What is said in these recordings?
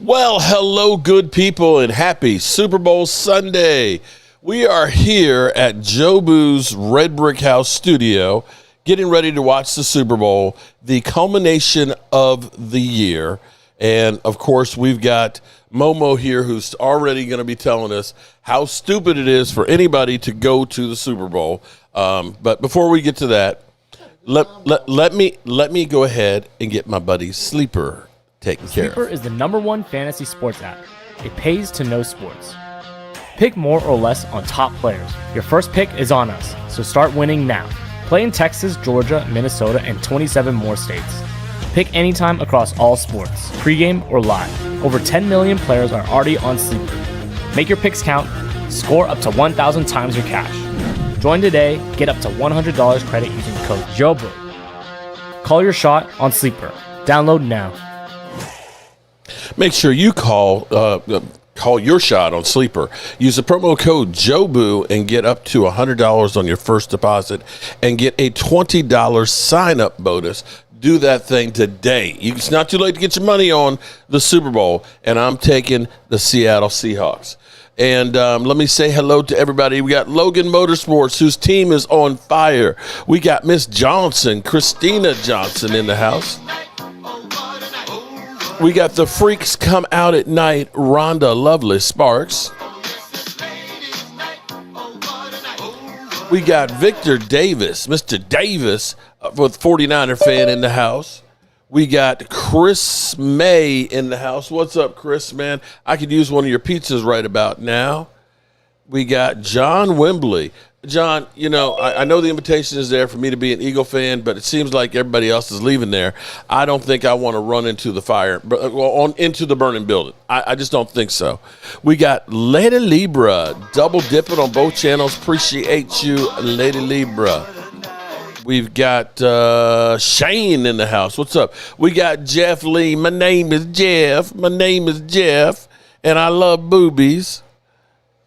Well, hello, good people, and happy Super Bowl Sunday. We are here at Jobu's Red Brick House studio, getting ready to watch the Super Bowl, the culmination of the year. And, of course, we've got Momo here who's already going to be telling us how stupid it is for anybody to go to the Super Bowl. But before we get to that, let me go ahead and get my buddy Sleeper taken care of. Sleeper is the #1 fantasy sports app. It pays to know sports. Pick more or less on top players. Your first pick is on us, so start winning now. Play in Texas, Georgia, Minnesota, and 27 more states. Pick anytime across all sports, pregame or live. Over 10 million players are already on Sleeper. Make your picks count. Score up to 1,000 times your cash. Join today. Get up to $100 credit using code JOBU. Call your shot on Sleeper. Download now. Make sure you call your shot on Sleeper. Use the promo code JOBU and get up to $100 on your first deposit and get a $20 sign-up bonus. Do that thing today. It's not too late to get your money on the Super Bowl, and I'm taking the Seattle Seahawks. And let me say hello to everybody. We got Logan Motorsports, whose team is on fire. We got Miss Johnson, Christina Johnson, in the house. We got the Freaks Come Out at Night, Rhonda Lovely Sparks. We got Victor Davis, Mr. Davis, with 49er fan in the house. We got Chris May in the house. What's up, Chris, man? I could use one of your pizzas right about now. We got John Wembley. John, you know, I know the invitation is there for me to be an Eagle fan, but it seems like everybody else is leaving there. I don't think I want to run into the fire, into the burning building. I just don't think so. We got Lady Libra, double dipping on both channels. Appreciate you, Lady Libra. We've got Shane in the house. What's up? We got Jeff Lee. My name is Jeff, and I love boobies.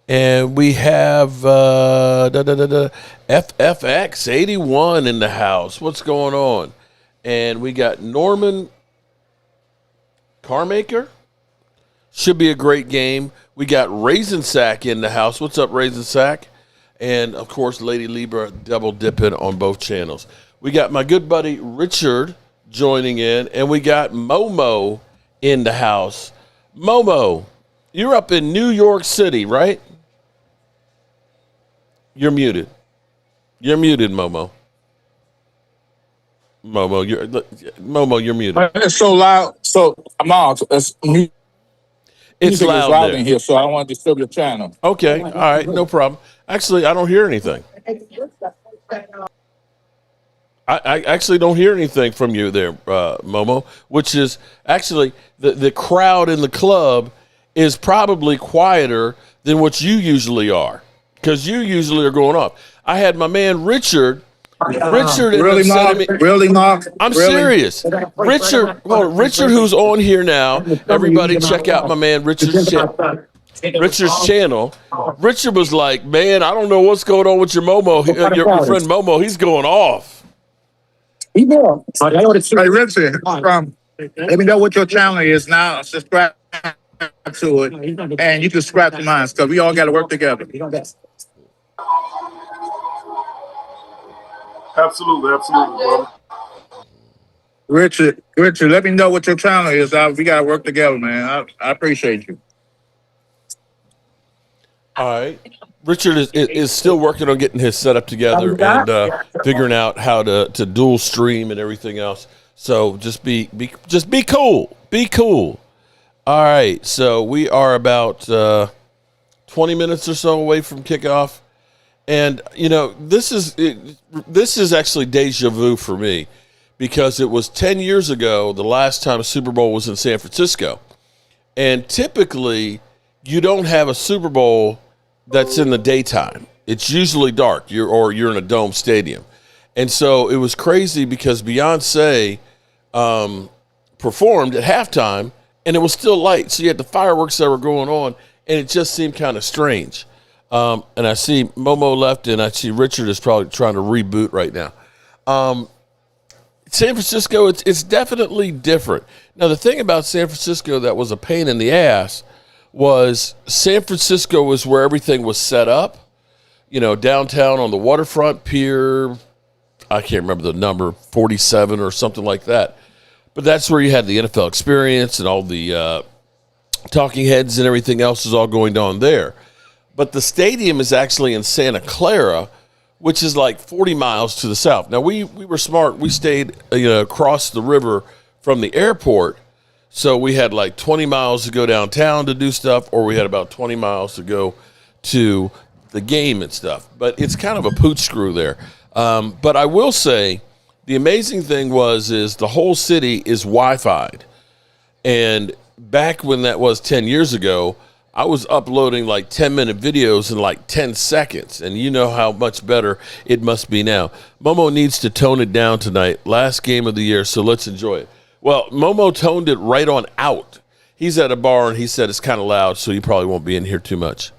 And we have FFX81 in the house. What's going on? And we got Norman Carmaker. Should be a great game. We got Raisin Sack in the house. What's up, Raisin Sack? And, of course, Lady Libra double dipping on both channels. We got my good buddy Richard joining in. And we got Momo in the house. Momo, you're up in New York City, right? You're muted. You're muted, Momo. Momo, you're muted. It's so loud. So I'm out. It's loud there. in here, so I don't want to disturb your channel. Okay, all right, no problem. Actually, I don't hear anything. I actually don't hear anything from you there, Momo, which is actually the crowd in the club is probably quieter than what you usually are. Because you usually are going off. I had my man Richard. Really, Mark? I'm serious. Richard, who's on here now. Everybody check out my man Richard's channel. Richard was like, man, I don't know what's going on with your Momo, your friend Momo. He's going off. Hey, Richard, let me know what your channel is now. Subscribe to it, and you can subscribe to mine, because we all got to work together. Absolutely, brother. Richard, let me know what your channel is. We got to work together, man. I appreciate you. All right. Richard is still working on getting his setup together and figuring out how to dual stream and everything else. So just be cool. Be cool. All right. So we are about 20 minutes or so away from kickoff. And, you know, this is actually deja vu for me, because it was 10 years ago the last time a Super Bowl was in San Francisco. And typically you don't have a Super Bowl that's in the daytime. It's usually dark, you're in a dome stadium. And so it was crazy because Beyonce performed at halftime and it was still light. So you had the fireworks that were going on, and it just seemed kind of strange. And I see Momo left, and I see Richard is probably trying to reboot right now. San Francisco, it's definitely different. Now, the thing about San Francisco that was a pain in the ass was San Francisco was where everything was set up. Downtown on the waterfront pier, I can't remember the number, 47 or something like that. But that's where you had the NFL experience and all the talking heads and everything else is all going on there. But the stadium is actually in Santa Clara, which is like 40 miles to the south. Now, we were smart. We stayed across the river from the airport, so we had like 20 miles to go downtown to do stuff, or we had about 20 miles to go to the game and stuff. But it's kind of a pooch screw there. But I will say the amazing thing is the whole city is Wi-Fi'd. And back when that was 10 years ago, I was uploading like 10-minute videos in like 10 seconds. And you know how much better it must be now. Momo needs to tone it down tonight. Last game of the year, so let's enjoy it. Well, Momo toned it right on out. He's at a bar, and he said it's kind of loud, so he probably won't be in here too much.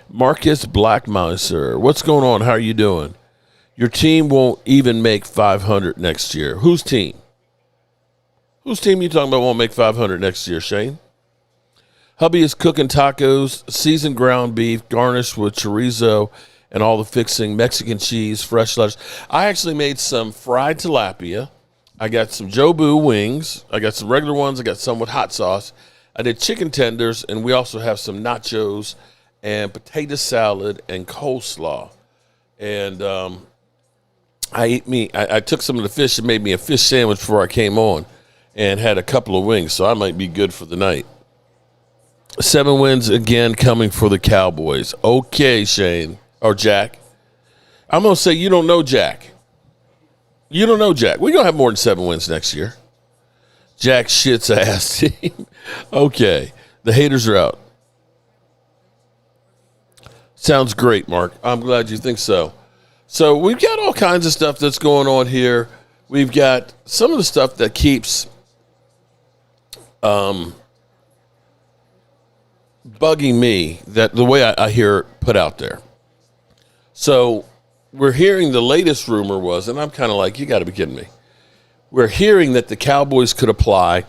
Marcus Blackmeister, what's going on? How are you doing? Your team won't even make 500 next year. Whose team? Whose team you talking about won't make 500 next year, Shane? Hubby is cooking tacos, seasoned ground beef, garnished with chorizo and all the fixing, Mexican cheese, fresh lettuce. I actually made some fried tilapia. I got some Jobu wings. I got some regular ones. I got some with hot sauce. I did chicken tenders, and we also have some nachos and potato salad and coleslaw. And I took some of the fish and made me a fish sandwich before I came on and had a couple of wings, so I might be good for the night. 7 wins again coming for the Cowboys. Okay, Shane. Or Jack. I'm going to say you don't know Jack. You don't know Jack. We're going to have more than 7 wins next year. Jack shit's ass team. Okay. The haters are out. Sounds great, Mark. I'm glad you think so. So we've got all kinds of stuff that's going on here. We've got some of the stuff that keeps bugging me, that the way I hear it put out there. So we're hearing the latest rumor was, and I'm kind of like, you got to be kidding me. We're hearing that the Cowboys could apply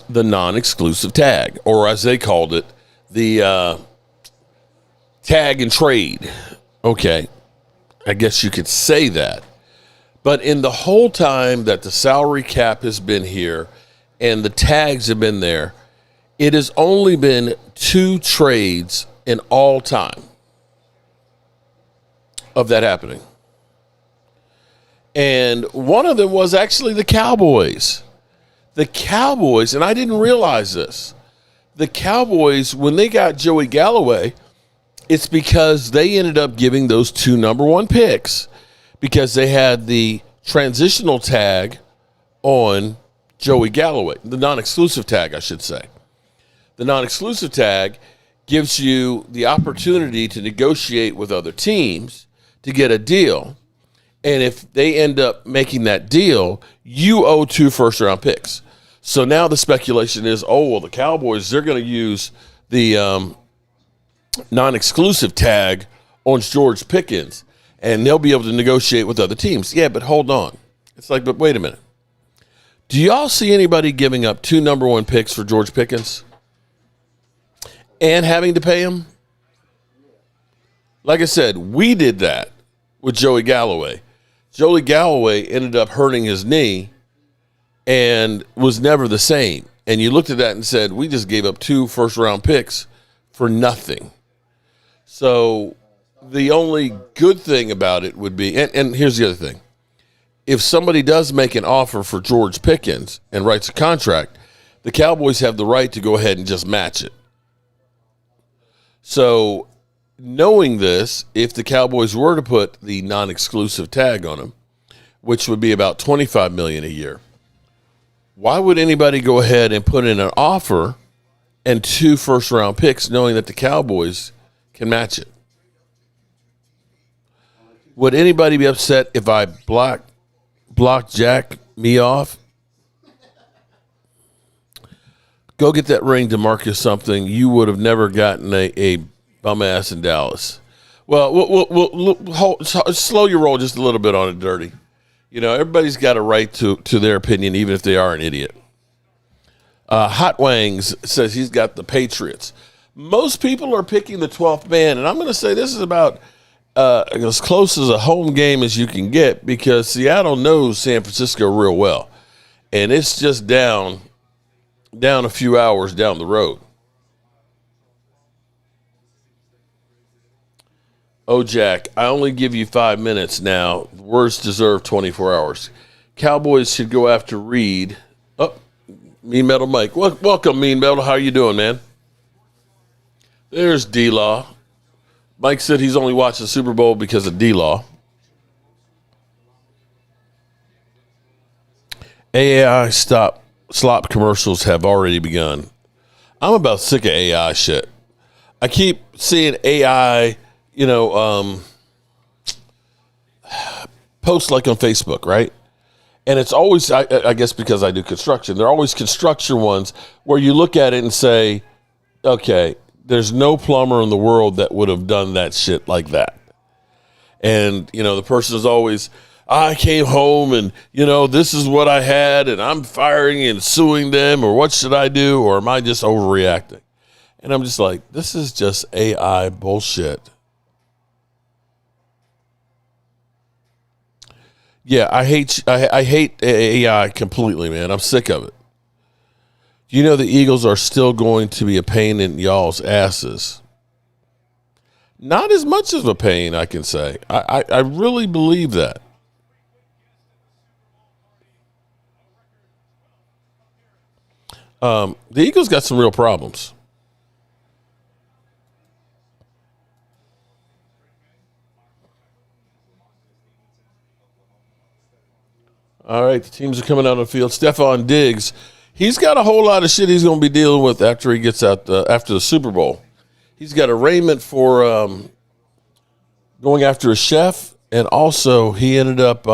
the non-exclusive tag, or as they called it, the tag and trade. Okay, I guess you could say that. But in the whole time that the salary cap has been here and the tags have been there, it has only been 2 trades in all time of that happening. And one of them was actually the Cowboys. The Cowboys, and I didn't realize this, the Cowboys, when they got Joey Galloway, it's because they ended up giving those 2 number 1 picks because they had the transitional tag on Joey Galloway, the non-exclusive tag, I should say. The non-exclusive tag gives you the opportunity to negotiate with other teams to get a deal. And if they end up making that deal, you owe 2 first-round picks. So now the speculation is, the Cowboys, they're going to use the non-exclusive tag on George Pickens, and they'll be able to negotiate with other teams. Yeah, but hold on. It's like, but wait a minute. Do y'all see anybody giving up 2 number 1 picks for George Pickens and having to pay him? Like I said, we did that with Joey Galloway. Joey Galloway ended up hurting his knee and was never the same. And you looked at that and said, we just gave up 2 first-round picks for nothing. So the only good thing about it would be, and here's the other thing. If somebody does make an offer for George Pickens and writes a contract, the Cowboys have the right to go ahead and just match it. So knowing this, if the Cowboys were to put the non-exclusive tag on him, which would be about $25 million a year, why would anybody go ahead and put in an offer and 2 first-round picks knowing that the Cowboys can match it? Would anybody be upset if I block Jack me off? Go get that ring to Marcus something. You would have never gotten a bum ass in Dallas. Well, we'll slow your roll just a little bit on it, Dirty. You know, everybody's got a right to their opinion, even if they are an idiot. Hot Wangs says he's got the Patriots. Most people are picking the 12th man, and I'm going to say this is about as close as a home game as you can get because Seattle knows San Francisco real well, and it's just down a few hours down the road. Oh, Jack, I only give you 5 minutes now. Words deserve 24 hours. Cowboys should go after Reed. Oh, Mean Metal Mike. Welcome, Mean Metal. How you doing, man? There's D-Law. Mike said he's only watched the Super Bowl because of D-Law. AI slop commercials have already begun. I'm about sick of AI shit. I keep seeing AI, posts like on Facebook, right? And it's always, I guess because I do construction, they're always construction ones where you look at it and say, okay, there's no plumber in the world that would have done that shit like that. And, the person is always, I came home and, this is what I had and I'm firing and suing them, or what should I do? Or am I just overreacting? And I'm just like, this is just AI bullshit. Yeah, I hate AI completely, man. I'm sick of it. You know the Eagles are still going to be a pain in y'all's asses. Not as much of a pain, I can say. I really believe that. The Eagles got some real problems. All right, the teams are coming out on the field. Stephon Diggs, he's got a whole lot of shit he's going to be dealing with after he gets out after the Super Bowl. He's got arraignment for going after a chef, and also he ended up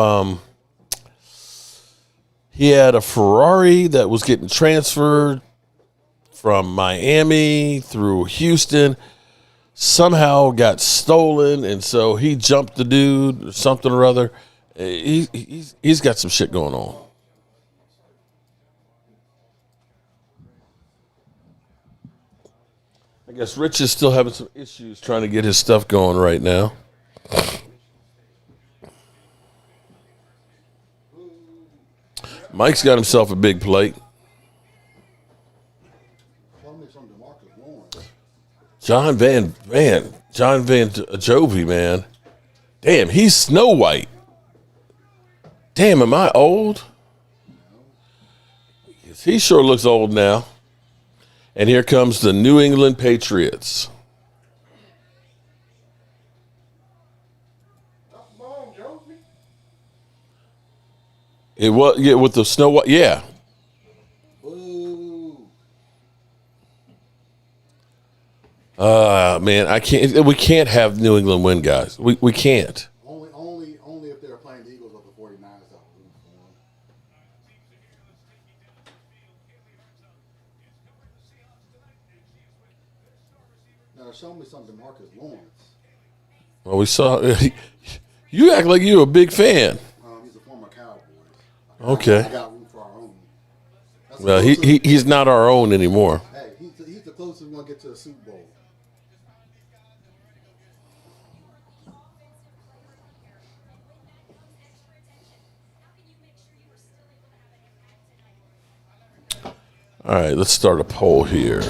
he had a Ferrari that was getting transferred from Miami through Houston. Somehow got stolen, and so he jumped the dude or something or other. He's got some shit going on. I guess Rich is still having some issues trying to get his stuff going right now. Mike's got himself a big plate. John Van Jovi, man. Damn, he's Snow White. Damn, am I old? He sure looks old now. And here comes the New England Patriots. It was, yeah, with the Snow White, yeah. Man, I can't. We can't have New England win, guys. We can't. Only if they're playing the Eagles or the 49ers. Now, show me some DeMarcus Lawrence. Well, we saw. You act like you're a big fan. He's a former Cowboy. Okay. I got room for our own. Well, he's not our own anymore. Hey, he's the closest we're going to get to a Super Bowl. All right, let's start a poll here.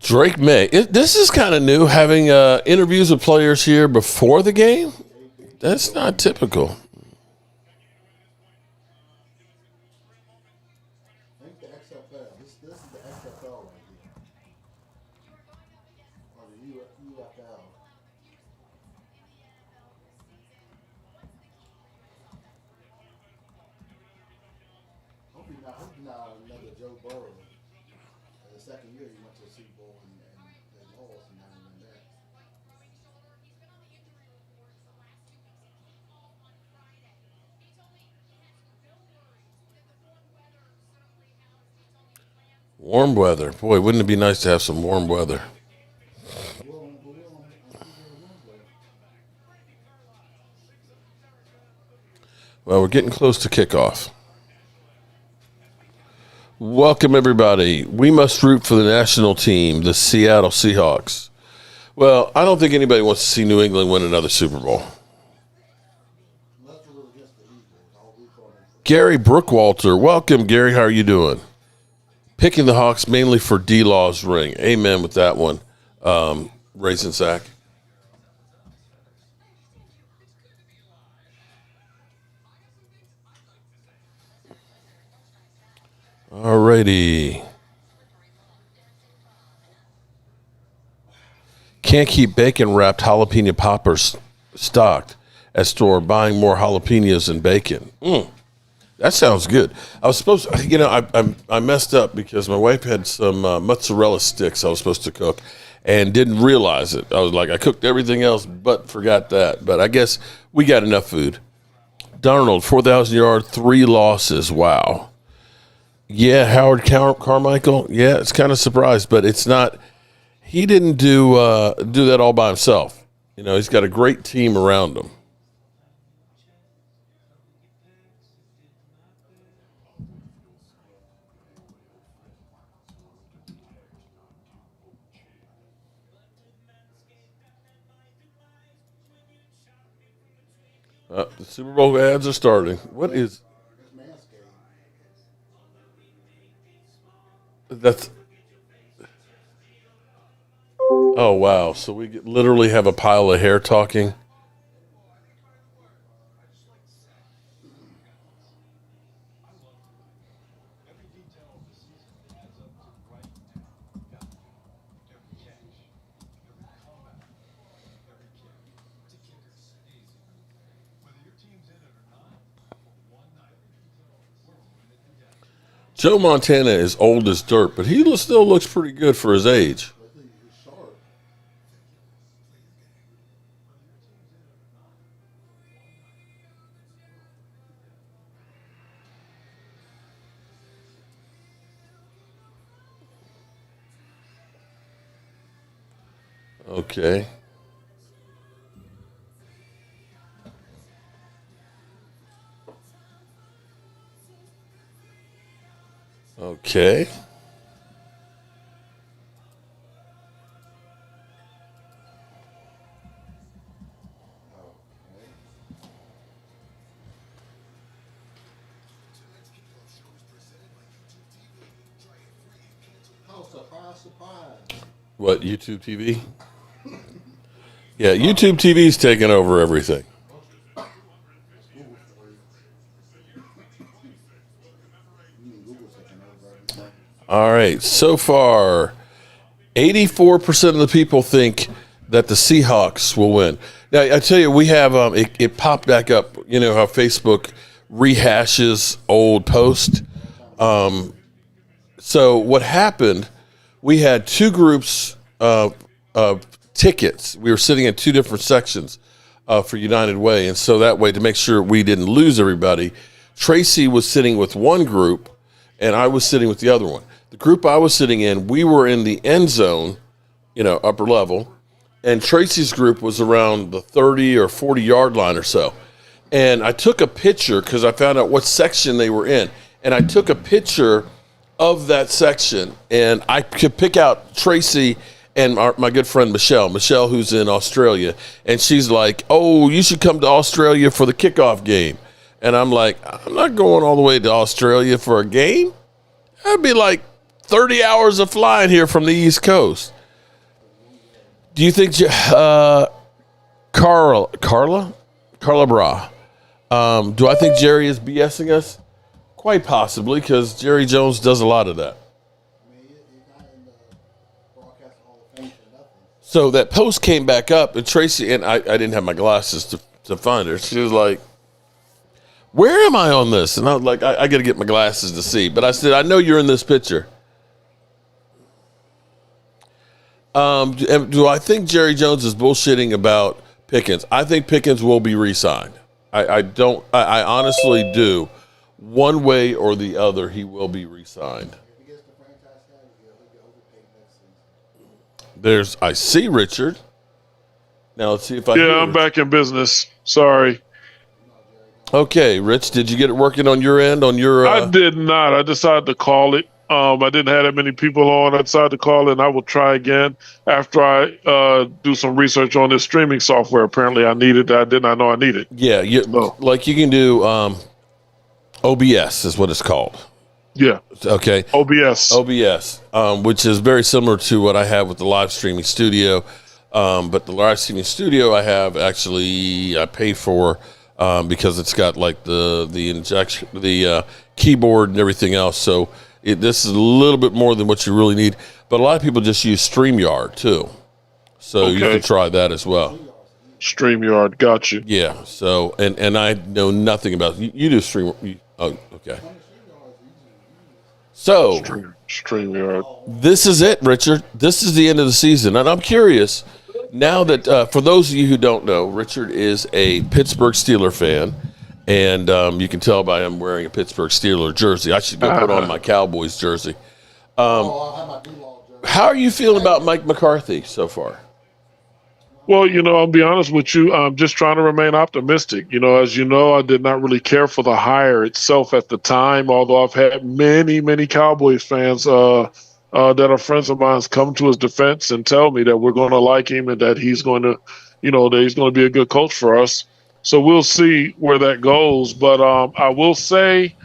Drake May. This is kind of new, having interviews with players here before the game. That's not typical. I think the XFL. This is the XFL right here. Or the UFL. Hope you're not another Joe Burrow. second year he went to the Super Bowl and they lost and now he went back. Warm weather. Boy, wouldn't it be nice to have some warm weather? Well, we're getting close to kickoff. Welcome, everybody. We must root for the national team, the Seattle Seahawks. Well, I don't think anybody wants to see New England win another Super Bowl. Gary Brookwalter. Welcome, Gary. How are you doing? Picking the Hawks mainly for D-Law's ring. Amen with that one. Raisin Sack. All righty. Can't keep bacon-wrapped jalapeno poppers stocked at store, buying more jalapenos and bacon. That sounds good. I was supposed to, I messed up because my wife had some mozzarella sticks I was supposed to cook and didn't realize it. I was like, I cooked everything else but forgot that. But I guess we got enough food. Darnold, 4,000 yards, 3 losses. Wow. Yeah, Howard Carmichael. Yeah, it's kind of surprised, but it's not. He didn't do that all by himself. He's got a great team around him. The Super Bowl ads are starting. What is? That's. Oh, wow. So we literally have a pile of hair talking. Joe Montana is old as dirt, but he still looks pretty good for his age. Okay. Okay. What, YouTube TV? Yeah, YouTube TV's taking over everything. All right, so far, 84% of the people think that the Seahawks will win. Now, I tell you, we have, it popped back up, how Facebook rehashes old posts. So what happened, we had 2 groups of tickets. We were sitting in 2 different sections for United Way, and so that way, to make sure we didn't lose everybody, Tracy was sitting with one group, and I was sitting with the other one. The group I was sitting in, we were in the end zone, upper level, and Tracy's group was around the 30 or 40 yard line or so. And I took a picture because I found out what section they were in, and I took a picture of that section, and I could pick out Tracy and my good friend Michelle, who's in Australia, and she's like, "Oh, you should come to Australia for the kickoff game." And I'm like, "I'm not going all the way to Australia for a game. That'd be like 30 hours of flying here from the East Coast." Do you think Carla Bra? Do I think Jerry is BSing us? Quite possibly, because Jerry Jones does a lot of that. So that post came back up, and Tracy, and I didn't have my glasses to find her. She was like, "Where am I on this?" And I was like, I got to get my glasses to see. But I said, "I know you're in this picture." Do I think Jerry Jones is bullshitting about Pickens? I think Pickens will be re-signed. I don't. I honestly do. One way or the other, he will be re-signed. I see Richard. Now let's see if I. Yeah, I'm back in business. Sorry. Okay, Rich, did you get it working on your end? I did not. I decided to call it. I didn't have that many people on. I decided to call it, and I will try again after I do some research on this streaming software. Apparently, I needed that. I did not know I needed. Yeah, you can do OBS is what it's called. Yeah. Okay. OBS, which is very similar to what I have with the live streaming studio. But the live streaming studio I have actually I pay for because it's got like the injection, the keyboard and everything else. So this is a little bit more than what you really need. But a lot of people just use StreamYard too. So you can try that as well. StreamYard, got you. Yeah. So and I know nothing about you do stream. Oh, okay. So StreamYard. This is it, Richard. This is the end of the season, and I'm curious now that for those of you who don't know, Richard is a Pittsburgh Steeler fan, and you can tell by him wearing a Pittsburgh Steeler jersey. I should go put on my Cowboys jersey. How are you feeling about Mike McCarthy so far? Well, I'll be honest with you. I'm just trying to remain optimistic. As you know, I did not really care for the hire itself at the time, although I've had many, many Cowboys fans that are friends of mine come to his defense and tell me that we're going to like him and that he's going to, that he's going to be a good coach for us. So we'll see where that goes. But I will say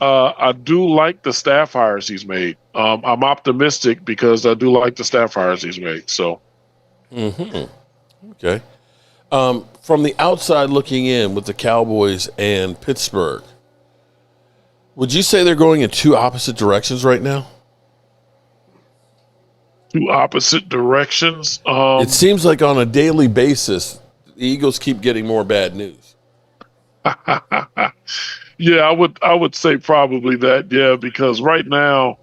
I do like the staff hires he's made. I'm optimistic because I do like the staff hires he's made. So. Mm-hmm. Okay. From the outside looking in with the Cowboys and Pittsburgh, would you say they're going in two opposite directions right now? Two opposite directions? It seems like on a daily basis, the Eagles keep getting more bad news. Yeah, I would say probably that, yeah, because right now,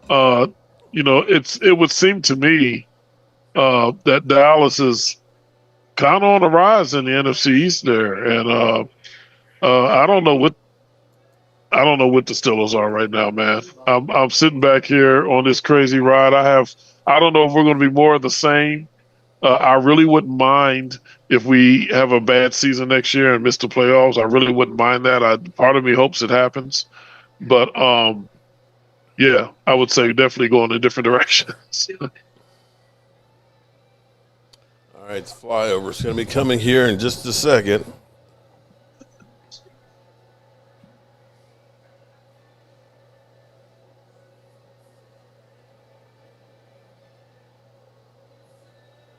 it would seem to me that Dallas is kind of on the rise in the NFC East there, and I don't know what the Steelers are right now, man. I'm sitting back here on this crazy ride. I don't know if we're going to be more of the same. I really wouldn't mind if we have a bad season next year and miss the playoffs. I really wouldn't mind that. Part of me hopes it happens, but yeah, I would say definitely going in different directions. All right, the flyover is going to be coming here in just a second.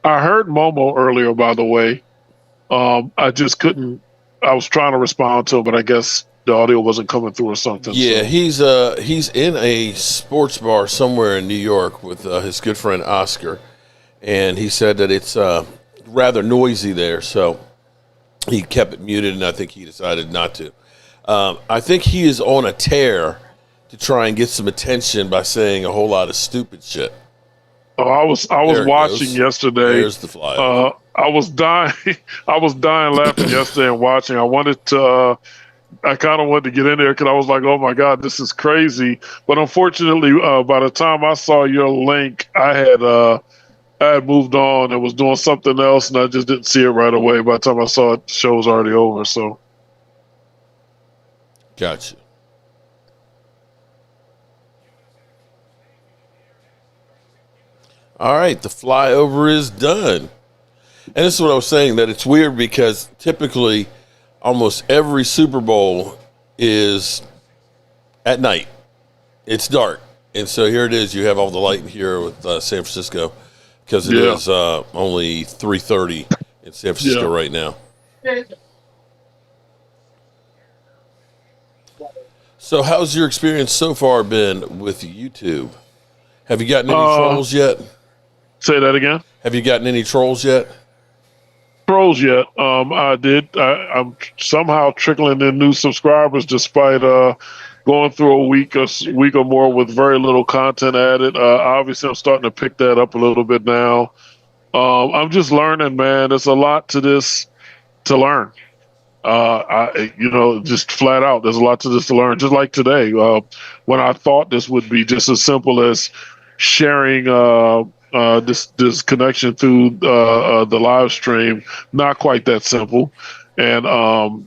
I heard Momo earlier, by the way. I just couldn't. I was trying to respond to him, but I guess the audio wasn't coming through or something. Yeah, so. he's in a sports bar somewhere in New York with his good friend Oscar. And he said that it's rather noisy there, so he kept it muted, and I think he decided not to. I think he is on a tear to try and get some attention by saying a whole lot of stupid shit. Oh, I was watching yesterday. There's the flyover. I was dying. I was dying laughing yesterday and watching. I kind of wanted to get in there because I was like, oh my God, this is crazy. But unfortunately, by the time I saw your link, I had moved on and was doing something else, and I just didn't see it right away. By the time I saw it, the show was already over. So, gotcha. All right, the flyover is done. And this is what I was saying, that it's weird because typically almost every Super Bowl is at night. It's dark. And so here it is. You have all the light here with San Francisco because it is only 3:30 in San Francisco right now. So how's your experience so far been with YouTube? Have you gotten any trolls yet? Say that again. Have you gotten any trolls yet? Trolls yet? I did. I'm somehow trickling in new subscribers, despite going through a week or more with very little content added. Obviously, I'm starting to pick that up a little bit now. I'm just learning, man. There's a lot to this to learn. Just flat out, there's a lot to this to learn. Just like today, when I thought this would be just as simple as sharing this connection through the live stream, not quite that simple. And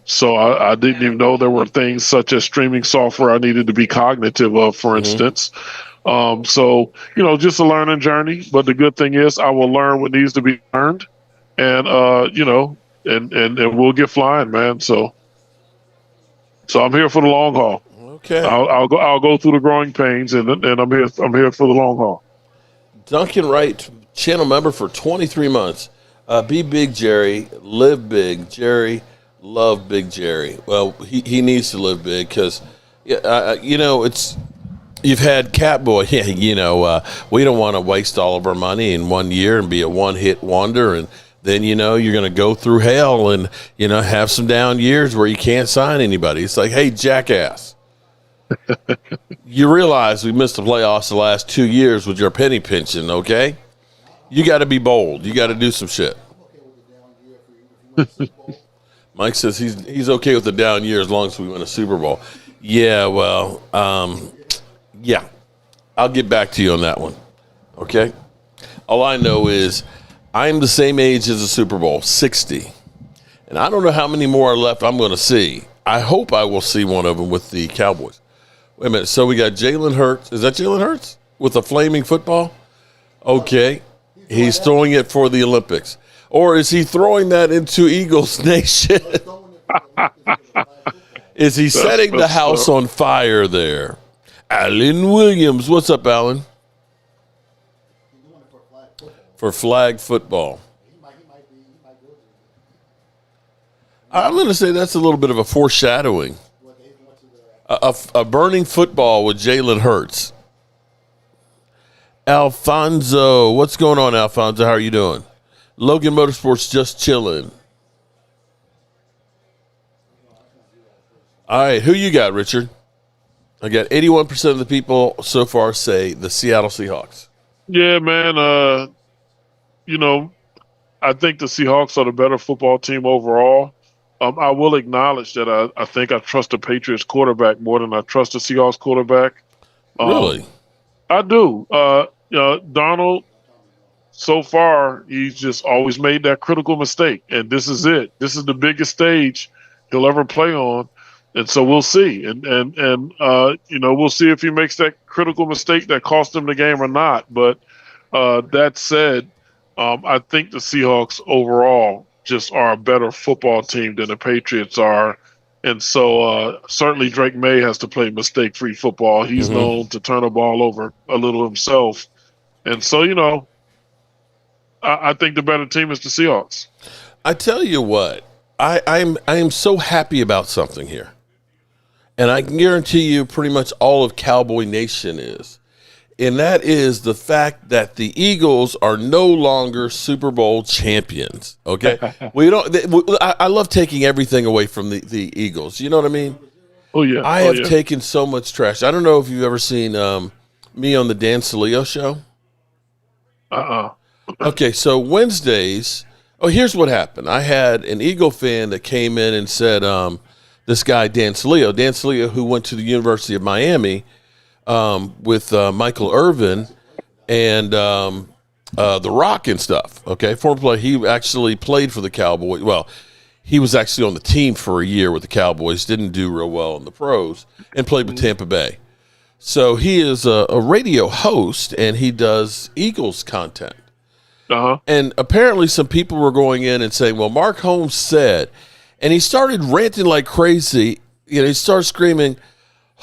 so I didn't even know there were things such as streaming software I needed to be cognitive of, for instance. So, just a learning journey. But the good thing is I will learn what needs to be learned. And, and we'll get flying, man. So I'm here for the long haul. Okay. I'll go through the growing pains, and I'm here for the long haul. Duncan Wright, channel member for 23 months. Be big, Jerry. Live big, Jerry. Love Big Jerry. Well, he needs to live big because, it's you've had Catboy. Yeah, we don't want to waste all of our money in 1 year and be a one-hit wonder, and then you're going to go through hell and have some down years where you can't sign anybody. It's like, hey, jackass. You realize we missed the playoffs the last 2 years with your penny pinching, okay? You got to be bold. You got to do some shit. Mike says he's okay with the down year as long as we win a Super Bowl. Yeah, well, yeah. I'll get back to you on that one, okay? All I know is I'm the same age as the Super Bowl, 60. And I don't know how many more are left I'm going to see. I hope I will see one of them with the Cowboys. Wait a minute. So we got Jalen Hurts. Is that Jalen Hurts with a flaming football? Okay. He's throwing it for the Olympics. Or is he throwing that into Eagles Nation? Is he setting the house on fire there? Alan Williams. What's up, Alan? For flag football. I'm going to say that's a little bit of a foreshadowing. A burning football with Jalen Hurts. Alfonso. What's going on, Alfonso? How are you doing? Logan Motorsports just chilling. All right, who you got, Richard? I got 81% of the people so far say the Seattle Seahawks. Yeah, man. I think the Seahawks are the better football team overall. I will acknowledge that I think I trust the Patriots quarterback more than I trust the Seahawks quarterback. Really? I do. Donald, so far, he's just always made that critical mistake. And this is it. This is the biggest stage he'll ever play on. And so we'll see. And we'll see if he makes that critical mistake that cost him the game or not. But that said, I think the Seahawks overall just are a better football team than the Patriots are. And so certainly Drake May has to play mistake-free football. He's known to turn the ball over a little himself. And so, I think the better team is the Seahawks. I tell you what, I am so happy about something here. And I can guarantee you pretty much all of Cowboy Nation is. And that is the fact that the Eagles are no longer Super Bowl champions. Okay, I love taking everything away from the Eagles. You know what I mean? Oh yeah. I have taken so much trash. I don't know if you've ever seen me on the Dan Salio show. Okay, so Wednesdays. Oh, here's what happened. I had an Eagle fan that came in and said, "This guy Dan Salio, who went to the University of Miami." With Michael Irvin and The Rock and stuff, okay? Former player. He actually played for the Cowboys. Well, he was actually on the team for a year with the Cowboys, didn't do real well in the pros, and played with Tampa Bay. So he is a radio host, and he does Eagles content. And apparently some people were going in and saying, well, Mark Holmes said, and he started ranting like crazy. He started screaming,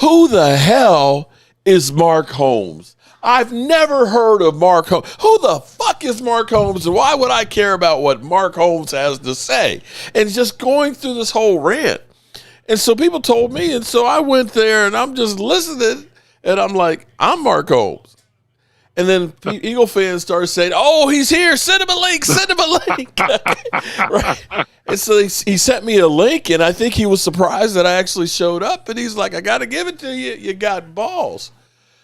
who the hell is Mark Holmes? I've never heard of Mark Holmes. Who the fuck is Mark Holmes, and why would I care about what Mark Holmes has to say? And just going through this whole rant. And so people told me, and so I went there, and I'm just listening, and I'm like, I'm Mark Holmes. And then Eagle fans started saying, oh, he's here. Send him a link. Send him a link. Right? And so he sent me a link, and I think he was surprised that I actually showed up. And he's like, I got to give it to you. You got balls.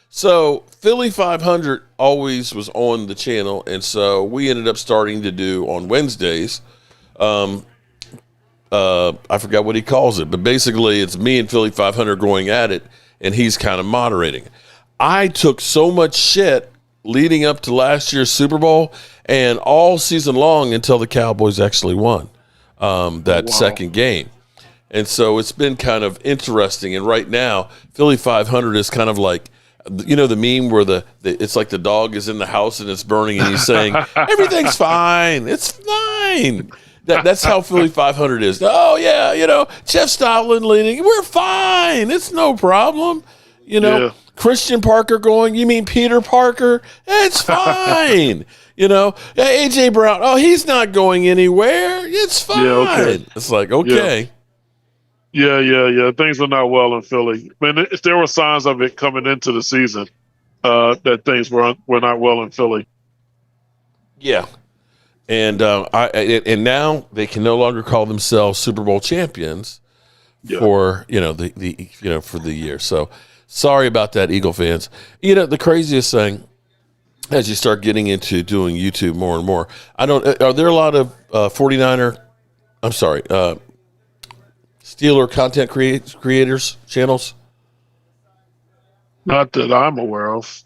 So Philly 500 always was on the channel, and so we ended up starting to do on Wednesdays. I forgot what he calls it, but basically it's me and Philly 500 going at it, and he's kind of moderating. I took so much shit leading up to last year's Super Bowl and all season long until the Cowboys actually won that second game. And so it's been kind of interesting. And right now, Philly 500 is kind of like, you know, the meme where it's like the dog is in the house and it's burning and he's saying, everything's fine. It's fine. That's how Philly 500 is. Oh, yeah, you know, Jeff Stoutland leading. We're fine. It's no problem. You know, yeah. Christian Parker going, you mean Peter Parker? It's fine. You know, A.J. Brown, oh, he's not going anywhere. It's fine. Yeah, okay. It's like, okay. Yeah. Things are not well in Philly. I mean, there were signs of it coming into the season that things were not well in Philly. Yeah. And and now they can no longer call themselves Super Bowl champions for for the year. So sorry about that, Eagle fans. You know, the craziest thing as you start getting into doing YouTube more and more, are there a lot of Steeler content creators channels? Not that I'm aware of.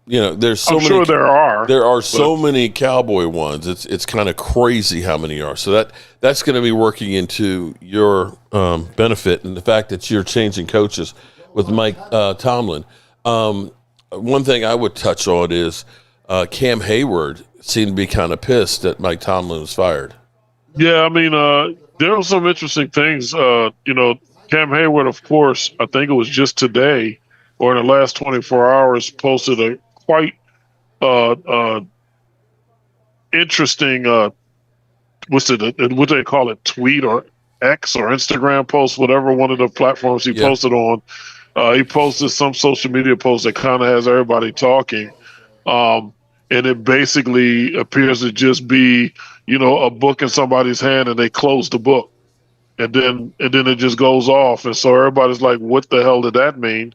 You know, there's so I'm many. Sure there are. There are so many Cowboy ones. It's kind of crazy how many are. So that's going to be working into your benefit, and the fact that you're changing coaches with Mike Tomlin. One thing I would touch on is Cam Hayward seemed to be kind of pissed that Mike Tomlin was fired. Yeah, I mean, there were some interesting things. You know, Cam Hayward, of course, I think it was just today or in the last 24 hours, posted a quite interesting, what they call it, tweet or X or Instagram post, whatever one of the platforms he posted on. He posted some social media post that kind of has everybody talking. And it basically appears to just be, you know, a book in somebody's hand and they close the book. And then it just goes off. And so everybody's like, what the hell did that mean?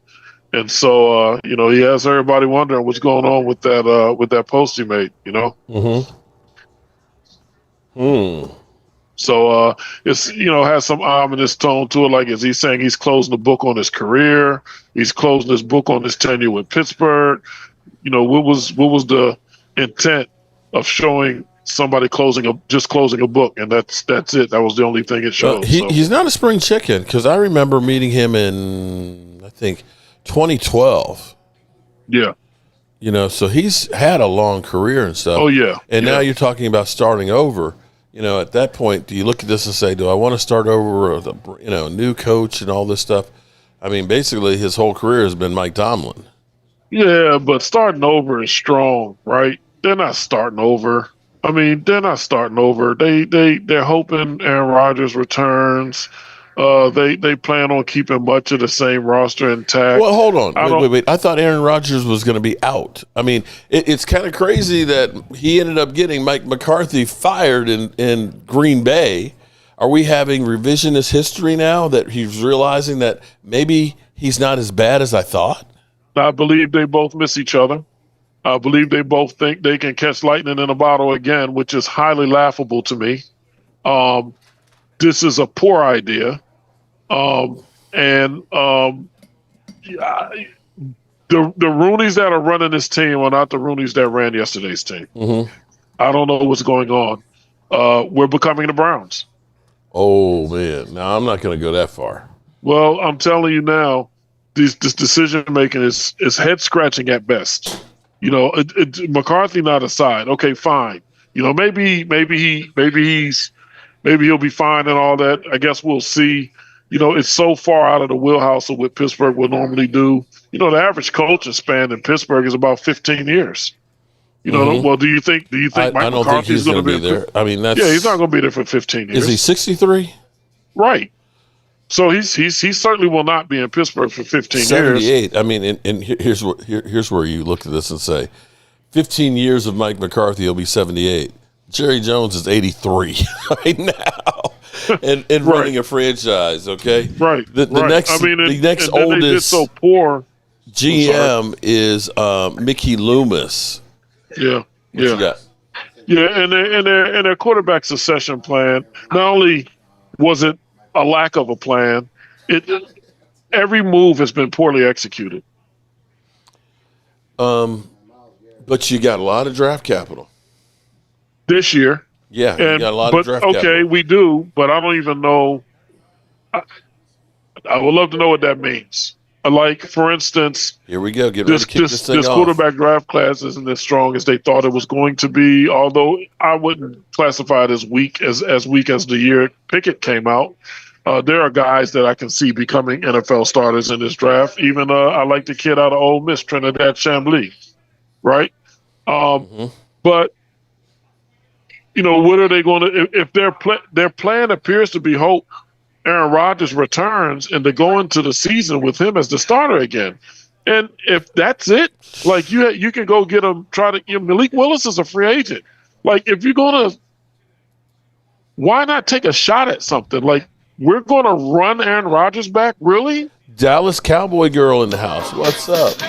And so, you know, he has everybody wondering what's going on with that post he made, you know? So it's, you know, has some ominous tone to it. Like, is he saying he's closing the book on his career? He's closing his book on his tenure with Pittsburgh. You know, what was the intent of showing somebody closing a book? And that's it. That was the only thing it showed. He's not a spring chicken, because I remember meeting him in, I think, 2012. Yeah. You know, so he's had a long career and stuff. Oh, yeah. And now you're talking about starting over. You know, at that point, do you look at this and say, do I want to start over with a new coach and all this stuff? I mean, basically, his whole career has been Mike Tomlin. Yeah, but starting over is strong, right? They're not starting over. I mean, they're not starting over. They're hoping Aaron Rodgers returns. They plan on keeping much of the same roster intact. Well, hold on. Wait. I thought Aaron Rodgers was going to be out. I mean, it's kind of crazy that he ended up getting Mike McCarthy fired in Green Bay. Are we having revisionist history now that he's realizing that maybe he's not as bad as I thought? I believe they both miss each other. I believe they both think they can catch lightning in a bottle again, which is highly laughable to me. This is a poor idea. The Rooneys that are running this team are not the Rooneys that ran yesterday's team. I don't know what's going on. We're becoming the Browns. Oh, man. No, I'm not going to go that far. Well, I'm telling you now, this decision-making is head-scratching at best. You know, McCarthy not aside. Okay, fine. You know, maybe he'll be fine and all that. I guess we'll see. You know, it's so far out of the wheelhouse of what Pittsburgh would normally do. You know, the average coaching span in Pittsburgh is about 15 years. You know, well, do you think Mike McCarthy's going to be there? I mean, he's not going to be there for 15 years. Is he 63? Right. So he certainly will not be in Pittsburgh for 15 78. years. I mean, and here's where you look at this and say, 15 years of Mike McCarthy, he'll be 78. Jerry Jones is 83 right now, and running a franchise. Okay, Right. The next, I mean, the next and then they did oldest so poor. GM is Mickey Loomis. Yeah. What you got? Yeah, and their quarterback succession plan. Not only was it a lack of a plan, every move has been poorly executed. But you got a lot of draft capital. This year. Yeah, you got a lot of draft okay, capital. we do, but I don't even know. I would love to know what that means. Like, for instance, Here we go. Get ready to kick this thing this off. quarterback draft class isn't as strong as they thought it was going to be. Although I wouldn't classify it as weak as the year Pickett came out. There are guys that I can see becoming NFL starters in this draft. Even I like the kid out of Ole Miss, Trinidad Chambly, right? But what are they going to? If their plan appears to be hope, Aaron Rodgers returns and to go into the season with him as the starter again. And if that's it, like you can go get him. Malik Willis is a free agent. Like, if you're gonna, why not take a shot at something? Like, we're gonna run Aaron Rodgers back, really? Dallas Cowboy girl in the house. What's up?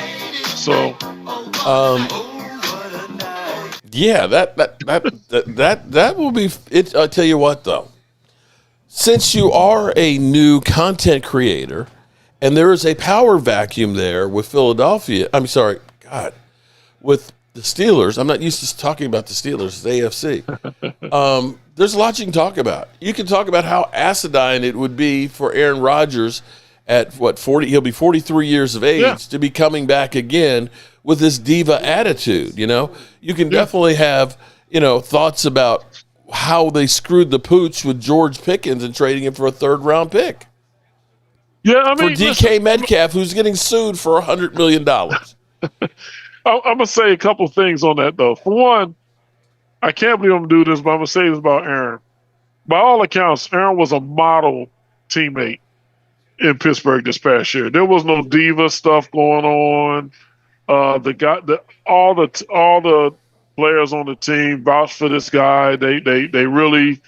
So, yeah, that will be it. I'll tell you what, though. Since you are a new content creator, and there is a power vacuum there with Philadelphia, with the Steelers. I'm not used to talking about the Steelers, it's AFC. There's a lot you can talk about. You can talk about how acidine it would be for Aaron Rodgers at 40. He'll be 43 years of age to be coming back again with this diva attitude. You can definitely have thoughts about how they screwed the pooch with George Pickens and trading him for a third-round pick. yeah, I mean, For DK Metcalf, who's getting sued for $100 million. I'm gonna say a couple things on that, though. For one, I can't believe I'm gonna do this, but I'm gonna say this about Aaron. By all accounts, Aaron was a model teammate in Pittsburgh this past year. There was no diva stuff going on. All the players on the team vouched for this guy. They really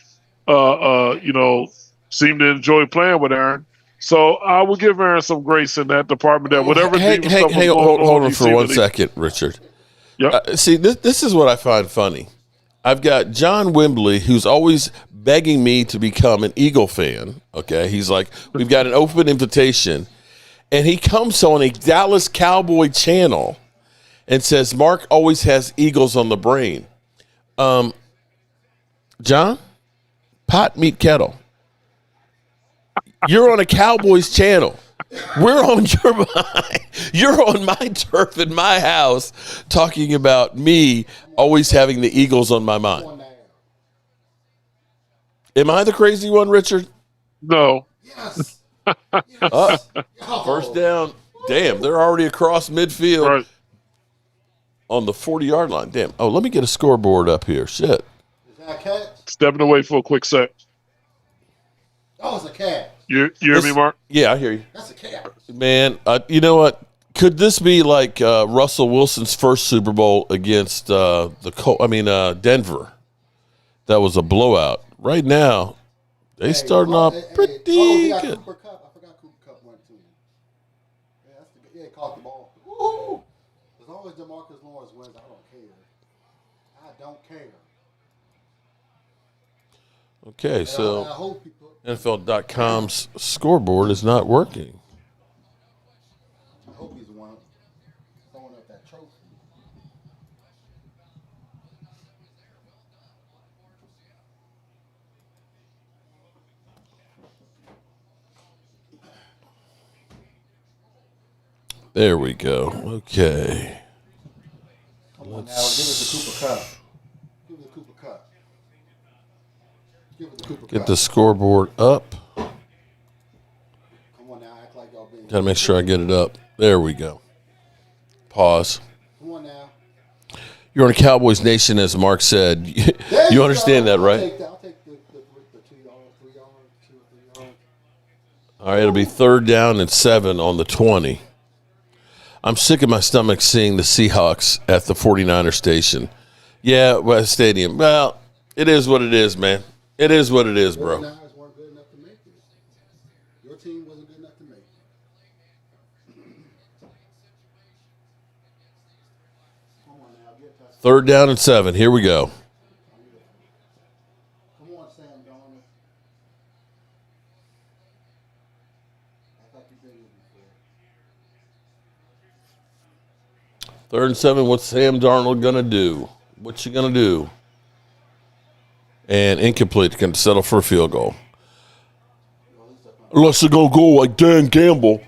seem to enjoy playing with Aaron. So I will give Aaron some grace in that department. That whatever Hold on for 1 second, Richard. Yep. See, this is what I find funny. I've got John Wembley, who's always begging me to become an Eagle fan. Okay, he's like, we've got an open invitation, and he comes on a Dallas Cowboy channel and says Mark always has Eagles on the brain. John, pot meet kettle. You're on a Cowboys channel. We're on you're on my turf in my house talking about me always having the Eagles on my mind. Am I the crazy one, Richard? No. Yes. First down. Damn, they're already across midfield Right. on the 40-yard line. Damn. Oh, let me get a scoreboard up here. Shit. Is that a cat? Stepping away for a quick sec. Oh, it's a cat. You hear me, Mark? Yeah, I hear you. That's a cat. Man, you know what? Could this be like Russell Wilson's first Super Bowl against Denver? That was a blowout. Right now, they starting off pretty good. Cooper Kupp. I forgot Cooper Kupp went to him. Yeah, he caught the ball. Woo! As long as DeMarcus Lawrence wins, I don't care. I don't care. Okay, so I hope he put. NFL.com's scoreboard is not working. I hope he's the one throwing up that trophy. There we go. Okay. Come on now, give it to Cooper Kupp. Give it to Cooper Kupp. Give it to Cooper Get Kupp. the scoreboard up. Come on now, act like y'all being. Got to make sure I get it up. There we go. Pause. Come on now. You're on a Cowboys Nation, as Mark said. There You understand that, I'll right? I'll take the 2 yard, 3 yard, 2 or 3 yard. All right, it'll be 3rd down and 7 on the 20. I'm sick of my stomach seeing the Seahawks at the 49er station. Yeah, well, stadium. Well, It is what it is, man. It is what it is, bro. 49ers weren't good enough to make it. Your team wasn't good enough to make it. Come on now, get past. 3rd down and 7. Here we go. Come on, Sam Darnold. I thought you did it before. 3rd and 7. What's Sam Darnold going to do? What's he going to do? And incomplete. Going to settle for a field goal. Unless they're going to go like Dan Gamble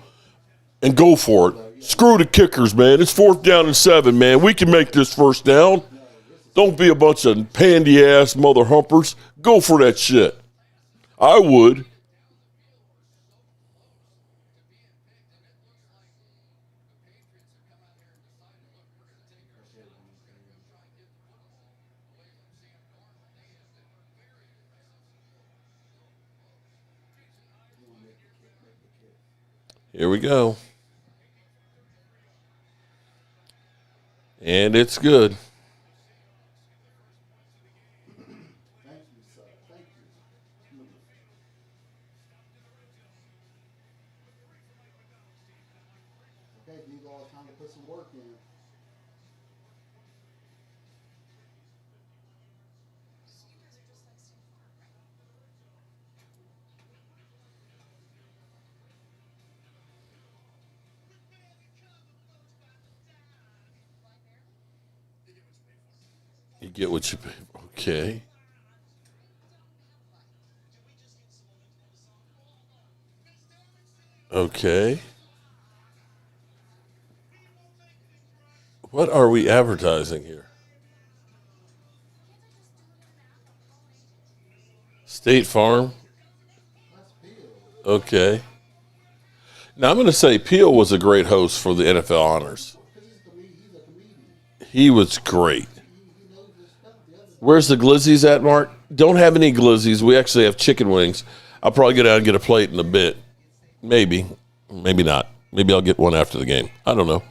and go for it. Screw the kickers, man. It's 4th down and 7, man. We can make this 1st down. Don't be a bunch of pandy-ass mother humpers. Go for that shit. I would. Here we go. And it's good. Thank you, sir. Thank you. Okay, D-Ball, it's time to put some work in. You get what you pay for. Okay. Okay. What are we advertising here? State Farm? Okay. Now, I'm going to say Peel was a great host for the NFL Honors. He was great. Where's the glizzies at, Mark? Don't have any glizzies. We actually have chicken wings. I'll probably get out and get a plate in a bit. Maybe. Maybe not. Maybe I'll get one after the game. I don't know.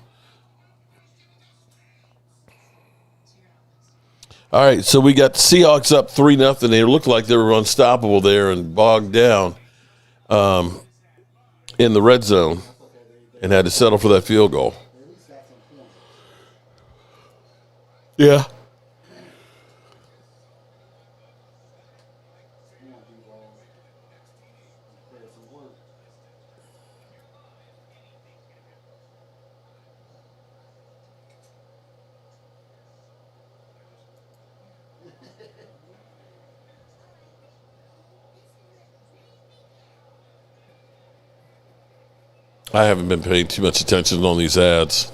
All right, so we got the Seahawks up 3-0. They looked like they were unstoppable there and bogged down in the red zone and had to settle for that field goal. Yeah. I haven't been paying too much attention on these ads.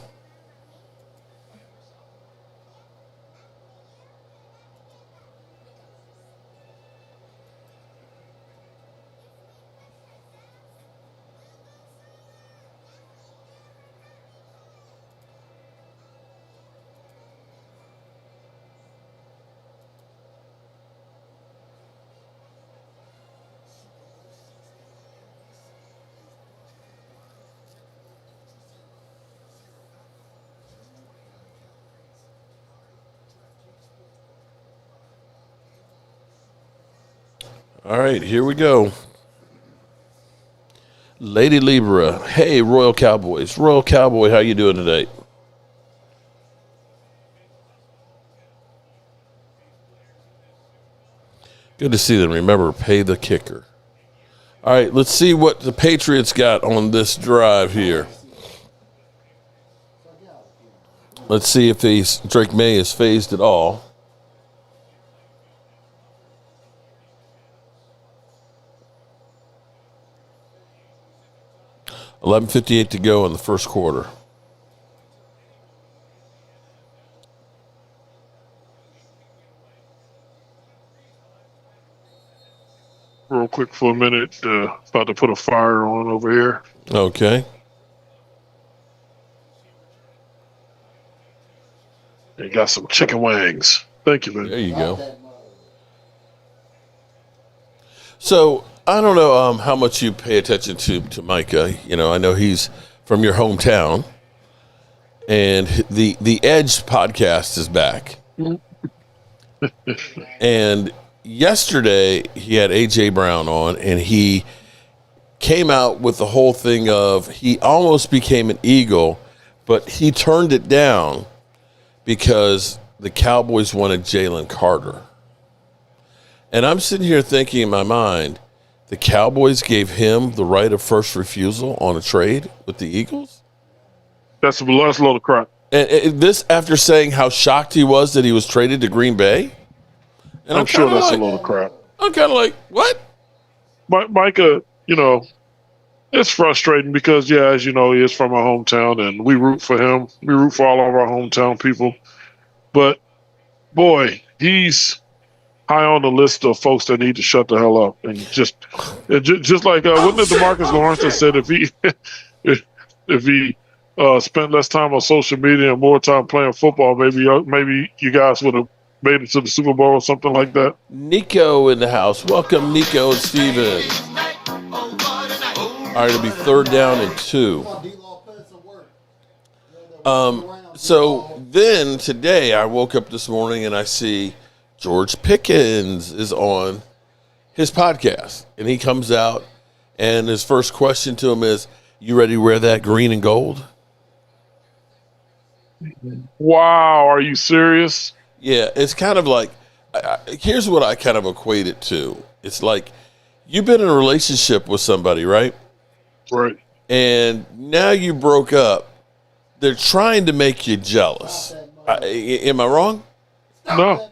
All right, here we go. Lady Libra. Hey, Royal Cowboys. Royal Cowboy, how you doing today? Good to see them. Remember, pay the kicker. All right, let's see what the Patriots got on this drive here. Let's see if Drake May is phased at all. 11:58 to go in the first quarter. Real quick for a minute. About to put a fire on over here. Okay. They got some chicken wings. Thank you, man. There you go. So I don't know how much you pay attention to Micah. You know, I know he's from your hometown, and the Edge podcast is back. And yesterday he had A.J. Brown on, and he came out with the whole thing of he almost became an Eagle, but he turned it down because the Cowboys wanted Jalen Carter. And I'm sitting here thinking in my mind, the Cowboys gave him the right of first refusal on a trade with the Eagles? That's a load of crap. And this after saying how shocked he was that he was traded to Green Bay? And I'm sure that's like, a load of crap. I'm kind of like, what? Micah, it's frustrating because, yeah, as you know, he is from our hometown, and we root for him. We root for all of our hometown people. But, boy, he's high on the list of folks that need to shut the hell up. And just like, wasn't it DeMarcus Lawrence that said if he spent less time on social media and more time playing football, maybe you guys would have made it to the Super Bowl or something like that? Nico in the house. Welcome, Nico and Steven. All right, it'll be 3rd down and 2. So then today I woke up this morning and I see George Pickens is on his podcast. And he comes out and his first question to him is, you ready to wear that green and gold? Wow, are you serious? Yeah, it's kind of like, here's what I kind of equate it to. It's like you've been in a relationship with somebody, right? Right. And now you broke up. They're trying to make you jealous. Am I wrong? No.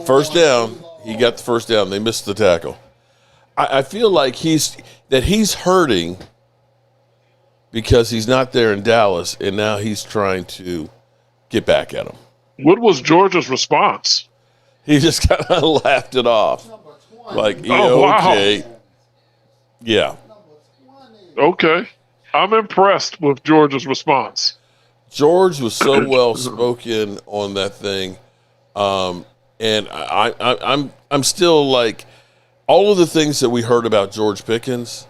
First down. He got the first down. They missed the tackle. I feel like he's hurting because he's not there in Dallas, and now he's trying to get back at him. What was Georgia's response? He just kind of laughed it off. Like, yeah, wow. okay. Yeah. Okay. I'm impressed with Georgia's response. George was so well spoken on that thing. And I'm still like, all of the things that we heard about George Pickens,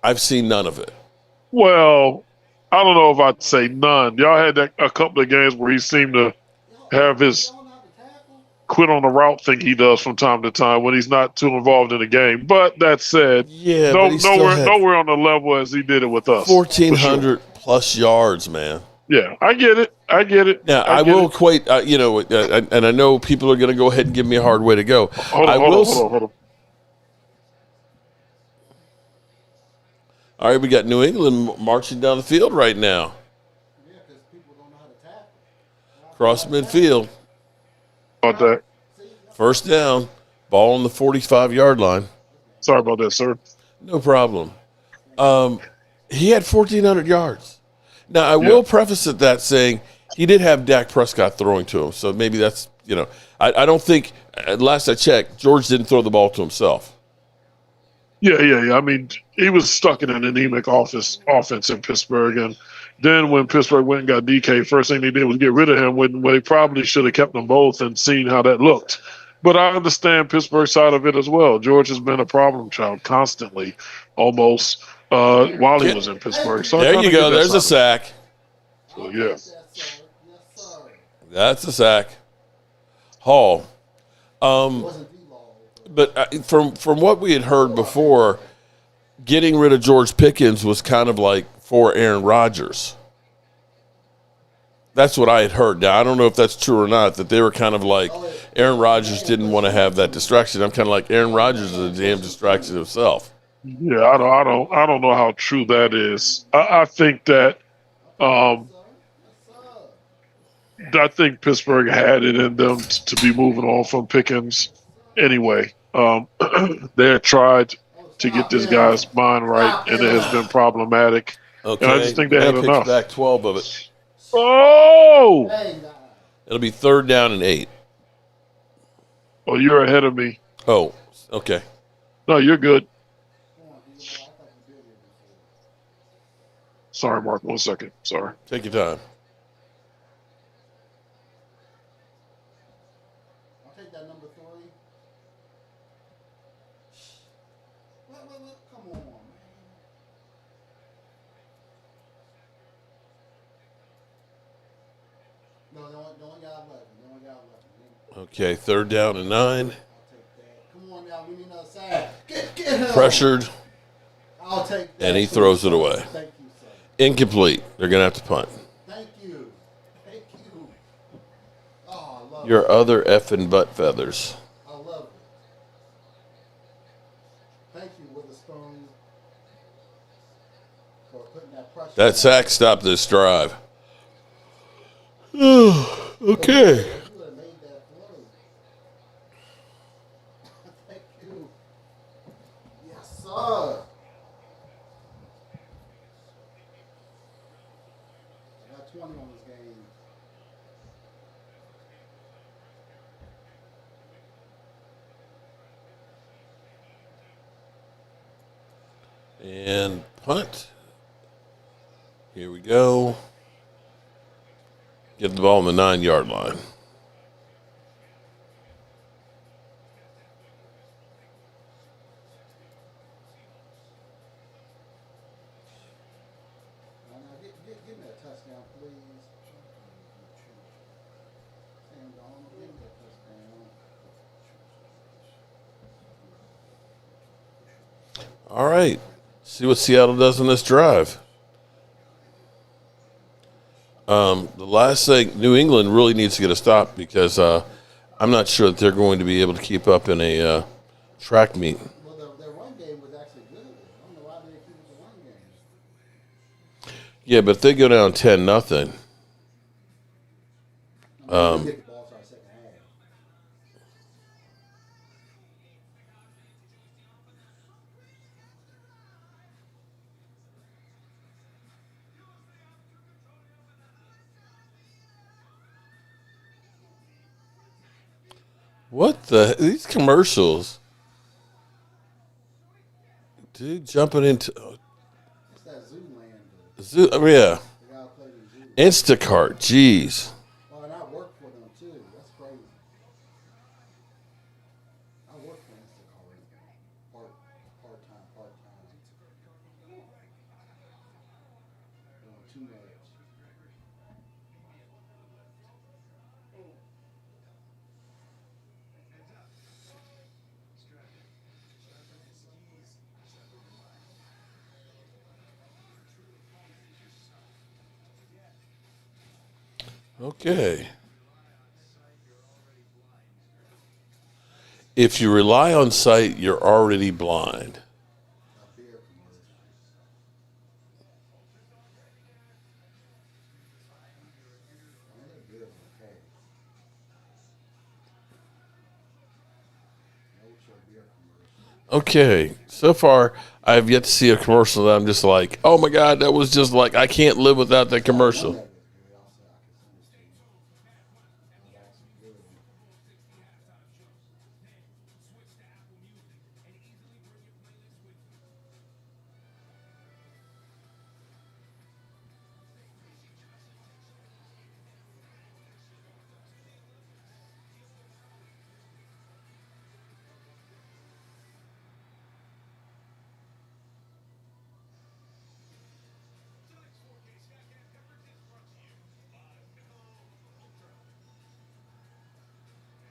I've seen none of it. Well, I don't know if I'd say none. Y'all had a couple of games where he seemed to have his quit on the route thing he does from time to time when he's not too involved in the game. But that said, yeah, nowhere on the level as he did it with us. 1,400 plus yards, man. Yeah, I get it. Now, I will equate, and I know people are going to go ahead and give me a hard way to go. Hold on. All right, we got New England marching down the field right now. Yeah, because people don't know how to tackle. Cross midfield. About that. First down. Ball on the 45-yard line. Sorry about that, sir. No problem. He had 1,400 yards. Now, I will preface it that saying he did have Dak Prescott throwing to him, so maybe that's, I don't think, last I checked, George didn't throw the ball to himself. Yeah. I mean, he was stuck in an anemic offense in Pittsburgh. And then when Pittsburgh went and got DK, first thing they did was get rid of him when they probably should have kept them both and seen how that looked. But I understand Pittsburgh's side of it as well. George has been a problem child constantly, almost, while he was in Pittsburgh. So there you go. There's a sack. So, yeah. That's a sack. Hall. But from what we had heard before, getting rid of George Pickens was kind of like for Aaron Rodgers. That's what I had heard. Now, I don't know if that's true or not, that they were kind of like Aaron Rodgers didn't want to have that distraction. I'm kind of like Aaron Rodgers is a damn distraction himself. Yeah, I don't know how true that is. I think that I think Pittsburgh had it in them to be moving on from Pickens anyway. They had tried to get this guy's mind right, and it has been problematic. Okay, and I just think they had enough. Back 12 of it. Oh! It'll be 3rd down and 8. Oh, you're ahead of me. Oh, okay. No, you're good. Sorry, Mark. 1 second. Sorry. Take your time. I'll take that number 3. Come on, man. No, they only got 11. Okay, 3rd down and 9. Come on now, we need another side. Get him. Pressured, I'll take that. and he throws it away. Thank you, sir. Incomplete. They're going to have to punt. Thank you. Thank you. Oh, I love it. Your other effing butt feathers. I love it. Thank you, Witherspoon, for putting that pressure. That sack stopped this drive. Okay. You would have made that play. Thank you. Yes, sir. I got 20 on this game. And punt. Here we go. Get the ball on the 9-yard line. Give me a touchdown, please. Sam Donald, give me a touchdown. All right. See what Seattle does on this drive. The last thing, New England really needs to get a stop because I'm not sure that they're going to be able to keep up in a track meet. Well, their run game was actually good. I don't know why they keep the run game. Yeah, but if they go down 10-0, I mean, they get the ball to our second half. what these commercials? Dude, jumping into It's that Zoolander. yeah, The guy who played in Zoo. Instacart. Jeez. Oh, and I work for them too. That's crazy. I work for Instacart. Part-time. Doing too much. Okay. If you rely on sight, you're already blind. A beer commercial. I mean, that beer is okay. No chill beer commercial. Okay. So far, I've yet to see a commercial that I'm just like, oh my God, that was just like, I can't live without that commercial. That was good. I'll say I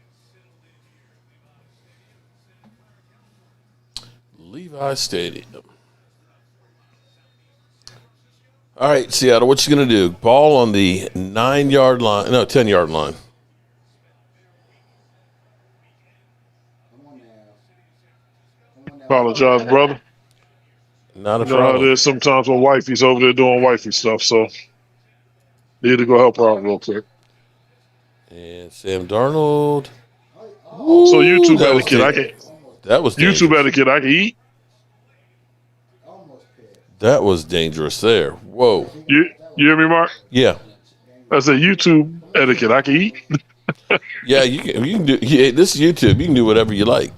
can send this to you. That's actually good. Levi Stadium. All right, Seattle, what you going to do? Ball on the 9-yard line. No, 10-yard line. Come on now. Come on now. Apologize, brother. Not a You know how it problem. is sometimes when wifey's over there doing wifey stuff, so need to go help her out real quick. And Sam Darnold. So YouTube that was etiquette, I dan- can That was dangerous. YouTube etiquette, I can eat. Almost picked. That was dangerous there. Whoa. You hear me, Mark? Yeah. I said YouTube etiquette, I can eat. Yeah, you can do. Yeah, this is YouTube. You can do whatever you like.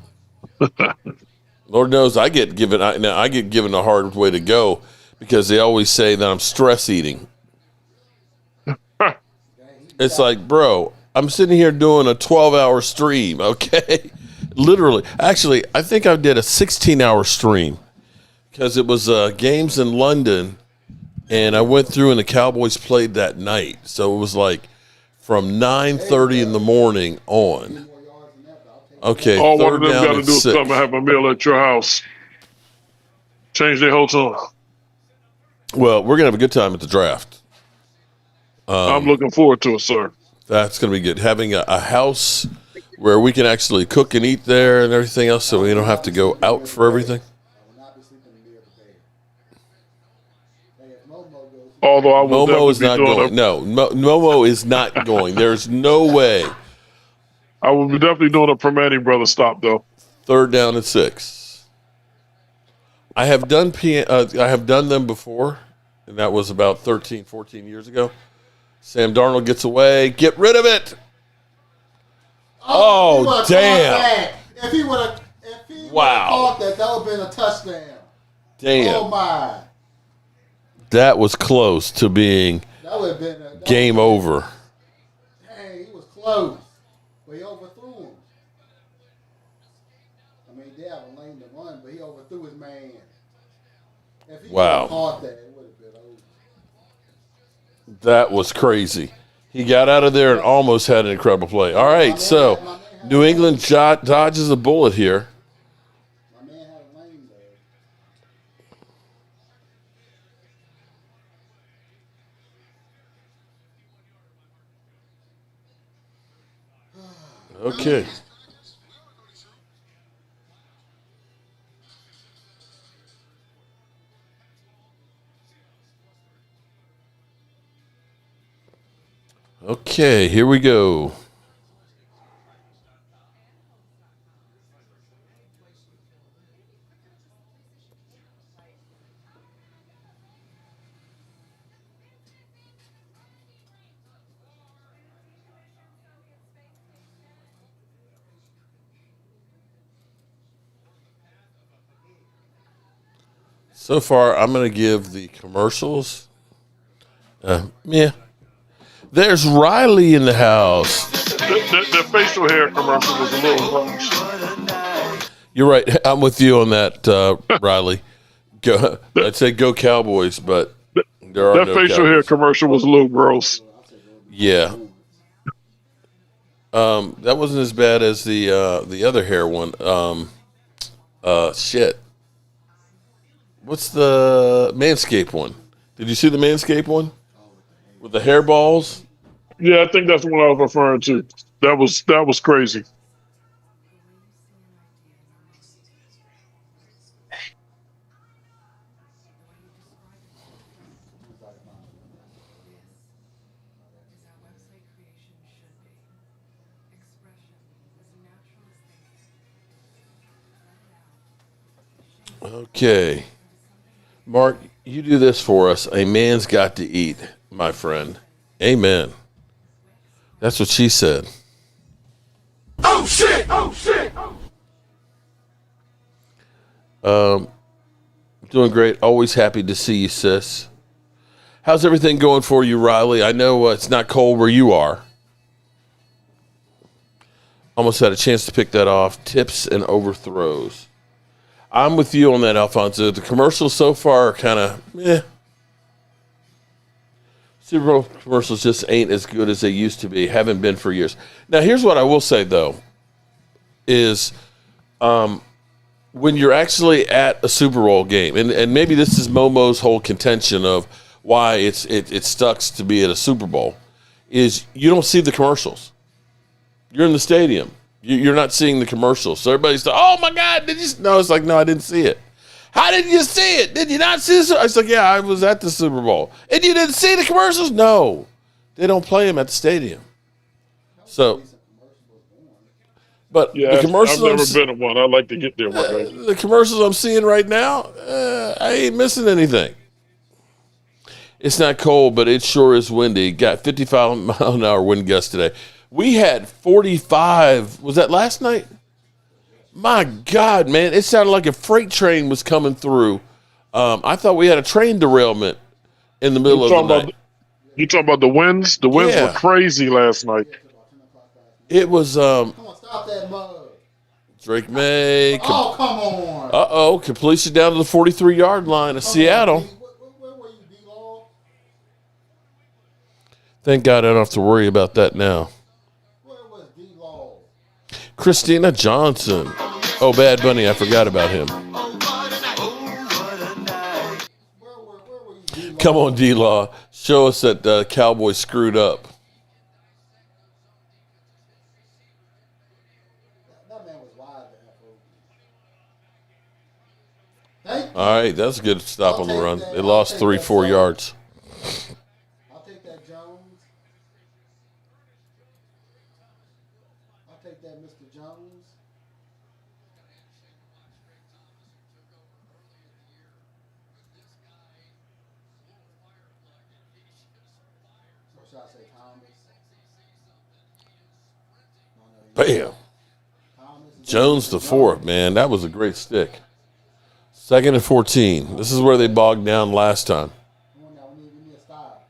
Lord knows I get given a hard way to go because they always say that I'm stress eating. It's like, bro, I'm sitting here doing a 12-hour stream, okay? Literally. Actually, I think I did a 16-hour stream because it was games in London, and I went through and the Cowboys played that night. So it was like from 9:30 in the morning on. Okay, All one of third them down got to and do is 6. come and have a meal at your house. Change their whole tune. Well, we're gonna have a good time at the draft. I'm looking forward to it, sir. That's gonna be good. Having a house where we can actually cook and eat there and everything else, so we don't have to go out for everything. Although I will Momo is definitely not be doing going. No, Momo is not going. There's no way. I will be definitely doing a Permane brother stop though. Third down and 6. I have done them before, and that was about 13, 14 years ago. Sam Darnold gets away. Get rid of it. Oh, damn. If he would have caught that, that would have been a touchdown. Damn. Oh, my. That was close to being That would have been game over. Dang, he was close. But he overthrew him. I mean, they have a lane to run, but he overthrew his man. If he would have caught that, it would have been over. That was crazy. He got out of there and almost had an incredible play. All right, so New England dodges a bullet here. My man had a lane there. Okay. Okay, here we go. So far, I'm going to give the commercials. Yeah. There's Riley in the house. The facial hair commercial was a little much. You're right. I'm with you on that, Riley. I'd say go Cowboys, but there are That no facial Cowboys. hair commercial was a little gross. Yeah. That wasn't as bad as the other hair one. Shit. What's the Manscaped one? Did you see the Manscaped one with the hairballs? Yeah, I think that's what I was referring to. That was crazy. Okay. Mark, you do this for us. A man's got to eat, my friend. Amen. That's what she said. Oh, shit! Oh, shit! Doing great. Always happy to see you, sis. How's everything going for you, Riley? I know it's not cold where you are. Almost had a chance to pick that off. Tips and overthrows. I'm with you on that, Alfonso. The commercials so far are kind of Super Bowl commercials just ain't as good as they used to be. Haven't been for years. Now, here's what I will say, though, is when you're actually at a Super Bowl game, and maybe this is Momo's whole contention of why it sucks to be at a Super Bowl, is you don't see the commercials. You're in the stadium. You're not seeing the commercials. So everybody's like, oh, my God, did you? No, it's like, no, I didn't see it. How did you see it? Did you not see it? I was like, yeah, I was at the Super Bowl. And you didn't see the commercials? No. They don't play them at the stadium. So, but Yeah, the commercials I've never been to one. I'd like to get there one day. the commercials I'm seeing right now, I ain't missing anything. It's not cold, but it sure is windy. Got 55-mile-an-hour wind gust today. We had 45. Was that last night? My God, man. It sounded like a freight train was coming through. I thought we had a train derailment in the middle of the night. You talking about the winds? The winds were crazy last night. It was Come on, stop that mug. Drake May. Oh, come on. Uh-oh. Completion down to the 43-yard line of Seattle. Where were you, D-Law? Thank God I don't have to worry about that now. Where was D-Law? Christina Johnson. Oh, Bad Bunny, I forgot about him. Where were you, D-Law? Come on, D-Law. Show us that Cowboys screwed up. That man was wide the F over. Thank you. All right, that's a good stop I'll on the take run. that. They I'll lost take 3-4 that, yards. I'll take that, Jones. I'll take that, Mr. Jones. Or should I say Thomas? No, Bam. Thomas and Jones the fourth, man. That was a great stick. 2nd and 14. This is where they bogged down last time. Come on now, we need a stop.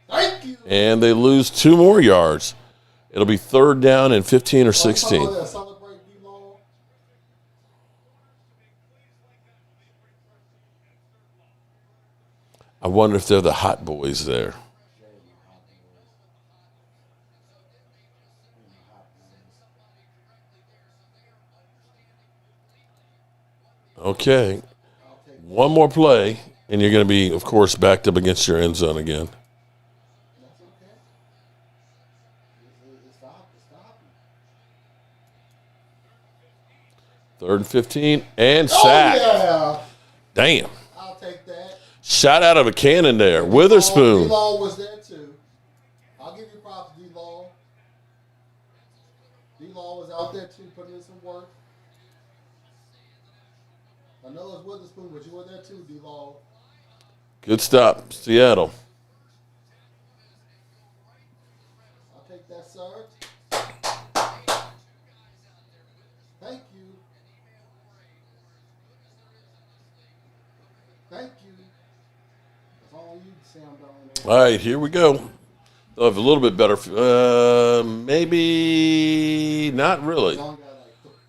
Thank you. And they lose 2 more yards. It'll be 3rd down and 15 or 16. Oh, celebrate D-Law. I wonder if they're the hot boys there. Okay. One more play, and you're going to be, of course, backed up against your end zone again. That's okay. Stop. 3rd and 15, and sack. Oh, yeah. Damn. I'll take that. Shot out of a cannon there. Witherspoon. D-Law was there too. I'll give you props, D-Law. D-Law was out there too, putting in some work. I know it's Witherspoon, but you were there too, D-Law. Good stop, Seattle. I'll take that, sir. Thank you. Thank you. That's all you, Sam Darnold. All right, here we go. They'll have a little bit better. Maybe not really.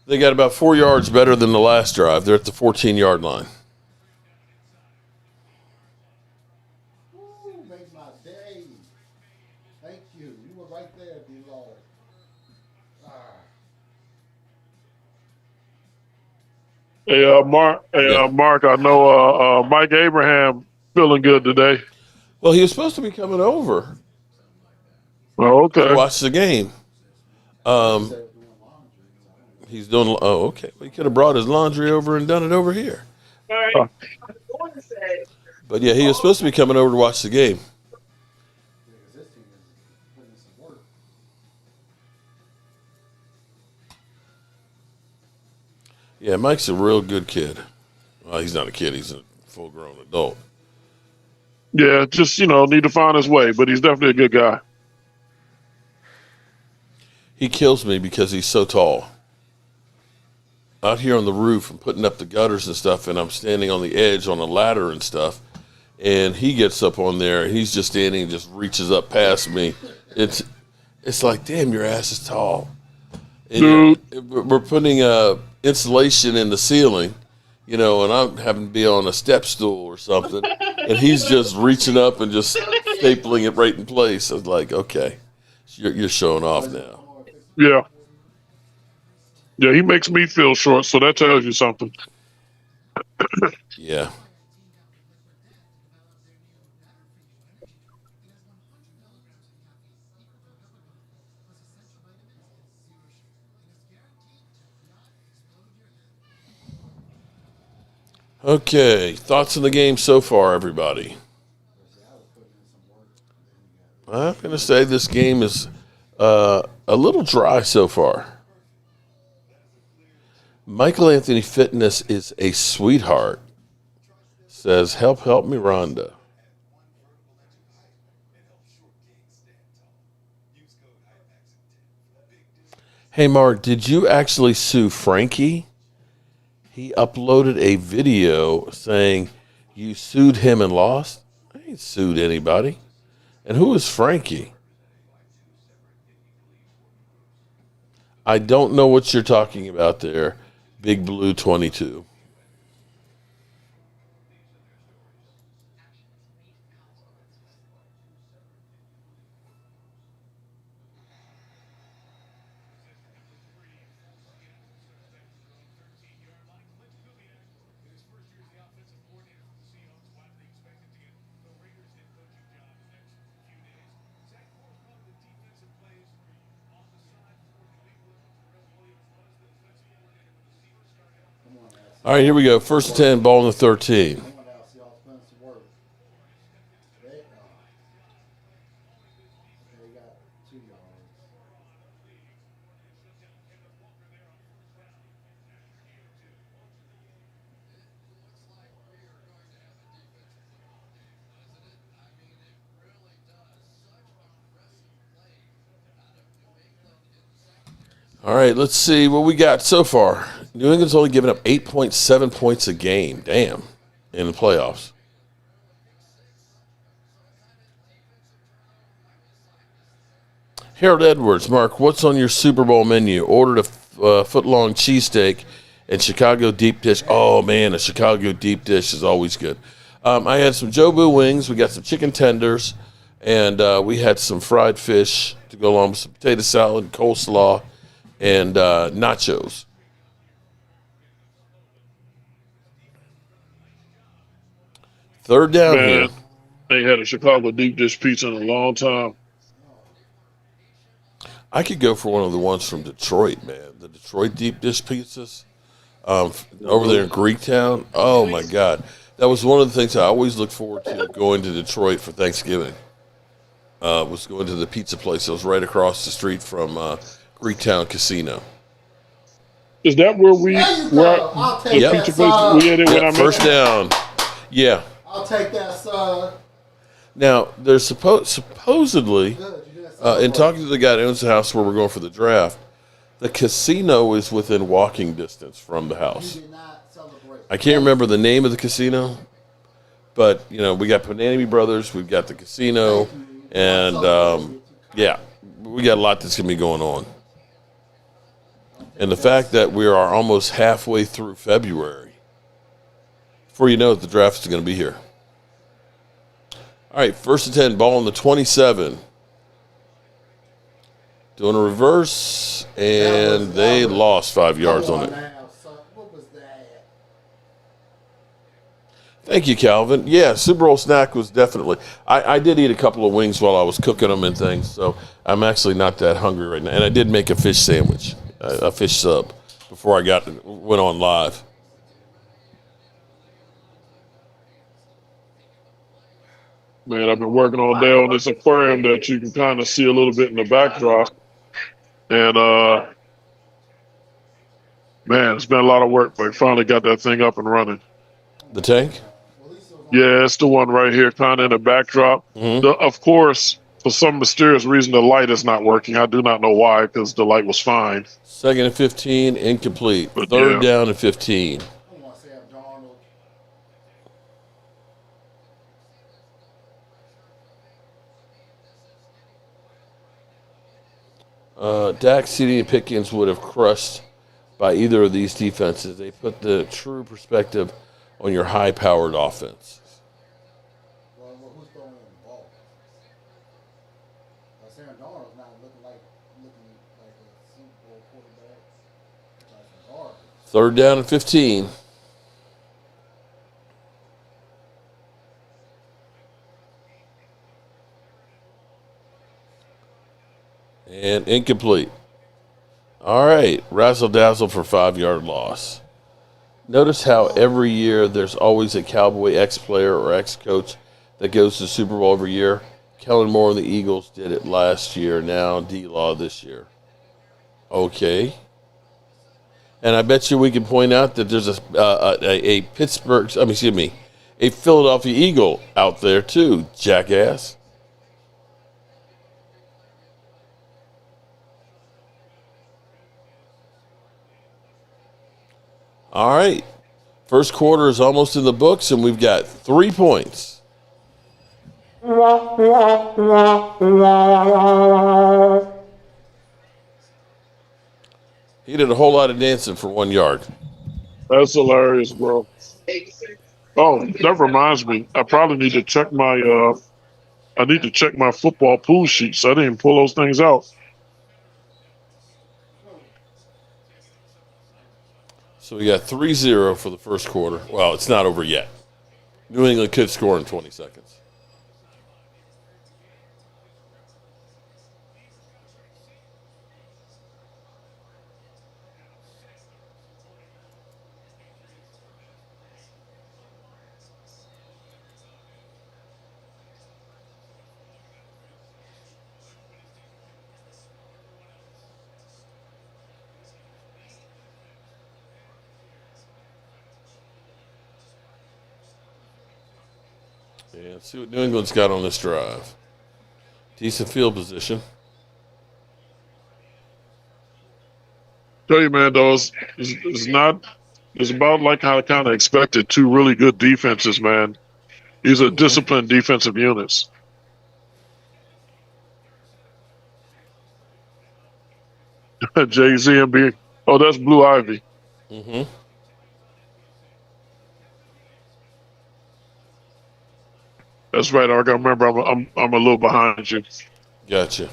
They got about 4 yards better than the last drive. They're at the 14-yard line. Woo, made my day. Thank you. You were right there, D-Law. Hey, Mark. Hey, Mark. I know Mike Abraham feeling good today. Well, he was supposed to be coming over Oh, to okay. watch the game. He's doing. Oh, okay. Well, he could have brought his laundry over and done it over here. But yeah, he was supposed to be coming over to watch the game. This team is putting in some work. Yeah, Mike's a real good kid. Well, he's not a kid. He's a full-grown adult. Yeah, just need to find his way, but he's definitely a good guy. He kills me because he's so tall. Out here on the roof and putting up the gutters and stuff, and I'm standing on the edge on a ladder and stuff, and he gets up on there, and he's just standing and just reaches up past me. It's like, damn, your ass is tall. And we're putting insulation in the ceiling, and I'm having to be on a step stool or something, and he's just reaching up and just stapling it right in place. I was like, okay, you're showing off now. Yeah. Yeah, he makes me feel short, so that tells you something. Yeah. Okay, thoughts on the game so far, everybody? I'm going to say this game is a little dry so far. Michael Anthony Fitness is a sweetheart. Says, help me, Rhonda. Hey, Mark, did you actually sue Frankie? He uploaded a video saying you sued him and lost. I ain't sued anybody. And who is Frankie? I don't know what you're talking about there, Big Blue 22. All right, here we go. First and 10, ball in the 13. Going out, see y'all spend some work. They got 2 yards. All right, let's see what we got so far. New England's only given up 8.7 points a game. Damn, in the playoffs. Harold Edwards, Mark, what's on your Super Bowl menu? Ordered a foot-long cheesesteak and Chicago deep dish. Oh, man, a Chicago deep dish is always good. I had some Jobu wings. We got some chicken tenders. And we had some fried fish to go along with some potato salad, coleslaw, and nachos. Third down Man, here. they had a Chicago deep dish pizza in a long time. I could go for one of the ones from Detroit, man. The Detroit deep dish pizzas over there in Greektown. Oh, my God. That was one of the things I always looked forward to going to Detroit for Thanksgiving. Was going to the pizza place that was right across the street from Greektown Casino. Is that where we There you were? go. I'll The take that, pizza place son. we had it when I Yeah, met first you? down. Yeah. I'll take that, son. Now, there's supposedly, Good. You did that. in talking to the guy that owns the house where we're going for the draft, the casino is within walking distance from the house. You did not celebrate. I can't remember the name of the casino, but, you know, we got Panani Brothers, we've got the casino, and, yeah, we got a lot that's going to be going on. And the fact that we are almost halfway through February, before you know it, the draft is going to be here. All right, first and 10, ball on the 27. Doing a reverse, and they lost 5 yards on it. Now, son. What was that? Thank you, Calvin. Yeah, Super Bowl snack was definitely. I did eat a couple of wings while I was cooking them and things, so I'm actually not that hungry right now. And I did make a fish sandwich, a fish sub, before I went on live. Man, I've been working all day on this aquarium that you can kind of see a little bit in the backdrop. And, man, it's been a lot of work, but finally got that thing up and running. The tank? Yeah, it's the one right here, kind of in the backdrop. Of course, for some mysterious reason, the light is not working. I do not know why, because the light was fine. Second and 15, incomplete. But Third yeah. down and 15. I want to say I'm Darnold. Dak, CD, and Pickens would have crushed by either of these defenses. They put the true perspective on your high-powered offense. Well, who's throwing the ball? Sam Darnold's not looking like a Super Bowl quarterback. Like some garbage. Third down and 15. And incomplete. All right, razzle-dazzle for 5-yard loss. Notice how every year there's always a Cowboy ex-player or ex-coach that goes to the Super Bowl every year. Kellen Moore and the Eagles did it last year. Now D-Law this year. Okay. And I bet you we can point out that there's a Philadelphia Eagle out there too, jackass. All right. First quarter is almost in the books, and we've got 3 points. He did a whole lot of dancing for 1 yard. That's hilarious, bro. Oh, that reminds me. I probably need to check my football pool sheets. I didn't pull those things out. So we got 3-0 for the first quarter. Well, it's not over yet. New England could score in 20 seconds. Yeah, let's see what New England's got on this drive. Decent field position. Tell you, man, though, it's not. It's about like how I kind of expected. Two really good defenses, man. These are disciplined defensive units. Jay Z and B. Oh, that's Blue Ivy. Mm-hmm. That's right. I got to remember. I'm a little behind you. Gotcha.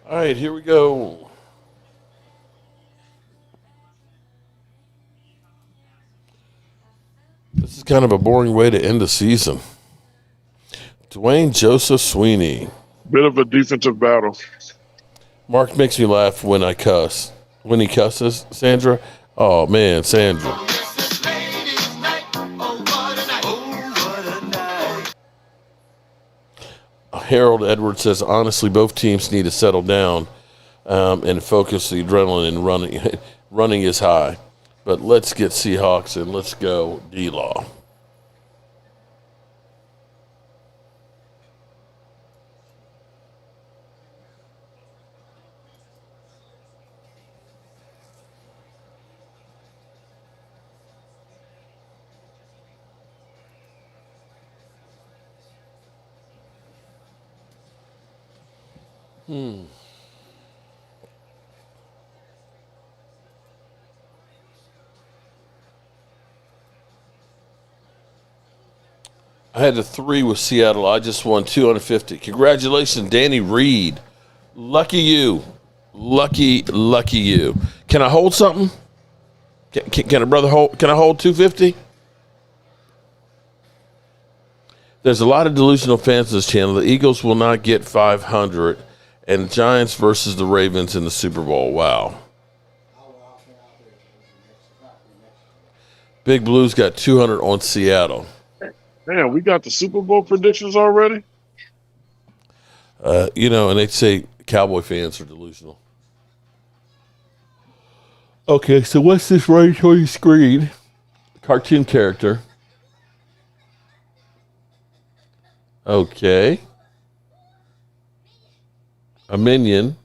All right, here we go. This is kind of a boring way to end the season. Dwayne Joseph Sweeney. Bit of a defensive battle. Mark makes me laugh when I cuss. When he cusses, Sandra. Oh, man, Sandra. Harold Edwards says, honestly, both teams need to settle down and focus the adrenaline and running. Running is high. But let's get Seahawks and let's go D-Law. I had a 3 with Seattle. I just won 250. Congratulations, Danny Reed. Lucky you. Lucky you. Can I hold something? Can a brother hold? Can I hold 250? There's a lot of delusional fans of this channel. The Eagles will not get 500, and Giants versus the Ravens in the Super Bowl. Wow. Big Blue's got 200 on Seattle. Man, we got the Super Bowl predictions already. And they say Cowboy fans are delusional. Okay, so what's this right on your screen? Cartoon character. Okay. A minion.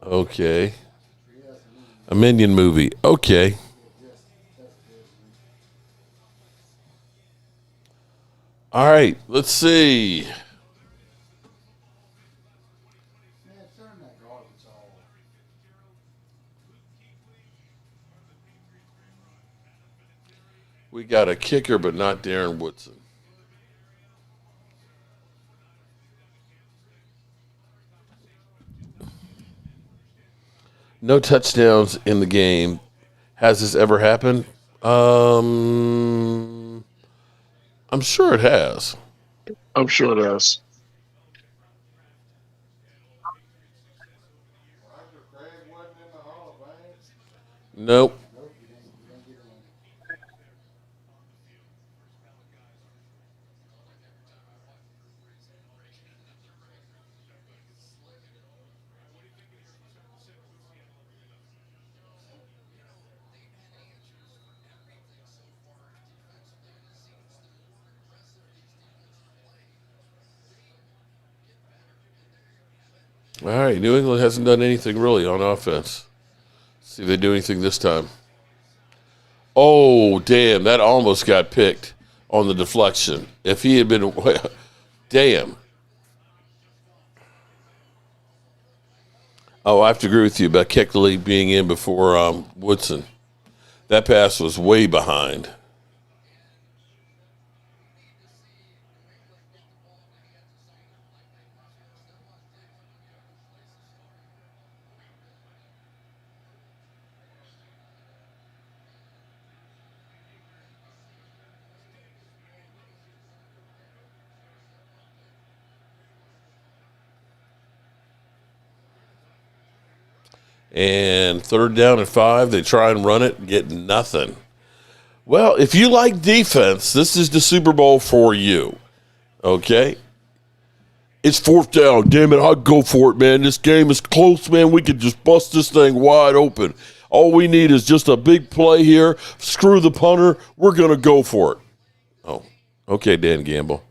Okay. A minion movie. Okay. All right, let's see. We got a kicker, but not Darren Woodson. No touchdowns in the game. Has this ever happened? I'm sure it has. I'm sure it has. Nope. All right, New England hasn't done anything really on offense. See if they do anything this time. Oh, damn, that almost got picked on the deflection. If he had been, damn. Oh, I have to agree with you about Keckley being in before Woodson. That pass was way behind. And 3rd down and 5, they try and run it, get nothing. Well, if you like defense, this is the Super Bowl for you. Okay? It's 4th down. Damn it, I'll go for it, man. This game is close, man. We could just bust this thing wide open. All we need is just a big play here. Screw the punter. We're going to go for it. Oh, okay, Dan Gamble.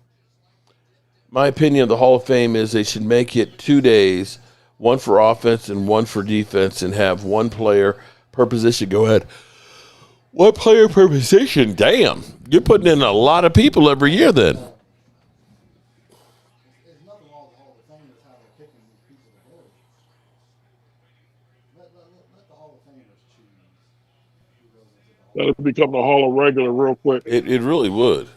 My opinion of the Hall of Fame is they should make it 2 days, one for offense and one for defense, and have one player per position. Go ahead. One player per position? Damn. You're putting in a lot of people every year then. There's nothing wrong with the Hall of Fame. That's how they're picking these people to go. Let the Hall of Famers choose who goes into the Hall. That'll become the Hall of Regular real quick. It really would.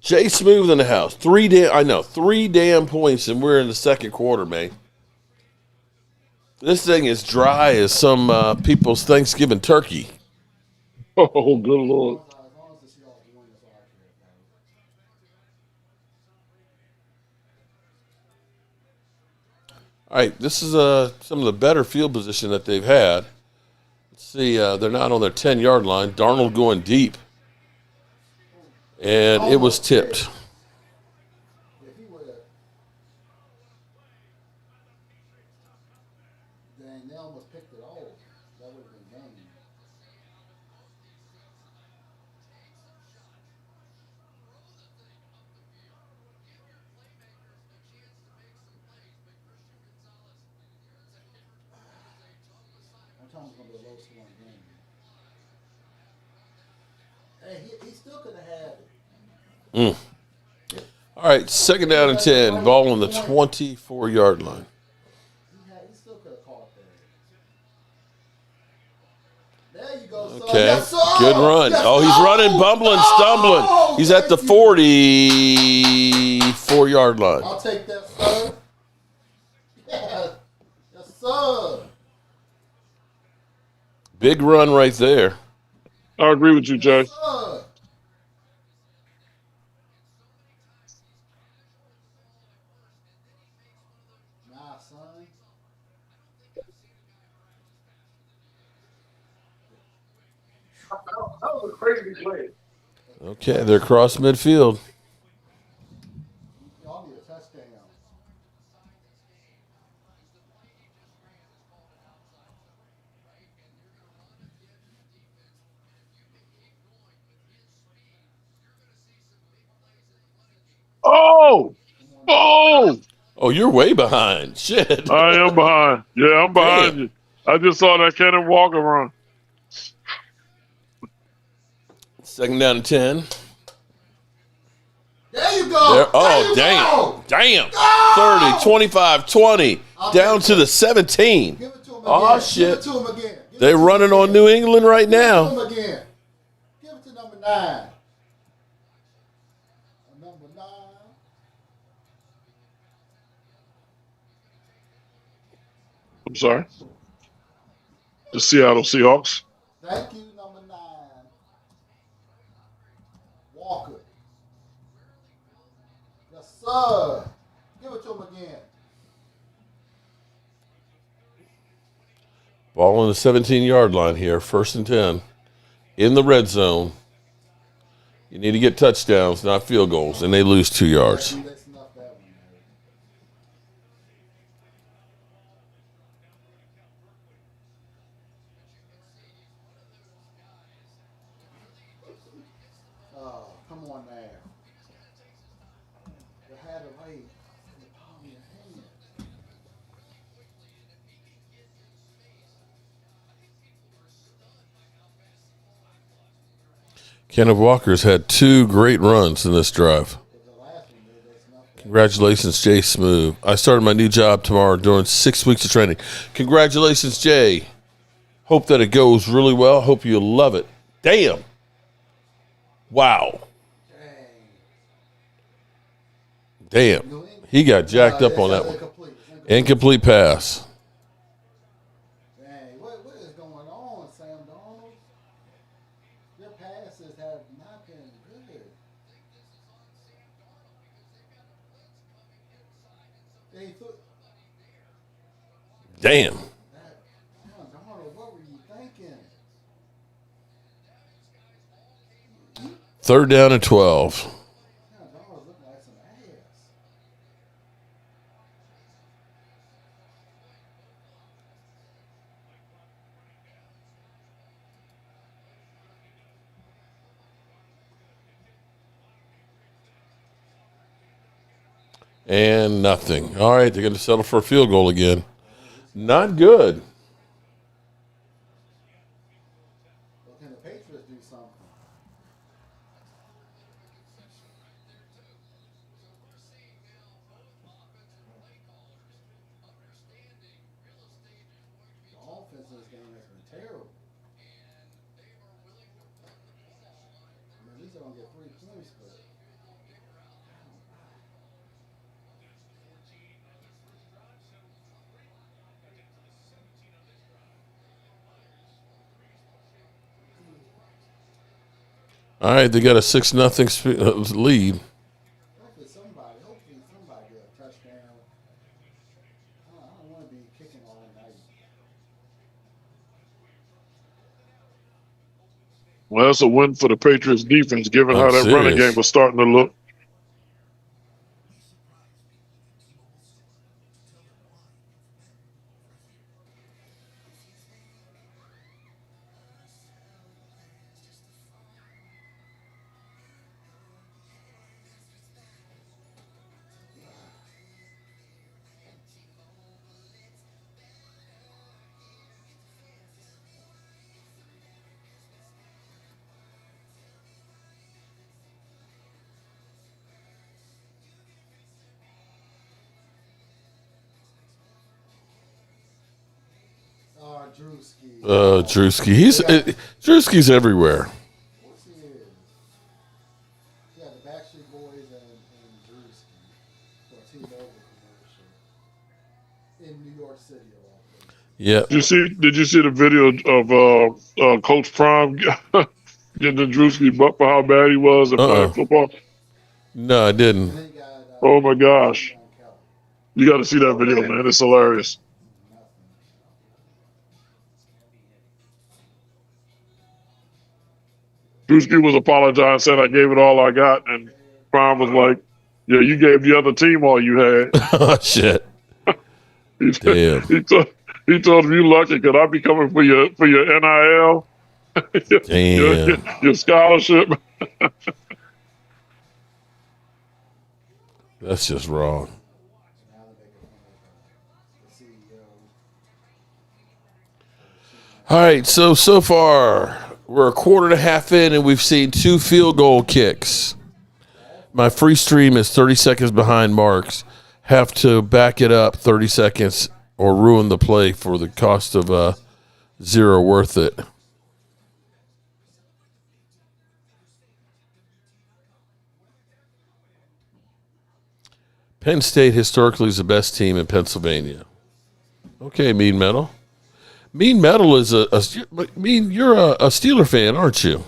Jay Smooth in the house. 3 damn points, and we're in the 2nd quarter, man. This thing is dry as some people's Thanksgiving turkey. Oh, good Lord. As long as the Seahawks win, that's all I care about. All right, this is some of the better field position that they've had. Let's see, they're not on their 10-yard line. Darnold going deep. And it was tipped. If he would have, then they almost picked it off. That would have been game. I'm telling you, it's going to be a low scoring game. Hey, he still could have had it. All right, 2nd down and 10. Ball on the 24-yard line. He still could have caught that. There you go, son. Okay, Yes, sir. good run. Yes, Oh, he's sir. running, bumbling, stumbling. He's at the 44-yard line. I'll take that, sir. Yes, yes, sir. Big run right there. I agree with you, Jay. Yes, sir. Nah, son. That was a crazy play. Okay, they're across midfield. Y'all need a touchdown. Oh! Oh! Oh, you're way behind. Shit. I am behind. Yeah, I'm behind Damn. you. I just saw that Kenneth Walker run. 2nd down and 10. There you go. There, oh, There you damn. go. Damn. Go! 30, 25, 20. Down to the 17. Give it to him again. Oh, Give shit. it to him again. Give They're it to running him on again. New England right now. Give it to him again. Give it to number 9. Number 9. I'm sorry. The Seattle Seahawks. Thank you, number 9. Walker. Yes, sir. Give it to him again. Ball on the 17-yard line here. 1st and 10. In the red zone. You need to get touchdowns, not field goals, and they lose 2 yards. They snuffed that one, man. Oh, come on now. You had it right in the palm of your hand. Kenneth Walker's had 2 great runs in this drive. The last one, they snuffed that. Congratulations, Jay Smooth. I started my new job tomorrow during 6 weeks of training. Congratulations, Jay. Hope that it goes really well. Hope you love it. Damn. Wow. Damn. He got jacked up on that one. Incomplete pass. Dang, what is going on, Sam Donald? Your passes have not been good. They thought, Damn. Darnold, what were you thinking? 3rd down and 12. Darnold's looking like some ass. And nothing. All right, they're going to settle for a field goal again. Not good. But can the Patriots do something? The offense in this game has been terrible. I mean, at least they're going to get 3 points, but. All right, they got a 6-0 lead. Hopefully somebody get a touchdown. I don't want to be kicking all night. Well, that's a win for the Patriots defense, given Oh, how that running serious. game was starting to look. Drewski. Drewski. Drewski's everywhere. What's he is? Yeah, the Backstreet Boys and Drewski for a T-Mobile commercial in New York City. Yeah. Did you see the video of Coach Prime getting the Drewski butt for how bad he was at playing football? No, I didn't. And then you got, Oh my gosh. You got to see that video, man. It's hilarious. Drewski was apologizing, said I gave it all I got, and Prime was like, "Yeah, you gave the other team all you had." Oh, shit. Damn. He told him, "You lucky, because I'll be coming for your NIL, Damn. your scholarship." That's just wrong. All right, so far we're a quarter and a half in, and we've seen 2 field goal kicks. My free stream is 30 seconds behind Mark's. Have to back it up 30 seconds or ruin the play for the cost of 0 worth it. Penn State historically is the best team in Pennsylvania. Okay, Mean Metal. Mean Metal is you're a Steeler fan, aren't you?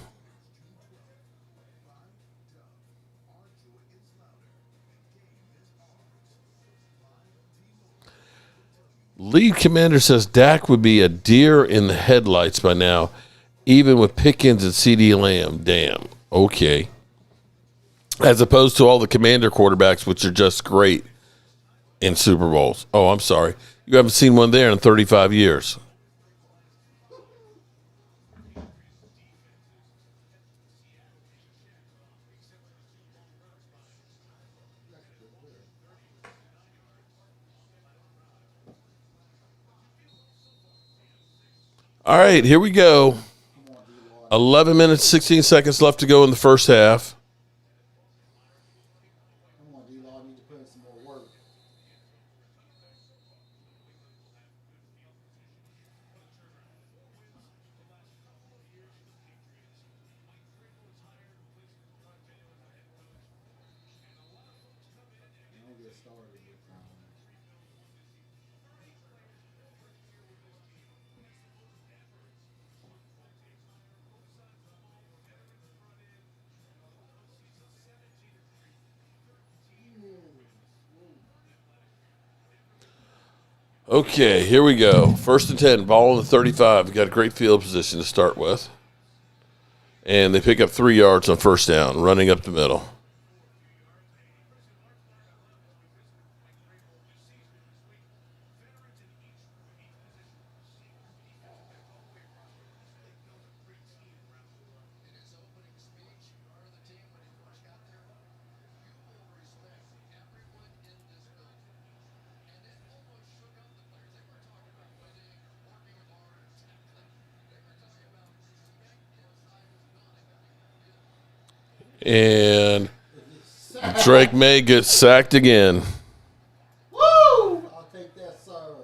Lead commander says Dak would be a deer in the headlights by now, even with Pickens and CeeDee Lamb. Damn. Okay. As opposed to all the commander quarterbacks, which are just great in Super Bowls. Oh, I'm sorry. You haven't seen one there in 35 years. All right, here we go. 11 minutes, 16 seconds left to go in the first half. Come on, D-Law, need to put in some more work. Don't get started with Okay, here we go. 1st and 10, ball on the 35. We got a great field position to start with. And they pick up 3 yards on 1st down, running up the middle. And Drake May gets sacked again. Woo! I'll take that, sir.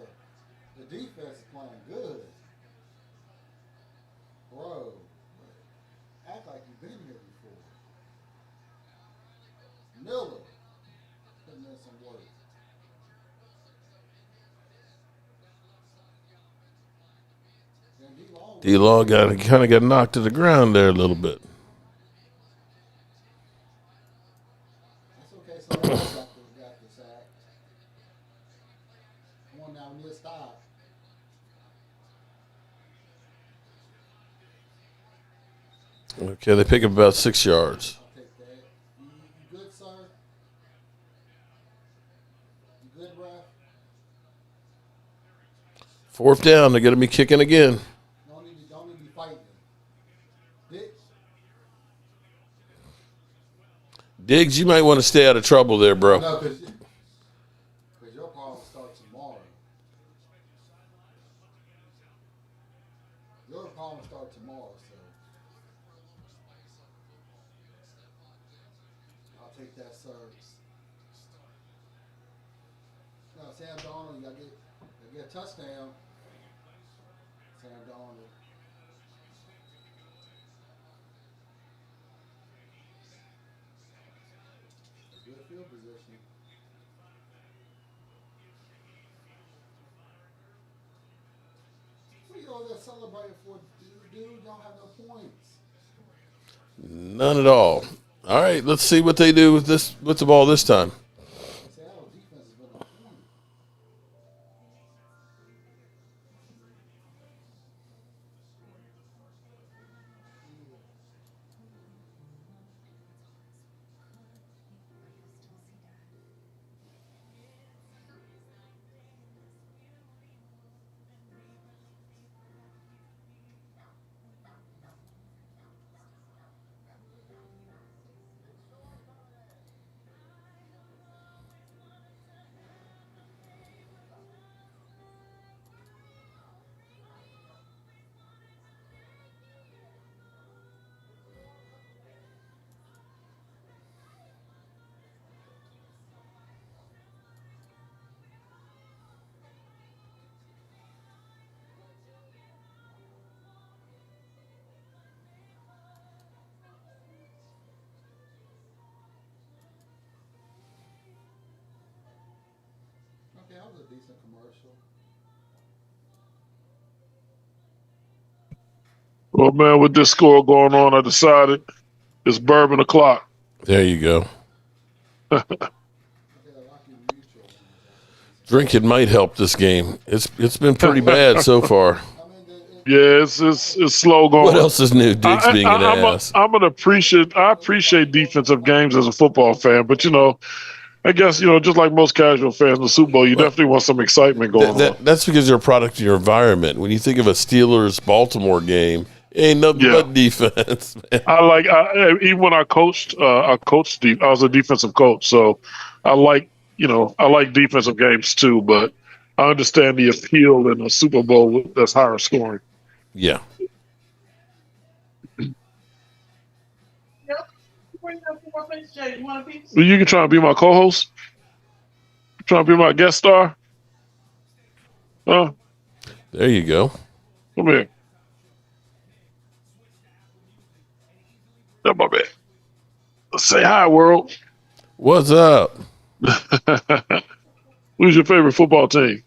The defense is playing good. Bro, act like you've been here before. Miller, putting in some work. D-Law kind of got knocked to the ground there a little bit. That's okay, so I got the sack. Come on now, we need to stop. Okay, they pick up about 6 yards. I'll take that. You good, sir? You good, ref? 4th down, they're going to be kicking again. Don't need to be fighting. Ditch. Diggs, you might want to stay out of trouble there, bro. No, because your problem starts tomorrow. Your problem starts tomorrow, so I'll take that service. Now, Sam Darnold, you gotta get a touchdown. Sam Darnold. Good field position. What are you all that celebrating for? Dude, don't have no points. None at all. All right, let's see what they do with the ball this time. Seattle defense has been on point. Okay, that was a decent commercial. Well, man, with this score going on, I decided it's bourbon o'clock. There you go. Okay, Rocky Mutual. Drinking might help this game. It's been pretty bad so far. I mean, Yeah, it's slow going. What else is new? Diggs being an ass. I appreciate defensive games as a football fan, but I guess just like most casual fans in the Super Bowl, you definitely want some excitement going on. That's because you're a product of your environment. When you think of a Steelers Baltimore game, it ain't nothing but defense. Man. Even when I coached. I was a defensive coach, so I like defensive games too. But I understand the appeal in a Super Bowl that's higher scoring. Yeah. You can try and be my co-host. Trying to be my guest star. Huh? There you go. Come here. That's my bad. Say hi, world. What's up? Who's your favorite football team?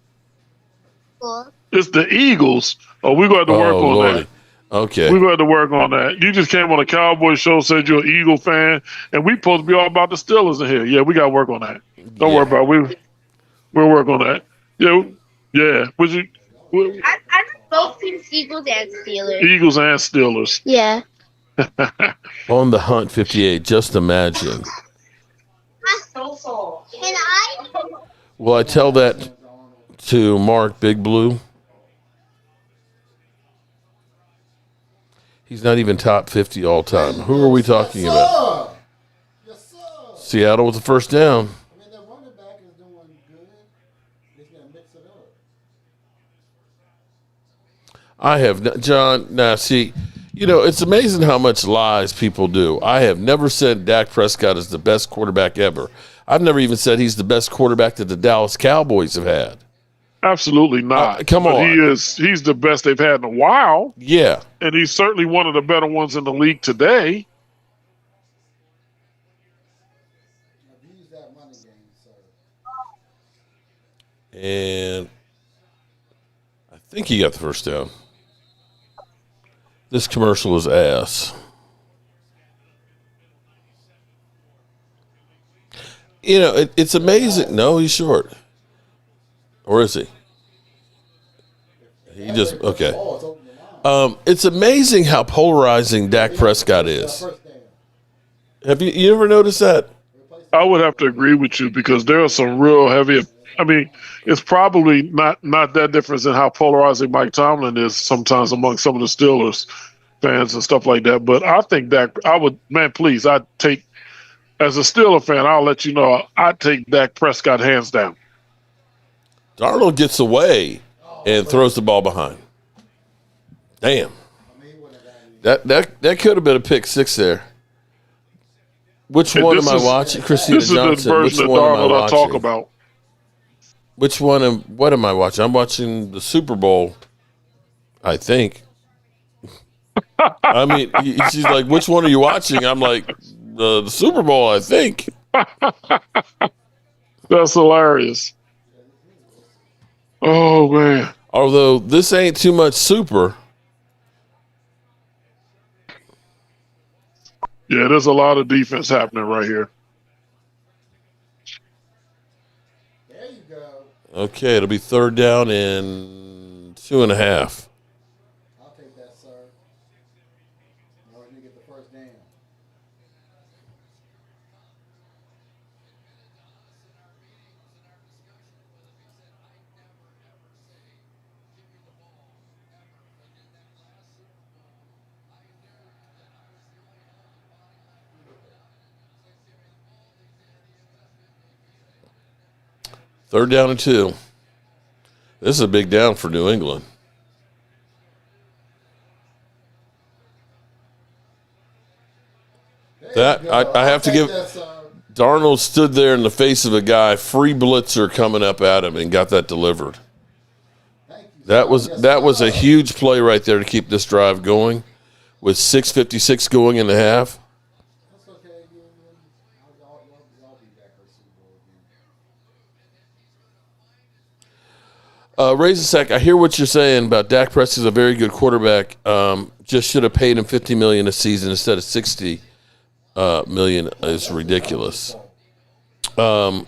It's the Eagles. Oh, we're going to have to work on Lordy. that. Okay. We're going to have to work on that. You just came on a Cowboys show, said you're an Eagle fan, and we supposed to be all about the Steelers in here. Yeah, we got to work on that. Don't worry about it. We'll work on that. Yeah, Yeah. Was you I both teams, Eagles and Steelers. Eagles and Steelers? Yeah. On the hunt, 58. Just imagine. And I. Will I tell that to Mark Big Blue? He's not even top 50 all time. Who are we talking about? Yes, sir. Seattle with the first down. I mean, the running back is doing good. He's gonna mix it up. I have, John, now see, it's amazing how much lies people do. I have never said Dak Prescott is the best quarterback ever. I've never even said he's the best quarterback that the Dallas Cowboys have had. Absolutely not. Come But on. he's the best they've had in a while. Yeah. And he's certainly one of the better ones in the league today. Use that running game, sir. And I think he got the first down. This commercial is ass. It's amazing. No, he's short. Or is he? He just, okay. It's amazing how polarizing Dak Prescott is. Have you ever noticed that? I would have to agree with you because there are some real heavy. I mean, it's probably not that different than how polarizing Mike Tomlin is sometimes among some of the Steelers fans and stuff like that. But I think that I'd take, as a Steeler fan, I'll let you know, I'd take Dak Prescott hands down. Darnold gets away and throws the ball behind. Damn. That could have been a pick six there. Which one am I watching? Christina This is Johnson. the Which version of one am I Darnold I watching? talk about. Which one? What am I watching? I'm watching the Super Bowl. I think. I mean, she's like, "Which one are you watching?" I'm like, "The Super Bowl." I think. That's hilarious. Oh man. Although this ain't too much super. Yeah, there's a lot of defense happening right here. There you go. Okay, it'll be third down and 2.5. I'll take that, sir. In order to get the first down. Third down and 2. This is a big down for New England. That I have to give. Darnold stood there in the face of a guy, free blitzer coming up at him, and got that delivered. That was a huge play right there to keep this drive going, with 6:56 going in the half. That's okay. Y'all be back for Super Bowl again. Raise a sec. I hear what you're saying about Dak Prescott's a very good quarterback. Just should have paid him $50 million a season instead of $60 million. Is ridiculous. Well,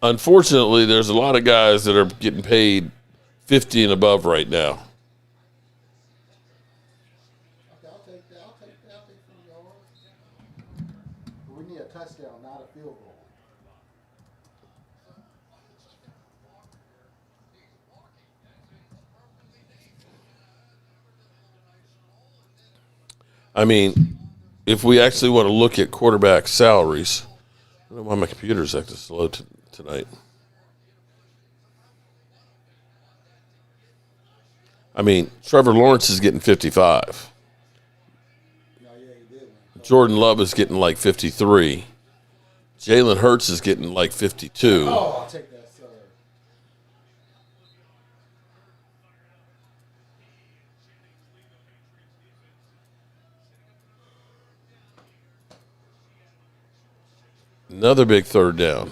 unfortunately, there's a lot of guys that are getting paid 50 and above right now. Okay, I'll take that. I'll take from yards. We need a touchdown, not a field goal. I mean, if we actually want to look at quarterback salaries, I don't know why my computer's acting slow tonight. I mean, Trevor Lawrence is getting 55. Jordan Love is getting like 53. Jalen Hurts is getting like 52. Oh, I'll take that, sir. Another big third down.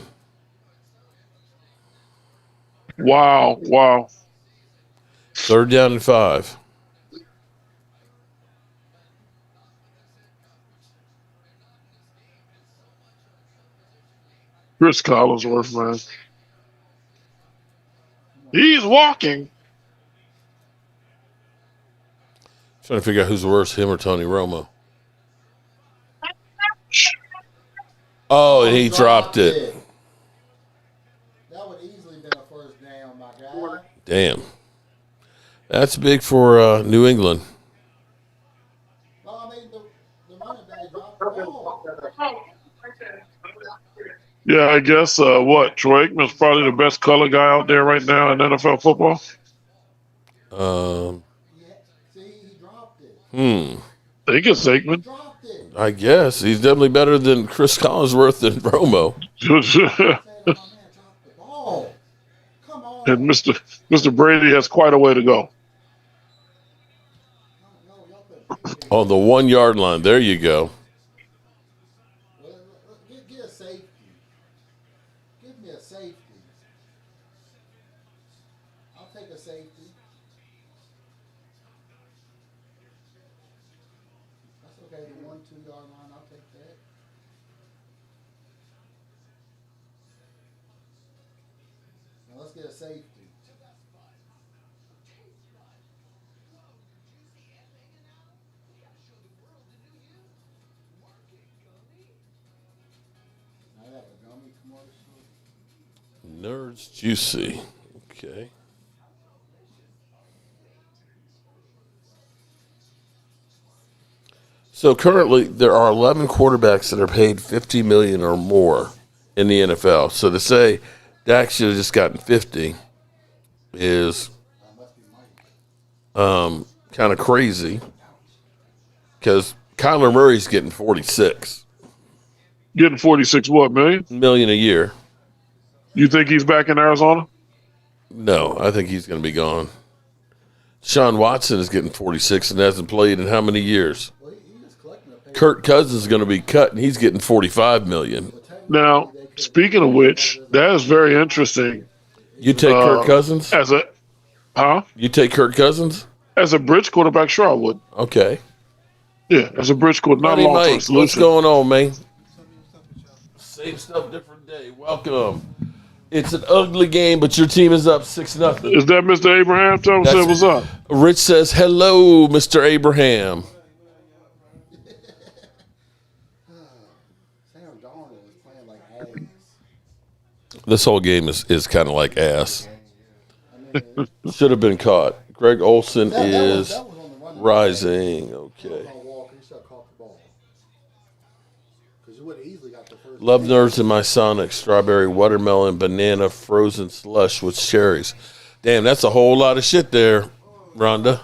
Wow. Third down and 5. Chris Collinsworth, man. He's walking. Trying to figure out who's worse, him or Tony Romo. Oh, and he dropped it. That would easily been a first down, my guy. Damn. That's big for New England. Well, I mean, the running back dropped the ball. Yeah, I guess what? Troy Aikman's probably the best color guy out there right now in NFL football. Yeah, see, he dropped it. I think it's Aikman. Dropped it. I guess he's definitely better than Chris Collinsworth and Romo. Say my man dropped the ball. Come on. And Mr. Brady has quite a way to go. No, y'all better On the 1 yard line. There you go. get a safety. Give me a safety. I'll take a safety. That's okay. The 1-2 yard line, I'll take that. Now let's get a safety. I have a gummy commercial. Nerds Juicy. Okay. So currently there are 11 quarterbacks that are paid $50 million or more in the NFL. So to say Dak should have just gotten 50 is kind of crazy because Kyler Murray's getting 46 Getting 46 what, million a year. You think he's back in Arizona? No, I think he's going to be gone. Sean Watson is getting 46 and hasn't played in how many years? Well, he just collecting a pay. Kirk Cousins is going to be cut and he's getting 45 million. Now, speaking of which, that is very interesting. You take Kirk Cousins? You take Kirk Cousins? As a bridge quarterback, sure I would. Okay. Yeah, as a bridge quarterback, not a Buddy long-term Mike, solution. what's going on, man? Same stuff, different day. Welcome. It's an ugly game, but your team is up 6-0. Is that Mr. Abraham? Tell him That's- say what's up. Rich says, hello, Mr. Abraham. Sam Darnold is playing like ass. This whole game is kind of like ass. I mean, Should have been caught. Greg Olson that is was on the run. rising. He Okay. was on Walker. He should have caught the ball. Because you would have easily got the first. Love down. nerds in my Sonic. Strawberry, watermelon, banana, frozen slush with cherries. Damn, that's a whole lot of shit there, Rhonda.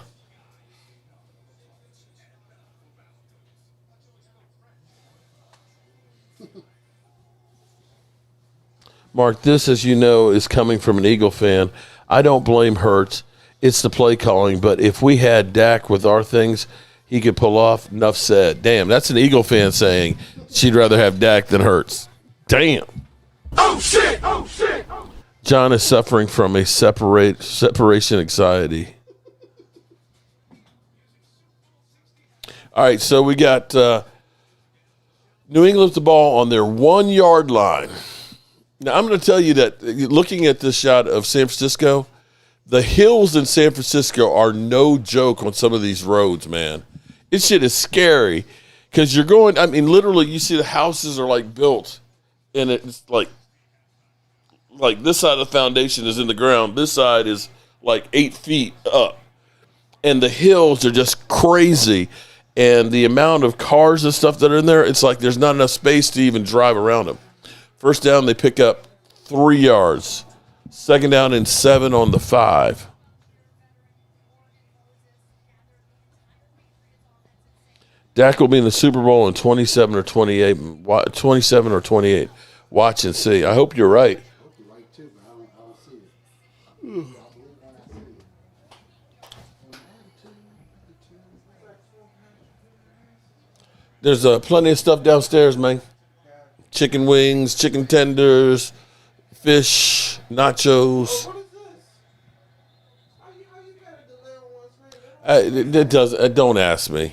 Mark, this, as you know, is coming from an Eagle fan. I don't blame Hurts. It's the play calling. But if we had Dak with our things, he could pull off. Enough said. Damn, that's an Eagle fan saying she'd rather have Dak than Hurts. Damn. Oh shit! Oh shit! John is suffering from a separation anxiety. All right, so we got New England with the ball on their 1 yard line. Now, I'm going to tell you that looking at this shot of San Francisco, the hills in San Francisco are no joke on some of these roads, man. This shit is scary because you're going, I mean, literally, you see the houses are like built and it's like this side of the foundation is in the ground. This side is like 8 feet up. And the hills are just crazy. And the amount of cars and stuff that are in there, it's like there's not enough space to even drive around them. First down, they pick up 3 yards. Second down and 7 on the 5. Dak will be in the Super Bowl in 27 or 28. 27 or 28. Watch and see. I hope you're right. You're right too, but I don't see it. I believe when I see it. There's plenty of stuff downstairs, man. Chicken wings, chicken tenders, fish, nachos. What is this? How you got a delay on one screen? It does. Don't ask me.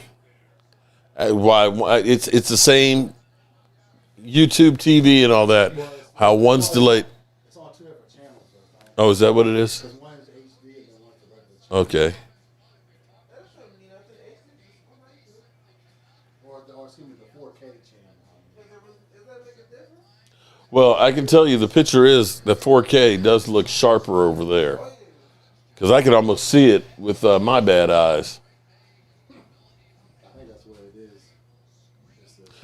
Why? It's the same YouTube TV and all that. How one's delayed. It's on 2 different channels. Oh, is that what it is? Because one Okay. Or excuse me, the 4K channel. Well, I can tell you the picture is the 4K does look sharper over there because I can almost see it with my bad eyes. I think that's what it is.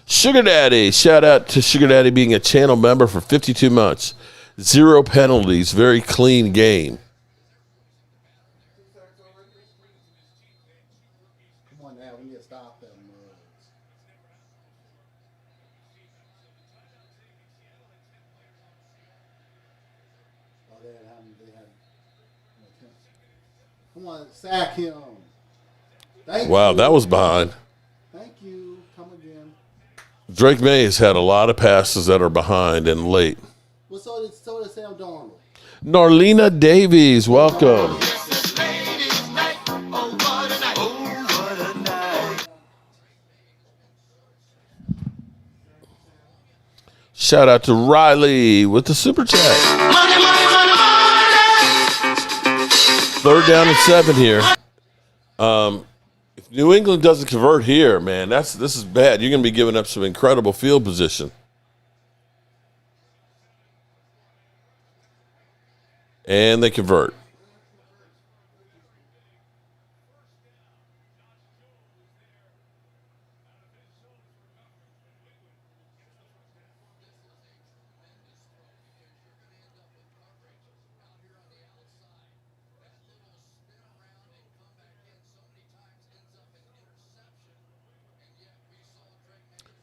Sugar Daddy, shout out to Sugar Daddy being a channel member for 52 months. 0 penalties, very clean game. Come on now, we need to stop them mugs. Oh, they had. Come on, sack him. Wow, you. that was behind. Thank you. Come again. Drake May has had a lot of passes that are behind and late. Well, so did Sam Darnold. Narlena Davies, welcome. Shout out to Riley with the super chat. Third down and 7 here. If New England doesn't convert here, man, this is bad. You're going to be giving up some incredible field position. And they convert.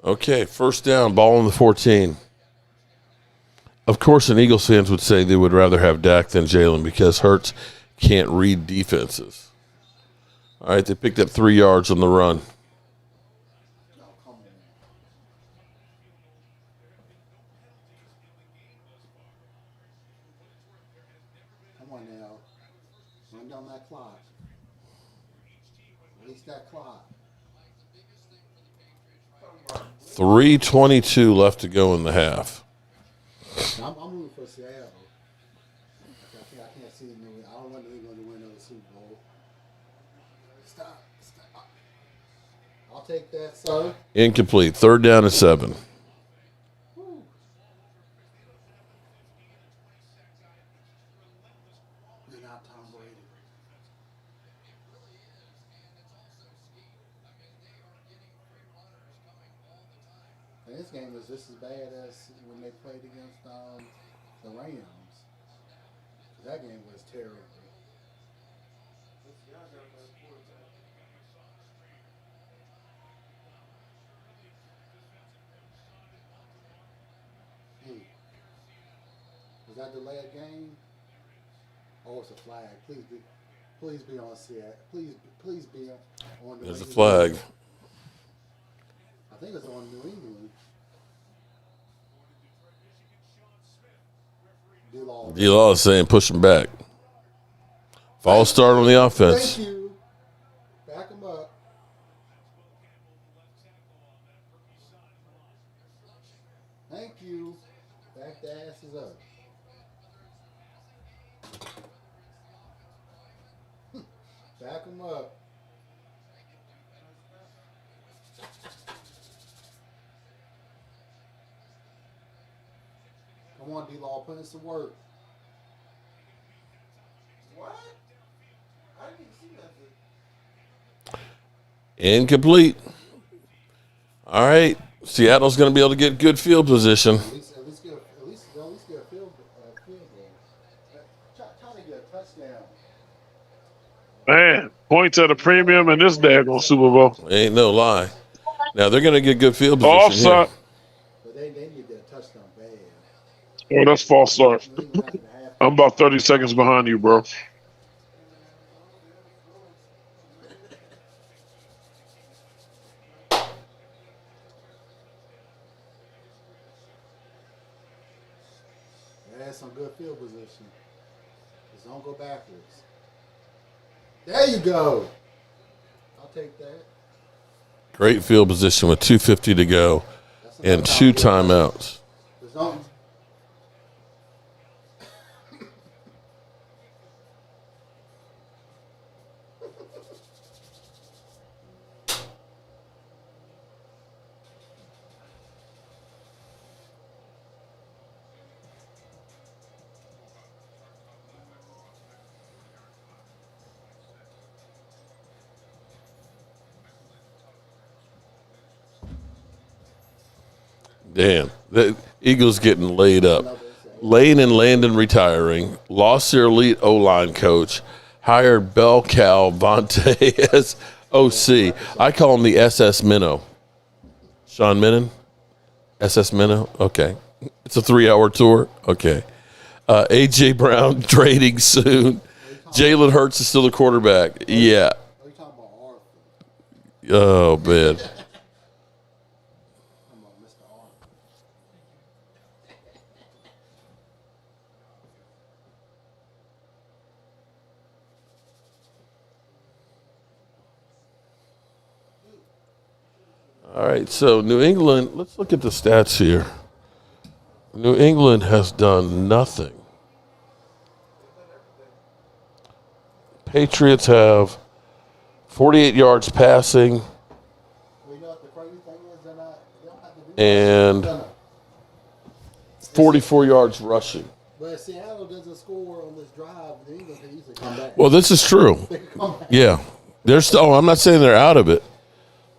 Okay, first down, ball on the 14. Of course, an Eagles fans would say they would rather have Dak than Jalen because Hurts can't read defenses. All right, they picked up 3 yards on the run. Come on now. Run down that clock. Release that clock. 3:22 left to go in the half. I'm rooting for Seattle. I can't see New England. I don't want New England to win another Super Bowl. Stop. I'll take that, sir. Incomplete. Third down and 7. Woo. You're not Tom Brady. And this game is just as bad as when they played against the Rams. That game was terrible. Was that delayed game? Oh, it's a flag. Please be on Seattle. Please be on the. There's a flag. I think it's on New England. D-Law is saying push him back. False start on the offense. Thank you. Back him up. Thank you. Back the asses up. Back him up. Come on, D-Law, put in some work. What? I didn't see nothing. Incomplete. All right. Seattle's going to be able to get good field position. At least get a field goal. Try to get a touchdown. Man, points at a premium in this daggone Super Bowl. Ain't no lie. Now they're going to get good field position Offside. here. But they need to get a touchdown bad. Oh, that's false start. I'm about 30 seconds behind you, bro. That's some good field position. Just don't go backwards. There you go. I'll take that. Great field position with 2:50 to go and 2 timeouts. Just don't. Damn. The Eagles getting laid up. Lane and Landon retiring. Lost their elite O-line coach. Hired Bell Cal Vontae as OC. I call him the SS Minnow. Sean Minnon? SS Minnow? Okay. It's a 3-hour tour? Okay. A.J. Brown trading soon. Jalen Hurts is still the quarterback. Yeah. Are you talking about Arthur? Oh, man. Talking about Mr. Arthur. All right, so New England, let's look at the stats here. New England has done nothing. Patriots have 48 yards passing Well, you know what the crazy thing is? They don't have to do and that. 44 yards rushing. But if Seattle doesn't score on this drive, the Eagles can easily come back. Well, this is true. They can come back. Yeah. They're still, I'm not saying they're out of it.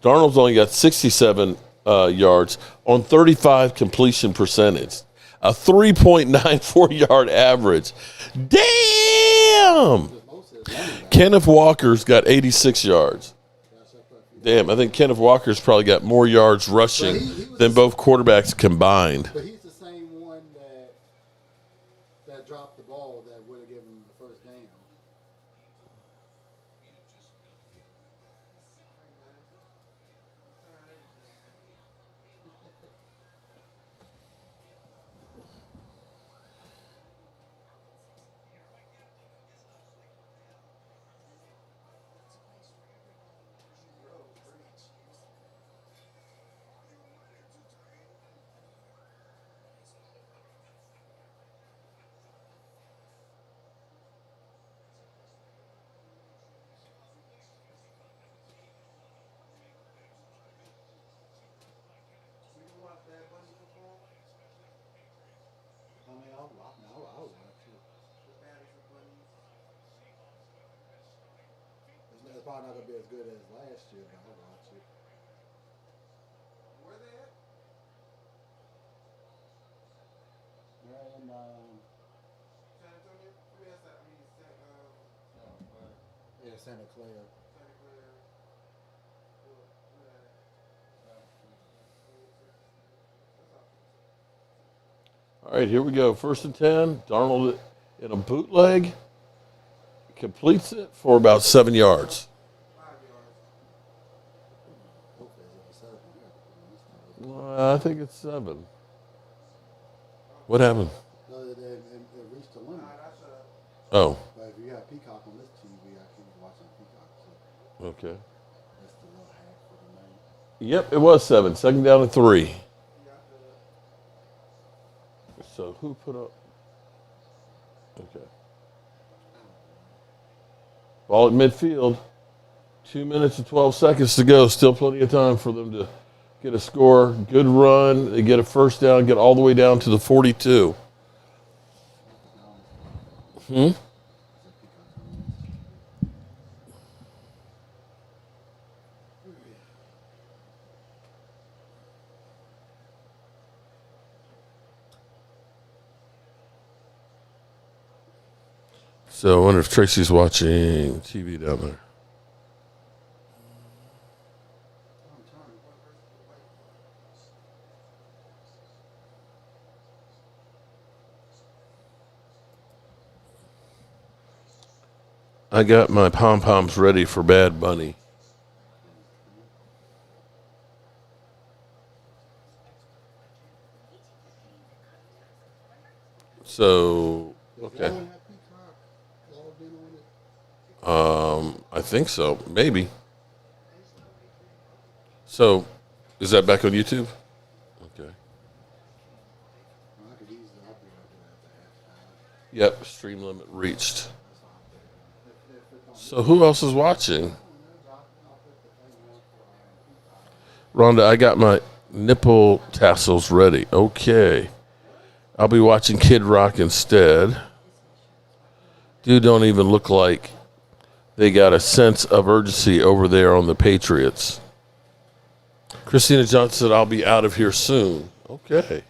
Darnold's only got 67 yards on 35 completion percentage, a 3.94 yard average. Damn! Kenneth Walker's got 86 yards. Damn, I think Kenneth Walker's probably got more yards rushing than both quarterbacks combined. But he's the same one that dropped the ball that would have given him the first down. I mean, I'll watch it. It's probably not going to be as good as last year, but I'll watch it. Where they at? They're in, San Antonio? yeah, Santa Clara. Santa Clara. All right, here we go. 1st and 10. Darnold in a bootleg completes it for about 7 yards. 5 yards. Hopefully it's a 7. I think it's 7. What happened? No, it reached the limit. That's Oh, But if you got Peacock on this TV, I keep watching Peacock. So okay. that's the little hack for the night. Yep, it was 7. 2nd down and 3. So who put up? Okay. Ball at midfield. 2 minutes and 12 seconds to go. Still plenty of time for them to get a score. Good run. They get a first down, get all the way down to the 42. So I wonder if Tracy's watching TV down there. I got my pom-poms ready for Bad Bunny. So, okay. Y'all have Peacock logged in on it? I think so. Maybe. So, is that back on YouTube? Okay. I could easily, I'll be right there at the halftime. Yep, stream limit reached. So who else is watching? Rhonda, I got my nipple tassels ready. Okay. I'll be watching Kid Rock instead. Dude don't even look like they got a sense of urgency over there on the Patriots. Christina Johnson said, I'll be out of here soon. Okay.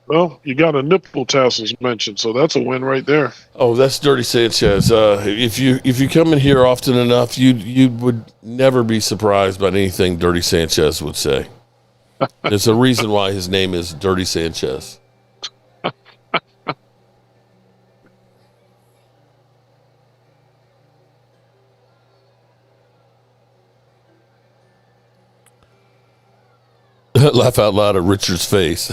Well, you got a nipple tassels mentioned, so that's a win right there. Oh, that's Dirty Sanchez. If you come in here often enough, you would never be surprised by anything Dirty Sanchez would say. There's a reason why his name is Dirty Sanchez. Laugh out loud at Richard's face.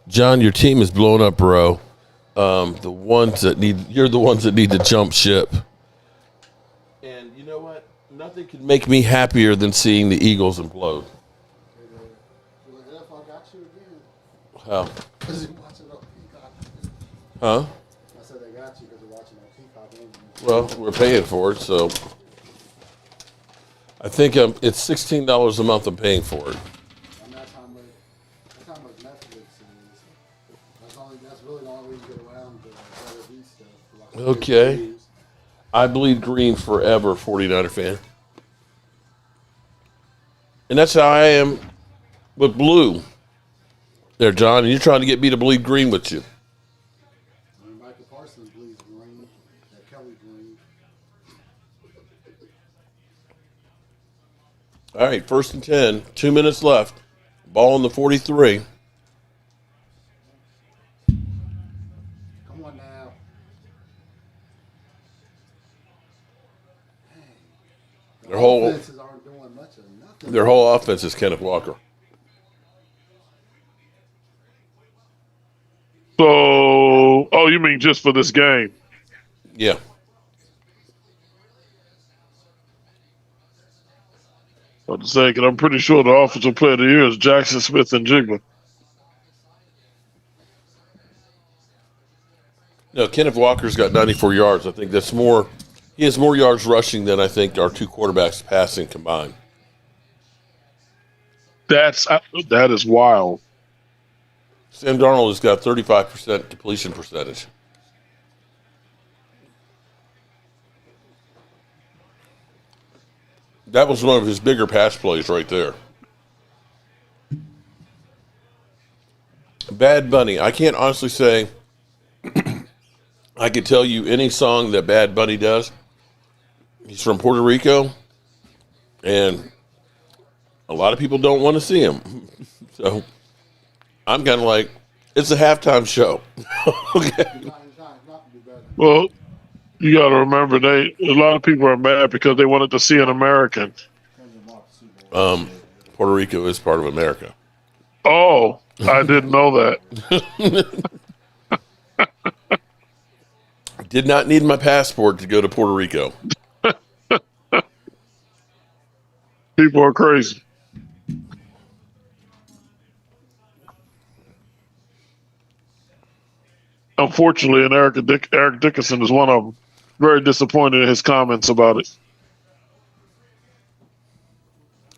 John, your team is blowing up, bro. You're the ones that need to jump ship. And you know what? Nothing can make me happier than seeing the Eagles implode. I got you again. How? Because you're watching on Peacock. Huh? I said they got you because you're watching on Peacock. Well, we're paying for it, so I think it's $16 a month I'm paying for it. And that's how much Netflix is. That's really the only way you get around the WWE stuff. Like Okay. reviews. I bleed green forever, 49er fan. And that's how I am with blue. There, John, and you're trying to get me to bleed green with you. When Michael Parsons bleeds green, that Kelly green. All right, 1st and 10, 2 minutes left. Ball in the 43. Come on now. Their whole Offenses aren't doing much of nothing. their whole offense is Kenneth Walker. So, oh, you mean just for this game? Yeah. I was saying, I'm pretty sure the offensive player of the year is Jackson Smith and Jigba. No, Kenneth Walker's got 94 yards. I think that's more. He has more yards rushing than I think our two quarterbacks passing combined. That is wild. Sam Darnold has got 35% completion percentage. That was one of his bigger pass plays right there. Bad Bunny. I can't honestly say I could tell you any song that Bad Bunny does. He's from Puerto Rico, and a lot of people don't want to see him. So I'm kind of like, it's a halftime show. Okay. Well, you got to remember, a lot of people are mad because they wanted to see an American. Puerto Rico is part of America. Oh, I didn't know that. Did not need my passport to go to Puerto Rico. People are crazy. Unfortunately, and Eric Dickerson is one of them. Very disappointed in his comments about it.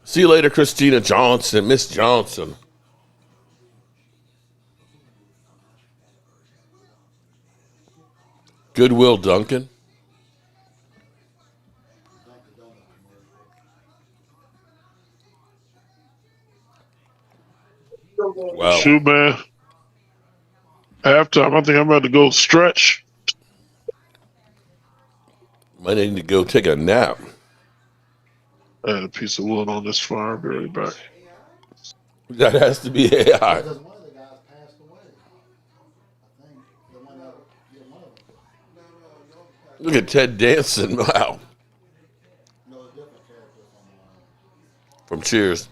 See you later, Christina Johnson, Miss Johnson. Goodwill Duncan. Wow. Shoot, man. Halftime, I think I'm about to go stretch. Might need to go take a nap. I had a piece of wood on this fire. I'll be right back. That has to be AI. Because one of the guys passed away. I think the one that, one of them. Look at Ted Danson. Wow. No, a different character From Cheers.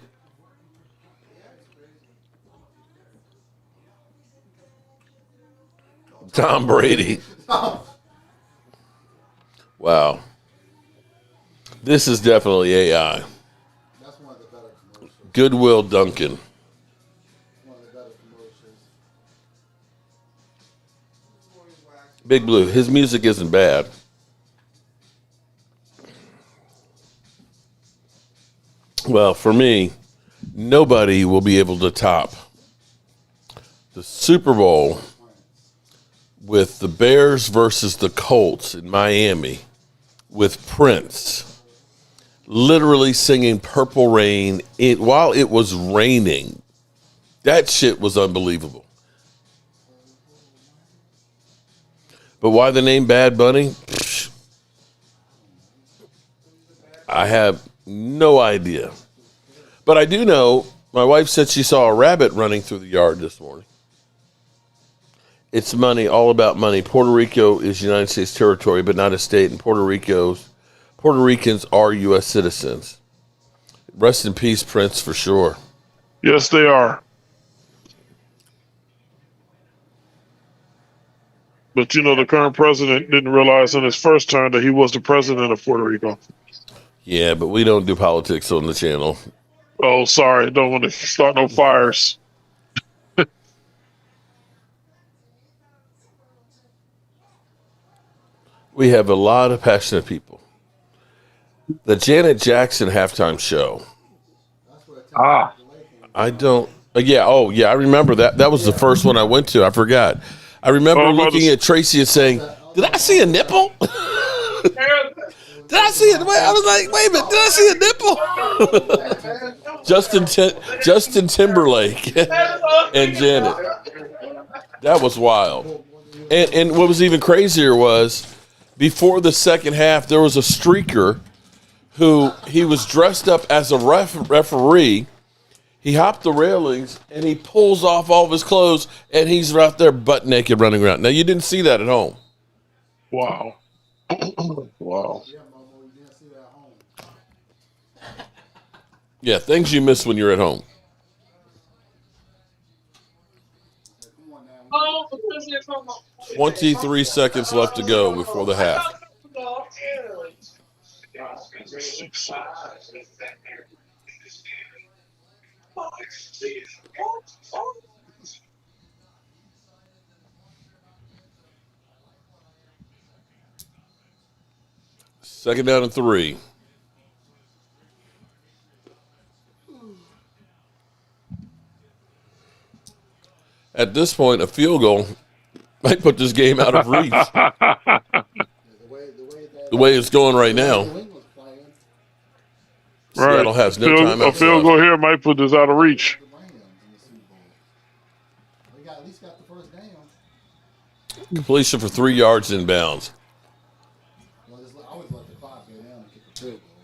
Tom Brady. Wow. This is definitely AI. That's one of the better commercials. Goodwill Duncan. One of the better commercials. Big Blue. His music isn't bad. Well, for me, nobody will be able to top the Super Bowl with the Bears versus the Colts in Miami with Prince literally singing Purple Rain while it was raining. That shit was unbelievable. But why the name Bad Bunny? I have no idea. But I do know my wife said she saw a rabbit running through the yard this morning. It's money, all about money. Puerto Rico is United States territory, but not a state. And Puerto Ricans are U.S. citizens. Rest in peace, Prince, for sure. Yes, they are. But the current president didn't realize in his first term that he was the president of Puerto Rico. Yeah, but we don't do politics on the channel. Oh, sorry. Don't want to start no fires. We have a lot of passionate people. The Janet Jackson halftime show. I don't. Yeah. Oh, yeah. I remember that. That was the first one I went to. I forgot. I remember looking at Tracy and saying, "Did I see a nipple? Did I see it?" I was like, "Wait a minute. Did I see a nipple?" Justin Timberlake and Janet. That was wild. And what was even crazier was before the second half, there was a streaker who he was dressed up as a referee. He hopped the railings, and he pulls off all of his clothes, and he's right there butt naked running around. Now, you didn't see that at home. Wow. Wow. Yeah, things you miss when you're at home. Oh, 23 seconds left to go before the half. Second down and 3. At this point, a field goal might put this game out of reach. The way it's going right now. Seattle has no timeouts. A field goal here might put this out of reach. At least got the first down. Completion for 3 yards inbounds. I always let the clock go down and kick a field goal.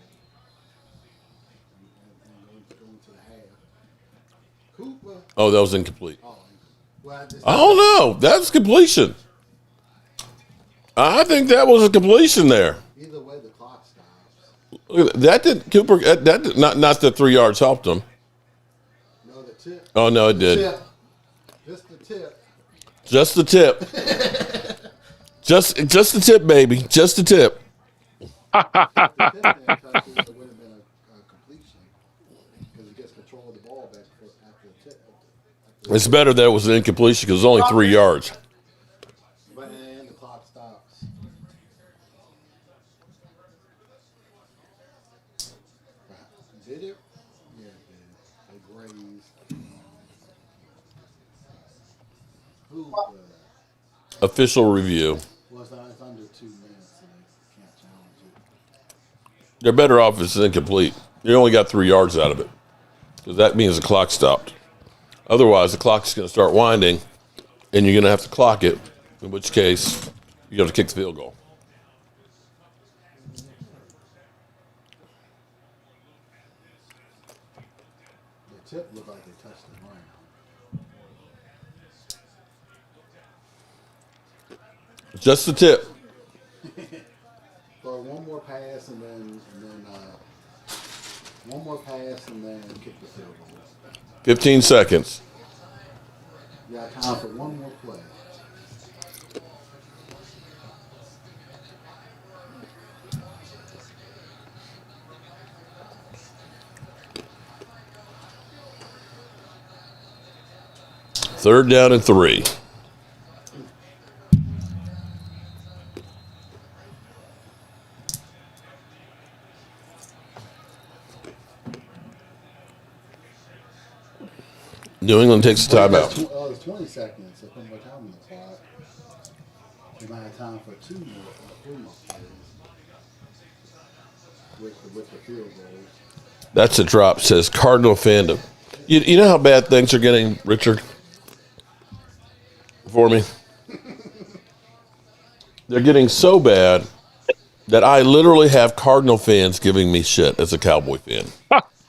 And go into the half. Cooper. Oh, that was incomplete. Well, Oh, no. That's completion. I think that was a completion there. either way, the clock stops. Look at that. That did Cooper. That did not the 3 yards helped him. No, the tip. Oh no, it did. Tip. Just the tip. Just the tip. just the tip, baby. Just the tip. The tip there, because it would have been a completion because he gets control of the ball back after the tip. It's better that it was an incompletion because it was only 3 yards. And the clock stops. Did it? Yeah, it did. They grazed. Who? Official review. Well, it's under 2 minutes, so they can't challenge it. They're better off if it's incomplete. You only got 3 yards out of it because that means the clock stopped. Otherwise, the clock's going to start winding, and you're going to have to clock it, in which case you have to kick the field goal. The tip looked like they touched the ground. Just the tip. Throw one more pass and then one more pass and then kick the field goal. 15 seconds. You got time for one more play. Third down and 3. New England takes a timeout. It's 20 seconds, so put more time on the clock. They might have time for 2 more, 3 more plays with the field goals. That's a drop, says Cardinal fandom. You know how bad things are getting, Richard? For me? They're getting so bad that I literally have Cardinal fans giving me shit as a Cowboy fan.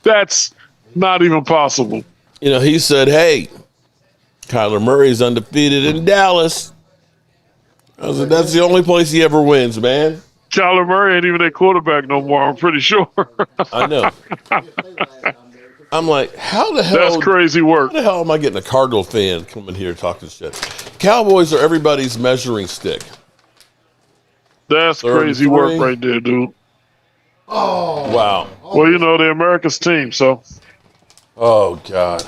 That's not even possible. You know, he said, hey, Kyler Murray's undefeated in Dallas. I said, that's the only place he ever wins, man. Kyler Murray ain't even their quarterback no more, I'm pretty sure. I know. I'm like, how the hell? That's crazy work. How the hell am I getting a Cardinal fan coming here talking shit? Cowboys are everybody's measuring stick. That's crazy work right there, dude. Oh, Wow. Well, you know, they're America's team, so. Oh, God.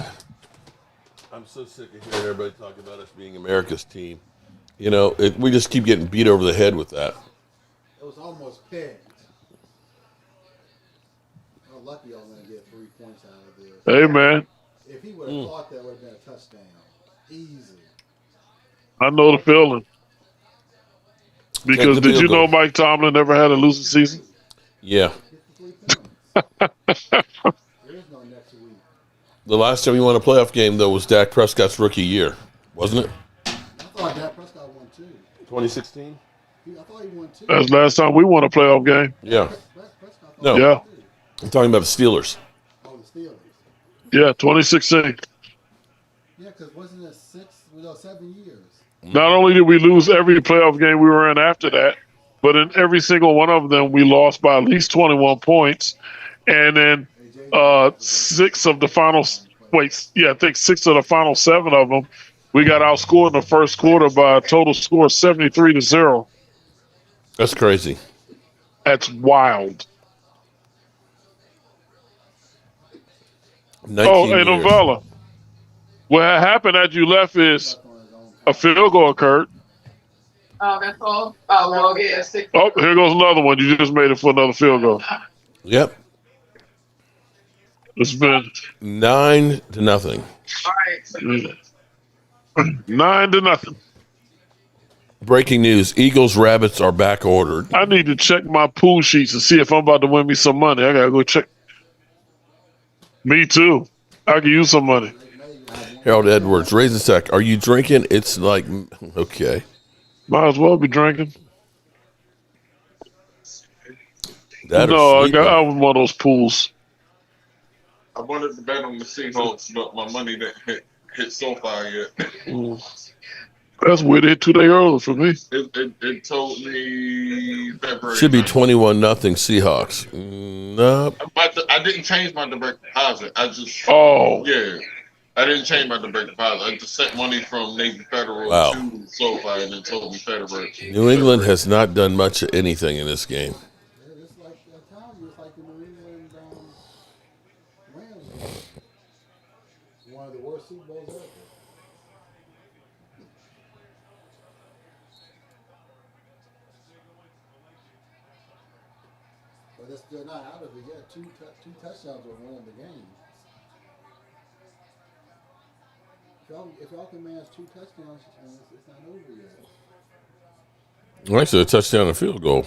I'm so sick of hearing everybody talk about us being America's team. You know, we just keep getting beat over the head with that. it was almost pegged. How lucky y'all gonna get 3 points out of this. Hey, man, If he would have thought that would have been a touchdown, easy. I know the feeling. Because the did field you know goal. Mike Tomlin never had a losing season? Yeah. Get the 3 points. There is no next week. The last time you won a playoff game, though, was Dak Prescott's rookie year, wasn't it? I thought Dak Prescott won 2. 2016? I thought he won 2. That's the last time we won a playoff game. Yeah. Prescott thought No. he Yeah. won 2. I'm talking about the Steelers. Oh, the Steelers. Yeah, 2016. Yeah, because wasn't it 7 years? Not only did we lose every playoff game we were in after that, but in every single one of them, we lost by at least 21 points. And then 6 of the final, I think 6 of the final 7 of them, we got outscored in the first quarter by a total score of 73-0. That's crazy. That's wild. 19 and years. Novella. What happened after you left is a field goal occurred. Oh, that's all? Oh, well, yeah, 6. Oh, here goes another one. You just made it for another field goal. Yep. It's been 9-0. All right. 9-0. Breaking news: Eagles Rabbits are back ordered. I need to check my pool sheets and see if I'm about to win me some money. I gotta go check. Me too. I can use some money. Harold Edwards, raise a sec. Are you drinking? It's like okay. Might as well be drinking. That No, or I sleeping. was one of those pools. I wanted to bet on the Seahawks, but my money didn't hit so far yet. That's weird. It hit 2 days early for me. It told me February. Should be 21-0 Seahawks. No. I didn't change my direct deposit. I just Oh. I didn't change my direct deposit. I just sent money from Navy Federal Wow. to SoFi and it told me February. New England has not done much of anything in this game. It's like I told you, it's like the New England Rams. One of the worst Super Bowls ever. But they're not out of it yet. Two touchdowns will win the game. If y'all can manage 2 touchdowns, it's not over yet. Actually, a touchdown and a field goal.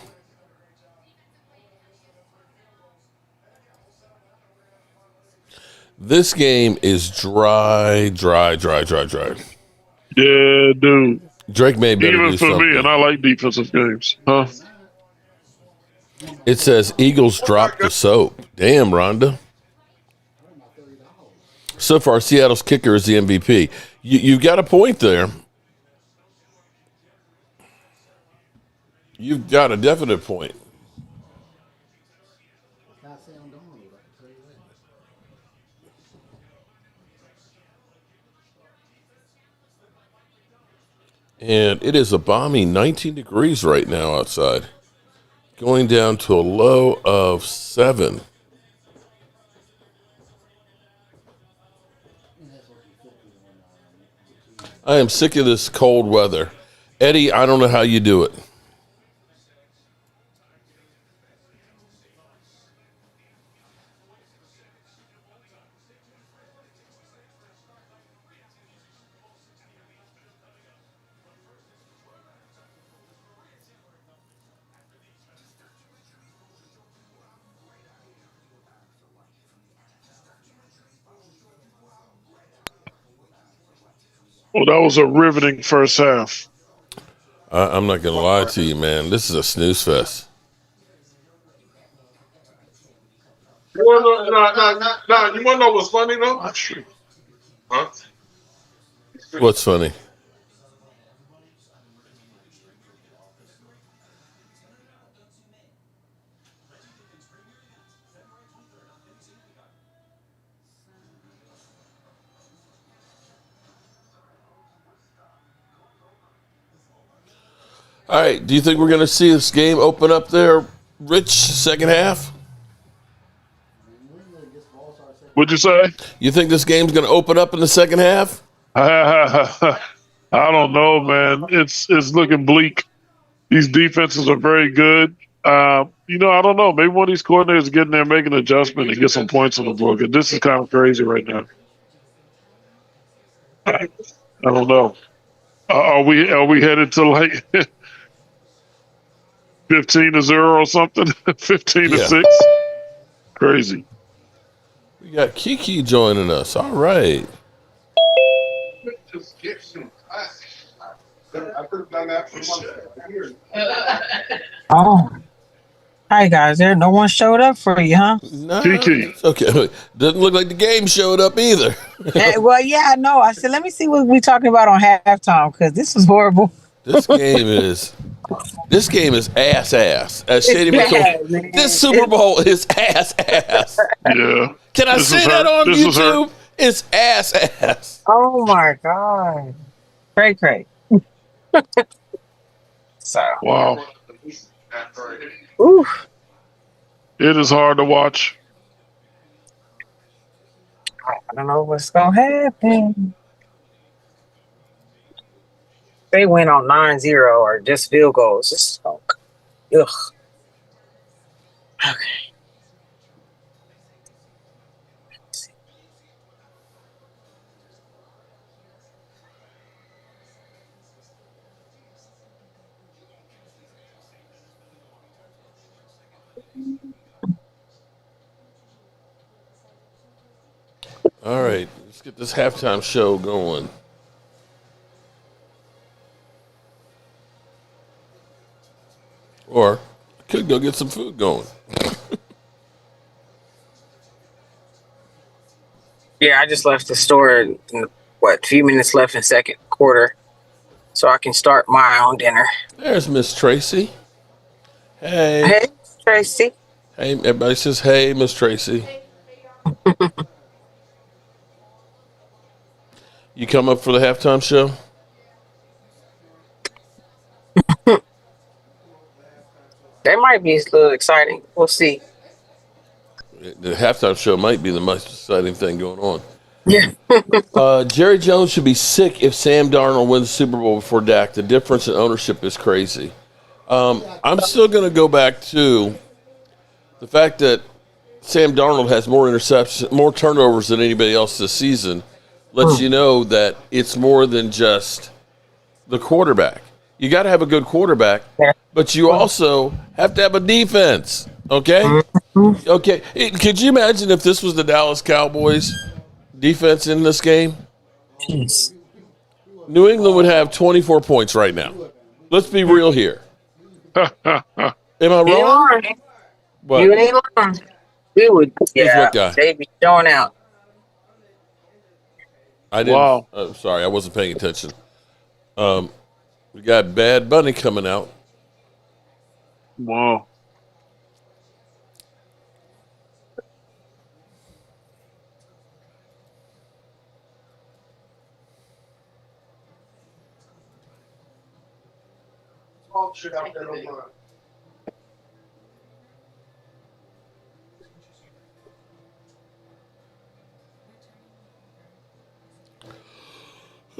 This game is dry. Yeah, dude. Drake May better Even do for something. me, and I like defensive games. Huh? It says Eagles drop the soap. Damn, Rhonda. So far, Seattle's kicker is the MVP. You've got a point there. You've got a definite point. Not Sam Darnold, I can tell you that. And it is a balmy 19 degrees right now outside. Going down to a low of 7. I am sick of this cold weather. Eddie, I don't know how you do it. Well, that was a riveting first half. I'm not gonna lie to you, man. This is a snooze fest. You want to know? You want to know what's funny though? Not true. Huh? What's funny? All right. Do you think we're going to see this game open up there, Rich, second half? What'd you say? You think this game's going to open up in the second half? I don't know, man. It's looking bleak. These defenses are very good. I don't know. Maybe one of these coordinators get in there, make an adjustment, and get some points on the board. And this is kind of crazy right now. I don't know. Are we headed to like 15-0 or something? 15-6? Crazy. We got Kiki joining us. All right. Oh, hi guys. There, no one showed up for you, huh? No, Kiki. it's okay. Doesn't look like the game showed up either. Well, yeah, I know. I said, let me see what we talking about on halftime because this was horrible. This game is ass. As Shady McCoy, man. this Super Bowl is ass. Yeah. Can I say that on YouTube? It's ass. Oh my god, cray. So, Wow. oof. It is hard to watch. I don't know what's gonna happen. They went on 9-0 or just field goals. Just ugh. Okay. All right, let's get this halftime show going. Or I could go get some food going. Yeah, I just left the store. Few minutes left in second quarter, so I can start my own dinner. There's Miss Tracy. Hey. Hey, Tracy. Hey, everybody says, hey, Miss Tracy. You come up for the halftime show? That might be a little exciting. We'll see. The halftime show might be the most exciting thing going on. Yeah. Jerry Jones should be sick if Sam Darnold wins the Super Bowl before Dak. The difference in ownership is crazy. I'm still going to go back to the fact that Sam Darnold has more interceptions, more turnovers than anybody else this season. Lets you know that it's more than just the quarterback. You got to have a good quarterback, but you also have to have a defense. Okay? Okay. Could you imagine if this was the Dallas Cowboys defense in this game? Jeez. New England would have 24 points right now. Let's be real here. Am I wrong? What? You ain't lying. We would. Yeah. what guy? They'd be showing out. I didn't. Wow. Sorry, I wasn't paying attention. We got Bad Bunny coming out. Wow.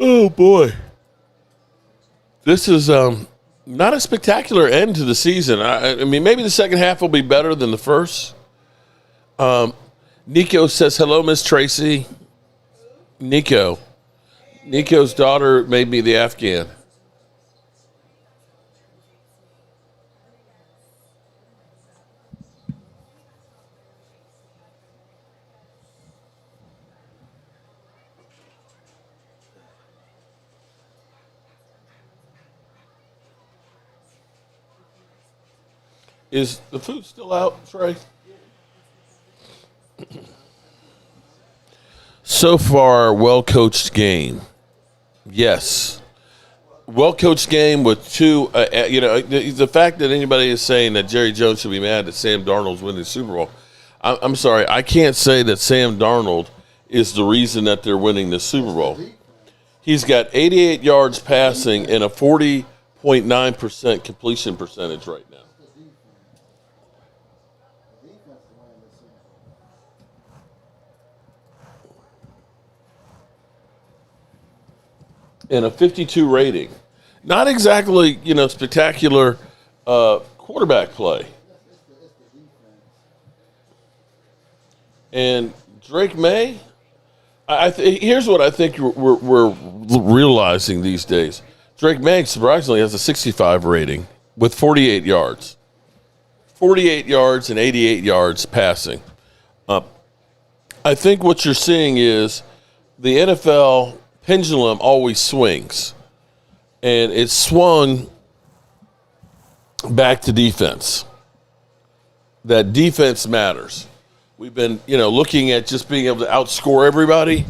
Oh boy, this is not a spectacular end to the season. I mean, maybe the second half will be better than the first. Nico says hello, Miss Tracy. Nico's daughter made me the Afghan. Is the food still out, Trey? So far, well-coached game. Yes. Well-coached game with two, the fact that anybody is saying that Jerry Jones should be mad that Sam Darnold's winning the Super Bowl, I'm sorry, I can't say that Sam Darnold is the reason that they're winning the Super Bowl. He's got 88 yards passing and a 40.9% completion percentage right now. And a 52 rating. Not exactly, spectacular quarterback play. And Drake May, here's what I think we're realizing these days. Drake May, surprisingly, has a 65 rating with 48 yards. 48 yards and 88 yards passing. I think what you're seeing is the NFL pendulum always swings. And it swung back to defense. That defense matters. We've been, looking at just being able to outscore everybody,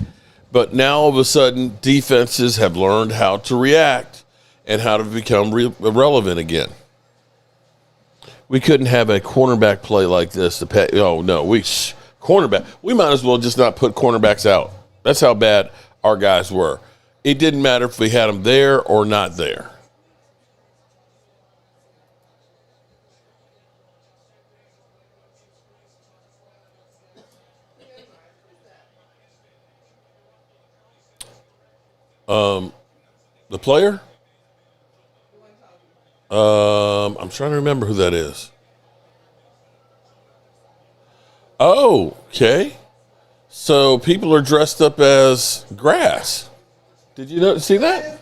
but now all of a sudden defenses have learned how to react and how to become relevant again. We couldn't have a cornerback play like this. Cornerback. We might as well just not put cornerbacks out. That's how bad our guys were. It didn't matter if we had them there or not there. The player? I'm trying to remember who that is. Oh, okay. So people are dressed up as grass. Did you see that?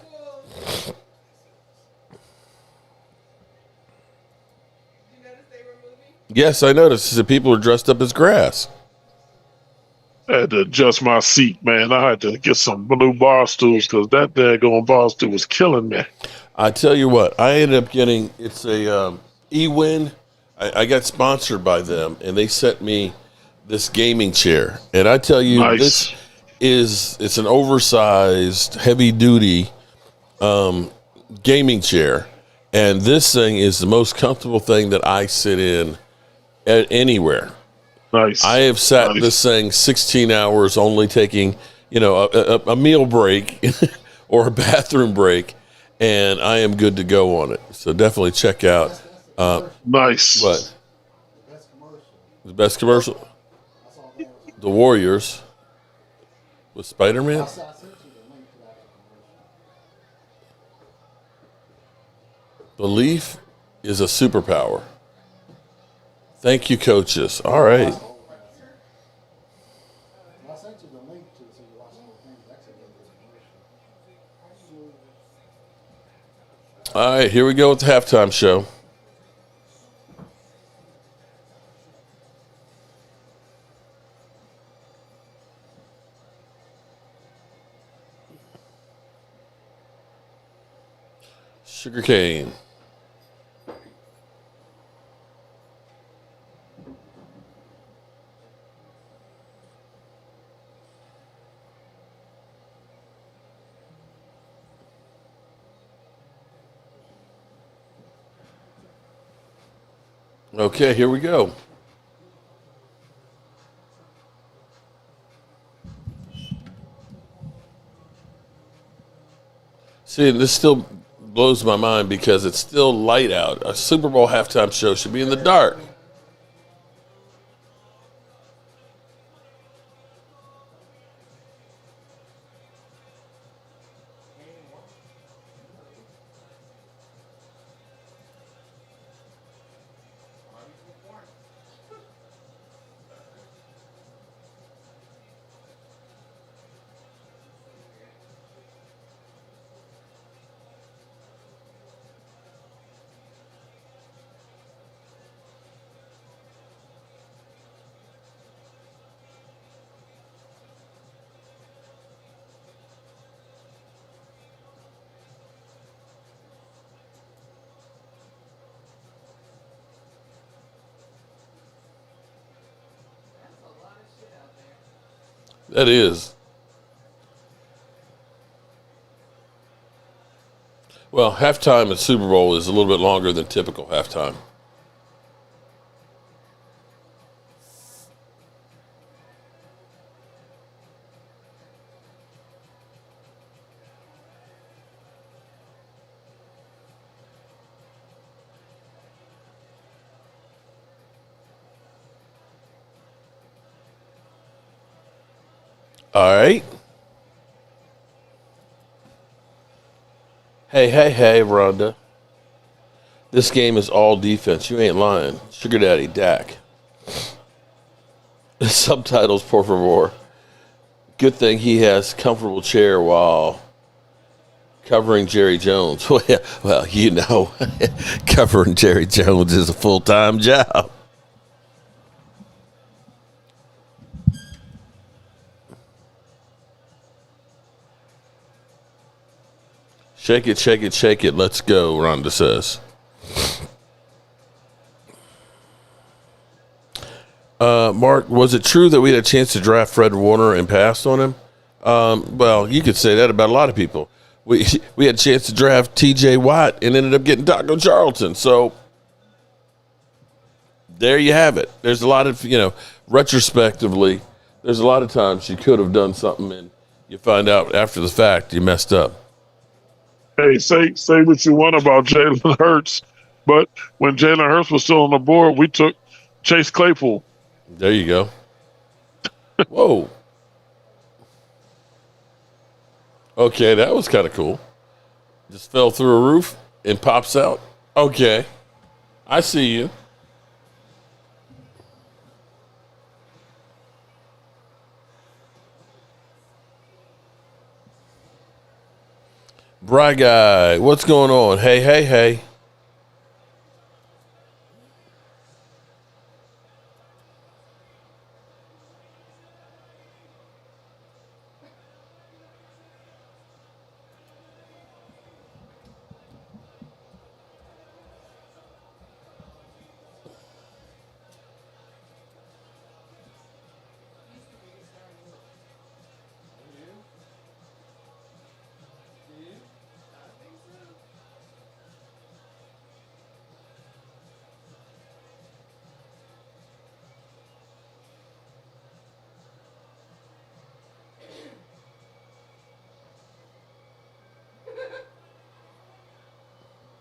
Yes, I noticed that people are dressed up as grass. I had to adjust my seat, man. I had to get some blue bar stools because that daggone bar stool was killing me. I tell you what, I ended up getting, it's a eWin. I got sponsored by them, and they sent me this gaming chair. And I tell you, nice. It's an oversized, heavy-duty gaming chair. And this thing is the most comfortable thing that I sit in anywhere. Nice. I have sat in this thing 16 hours only taking, a meal break or a bathroom break, and I am good to go on it. So definitely check out. Nice. What? The best commercial? The Warriors with Spider-Man? Belief is a superpower. Thank you, coaches. All right. All right, here we go with the halftime show. Sugarcane. Okay, here we go. See, this still blows my mind because it's still light out. A Super Bowl halftime show should be in the dark. That is. Well, halftime at Super Bowl is a little bit longer than typical halftime. All right. Hey, Rhonda. This game is all defense. You ain't lying. Sugar Daddy Dak. Subtitles, por favor. Good thing he has comfortable chair while covering Jerry Jones. Well, you know, covering Jerry Jones is a full-time job. Shake it, shake it, shake it. Let's go, Rhonda says. Mark, was it true that we had a chance to draft Fred Warner and passed on him? Well, you could say that about a lot of people. We had a chance to draft T.J. Watt and ended up getting Taco Charlton. So there you have it. There's a lot of, retrospectively, there's a lot of times you could have done something and you find out after the fact you messed up. Hey, say what you want about Jalen Hurts, but when Jalen Hurts was still on the board, we took Chase Claypool. There you go. Whoa. Okay, that was kind of cool. Just fell through a roof and pops out. Okay. I see you. Bry Guy, what's going on? Hey.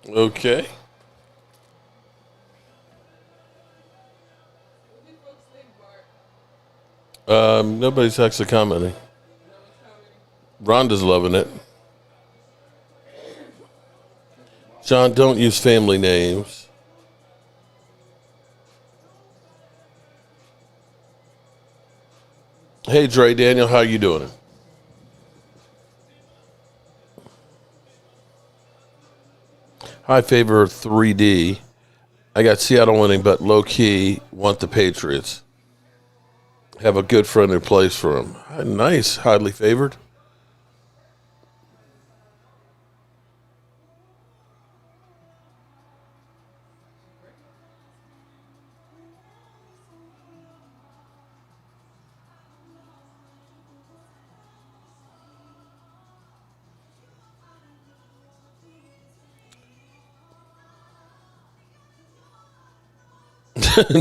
Okay. Nobody's actually commenting. Rhonda's loving it. John, don't use family names. Hey, Dre Daniel, how you doing? High favor 3D. I got Seattle winning, but low key want the Patriots. Have a good friend who plays for them. Nice, highly favored.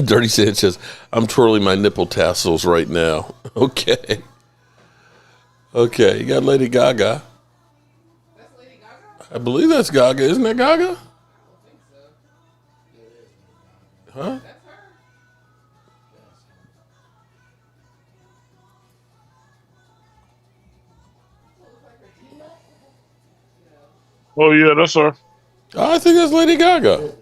Dirty Sanchez, I'm twirling my nipple tassels right now. Okay. Okay, you got Lady Gaga. That's Lady Gaga? I believe that's Gaga. Isn't that Gaga? I don't think so. Huh? That's her. Oh, yeah, that's her. I think that's Lady Gaga.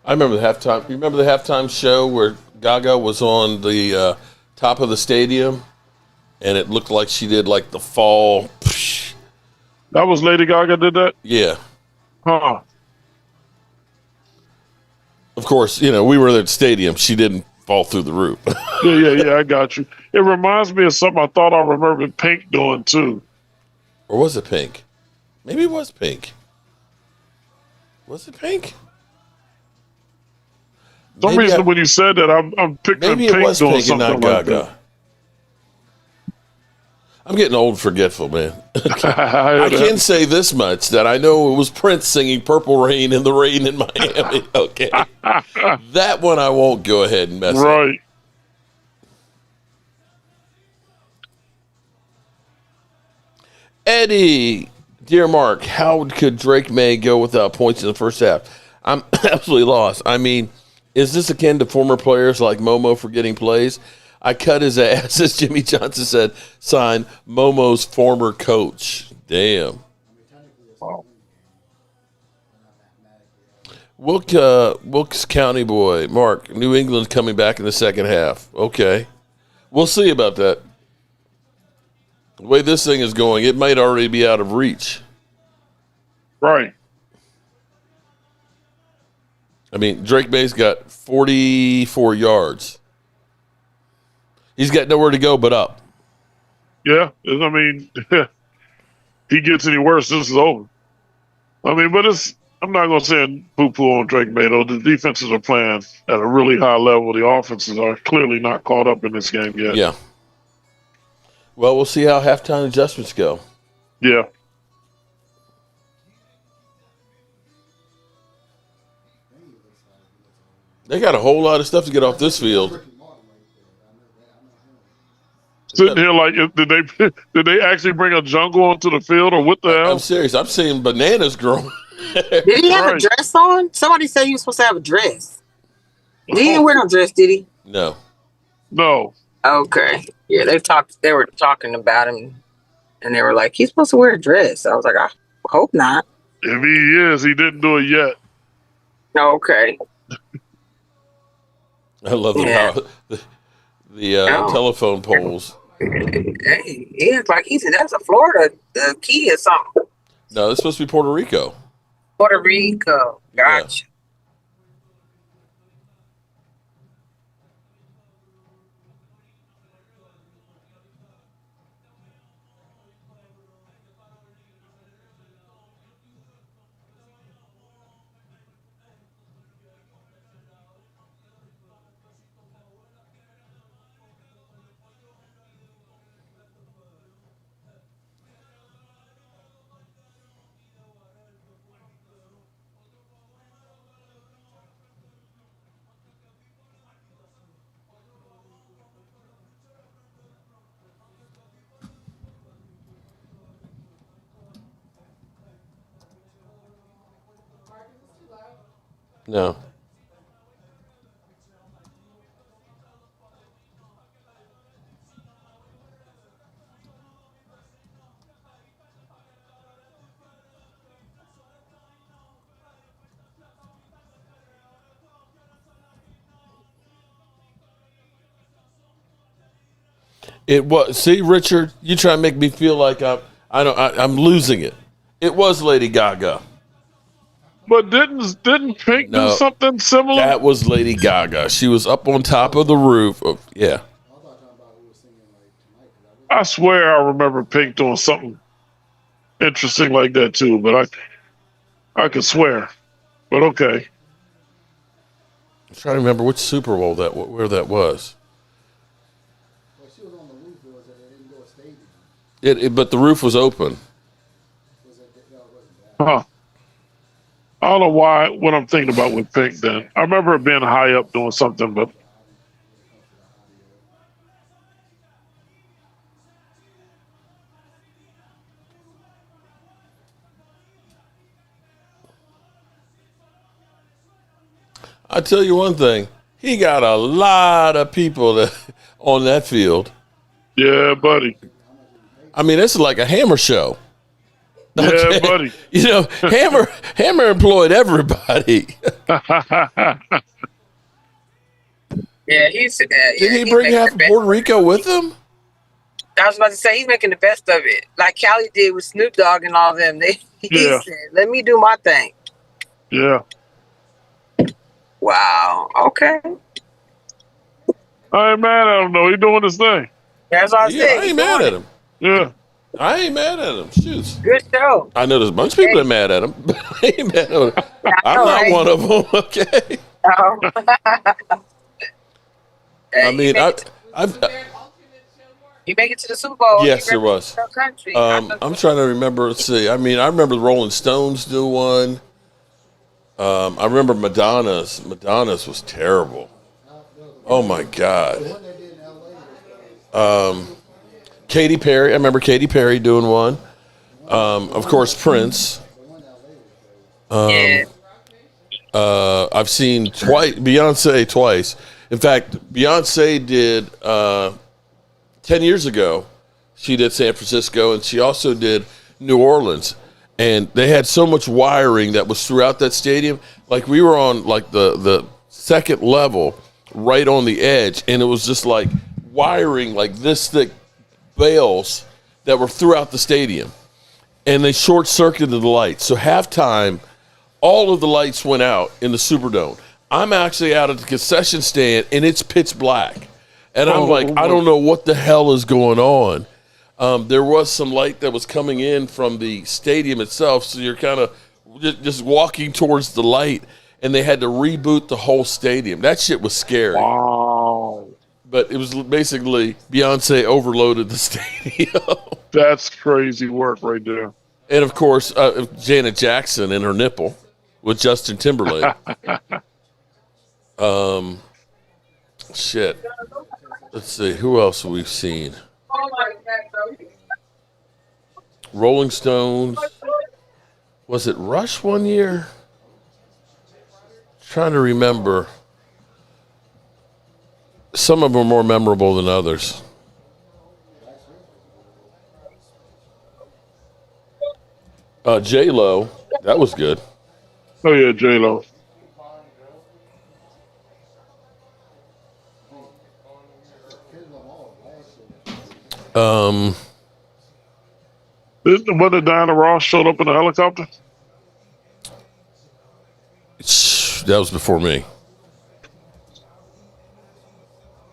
I remember the halftime. You remember the halftime show where Gaga was on the top of the stadium, and it looked like she did like the fall. That was Lady Gaga did that? Yeah. Huh. Of course, we were at the stadium. She didn't fall through the roof. Yeah, I got you. It reminds me of something I thought I remembered Pink doing too. Or was it Pink? Maybe it was Pink. Was it Pink? For some reason, when you said that, I'm picturing Pink doing something and not like Gaga. that. I'm getting old and forgetful, man. I can say this much, that I know it was Prince singing Purple Rain in the Rain in Miami. Okay. That one I won't go ahead and mess up. Right. Eddie, dear Mark, how could Drake May go without points in the first half? I'm absolutely lost. I mean, is this akin to former players like Momo for getting plays? I cut his ass, as Jimmy Johnson said, signed Momo's former coach. Damn. Wilkes County boy, Mark, New England's coming back in the second half. Okay. We'll see about that. The way this thing is going, it might already be out of reach. Right. I mean, Drake May's got 44 yards. He's got nowhere to go but up. Yeah. I mean, he gets any worse, this is over. I mean, but I'm not going to say poo-poo on Drake May, though. The defenses are playing at a really high level. The offenses are clearly not caught up in this game yet. Yeah. Well, we'll see how halftime adjustments go. Yeah. They got a whole lot of stuff to get off this field. Sitting here like, did they actually bring a jungle onto the field, or what the hell? I'm serious. I'm seeing bananas growing. Did he have a dress on? Somebody said he was supposed to have a dress. He didn't wear no dress, did he? No. No. Okay. Yeah, they were talking about him, and they were like, he's supposed to wear a dress. I was like, I hope not. If he is, he didn't do it yet. Okay. I love the telephone poles. Hey, he acts like he said that's a Florida key or something. No, it's supposed to be Puerto Rico. Puerto Rico. Gotcha. Yeah. No. It was. See, Richard, you try to make me feel like I'm losing it. It was Lady Gaga. But didn't Pink do something similar? That was Lady Gaga. She was up on top of the roof. Yeah. I swear I remember Pink doing something interesting like that too, but I could swear. But okay. I'm trying to remember which Super Bowl where that was. Well, she was on the roof. It was at an indoor stadium. But the roof was open. Huh. I don't know what I'm thinking about with Pink then. I remember her being high up doing something, but I tell you one thing, he got a lot of people on that field. Yeah, buddy. I mean, it's like a hammer show. Yeah, buddy. You know, Hammer employed everybody. Yeah, he's. Did he bring half of Puerto Rico with him? I was about to say he's making the best of it, like Cali did with Snoop Dogg and all of them. He said, "Let me do my thing." Yeah. Wow. Okay. I ain't mad at him though. He doing his thing. That's what I said. I ain't mad at him. Yeah. I ain't mad at him. Shoot. Good show. I know there's a bunch of people that are mad at him, but I ain't mad at him. I'm not one of them. Okay. I mean, you make it to the Super Bowl. Yes, there was. I'm trying to remember. Let's see. I mean, I remember the Rolling Stones do one. I remember Madonna's. Madonna's was terrible. Oh my God. Katy Perry. I remember Katy Perry doing one. Of course, Prince. I've seen Beyonce twice. In fact, Beyonce did 10 years ago. She did San Francisco, and she also did New Orleans. And they had so much wiring that was throughout that stadium. Like we were on like the second level, right on the edge, and it was just like wiring like this thick bales that were throughout the stadium. And they short-circuited the lights. So halftime, all of the lights went out in the Superdome. I'm actually out at the concession stand, and it's pitch black. And I'm like, I don't know what the hell is going on. There was some light that was coming in from the stadium itself, so you're kind of just walking towards the light, and they had to reboot the whole stadium. That shit was scary. Wow. But it was basically Beyonce overloaded the stadium. That's crazy work right there. And, of course, Janet Jackson and her nipple with Justin Timberlake. Shit. Let's see. Who else have we seen? Rolling Stones. Was it Rush one year? Trying to remember. Some of them are more memorable than others. J-Lo. That was good. Oh, yeah, J-Lo. Whether Diana Ross showed up in a helicopter? That was before me.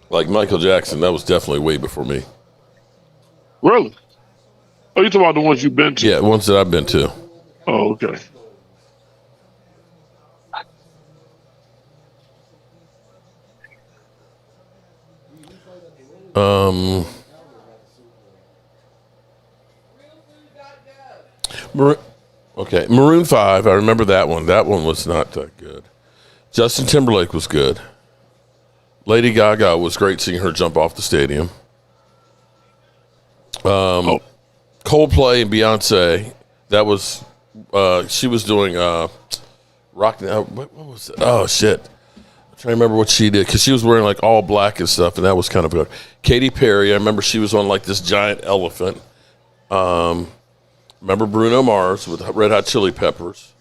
Like Michael Jackson, that was definitely way before me. Really? Oh, you talking about the ones you've been to? Yeah, ones that I've been to. Oh, okay. Maroon 5. I remember that one. That one was not that good. Justin Timberlake was good. Lady Gaga was great seeing her jump off the stadium. Coldplay and Beyonce. That was she was doing rock. What was it? Oh shit! I'm trying to remember what she did because she was wearing like all black and stuff, and that was kind of good. Katy Perry. I remember she was on like this giant elephant. Remember Bruno Mars with Red Hot Chili Peppers.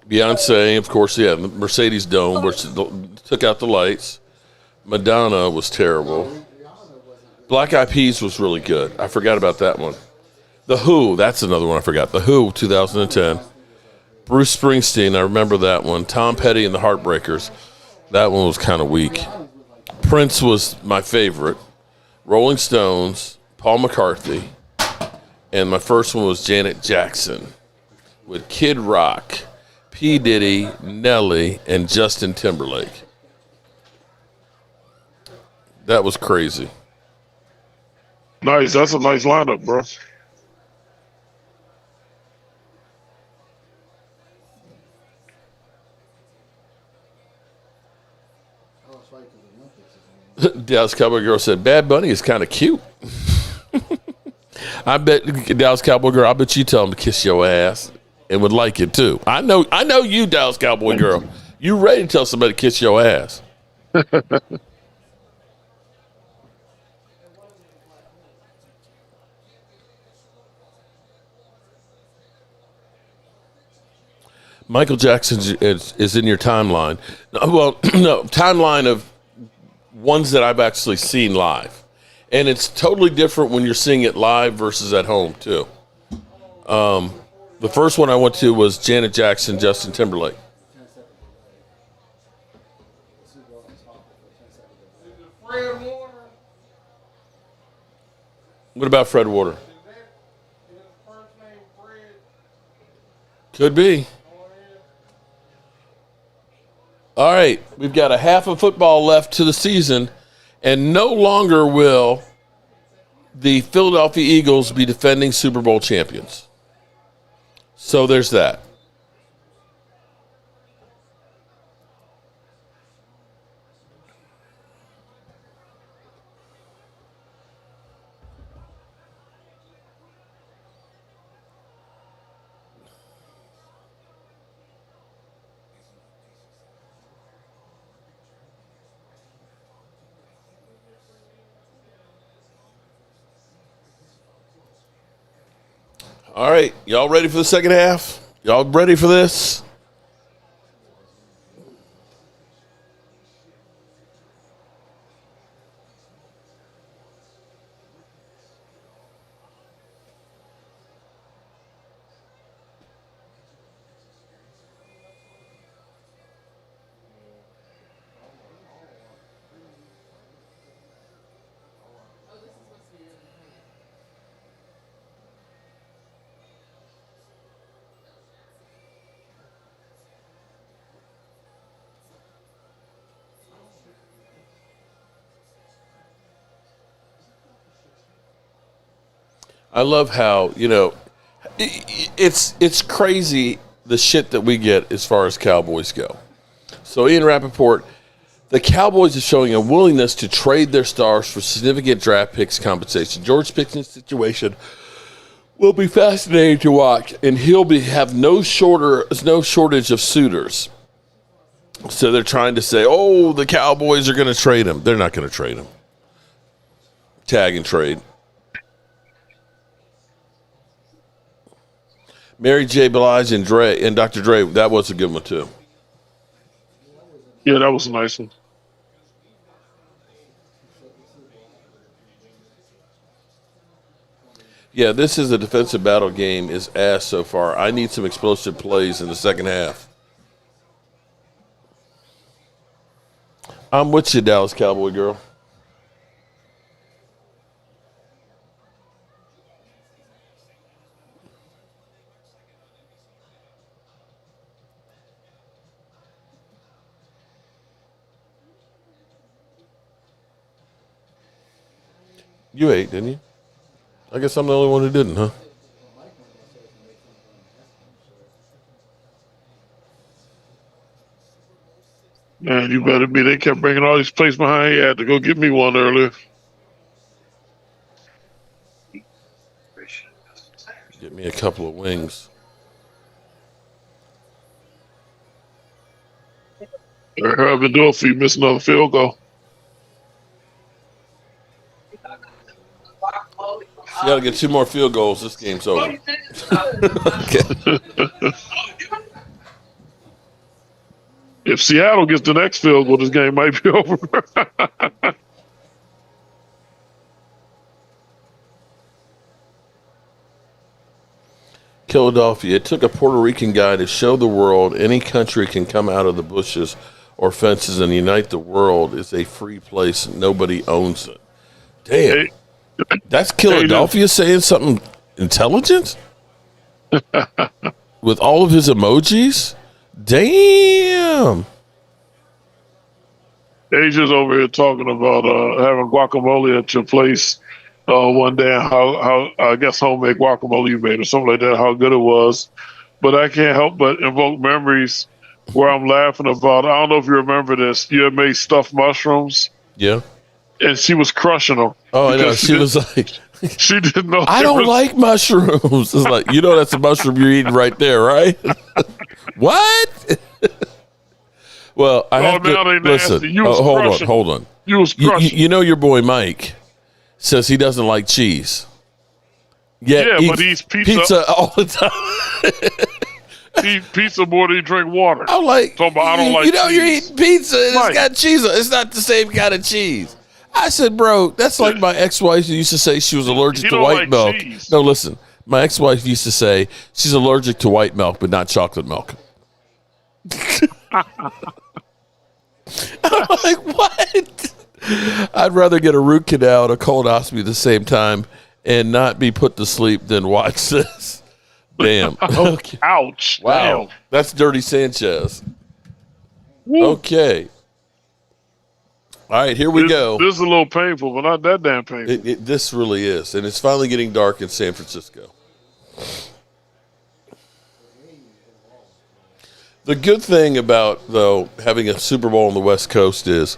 Beyonce, of course, yeah, the Mercedes Dome, where she took out the lights. Madonna was terrible. Black Eyed Peas was really good. I forgot about that one. The Who, that's another one I forgot. The Who, 2010. Bruce Springsteen, I remember that one. Tom Petty and the Heartbreakers. That one was kind of weak. Prince was my favorite. Rolling Stones, Paul McCartney. And my first one was Janet Jackson with Kid Rock, P. Diddy, Nelly, and Justin Timberlake. That was crazy. Nice. That's a nice lineup, bro. Dallas Cowboy Girl said, Bad Bunny is kind of cute. I bet, Dallas Cowboy Girl, I bet you tell him to kiss your ass and would like it too. I know you, Dallas Cowboy Girl. You ready to tell somebody to kiss your ass. Michael Jackson is in your timeline. Well, no, timeline of ones that I've actually seen live. And it's totally different when you're seeing it live versus at home, too. The first one I went to was Janet Jackson, Justin Timberlake. Fred Warner. What about Fred Warner? Is his first name Fred? Could be. All right, we've got a half of football left to the season, and no longer will the Philadelphia Eagles be defending Super Bowl champions. So there's that. All right, y'all ready for the second half? Y'all ready for this? I love how, it's crazy the shit that we get as far as Cowboys go. So Ian Rappaport, the Cowboys are showing a willingness to trade their stars for significant draft picks compensation. George Pickens' situation will be fascinating to watch, and he'll have no shortage of suitors. So they're trying to say, oh, the Cowboys are going to trade him. They're not going to trade him. Tag and trade. Mary J. Blige and Dr. Dre, that was a good one too. Yeah, that was a nice one. Yeah, this is a defensive battle game is ass so far. I need some explosive plays in the second half. I'm with you, Dallas Cowboy girl. You ate, didn't you? I guess I'm the only one who didn't, huh? Man, you better be. They kept bringing all these plates behind. You had to go get me one earlier. Get me a couple of wings. I've been doing for you. Miss another field goal. You got to get 2 more field goals. This game's over. Okay. If Seattle gets the next field goal, this game might be over. Philadelphia. It took a Puerto Rican guy to show the world any country can come out of the bushes or fences and unite the world. It's a free place. Nobody owns it. Damn. Hey. That's Philadelphia saying something intelligent? With all of his emojis? Damn. Asia's over here talking about having guacamole at your place one day, and how I guess homemade guacamole you made or something like that, how good it was. But I can't help but invoke memories where I'm laughing about, I don't know if you remember this, you had made stuffed mushrooms. Yeah. And she was crushing them. Oh, I know. She was like, she didn't know. I don't like mushrooms. It's like, that's a mushroom you're eating right there, right? What? Well, I have to listen. Hold on. You was crushing. Your boy Mike says he doesn't like cheese. Yeah, but he's pizza all the time. Eat pizza more than you drink water. I'm like, Talking about, I don't like you know, you're cheese. eating pizza and Right. it's got cheese on it. It's not the same kind of cheese. I said, bro, that's like my ex-wife used to say she was allergic You to don't white like milk. cheese. No, listen. My ex-wife used to say she's allergic to white milk, but not chocolate milk. I'm like, what? I'd rather get a root canal and a colonoscopy at the same time and not be put to sleep than watch this. Damn. Okay. Ouch. Wow. That's Dirty Sanchez. Okay. All right, here we go. This is a little painful, but not that damn painful. This really is. And it's finally getting dark in San Francisco. The good thing about, though, having a Super Bowl on the West Coast is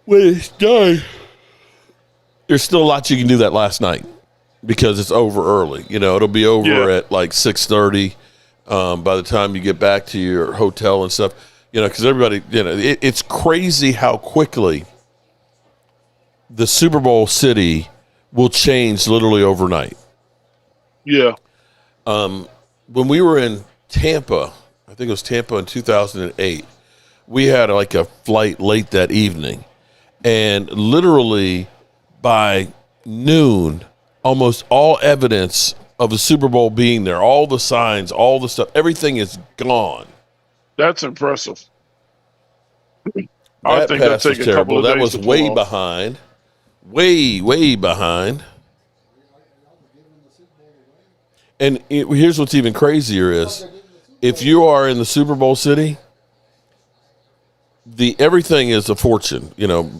when it's done, there's still a lot you can do that last night because it's over early. You know, it'll be over at like 6:30 by the time you get back to your hotel and stuff. You know, because everybody, you know, it's crazy how quickly the Super Bowl city will change literally overnight. Yeah. When we were in Tampa, I think it was Tampa in 2008, we had like a flight late that evening. And literally by noon, almost all evidence of the Super Bowl being there, all the signs, all the stuff, everything is gone. That's impressive. That think pass that'd was take a couple terrible. of That days was to pull way off. behind. Way behind. And here's what's even crazier is if you are in the Super Bowl city, everything is a fortune, you know,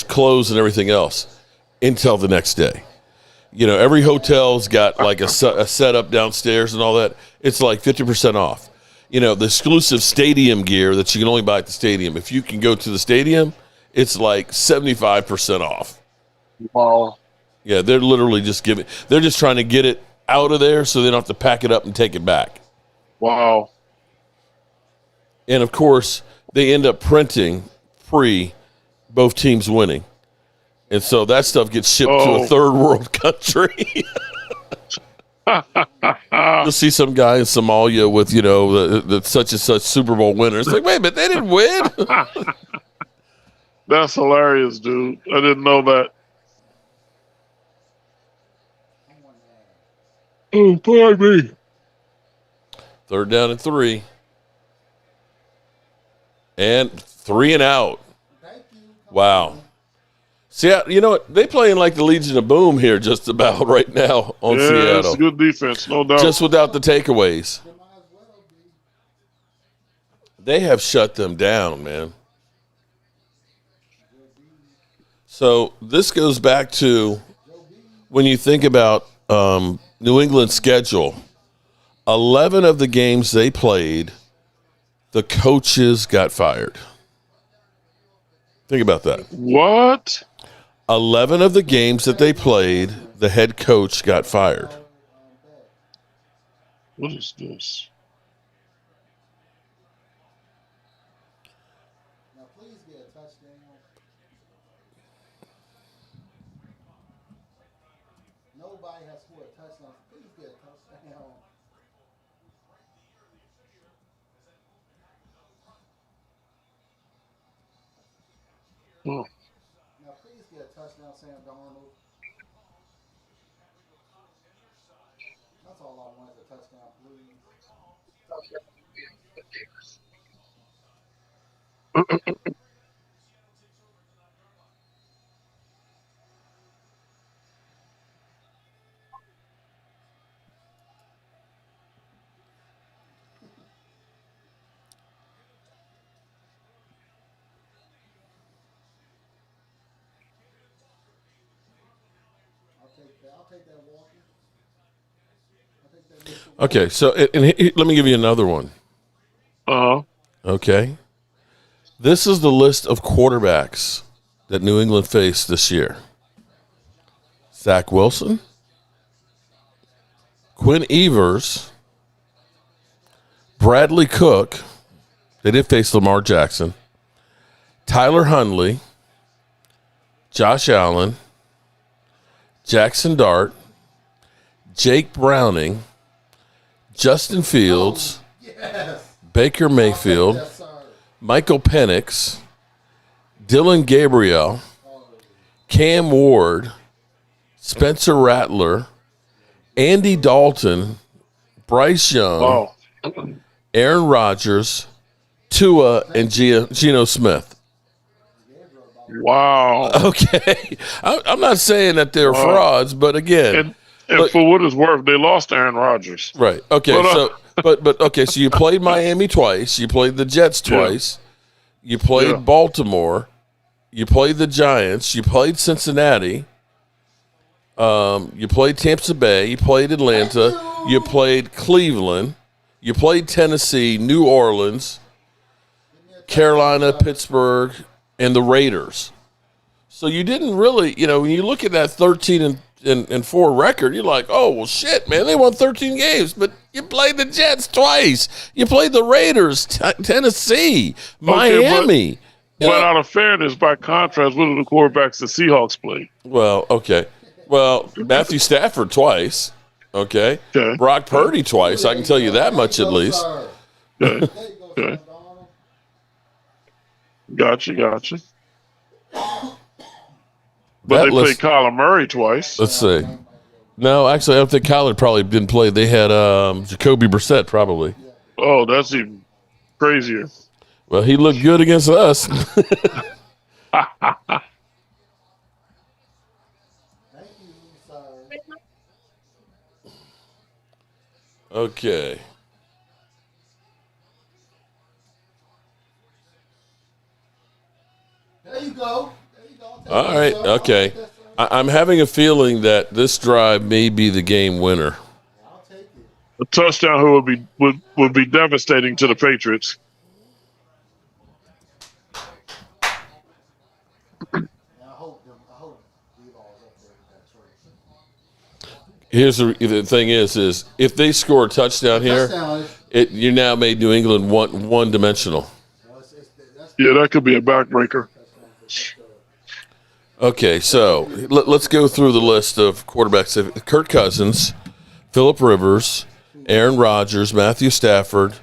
clothes and everything else until the next day. You know, every hotel's got like a setup downstairs and all that. It's like 50% off. You know, the exclusive stadium gear that you can only buy at the stadium. If you can go to the stadium, it's like 75% off. Wow. Yeah, they're literally they're just trying to get it out of there so they don't have to pack it up and take it back. Wow. And of course, they end up printing both teams winning. And so that stuff gets shipped to a third world country. You'll see some guy in Somalia with, you know, the such and such Super Bowl winner. It's like, wait a minute, they didn't win. That's hilarious, dude. I didn't know that. Oh, pardon me. 3rd down and 3. And 3 and out. Wow. See, you know what? They playing like the Legion of Boom here just about right now on Seattle. It's a good defense, no doubt. Just without the takeaways. They have shut them down, man. So this goes back to when you think about New England's schedule. 11 of the games they played, the coaches got fired. Think about that. What? 11 of the games that they played, the head coach got fired. What is this? Now, please get a touchdown. Nobody has scored a touchdown. Please get a touchdown. Oh. Now, please get a touchdown, Sam Darnold. That's all I want is a touchdown, please. I'll take that walking. Okay, so let me give you another one. Uh-huh. Okay. This is the list of quarterbacks that New England faced this year. Zach Wilson, Quinn Ewers, Bradley Cook. They did face Lamar Jackson. Tyler Huntley, Josh Allen, Jackson Dart, Jake Browning, Justin Fields, Yes. Baker Mayfield, Yes, sir. Michael Penix, Dylan Gabriel, Cam Ward, Spencer Rattler, Andy Dalton, Bryce Young, Oh, Aaron Rodgers, Tua, and Geno Smith. wow. Okay. I'm not saying that they're Wow. frauds, but again. And look, for what it's worth, they lost Aaron Rodgers. right. Okay. But, So, but okay. So you played Miami twice. You played the Jets twice. You played Yeah. Baltimore. You played the Giants. You played Cincinnati. You played Tampa Bay. You played Atlanta. You played Cleveland. You played Tennessee, New Orleans, Carolina, Pittsburgh, and the Raiders. So you didn't really, when you look at that 13-4 record, you're like, oh, well, shit, man, they won 13 games. But you played the Jets twice. You played the Raiders, Tennessee, Miami. But out of fairness, by contrast, what are the quarterbacks the Seahawks played? Well, okay. Well, Matthew Stafford twice. Okay. Brock Purdy twice. I can tell you that much at least. Okay. Okay. Gotcha. But they played Kyler Murray twice. Let's see. No, actually, I don't think Kyler probably didn't play. They had Jacoby Brissett probably. Oh, that's even crazier. Well, he looked good against us. Okay. There you go. All right. Okay. I'm having a feeling that this drive may be the game winner. A touchdown who would be devastating to the Patriots. Here's the thing is if they score a touchdown here, you now made New England one dimensional. Yeah, that could be a backbreaker. Okay, so let's go through the list of quarterbacks. Kirk Cousins, Phillip Rivers, Aaron Rodgers, Matthew Stafford,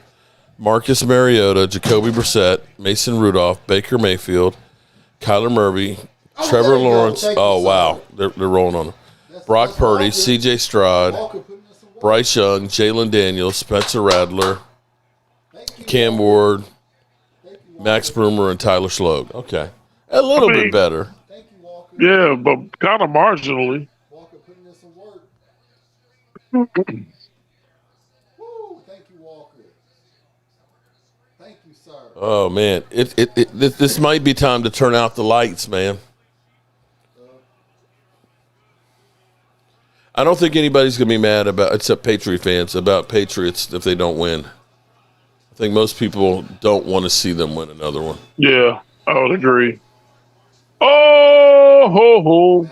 Marcus Mariota, Jacoby Brissett, Mason Rudolph, Baker Mayfield, Kyler Murray, Trevor Lawrence. Oh, wow. They're rolling on him. Brock Purdy, C.J. Stroud, Bryce Young, Jalen Daniels, Spencer Rattler, Cam Ward, Max Broomer, and Tyler Sloat. Okay. A little bit better. Yeah, but kind of marginally. Walker putting in some work. Woo! Thank you, Walker. Thank you, sir. Oh, man. This might be time to turn out the lights, man. I don't think anybody's going to be mad except Patriot fans, about Patriots if they don't win. I think most people don't want to see them win another one. Yeah, I would agree. Oh, ho, ho.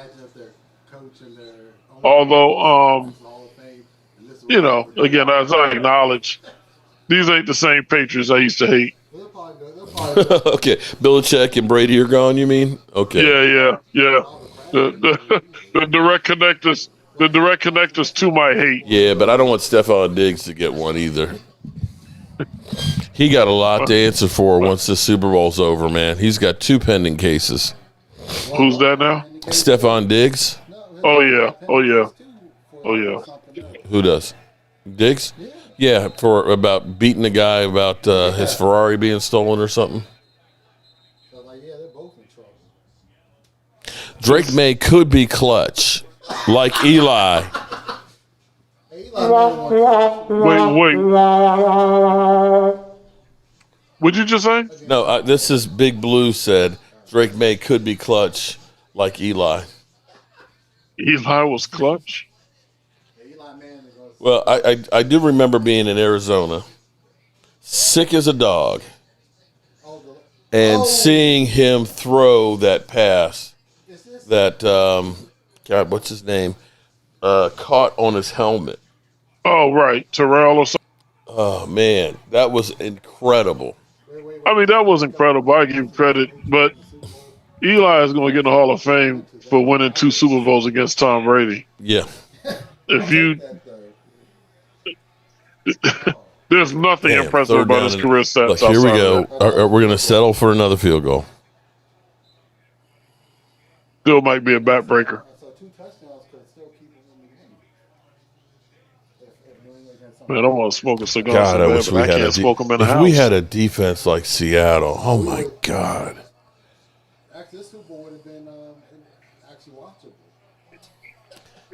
Although, again, as I acknowledge, these ain't the same Patriots I used to hate. Okay, Belichick and Brady are gone, you mean? Okay. Yeah. The direct connectors. The direct connectors to my hate. Yeah, but I don't want Stephon Diggs to get one either. He got a lot to answer for once the Super Bowl's over, man. He's got 2 pending cases. Who's that now? Stephon Diggs. Oh yeah. Who does? Diggs? Yeah, for about beating a guy about his Ferrari being stolen or something. Drake May could be clutch, like Eli. Wait. What'd you just say? No, this is Big Blue said Drake May could be clutch, like Eli. Eli was clutch? Well, I do remember being in Arizona, sick as a dog, and seeing him throw that pass that, God, what's his name, caught on his helmet. Oh, right. Terrell or something. Oh, man, that was incredible. I mean, that was incredible. I give credit, but Eli is going to get in the Hall of Fame for winning 2 Super Bowls against Tom Brady. Yeah. If you, There's nothing Damn, impressive third about down his and- career stats. Look, here we outside go. of that. We're going to settle for another field goal. Still might be a backbreaker. So 2 touchdowns could still keep him in the game. If New England had something. Man, I want to smoke a cigar God, so I bad, wish but we I had can't smoke them in the if house. we had a defense like Seattle. Oh my God. Actually, this Super Bowl would have been actually watchable.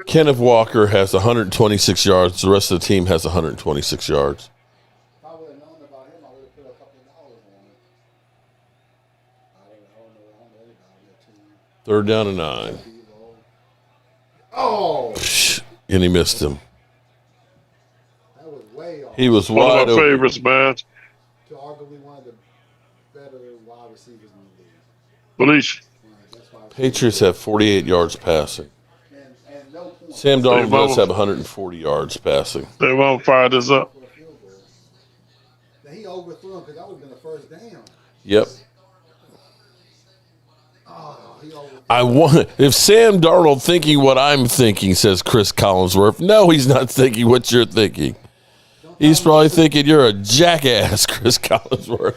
Kenneth Walker has 126 yards. The rest of the team has 126 yards. If I would have known about him, I would have put a couple of dollars on it. I don't know anybody on that team. 3rd down and 9. Oh, And he missed him. that was way off. He was One wide of my open. favorites, man. To arguably one of the better wide receivers in the league. Belish. That's why Patriots have 48 yards passing. and no point Sam Darnold Hey, does Mama. have 140 yards passing. They won't fire this up. for a field goal. Then he overthrew him because that would have been the first down. Yep. Oh, he overthrew. I want if Sam Darnold thinking what I'm thinking, says Chris Collinsworth. No, he's not thinking what you're thinking. He's probably thinking you're a jackass, Chris Collinsworth.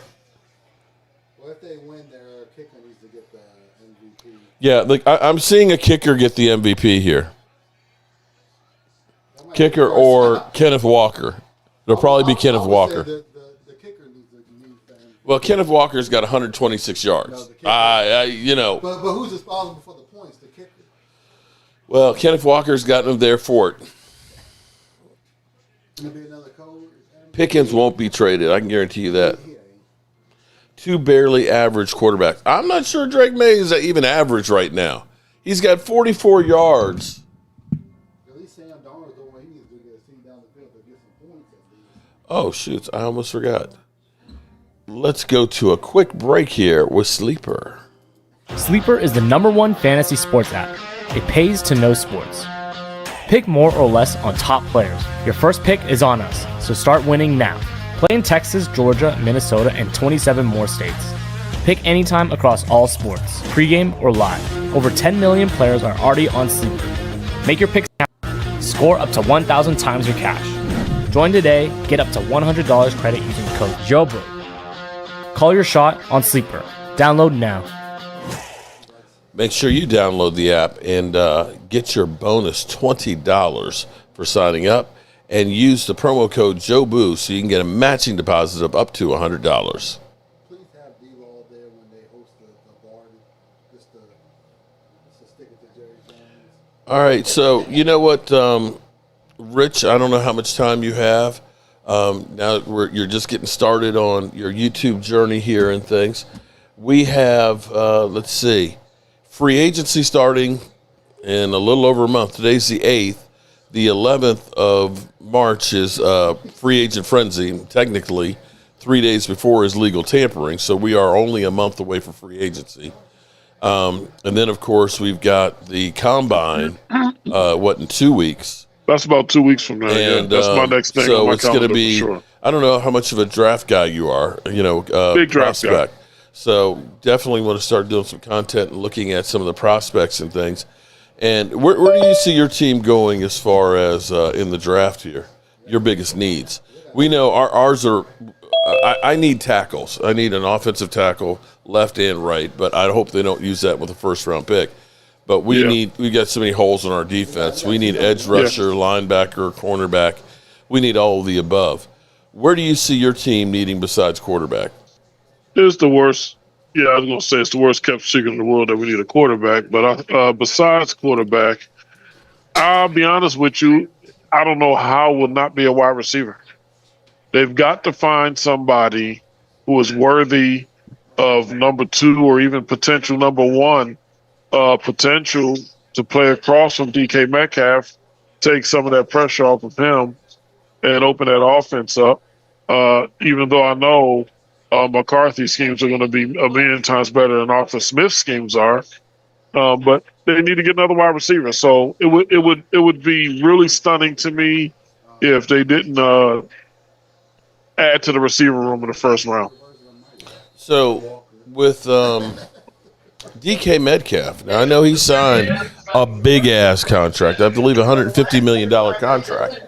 Well, if they win, their kicker needs to get the MVP. Yeah, like I'm seeing a kicker get the MVP here. That might Kicker be the first or time. Kenneth Walker. It'll probably be Kenneth I would say Walker. The kicker needs the MVP. Well, Kenneth Walker's got 126 No, yards. the kicker. But who's responsible for the points? The kicker. Well, Kenneth Walker's got him there for it. Gonna be another code. Pickens won't be traded. I can guarantee you that. He ain't. 2 barely average quarterbacks. I'm not sure Drake May is even average right now. He's got 44 yards. At least Sam Darnold's the one he needs to get a seat down the field to get some points at least. Oh, shoot. I almost forgot. Let's go to a quick break here with Sleeper. Sleeper is the #1 fantasy sports app. It pays to know sports. Pick more or less on top players. Your first pick is on us, so start winning now. Play in Texas, Georgia, Minnesota, and 27 more states. Pick anytime across all sports, pregame or live. Over 10 million players are already on Sleeper. Make your picks count. Score up to 1,000 times your cash. Join today, get up to $100 credit using code JOBRO. Call your shot on Sleeper. Download now. Make sure you download the app and get your bonus $20 for signing up and use the promo code JOBOO so you can get a matching deposit of up to $100. Please have D-Law there when they host the party, just to stick it to Jerry Jones. All right, so you know what, Rich, I don't know how much time you have. Now you're just getting started on your YouTube journey here and things. We have, let's see, free agency starting in a little over a month. Today's the 8th. The 11th of March is free agent frenzy, technically 3 days before is legal tampering, so we are only a month away from free agency. And then, of course, we've got the Combine, in 2 weeks? That's about 2 weeks from now. And That's my next thing so on my it's going to calendar be, for sure. I don't know how much of a draft guy you are, Big draft guy. So definitely want to start doing some content and looking at some of the prospects and things. And where do you see your team going as far as in the draft here? Your biggest needs. We know ours are. I need tackles. I need an offensive tackle, left and right. But I hope they don't use that with a first-round pick. But we got so many holes in our defense. We need edge rusher, linebacker, cornerback. We need all of the above. Where do you see your team needing besides quarterback? It's the worst. Yeah, I was going to say it's the worst kept secret in the world that we need a quarterback. But besides quarterback, I'll be honest with you, I don't know how will not be a wide receiver. They've got to find somebody who is worthy of number 2 or even potential number 1 potential to play across from DK Metcalf, take some of that pressure off of him, and open that offense up. Even though I know McCarthy's schemes are going to be a million times better than Arthur Smith's schemes are, but they need to get another wide receiver. So it would be really stunning to me if they didn't add to the receiver room in the first round. So with DK Metcalf, now I know he signed a big-ass contract. I believe $150 million contract.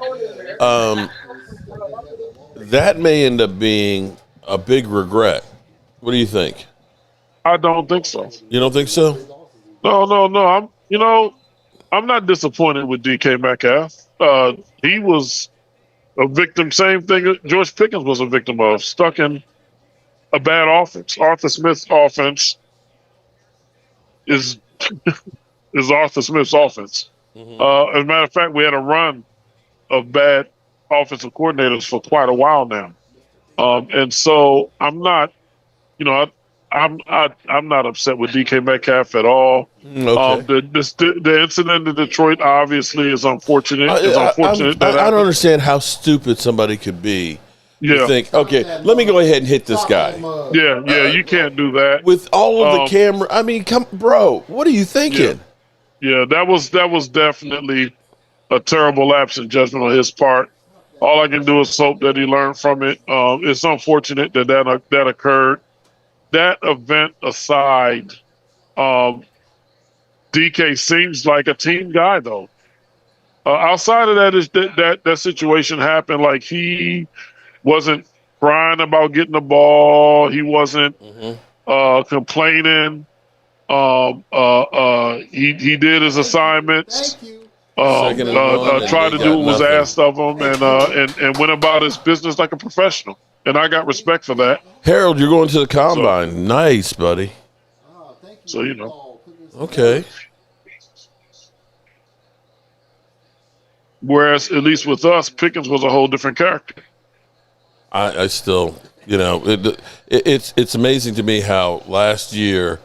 that may end up being a big regret. What do you think? I don't think so. You don't think so? No. I'm not disappointed with DK Metcalf. He was a victim, same thing George Pickens was a victim of, stuck in a bad offense. Arthur Smith's offense is Arthur Smith's offense. As a matter of fact, we had a run of bad offensive coordinators for quite a while now, and so I'm not, I'm not upset with DK Metcalf at all. Okay. The incident in Detroit obviously is unfortunate. It's unfortunate I that don't happened. understand how stupid somebody could be. Yeah. To think, okay, let me go ahead and hit this guy. Yeah, you can't do that With all of the camera. I mean, bro, what are you thinking? Yeah, that was definitely a terrible lapse in judgment on his part. All I can do is hope that he learned from it. It's unfortunate that occurred. That event aside, DK seems like a team guy, though. Outside of that, is that situation happened. Like, he wasn't crying about getting the ball. He wasn't complaining. He did his assignments. Tried to do what was asked of him, and went about his business like a professional. And I got respect for that. Harold, you're going to the combine. Nice, buddy. So, Okay. Whereas, at least with us, Pickens was a whole different character. I still, it's amazing to me how last year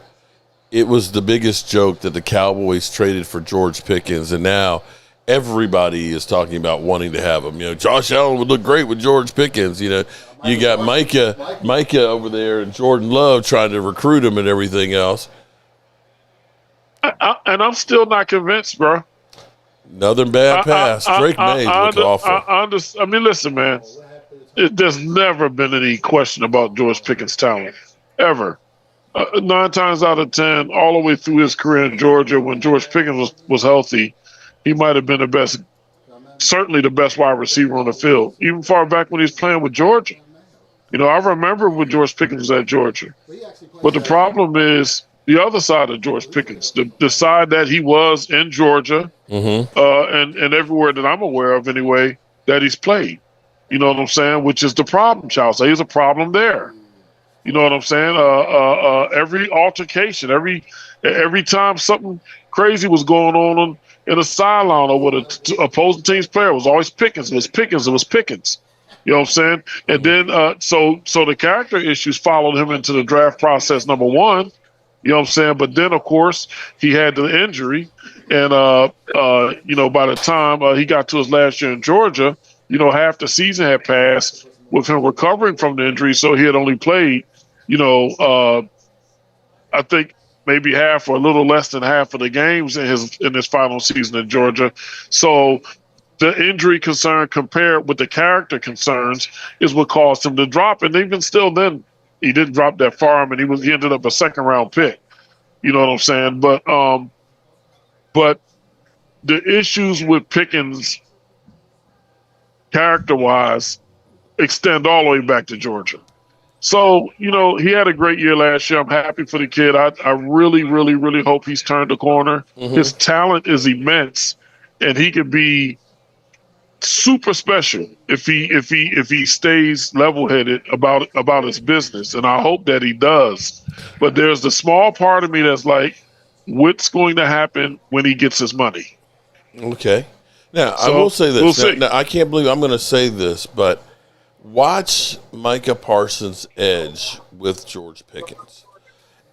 it was the biggest joke that the Cowboys traded for George Pickens, and now everybody is talking about wanting to have him. Josh Allen would look great with George Pickens. You got Micah over there and Jordan Love trying to recruit him and everything else. And I'm still not convinced, bro. Another bad pass. Drake May looked awful. I mean, listen, man. There's never been any question about George Pickens' talent, ever. 9 times out of 10, all the way through his career in Georgia, when George Pickens was healthy, he might have been certainly the best wide receiver on the field, even far back when he was playing with Georgia. I remember when George Pickens was at Georgia. But the problem is the other side of George Pickens, the side that he was in Georgia, and everywhere that I'm aware of anyway, that he's played. You know what I'm saying? Which is the problem, child. So he's a problem there. You know what I'm saying? Every altercation, every time something crazy was going on in a sideline or with an opposing team's player, it was always Pickens. It was Pickens. You know what I'm saying? And then so the character issues followed him into the draft process, number one. You know what I'm saying? But then, of course, he had the injury. And, by the time he got to his last year in Georgia, half the season had passed with him recovering from the injury. So he had only played, I think maybe half or a little less than half of the games in his final season in Georgia. So the injury concern compared with the character concerns is what caused him to drop. And even still then, he didn't drop that far. I mean, he ended up a 2nd-round pick. You know what I'm saying? But the issues with Pickens character-wise extend all the way back to Georgia. So, he had a great year last year. I'm happy for the kid. I really, really, really hope he's turned the corner. His talent is immense, and he could be super special if he stays level-headed about his business, and I hope that he does. But there's the small part of me that's like, what's going to happen when he gets his money? Okay. Now, I will say this. We'll see. Now, I can't believe I'm going to say this, but watch Micah Parsons' edge with George Pickens.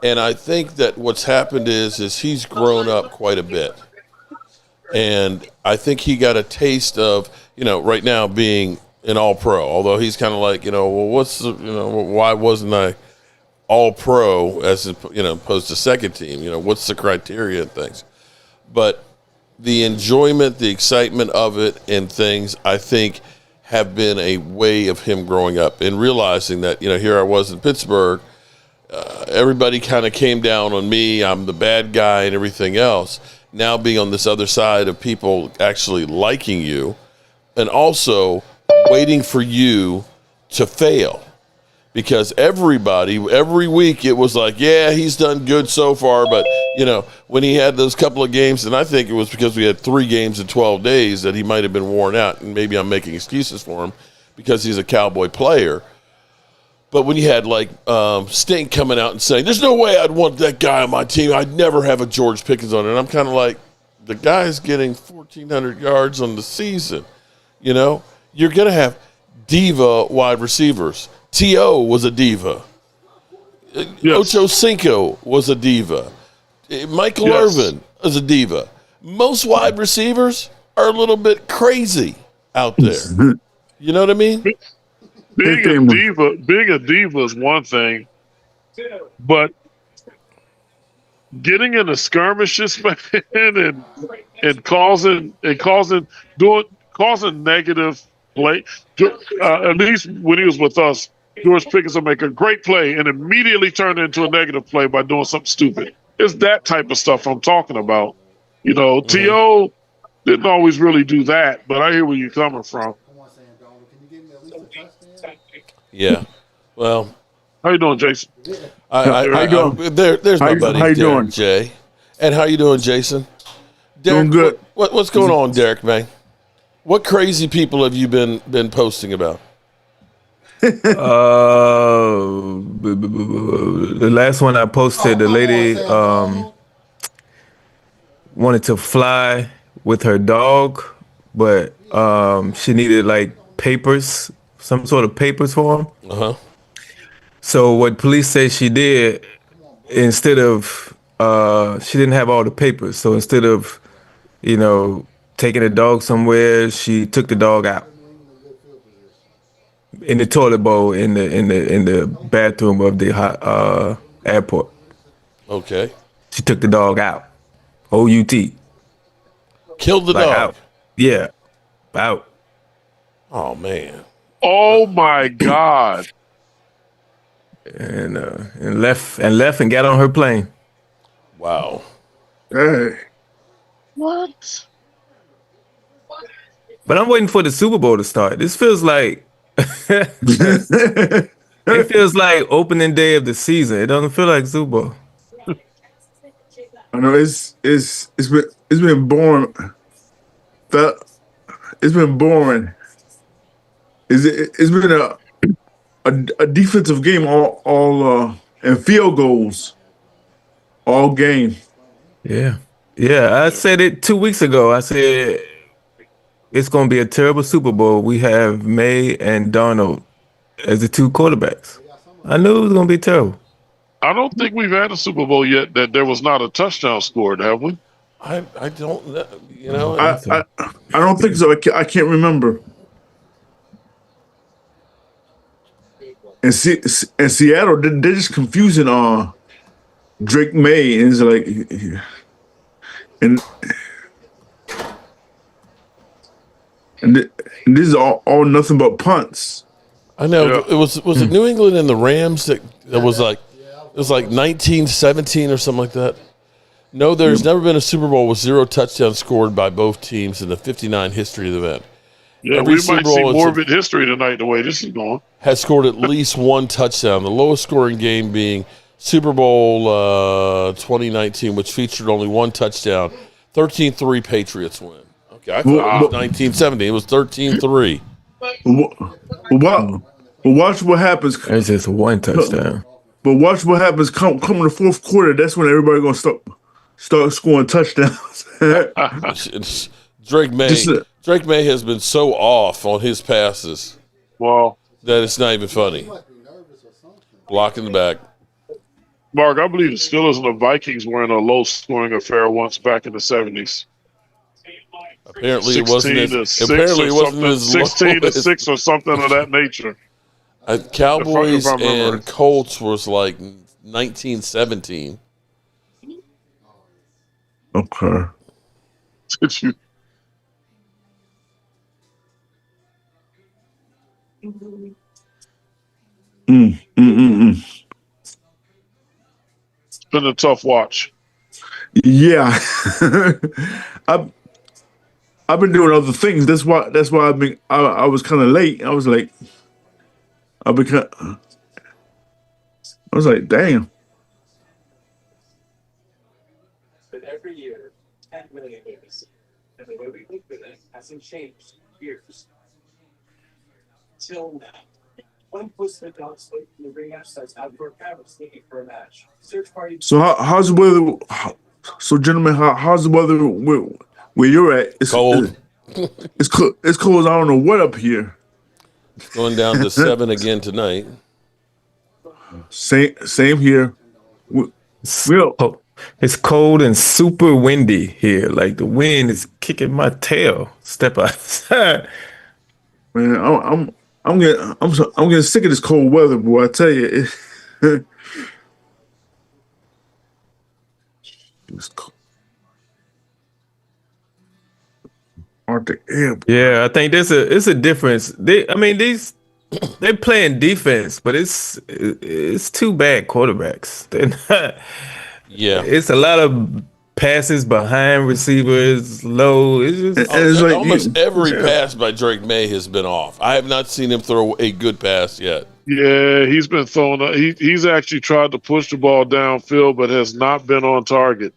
And I think that what's happened is he's grown up quite a bit. And I think he got a taste of, right now being an all-pro, although he's kind of like, why wasn't I all-pro as, opposed to second team? What's the criteria and things? But the enjoyment, the excitement of it and things, I think, have been a way of him growing up and realizing that, here I was in Pittsburgh. Everybody kind of came down on me. I'm the bad guy and everything else. Now being on this other side of people actually liking you and also waiting for you to fail. Because every week it was like, yeah, he's done good so far. But, when he had those couple of games, and I think it was because we had 3 games in 12 days that he might have been worn out. And maybe I'm making excuses for him because he's a Cowboy player. But when you had Stink coming out and saying, there's no way I'd want that guy on my team. I'd never have a George Pickens on it. And I'm kind of like, the guy's getting 1,400 yards on the season. You're going to have diva wide receivers. T.O. was a diva. Yes. Ocho Cinco was a diva. Michael Irvin is a diva. Most wide receivers are a little bit crazy out there. You know what I mean? Being a diva is one thing, but getting in the skirmishes, man, and causing negative play. At least when he was with us, George Pickens will make a great play and immediately turn it into a negative play by doing something stupid. It's that type of stuff I'm talking about. T.O. didn't always really do that, but I hear where you're coming from. Yeah. Well, how you doing, Jason? There's my buddy, how you Derek doing? J. And how you doing, Jason? Derek, Doing good. What's going on, Derek, man? What crazy people have you been posting about? The last one I posted, the lady wanted to fly with her dog, but she needed papers, some sort of papers for him. Uh-huh. So what police say she did, instead of she didn't have all the papers, so instead of taking the dog somewhere, she took the dog out in the toilet bowl in the bathroom of the airport. Okay. She took the dog out. O-U-T. Killed the dog. Out. Yeah. Out. Oh man. Oh my God. And left and got on her plane. Wow. Hey. What? But I'm waiting for the Super Bowl to start. This feels like it feels like opening day of the season. It doesn't feel like Super Bowl. I know it's been boring. It's been boring. It's been a defensive game all and field goals all game. Yeah. I said it 2 weeks ago. I said it's going to be a terrible Super Bowl. We have May and Darnold as the 2 quarterbacks. I knew it was going to be terrible. I don't think we've had a Super Bowl yet that there was not a touchdown scored, have we? I don't know. I don't think so. I can't remember. And Seattle, they're just confusing Drake May, and it's like, and this is all nothing but punts. I know. Yeah. It was it New England and the Rams that was like, it was like 1917 or something like that. No, there's never been a Super Bowl with 0 touchdowns scored by both teams in the 59 history of the event. Yeah, Every we Super might Bowl see is morbid history tonight the way this is going. has scored at least 1 touchdown. The lowest scoring game being Super Bowl 2019, which featured only 1 touchdown. 13-3 Patriots win. Okay, I thought it was 1970. It was 13-3. Watch what happens. It's just 1 touchdown. But watch what happens come the fourth quarter. That's when everybody gonna start scoring touchdowns. Drake May has been so off on his passes. Well, that it's not even funny. Blocking the back. Mark, I believe the Steelers and the Vikings were in a low-scoring affair once back in the 70s. Apparently, it wasn't as 16 to low 6 or something of that nature. Cowboys and Colts was like 1917. Okay. Did you? It's been a tough watch. Yeah. I've been doing other things. That's why I was kind of late. I was like, I was like, damn. But every year, 10 million babies. And the way we look at it hasn't changed in years. Till now. One puts down sleep in the ring exercise outdoor cameras looking for a match. Search party. So how's the weather? So gentlemen, how's the weather where you're at? It's Cold. It's cold. It's cold. I don't know what up here. It's going down to 7 again tonight. Same here. It's cold and super windy here. Like the wind is kicking my tail. Step outside. Man, I'm getting sick of this cold weather, boy. I tell you. It's cold. Arctic air. Yeah, I think it's a difference. They're playing defense, but it's two bad quarterbacks. They're not. Yeah, it's a lot of passes behind receivers, low. It's like almost every pass by Drake May has been off. I have not seen him throw a good pass yet. Yeah, he's been throwing. He's actually tried to push the ball downfield, but has not been on target.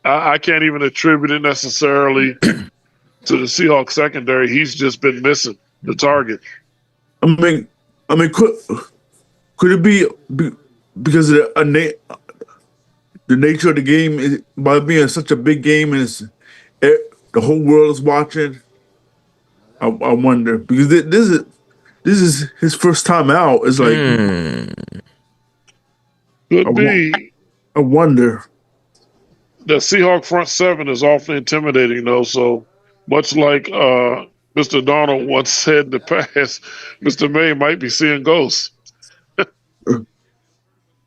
I can't even attribute it necessarily to the Seahawks secondary. He's just been missing the target. I mean, could it be because of the nature of the game by being such a big game and the whole world is watching? I wonder, because this is his first time out. It's like could be. I wonder. The Seahawk front seven is awfully intimidating, though. So much like Mr. Donald once said in the past, Mr. May might be seeing ghosts.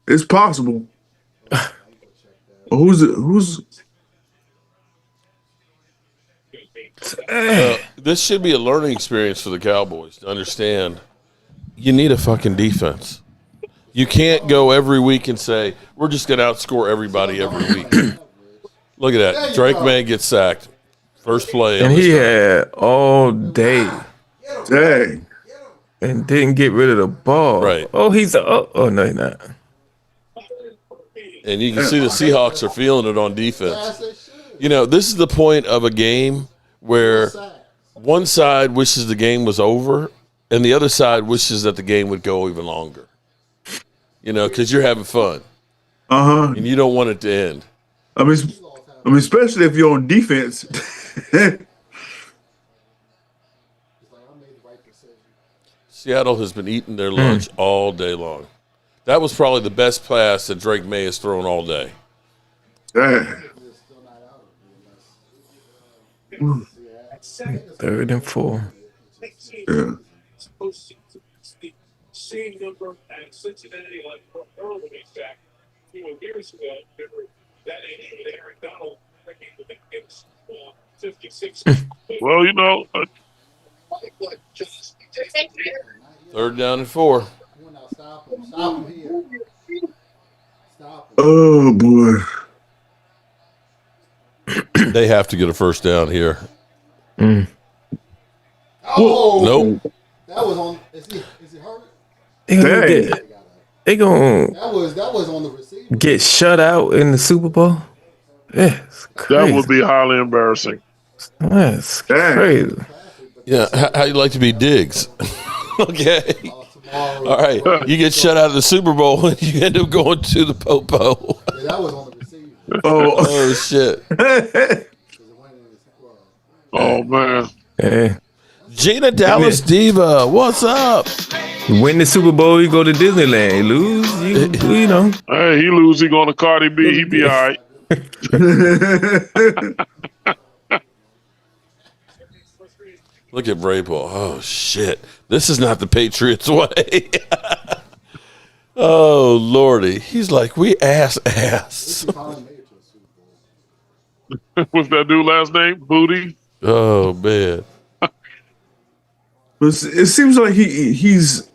It's possible. Who's This should be a learning experience for the Cowboys to understand you need a fucking defense. You can't go every week and say, we're just going to outscore everybody every week. Look at that. Drake May gets sacked. First play. And he had all day. Dang. And didn't get rid of the ball. Right. Oh, no, he's not. And you can see the Seahawks are feeling it on defense. You know, this is the point of a game where one side wishes the game was over and the other side wishes that the game would go even longer. You know, because you're having fun. And you don't want it to end. I mean, especially if you're on defense. Seattle has been eating their lunch all day long. That was probably the best pass that Drake May has thrown all day. Dang. 3rd and 4. Yeah. Same number at Cincinnati like early back years ago. That Aaron Donald breaking the games 56. Well, you know, 3rd down and 4. Stop him here. Stop him. Oh boy. They have to get a first down here. Oh, Nope. That was on. Is he hurt? They gonna That was on the receiver. get shut out in the Super Bowl. Yeah, it's crazy. that would be highly embarrassing. That's Dang. crazy. Yeah, how you like to be Diggs? Okay. All right. You get shut out of the Super Bowl and you end up going to the Popo. Yeah, that was on the receiver. Oh, shit. Oh, man. Yeah. Gina Dallas Diva, what's up? You win the Super Bowl, you go to Disneyland. You lose, you know. Hey, he lose, he going to Cardi B, he be all right. Look at Vrabel. Oh, shit. This is not the Patriots way. Oh, Lordy. He's like, we ass. What's that dude last name? Booty? Oh, man. It seems like he's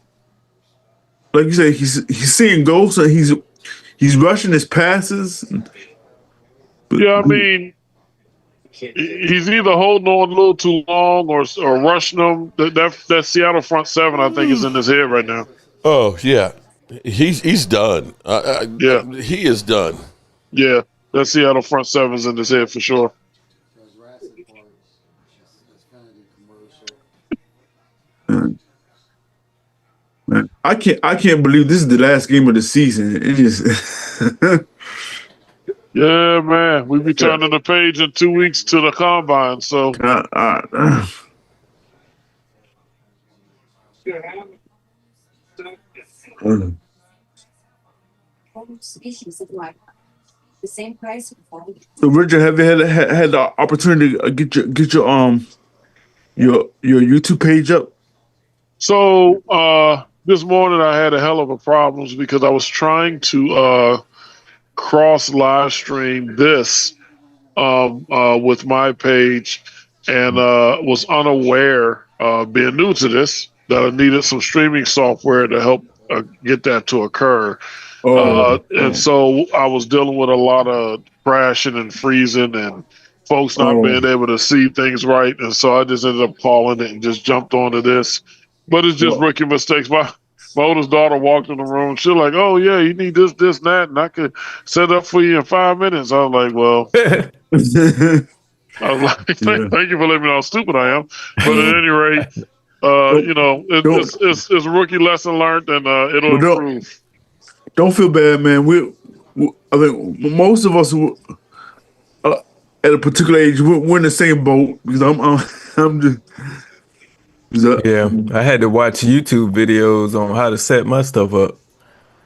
like you say, he's seeing ghosts and he's rushing his passes. Yeah, I mean, He's either holding on a little too long or rushing them. That Seattle front seven, I think, is in his head right now. Oh yeah, he's done. Yeah. He is done. Yeah, that Seattle front seven's in his head for sure. Because Ratchet part is kind of commercial. Man, I can't believe this is the last game of the season. It just Yeah, man. We be turning the page in 2 weeks to the combine. So So Richard, have you had the opportunity to get your YouTube page up? So this morning I had a hell of a problems because I was trying to cross live stream this with my page and was unaware, being new to this, that I needed some streaming software to help get that to occur. And so I was dealing with a lot of crashing and freezing and folks not being able to see things right. And so I just ended up calling it and just jumped onto this. But it's just rookie mistakes. My oldest daughter walked in the room. She's like, "Oh yeah, you need this, and that, and I could set up for you in 5 minutes." I was like, "Well," I was like, "Thank you for letting me know how stupid I am." But at any rate, it's a rookie lesson learned, and it'll improve. Don't feel bad, man. I think most of us at a particular age, we're in the same boat because I'm just. Yeah, I had to watch YouTube videos on how to set my stuff up.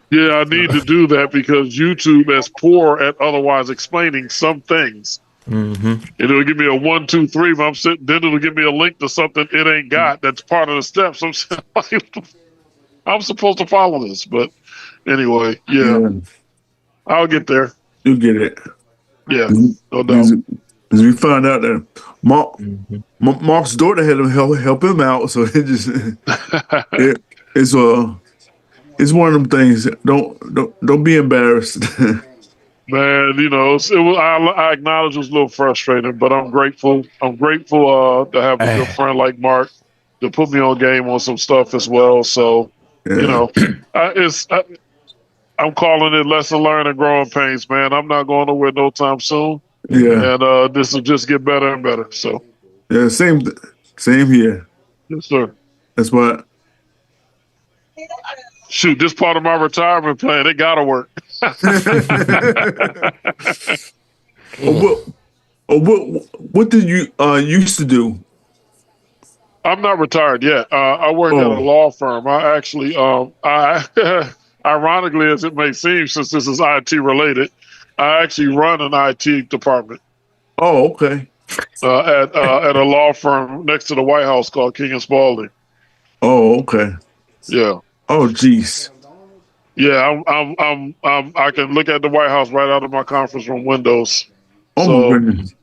Yeah, I need to do that because YouTube is poor at otherwise explaining some things. Mm-hmm. It'll give me a 1, 2, 3. But then it'll give me a link to something it ain't got. That's part of the steps. I'm supposed to follow this, but anyway, yeah. I'll get there. You'll get it. Yeah, no doubt. As we found out that Mark's daughter had him help him out, so it just it's one of them things. Don't be embarrassed. Man, I acknowledge it was a little frustrating, but I'm grateful. I'm grateful to have a good friend like Mark to put me on game on some stuff as well. So I'm calling it lesson learned and growing pains, man. I'm not going nowhere no time soon. Yeah, and this will just get better and better. So yeah, same here. Yes, sir. That's what. Shoot, this part of my retirement plan, it gotta work. What did you used to do? I'm not retired yet. I work at a law firm. I actually, ironically as it may seem, since this is IT related, I actually run an IT department. Oh, okay. At a law firm next to the White House called King and Spalding. Oh, okay. Yeah. Oh, geez. Yeah, I can look at the White House right out of my conference room windows. Oh, my goodness.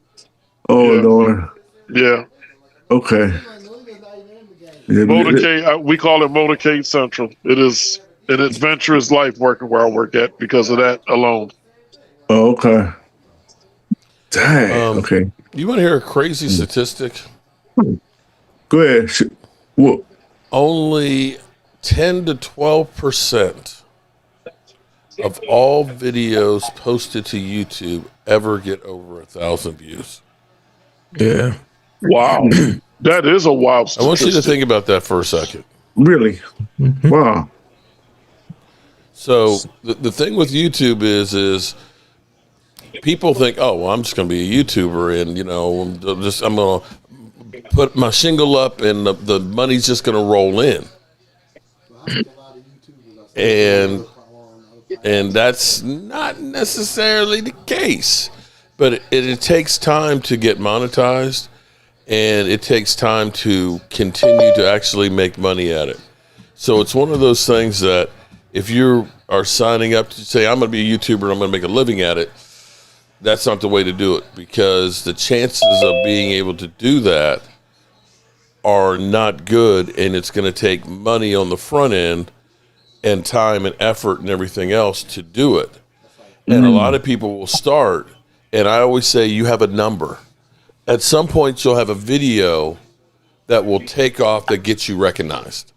Oh, yeah. Lord. Yeah. Okay. Yeah, motorcade, we call it Motorcade Central. It is an adventurous life working where I work at because of that alone. Oh, okay. Dang. Okay. You want to hear a crazy statistic? Go ahead. What? Only 10 to 12% of all videos posted to YouTube ever get over 1,000 views. Yeah. Wow. That is a wild statistic. I want you to think about that for a second. Really? Wow. So the thing with YouTube is people think, oh, well, I'm just going to be a YouTuber, and I'm going to put my shingle up, and the money's just going to roll in. And that's not necessarily the case, but it takes time to get monetized, and it takes time to continue to actually make money at it. So it's one of those things that if you are signing up to say, I'm going to be a YouTuber and I'm going to make a living at it, that's not the way to do it, because the chances of being able to do that are not good, and it's going to take money on the front end and time and effort and everything else to do it. And a lot of people will start, and I always say you have a number. at some point you'll have a video that will take off that gets you recognized.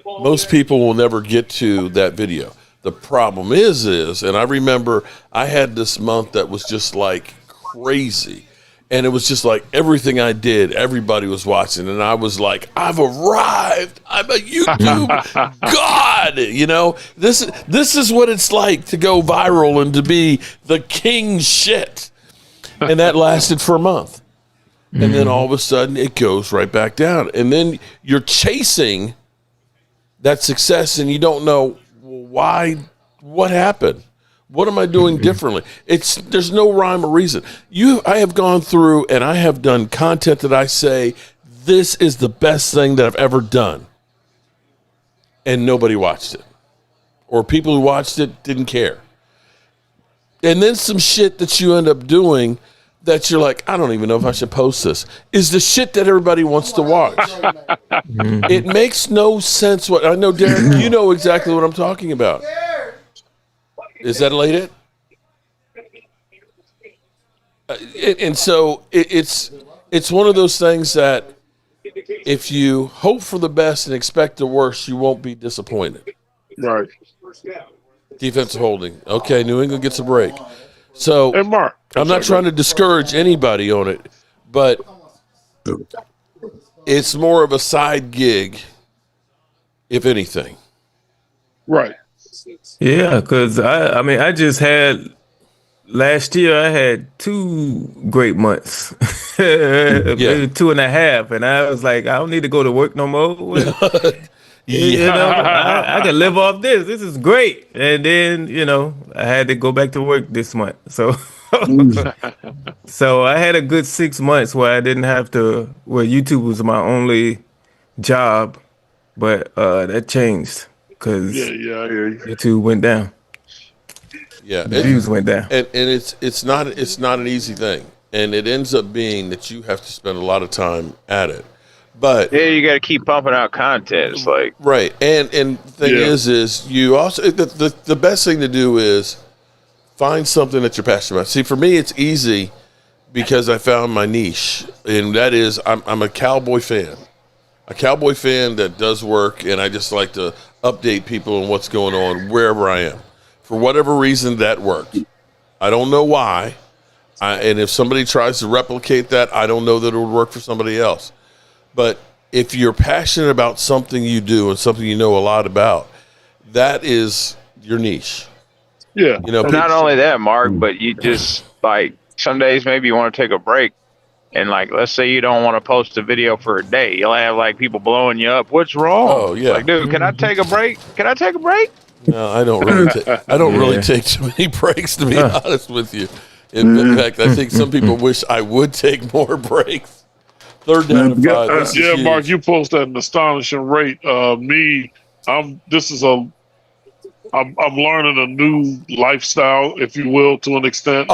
Most people will never get to that video. The problem is, and I remember I had this month that was just like crazy. And it was just like everything I did, everybody was watching. And I was like, I've arrived. I'm a YouTube god. You know, this is what it's like to go viral and to be the king shit. And that lasted for a month. And then all of a sudden it goes right back down. And then you're chasing that success and you don't know why, what happened. What am I doing differently? There's no rhyme or reason. I have gone through and I have done content that I say, this is the best thing that I've ever done. And nobody watched it. Or people who watched it didn't care. And then some shit that you end up doing that you're like, I don't even know if I should post this, is the shit that everybody wants to watch. It makes no sense. I know, Derek, you know exactly what I'm talking about. Is that late? And so it's one of those things that if you hope for the best and expect the worst, you won't be disappointed. Right. Defensive holding. Okay, New England gets a break. So And Mark, I'm not trying to discourage anybody on it, but it's more of a side gig, if anything. Right. Yeah, because I just had last year. I had 2 great months, maybe 2.5, and I was like, I don't need to go to work no more. You know, I can live off this. This is great. And then I had to go back to work this month. So, so I had a good 6 months where I didn't have to. Where YouTube was my only job, but that changed. Because YouTube went down. Yeah, the views went down, and it's not an easy thing, and it ends up being that you have to spend a lot of time at it. But yeah, you got to keep pumping out content. It's like right, and the thing is you also the best thing to do is find something that you're passionate about. See, for me, it's easy because I found my niche, and that is I'm a Cowboy fan. A Cowboy fan that does work, and I just like to update people on what's going on wherever I am. For whatever reason, that worked. I don't know why. And if somebody tries to replicate that, I don't know that it would work for somebody else. But if you're passionate about something you do and something you know a lot about, that is your niche. Yeah. Not only that, Mark, but you just like some days maybe you want to take a break. And like, let's say you don't want to post a video for a day. You'll have like people blowing you up. What's wrong? Oh yeah. Like, dude, can I take a break? Can I take a break? No, I don't really take too many breaks, to be honest with you. In fact, I think some people wish I would take more breaks. Third down and 5. Yeah, Mark, you post at an astonishing rate. I'm learning a new lifestyle, if you will, to an extent.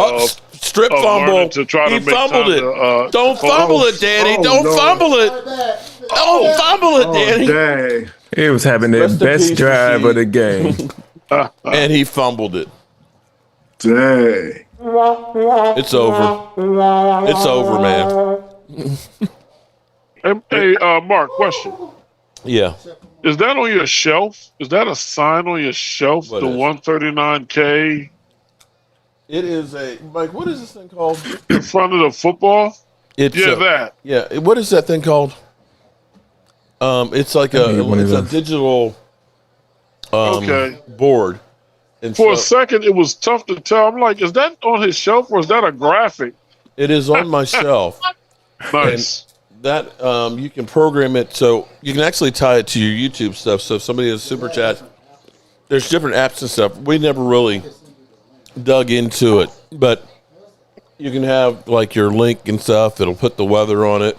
Strip fumble. To try He to make fumbled time it. To, don't fumble it, Danny. Don't fumble it. Don't fumble it, Danny. Dang. He was having the Rest in best peace, drive of the Rasheed. game. And he fumbled it. Dang. It's over. It's over, man. Hey, Mark, question. Yeah. Is that on your shelf? Is that a sign on your shelf? What the is? 139K It is Mike, what is this thing called? in front of the football? It's that. Yeah. What is that thing called? It's like a digital board. And For a second, it was tough to tell. I'm like, is that on his shelf or is that a graphic? It is on my shelf. Nice. And that you can program it so you can actually tie it to your YouTube stuff. So if somebody has super chat, there's different apps and stuff. We never really dug into it, but you can have like your link and stuff. It'll put the weather on it.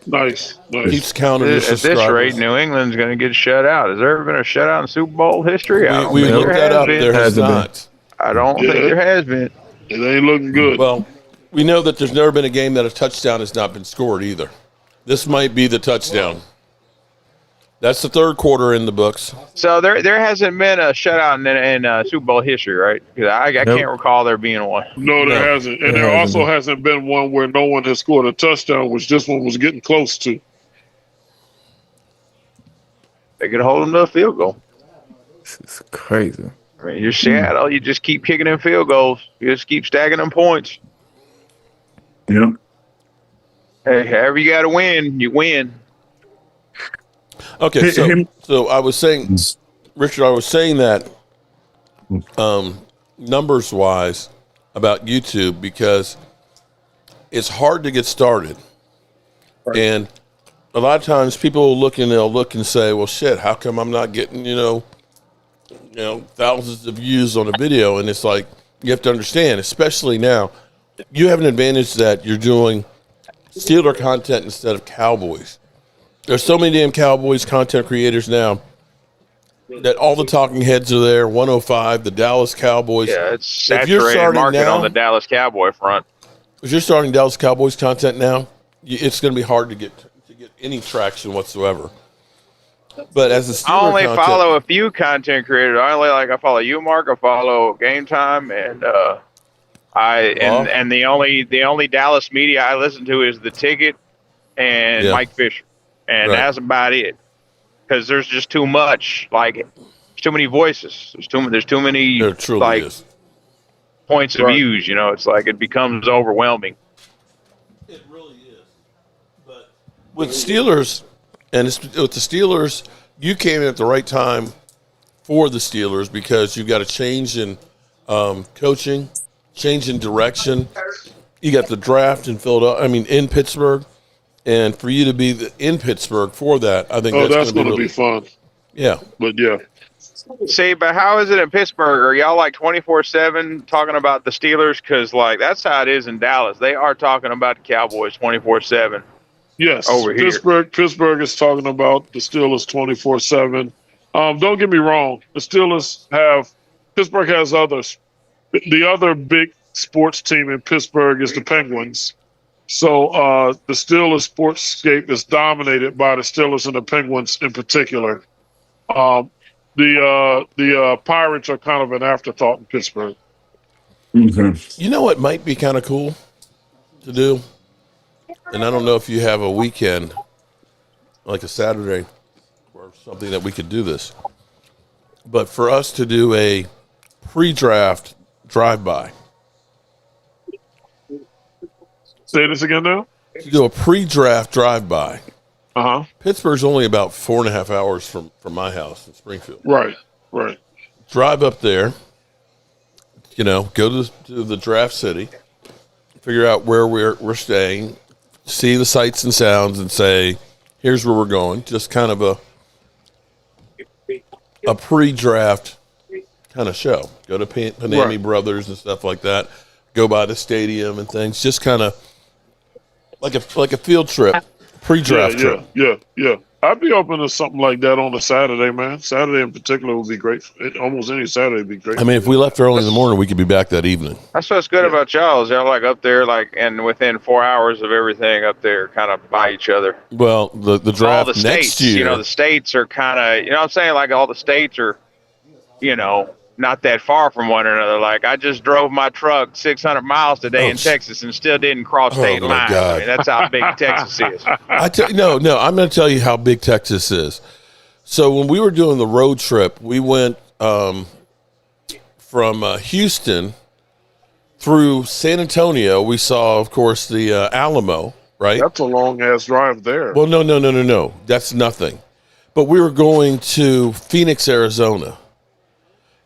Nice. Keeps counting your At this subscribers. rate, New England's going to get shut out. Has there ever been a shutout in Super Bowl history? We looked that up. There has not. I don't think there has been. It ain't looking good. Well, we know that there's never been a game that a touchdown has not been scored either. This might be the touchdown. That's the third quarter in the books. So there hasn't been a shutout in Super Bowl history, right? Because I can't recall there being one. No, there hasn't. And there also hasn't been one where no one has scored a touchdown, which this one was getting close to. They could hold them to a field goal. It's crazy. I mean, you're Seattle. You just keep kicking in field goals. You just keep stacking them points. Yeah. Hey, however you got to win, you win. Okay, so I was saying, Richard, I was saying that numbers wise about YouTube because it's hard to get started, and a lot of times people they'll look and say, "Well, shit, how come I'm not getting thousands of views on a video?" And it's like you have to understand, especially now, you have an advantage that you're doing Steeler content instead of Cowboys. There's so many damn Cowboys content creators now that all the talking heads are there. 105, the Dallas Cowboys. Yeah, it's saturated market on the Dallas Cowboy front. If you're starting Dallas Cowboys content now, it's going to be hard to get any traction whatsoever. But as a Steeler I only content, follow a few content creators. I follow you, Mark. I follow Game Time, and the only Dallas media I listen to is The Ticket and Mike Fisher. And that's about it, because there's just too much. Like, there's too many voices. There's too many points of views. It's like it becomes overwhelming. It really is. But with Steelers, with the Steelers, you came in at the right time for the Steelers because you got a change in coaching, change in direction. You got the draft in in Pittsburgh. And for you to be in Pittsburgh for that, I think that's going to be fun. Yeah. But yeah. See, but how is it in Pittsburgh? Are y'all like 24/7 talking about the Steelers? Because like that's how it is in Dallas. They are talking about the Cowboys 24/7. Yes. Over here. Pittsburgh is talking about the Steelers 24/7. Don't get me wrong. Pittsburgh has others. The other big sports team in Pittsburgh is the Penguins. So the Steelers sportscape is dominated by the Steelers and the Penguins in particular. The Pirates are kind of an afterthought in Pittsburgh. You know what might be kind of cool to do? And I don't know if you have a weekend, like a Saturday or something that we could do this. But for us to do a pre-draft drive-by. Say this again now? To do a pre-draft drive-by. Uh-huh. Pittsburgh's only about 4.5 hours from my house in Springfield. Right. Drive up there, go to the draft city, figure out where we're staying, see the sights and sounds, and say, here's where we're going. Just kind of a pre-draft kind of show. Go to Panami Brothers and stuff like that. Go by the stadium and things. Just kind of like a field trip, pre-draft trip. Yeah. I'd be open to something like that on a Saturday, man. Saturday in particular would be great. Almost any Saturday would be great. I mean, if we left early in the morning, we could be back that evening. That's what's good about y'all. Is y'all like up there, and within 4 hours of everything up there, kind of by each other. Well, the draft all the next states, year. The states are kind of, what I'm saying? Like all the states are, not that far from one another. Like I just drove my truck 600 miles today in Texas and still didn't cross state line. God. I mean, that's how big Texas is. No, I'm going to tell you how big Texas is. So when we were doing the road trip, we went from Houston through San Antonio. We saw, of course, the Alamo, right? That's a long-ass drive there. Well, no. That's nothing. But we were going to Phoenix, Arizona.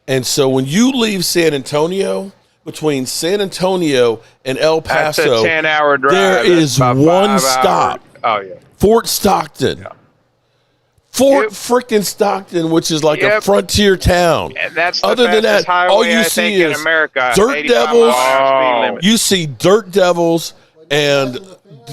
And so when you leave San Antonio, between San Antonio and El Paso, that's a 10-hour drive. There is one stop. Oh, yeah. Fort Stockton. Yeah. Fort frickin' Stockton, which is like a frontier town. And that's other than that, all you see is dirt devils. You see dirt devils and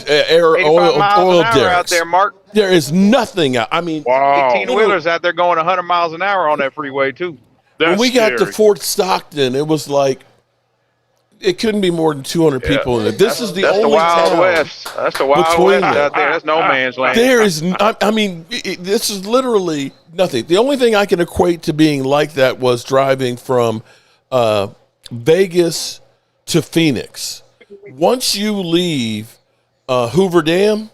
oil derricks out there, Mark. There is nothing. I mean, 18-wheelers out there going 100 miles an hour on that freeway too. When we got to Fort Stockton, it was like it couldn't be more than 200 people in it. This is the only Wild town West. That's the Wild between West them. out there. That's no man's land. There is, I mean, this is literally nothing. The only thing I can equate to being like that was driving from Vegas to Phoenix. Once you leave Hoover Dam,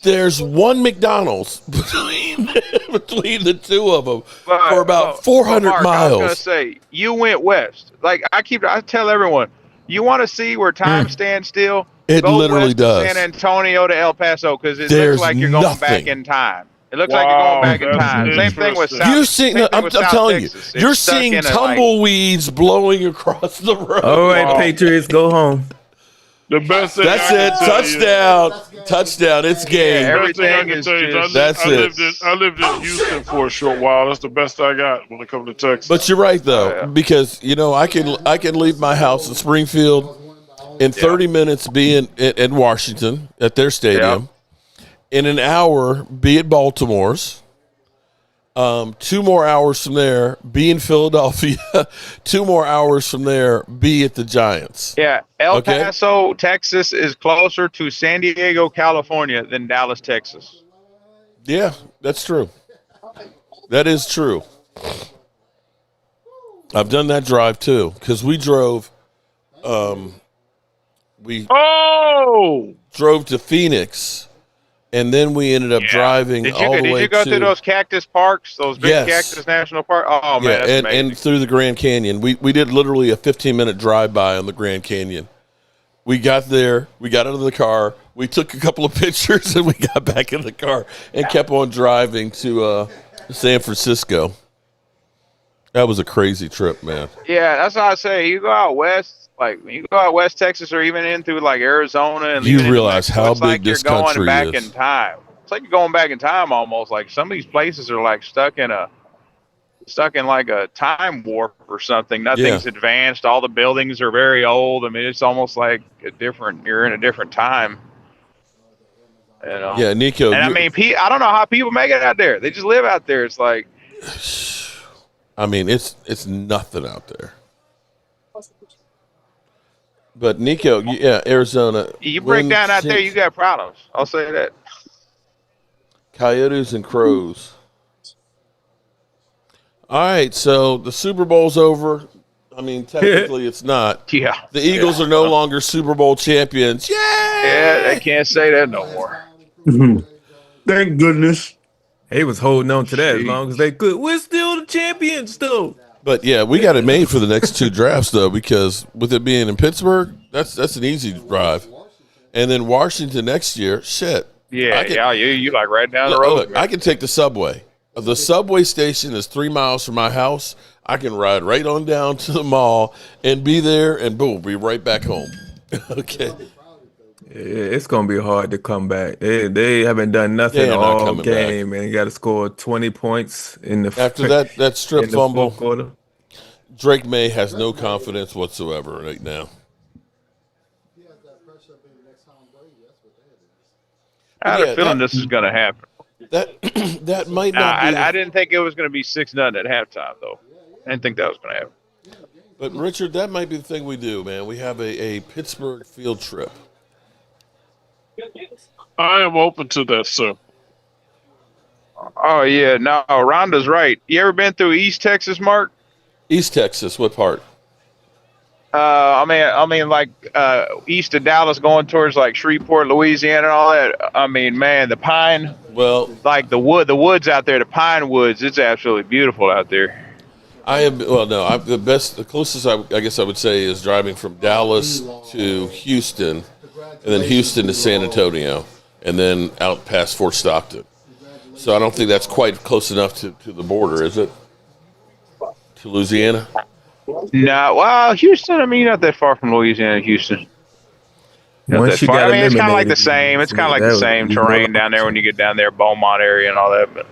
there's one McDonald's between the two of them for about 400 Mark, miles. I was gonna say you went west. Like I tell everyone, you want to see where time stands still. It go literally west does. to San Antonio to El Paso because it There's looks like you're going back nothing. in time. It looks like you're going back in time. Same thing with South. You're seeing. I'm telling you, you're seeing tumbleweeds blowing across the road. All right, Patriots, go home. The best thing That's I it. can tell you- Touchdown. It's game. The best thing I can tell you is That's it. I lived in Houston for a short while. That's the best I got when it comes to Texas. But you're right though, because I can leave my house in Springfield in 30 minutes, be in Washington at their stadium. In an hour, be at Baltimore's. 2 more hours from there, be in Philadelphia. 2 more hours from there, be at the Giants. Yeah, El Paso, Texas is closer to San Diego, California than Dallas, Texas. Yeah, that's true. That is true. I've done that drive too because we drove. We drove to Phoenix. And then we ended up driving all the way to... Did you go through those cactus parks, those big Cactus National Park? Oh, man, that's amazing. And through the Grand Canyon. We did literally a 15-minute drive-by on the Grand Canyon. We got there. We got out of the car. We took a couple of pictures, and we got back in the car and kept on driving to San Francisco. That was a crazy trip, man. Yeah, that's what I say. You go out west, like when you go out West Texas or even into like Arizona, and you realize how big this country is. You're going back in time. It's like you're going back in time almost. Like some of these places are like stuck in like a time warp or something. Nothing's advanced. All the buildings are very old. I mean, it's almost like you're in a different time. You know? Yeah, Nico. And I mean, I don't know how people make it out there. They just live out there. It's like, I mean, it's nothing out there. But Nico, Arizona. You break down out there, you got problems. I'll say that. Coyotes and Crows. All right, so the Super Bowl's over. I mean, technically it's not. Yeah. The Eagles are no longer Super Bowl champions. Yay! Yeah, they can't say that no more. Thank goodness. They was holding on to that as long as they could. We're still the champions, though. But yeah, we got it made for the next 2 drafts though, because with it being in Pittsburgh, that's an easy drive, and then Washington next year. Shit. Yeah, you like right down the road. Look, I can take the subway. The subway station is 3 miles from my house. I can ride right on down to the mall and be there, and boom, be right back home. Okay. Yeah, it's gonna be hard to come back. They haven't done nothing all game, and you got to score 20 points in the after that strip fumble. Quarter. Drake May has no confidence whatsoever right now. I had a feeling this is going to happen. That might not be. I didn't think it was going to be 6-0 at halftime, though. I didn't think that was going to happen. But, Richard, that might be the thing we do, man. We have a Pittsburgh field trip. I am open to that, sir. Oh, yeah. No, Rhonda's right. You ever been through East Texas, Mark? East Texas, what part? I mean, like east of Dallas, going towards like Shreveport, Louisiana, and all that. I mean, man, the pine. Well, like the woods out there, the pine woods. It's absolutely beautiful out there. The closest I guess I would say is driving from Dallas to Houston, and then Houston to San Antonio, and then out past Fort Stockton. So I don't think that's quite close enough to the border, is it? To Louisiana? No, well, Houston, I mean, not that far from Louisiana, Houston. Once you got I mean, it's kind of like the eliminated, same. It's kind of like the same terrain down there when you get down there, Beaumont area and all that. But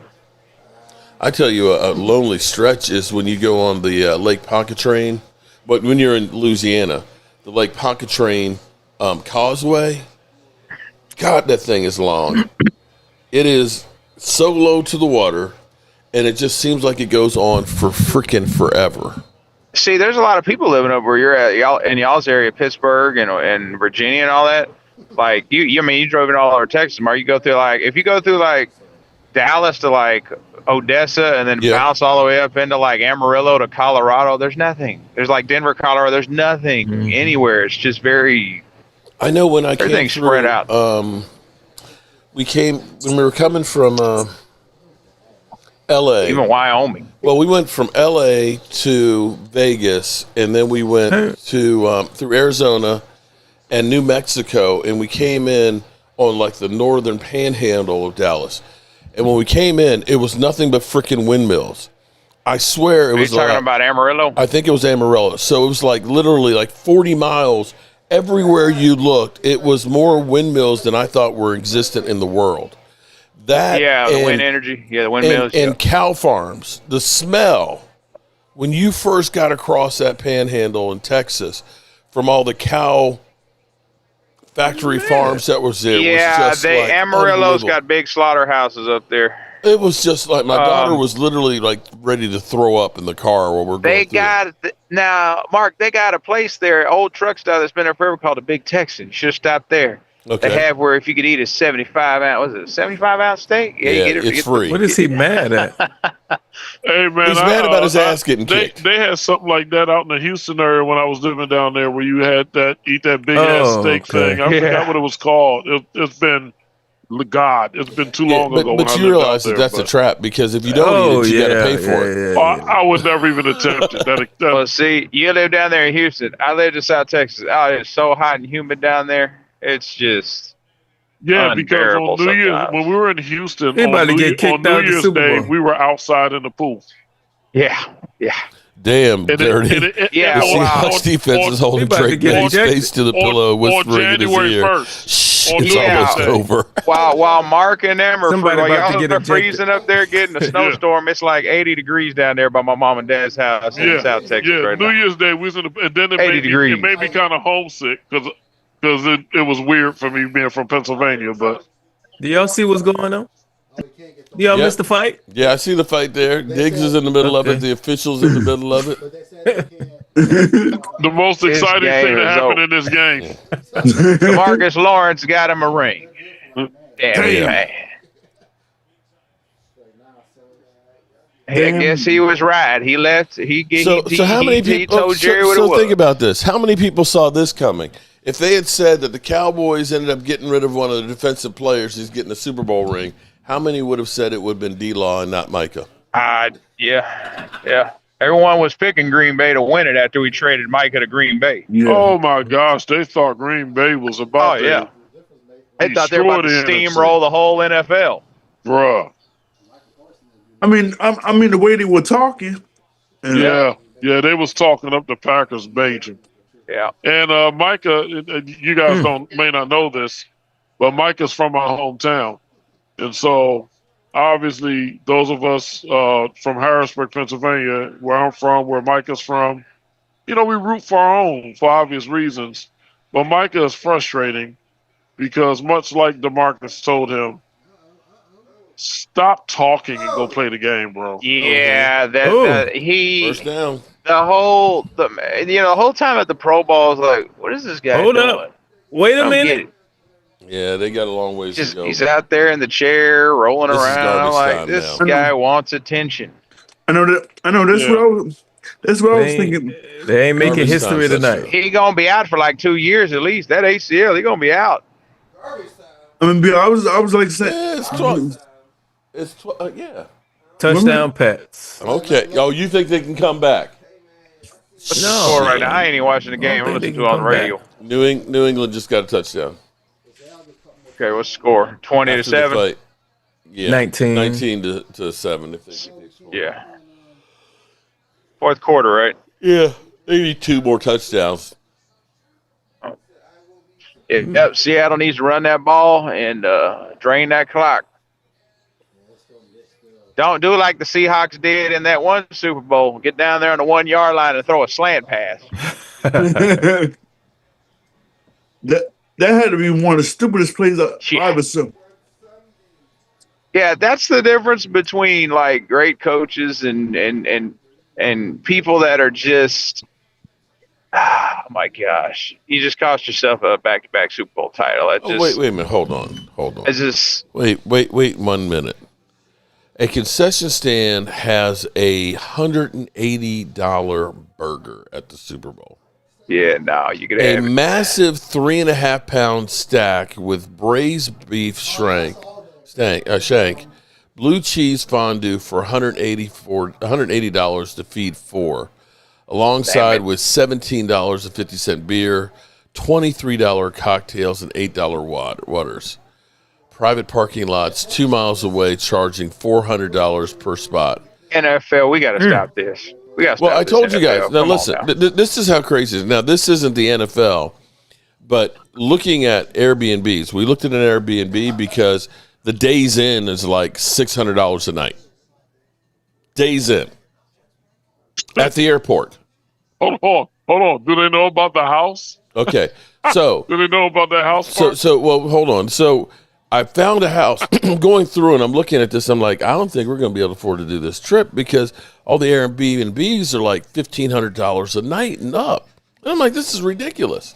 I tell you, a lonely stretch is when you go on the Lake Pontchartrain. But when you're in Louisiana, the Lake Pontchartrain causeway, God, that thing is long. It is so low to the water, and it just seems like it goes on for freaking forever. See, there's a lot of people living up where you're at, y'all's area, Pittsburgh and Virginia and all that. Like I mean, you drove in all over Texas. Or you go through if you go through Dallas to Odessa and then bounce all the way up into Amarillo to Colorado, there's nothing. There's Denver, Colorado. There's nothing anywhere. It's just very. I know when I came everything's through, spread out. when we were coming from L.A. Even Wyoming. Well, we went from L.A. to Vegas, and then we went to through Arizona and New Mexico, and we came in on the northern panhandle of Dallas. And when we came in, it was nothing but freaking windmills. I swear it was. Are you talking about Amarillo? I think it was Amarillo. So it was literally 40 miles. Everywhere you looked, it was more windmills than I thought were existent in the world. The wind energy. Yeah, the windmills. And cow farms. The smell when you first got across that panhandle in Texas from all the cow factory farms that was there. Yeah, was just Amarillo's got big slaughterhouses up there. It was just my daughter was literally ready to throw up in the car while we're going through. Now, Mark, they got a place there, old truck stop that's been there forever called the Big Texan. You should have stopped there. Okay. They have where if you could eat a 75-ounce steak? Yeah, you get it. It's free. What is he mad at? Hey man, he's mad about his ass getting kicked. They had something like that out in the Houston area when I was living down there, where you had eat that big ass steak thing. I forgot what it was called. It's been too long ago. But you realize that's a trap, because if you don't eat it, you got to pay for it. I would never even attempt it. Well, see, you live down there in Houston. I lived in South Texas. Oh, it's so hot and humid down there. It's just because on New Year's, when we were in Houston, on New Year's Day, we were outside in the pool. Yeah. Damn, dirty. Hawks defense is holding Drake May's face to the pillow, whispering in his ear. Shh, it's almost over. While Mark and them are y'all freezing up there getting a snowstorm, it's 80 degrees down there by my mom and dad's house in South Texas right now. New Year's Day, we was and then it made me kind of homesick because it was weird for me being from Pennsylvania. But do y'all see what's going on? Do y'all miss the fight? Yeah, I see the fight there. Diggs is in the middle of it. The officials in the middle of it. The most exciting thing that happened in this game. Marcus Lawrence got him a ring. Damn. Man. I guess he was right. He left. So how many people? He told Jerry what it was. So think about this. How many people saw this coming? If they had said that the Cowboys ended up getting rid of one of the defensive players, he's getting a Super Bowl ring, how many would have said it would have been D-Law and not Micah? Yeah. Everyone was picking Green Bay to win it after we traded Micah to Green Bay. Yeah. Oh my gosh, they thought Green Bay was about to. They thought they were about to steamroll the whole NFL. Bruh. I mean, the way they were talking. Yeah, they was talking up the Packers major. Yeah. And Micah, you guys may not know this, but Micah's from my hometown. And so, obviously, those of us from Harrisburg, Pennsylvania, where I'm from, where Micah's from, we root for our own for obvious reasons. But Micah is frustrating because, much like DeMarcus told him, stop talking and go play the game, bro. Yeah, first down. The whole time at the Pro Bowl is like, what is this guy doing? Up. Wait a minute. Yeah, they got a long ways to go. He's out there in the chair rolling around. I'm like, this guy wants attention. I know that. That's what I was thinking. They ain't making history tonight. He gonna be out for 2 years at least. That ACL, he gonna be out. I was like saying, it's 12. It's 12. Yeah. Touchdown pets. Okay. Oh, you think they can come back? No. Right now, I ain't even watching the game. I'm listening to it on the radio. New England just got a touchdown. Okay, what's the score? 20-7. Yeah, 19 to 7. If they score. Yeah. Fourth quarter, right? Yeah, they need 2 more touchdowns. Yep, Seattle needs to run that ball and drain that clock. Don't do like the Seahawks did in that one Super Bowl. Get down there on the 1 yard line and throw a slant pass. That had to be one of the stupidest plays I've ever seen. Yeah, that's the difference between great coaches and and people that are just, oh my gosh, you just cost yourself a back-to-back Super Bowl title. Wait a minute. Hold on. It's just wait 1 minute. A concession stand has a $180 burger at the Super Bowl. Yeah, no, you could a have massive 3.5-pound stack with braised beef shank, blue cheese fondue for $180 to feed 4, alongside with $17.50 beer, $23 cocktails, and $8 waters. Private parking lots 2 miles away, charging $400 per spot. NFL. We got to stop this. We got to stop. Well, I told you NFL. guys. Now listen, this is how crazy it is. Now this isn't the NFL, but looking at Airbnbs, we looked at an Airbnb because the Days Inn is like $600 a night. Days Inn at the airport. Hold on. Do they know about the house? Okay, so do they know about the house? Well, hold on. So I found a house. Going through and I'm looking at this. I'm like, I don't think we're going to be able to afford to do this trip because all the Airbnbs are like $1,500 a night and up. And I'm like, this is ridiculous.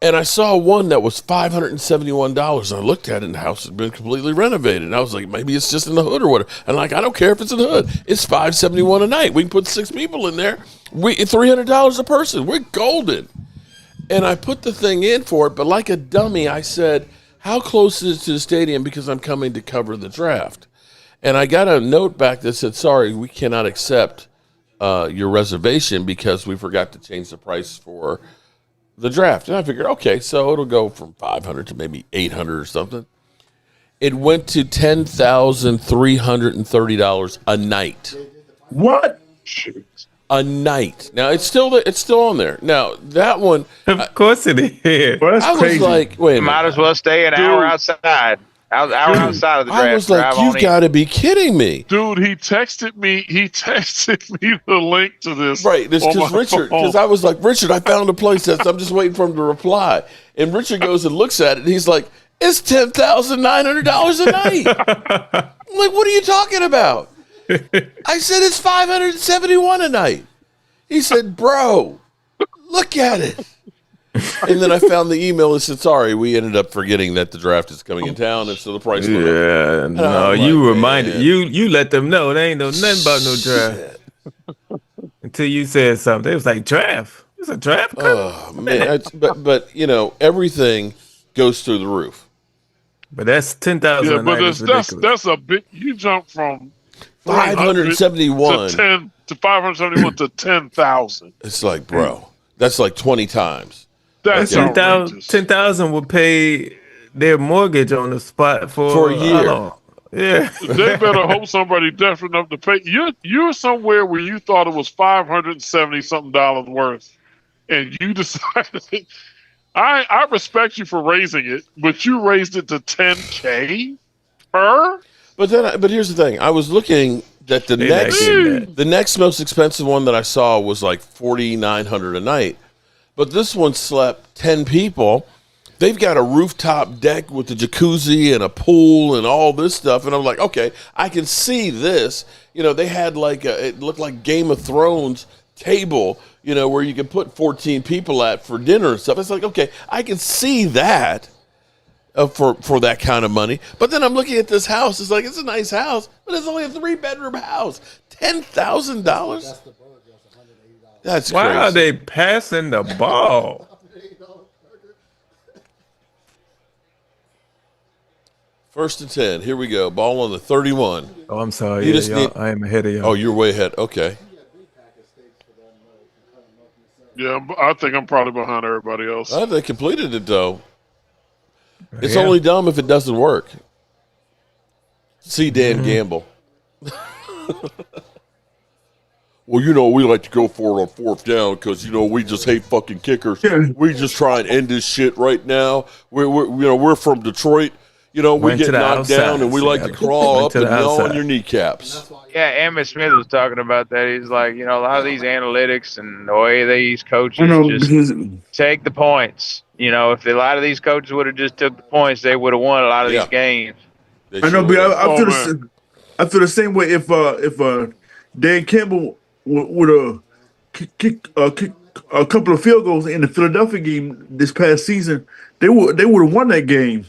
And I saw one that was $571. And I looked at it, and the house had been completely renovated. And I was like, maybe it's just in the hood or whatever. And like, I don't care if it's in the hood. It's $571 a night. We can put 6 people in there. $300 a person. We're golden. And I put the thing in for it, but like a dummy, I said, how close is it to the stadium because I'm coming to cover the draft? And I got a note back that said, sorry, we cannot accept your reservation because we forgot to change the price for the draft. And I figured, okay, so it'll go from $500 to maybe $800 or something. It went to $10,330 a night. What? A night. Now it's still on there. Now that one, of course it is. Well, that's I was crazy. like, wait a minute. Might as well stay an hour outside. Outside of the draft. I was like, you've got to be kidding me, dude. He texted me the link to this. Right, this because Richard. Because I was like, Richard, I found a place that's. I'm just waiting for him to reply. And Richard goes and looks at it. And he's like, it's $10,900 a night. I'm like, what are you talking about? I said it's $571 a night. He said, bro, look at it. And then I found the email and said, sorry, we ended up forgetting that the draft is coming in town, and so the price went up. Yeah, no, you reminded you let them know they ain't know nothing about no draft until you said something. They was like, draft? It's a draft? Oh man, but you know, everything goes through the roof. But that's 10,000. Yeah, but that's a big. You jump from 571 to 571 to 10,000. It's like, bro, that's like 20 times. That's 10,000 will pay their mortgage on the spot for a year. Yeah, they better hope somebody desperate enough to pay. You're somewhere where you thought it was $570 something worth, and you decided. I respect you for raising it, but you raised it to $10K per. But here's the thing. I was looking at the next most expensive one that I saw was like $4,900 a night. But this one slept 10 people. They've got a rooftop deck with a jacuzzi and a pool and all this stuff. And I'm like, okay, I can see this. You know, they had it looked like Game of Thrones table, you know, where you could put 14 people at for dinner and stuff. It's like, okay, I can see that for that kind of money. But then I'm looking at this house. It's like, it's a nice house, but it's only a 3-bedroom house. $10,000? That's why crazy. are they passing the ball? First and 10. Here we go. Ball on the 31. Oh, I'm sorry. I am ahead of y'all. Oh, you're way ahead. Okay. Yeah, I think I'm probably behind everybody else. They completed it, though. It's only dumb if it doesn't work. See Dan Gamble. Well, you know, we like to go for it on 4th down because, you know, we just hate fucking kickers. We just try and end this shit right now. We're from Detroit. You know, we get knocked down and we like to crawl up and gnaw on your kneecaps. Yeah, Emmitt Smith was talking about that. He's like, you know, a lot of these analytics and the way these coaches just take the points. You know, if a lot of these coaches would have just took the points, they would have won a lot of these games. I know, but I feel the same way if Dan Campbell with a kick a couple of field goals in the Philadelphia game this past season, they would have won that game.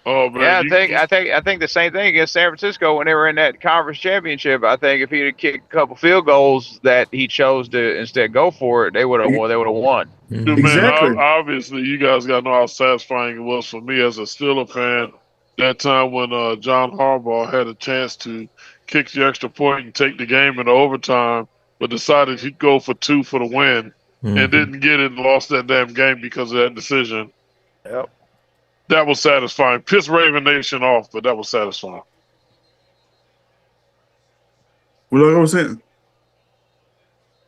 Oh man, Yeah, I think the same thing against San Francisco when they were in that conference championship. I think if he'd have kicked a couple field goals that he chose to instead go for it, they would have won. Man, Exactly. obviously, you guys got to know how satisfying it was for me as a Steeler fan. That time when John Harbaugh had a chance to kick the extra point and take the game into overtime, but decided he'd go for 2 for the win and didn't get it and lost that damn game because of that decision. Yep. That was satisfying. Piss Raven Nation off, but that was satisfying. Well, like I was saying,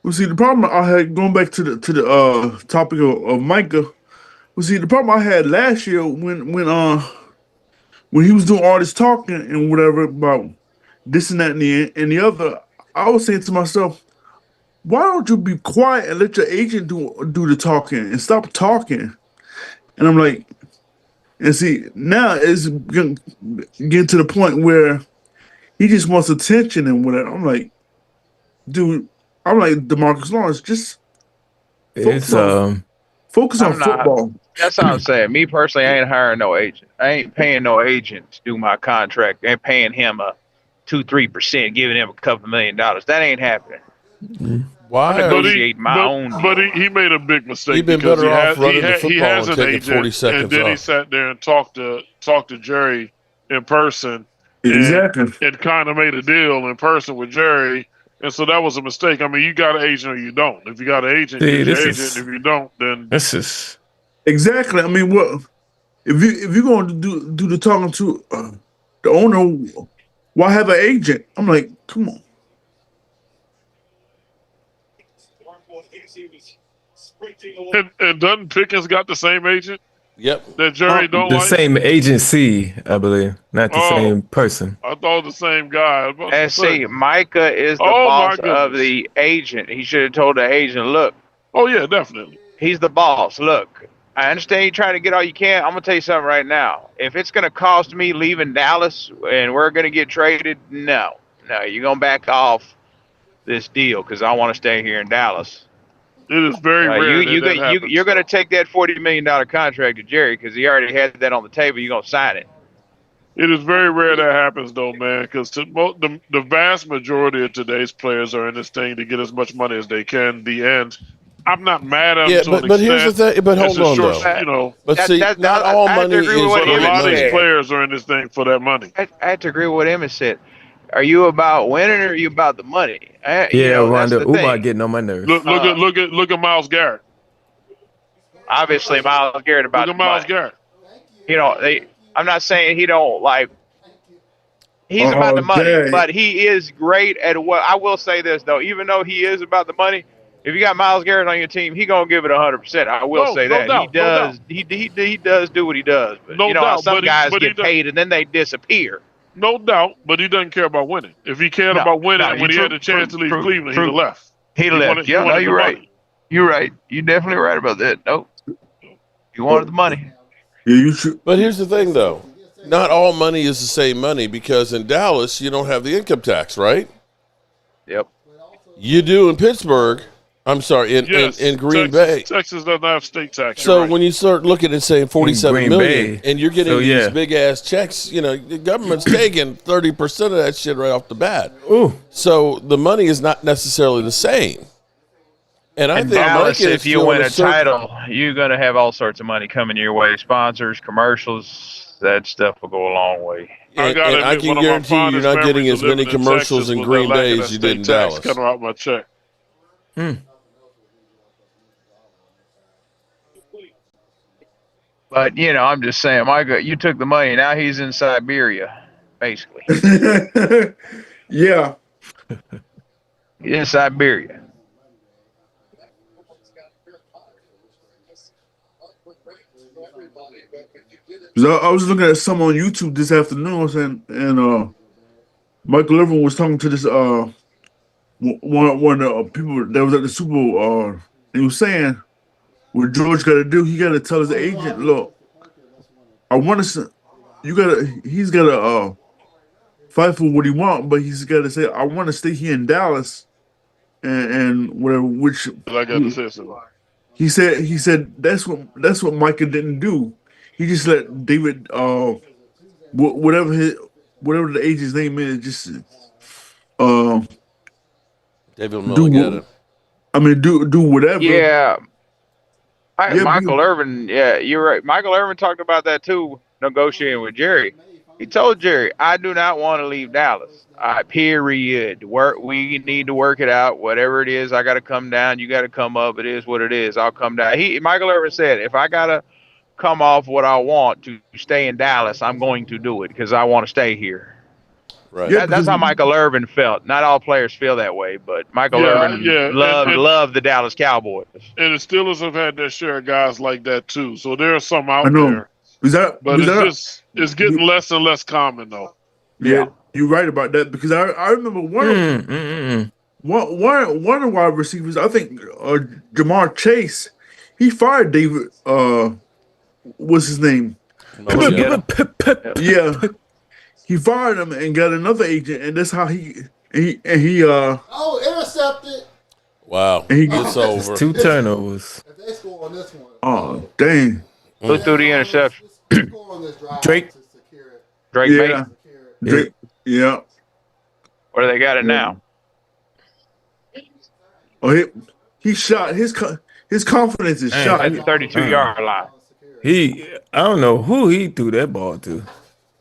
well, see, the problem I had going back to the topic of Micah. Well, see, the problem I had last year when he was doing all this talking and whatever about this and that and the other, I was saying to myself, why don't you be quiet and let your agent do the talking and stop talking? And I'm like, and see, now it's getting to the point where he just wants attention and whatever. I'm like, dude, I'm like DeMarcus Lawrence, just focus on football. That's what I'm saying. Me personally, I ain't hiring no agent. I ain't paying no agent to do my contract. I ain't paying him a 2-3%, giving him a couple $1 million. That ain't happening. Why? I'm negotiating my own deal. But he made a big mistake. He'd been because better off running the he football has and an taking agent, 40 seconds and then he off. sat there and talked to Jerry in person. Exactly. And kind of made a deal in person with Jerry. And so that was a mistake. I mean, you got an agent or you don't. If you got an agent, you're your agent. If you don't, then this is exactly. I mean, what if you're going to do the talking to the owner? Why have an agent? I'm like, come on. And doesn't Pickens got the same agent? Yep. That Jerry don't the like? same agency, I believe, not the same person. I thought the same guy. And see, Micah is the boss of the agent. He should have told the agent, look. Oh, yeah, definitely. He's the boss. Look, I understand you're trying to get all you can. I'm going to tell you something right now. If it's going to cost me leaving Dallas and we're going to get traded, no, you're going to back off this deal because I want to stay here in Dallas. It is very rare you're going to take that $40 million contract to Jerry because he already had that on the table. You're going to sign it. It is very rare that happens, though, man, because the vast majority of today's players are in this thing to get as much money as they can. The end. I'm not mad at them to an but here's the thing. But hold on, though. You know, but see, not all money is. But a lot of these players are in this thing for that money. I have to agree with what Emma said. Are you about winning or are you about the money? Rhonda, Umar getting on my nerves. Look at Myles Garrett. Obviously, Myles Garrett about look at Myles Garrett. You know, I'm not saying he don't like. He's about the money, but he is great at what. I will say this though, even though he is about the money, if you got Myles Garrett on your team, he gonna give it 100%. I will say that he does. He does do what he does. But you know how some guys get paid and then they disappear. No doubt, but he doesn't care about winning. If he cared about winning, when he had the chance to leave Cleveland, he'd have left. He left. No, you're right. You're right. You're definitely right about that. Nope. You wanted the money. Yeah, you should. But here's the thing, though. Not all money is the same money because in Dallas, you don't have the income tax, right? Yep. You do in Pittsburgh. I'm sorry, in Green Bay. Texas doesn't have state tax. So when you start looking and saying 47 million, and you're getting these big ass checks, you know, the government's taking 30% of that shit right off the bat. Ooh. So the money is not necessarily the same. And I think Dallas, if you win a title, you're going to have all sorts of money coming your way. Sponsors, commercials, that stuff will go a long way. And I can guarantee you're not getting as many commercials in Green Bay as you did in Dallas. Cutting out my check. But, you know, I'm just saying, Michael, you took the money. Now he's in Siberia, basically. Yeah. He's in Siberia. I was looking at some on YouTube this afternoon, and Michael Irvin was talking to this one of the people that was at the Super Bowl. And he was saying, what George got to do, he got to tell his agent, look, I want to. He's got to fight for what he wants, but he's got to say, I want to stay here in Dallas and whatever. Which I got to say something. he said that's what Micah didn't do. He just let David whatever the agent's name is just uh David will do know get it. I mean do whatever. Yeah, Yeah, Michael Irvin. Yeah, you're right. Michael Irvin talked about that too, negotiating with Jerry. He told Jerry, "I do not want to leave Dallas. Period. We need to work it out. Whatever it is, I got to come down. You got to come up. It is what it is. I'll come down." Michael Irvin said, "If I gotta come off what I want to stay in Dallas, I'm going to do it because I want to stay here." Right. Yeah, That's how Michael Irvin felt. Not all players feel that way, but Michael Irvin loved the Dallas Cowboys. And the Steelers have had their share of guys like that too. So there are some out I know. there. But it's getting less and less common though. Yeah, you're right about that because I remember one of the wide receivers. I think Jamar Chase. He fired David. What's his name? Yeah, he fired him and got another agent, and that's how he. Oh, intercepted. Wow, and he it's over. 2 turnovers. If they score on this one, Oh dang! Who threw the interception? score on this drive Drake. to secure it. Drake Yeah, May. Drake. Yeah. Where they got it now? Oh, he shot his confidence is Man, shot. At the 32-yard line. I don't know who he threw that ball to.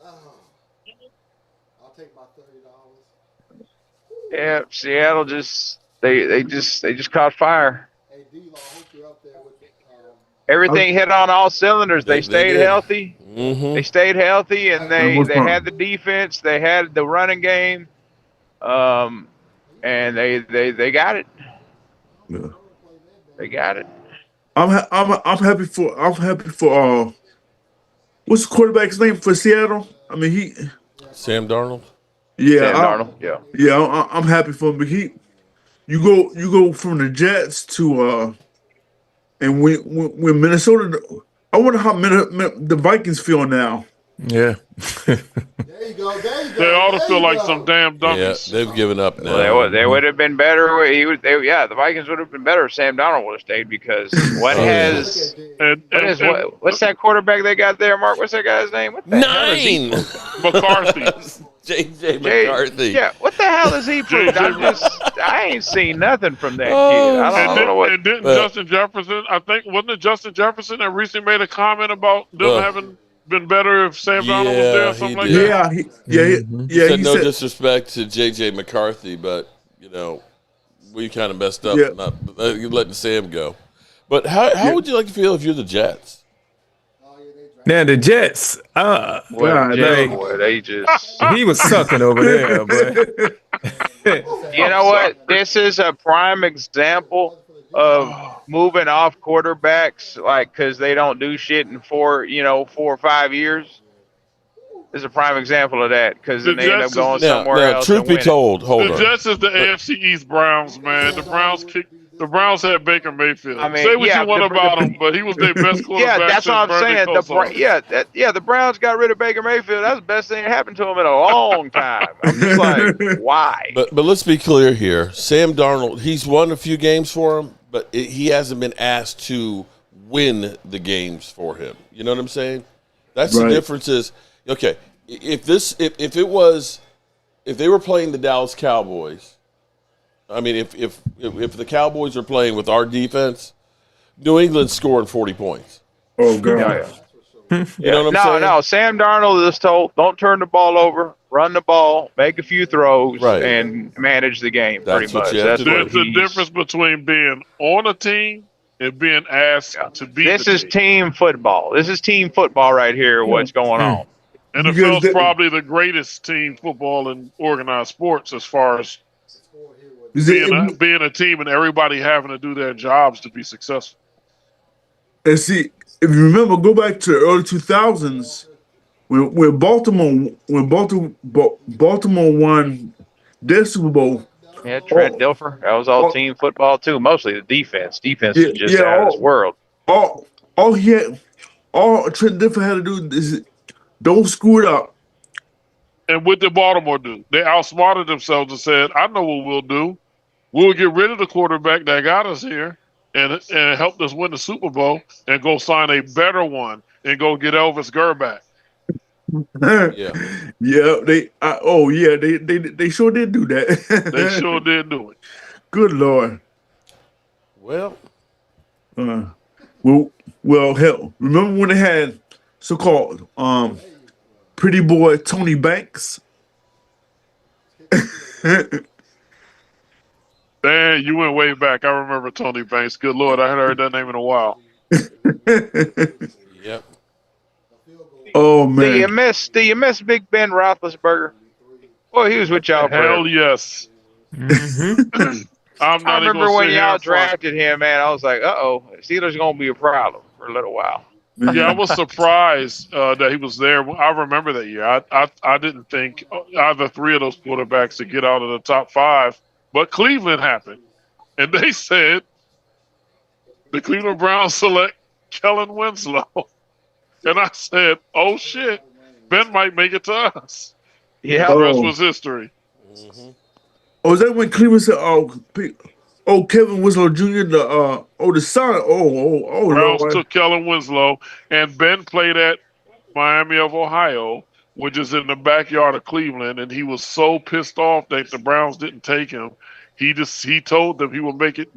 I'll take my $30. Yeah, Seattle they just caught fire. Hey, D-Law, I hope you're up there with Everything hit on all cylinders. They stayed did. healthy. Mm-hmm. They stayed healthy, and they had the defense. They had the running game, and they got it. Yeah. They got it. I'm happy for what's the quarterback's name for Seattle? I mean Sam Darnold. Yeah, Sam Darnold. Yeah, I'm happy for him. But you go from the Jets to and when Minnesota. I wonder how the Vikings feel now. Yeah. There you go. They ought to feel like some damn dummies. Yeah, they've given up now. Well, they would have been better. The Vikings would have been better if Sam Darnold would have stayed because what's that quarterback they got there, Mark? What's that guy's name? What the hell is he? 9. McCarthy. J.J. McCarthy. Yeah, what the hell is he proved? I ain't seen nothing from that kid. I don't know what. And didn't Justin Jefferson, I think, wasn't it Justin Jefferson that recently made a comment about them having been better if Sam Darnold was there or something like that? He said no disrespect to J.J. McCarthy, but, we kind of messed up not letting Sam go. But how would you like to feel if you're the Jets? Now the Jets, he was sucking over there, but you know what? This is a prime example of moving off quarterbacks, because they don't do shit in 4 or 5 years. This is a prime example of that because then they end up going somewhere else. Truth be told, hold on. The Jets is the AFC East Browns, man. The Browns had Baker Mayfield. Say what you want about him, but he was their best quarterback. Yeah, that's what I'm saying. The Browns got rid of Baker Mayfield. That's the best thing that happened to him in a long time. I'm just like, why? But let's be clear here. Sam Darnold, he's won a few games for him, but he hasn't been asked to win the games for him. You know what I'm saying? That's the difference. Is okay. If they were playing the Dallas Cowboys. I mean, if the Cowboys are playing with our defense, New England's scoring 40 points. Oh, God. You know what I'm saying? No. Sam Darnold is told, don't turn the ball over, run the ball, make a few throws, and manage the game, pretty much. There's a difference between being on a team and being asked to be This is team football. This is team football right here, what's going on. NFL's probably the greatest team football in organized sports as far as being a team and everybody having to do their jobs to be successful. And see, if you remember, go back to the early 2000s when Baltimore won their Super Bowl. Yeah, Trent Dilfer. That was all team football too. Mostly the defense. Defense is just out of this world. All Trent Dilfer had to do is don't screw it up. And what did Baltimore do? They outsmarted themselves and said, I know what we'll do. we'll get rid of the quarterback that got us here and helped us win the Super Bowl and go sign a better one and go get Elvis Gurr back. Yeah. Yeah, they sure did do that. They sure did do it. Good Lord. Well, well, hell, remember when they had so-called pretty boy Tony Banks? Man, you went way back. I remember Tony Banks. Good Lord, I hadn't heard that name in a while. Yep. Oh man. Do you miss Big Ben Roethlisberger? Well, he was with y'all. Hell yes. I remember when y'all drafted him, man. I was like, Steelers gonna be a problem for a little while. Yeah, I was surprised that he was there. I remember that year. I didn't think either three of those quarterbacks to get out of the top 5, but Cleveland happened, and they said the Cleveland Browns select Kellen Winslow, and I said, "Oh shit, Ben might make it to us." Yeah, the rest was history. Mm-hmm. Oh, is that when Cleveland said, Kevin Winslow Jr., the son? Browns Lord. took Kellen Winslow, and Ben played at Miami of Ohio, which is in the backyard of Cleveland, and he was so pissed off that the Browns didn't take him. He told them he would make it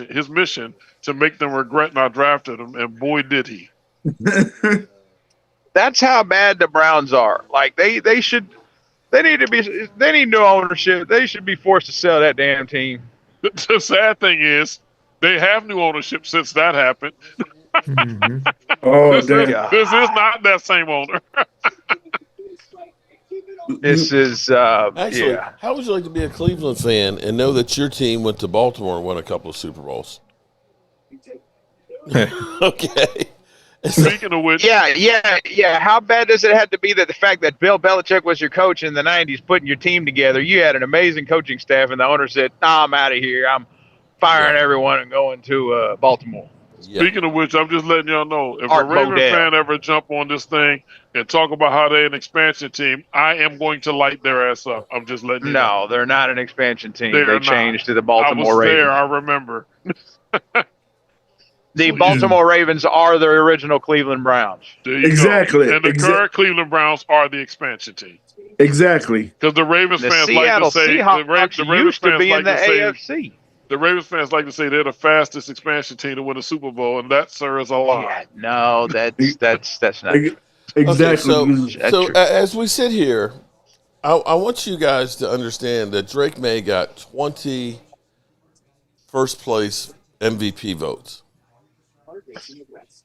his mission to make them regret not drafting him, and boy did he. That's how bad the Browns are. Like they need new ownership. They should be forced to sell that damn team. The sad thing is, they have new ownership since that happened. Oh, this is not that same owner. This is actually. How would you like to be a Cleveland fan and know that your team went to Baltimore and won a couple of Super Bowls? Okay. Speaking of which, yeah. How bad does it have to be that the fact that Bill Belichick was your coach in the '90s, putting your team together? You had an amazing coaching staff, and the owner said, "Nah, I'm out of here. I'm firing everyone and going to Baltimore." Speaking of which, I'm just letting y'all know, if a Raven fan ever jump on this thing and talk about how they're an expansion team, I am going to light their ass up. I'm just letting you know. No, they're not an expansion team. They changed to the Baltimore Ravens. There, I remember. The Baltimore Ravens are the original Cleveland Browns. Exactly. Go. And the current Cleveland Browns are the expansion team. Exactly. Because the Ravens fans like to say the Ravens fans like to say AFC. The Ravens fans like to say they're the fastest expansion team to win a Super Bowl, and that, sir, is a lie. Yeah, no, that's not exactly. Okay, so as we sit here, I want you guys to understand that Drake May got 20 first place MVP votes.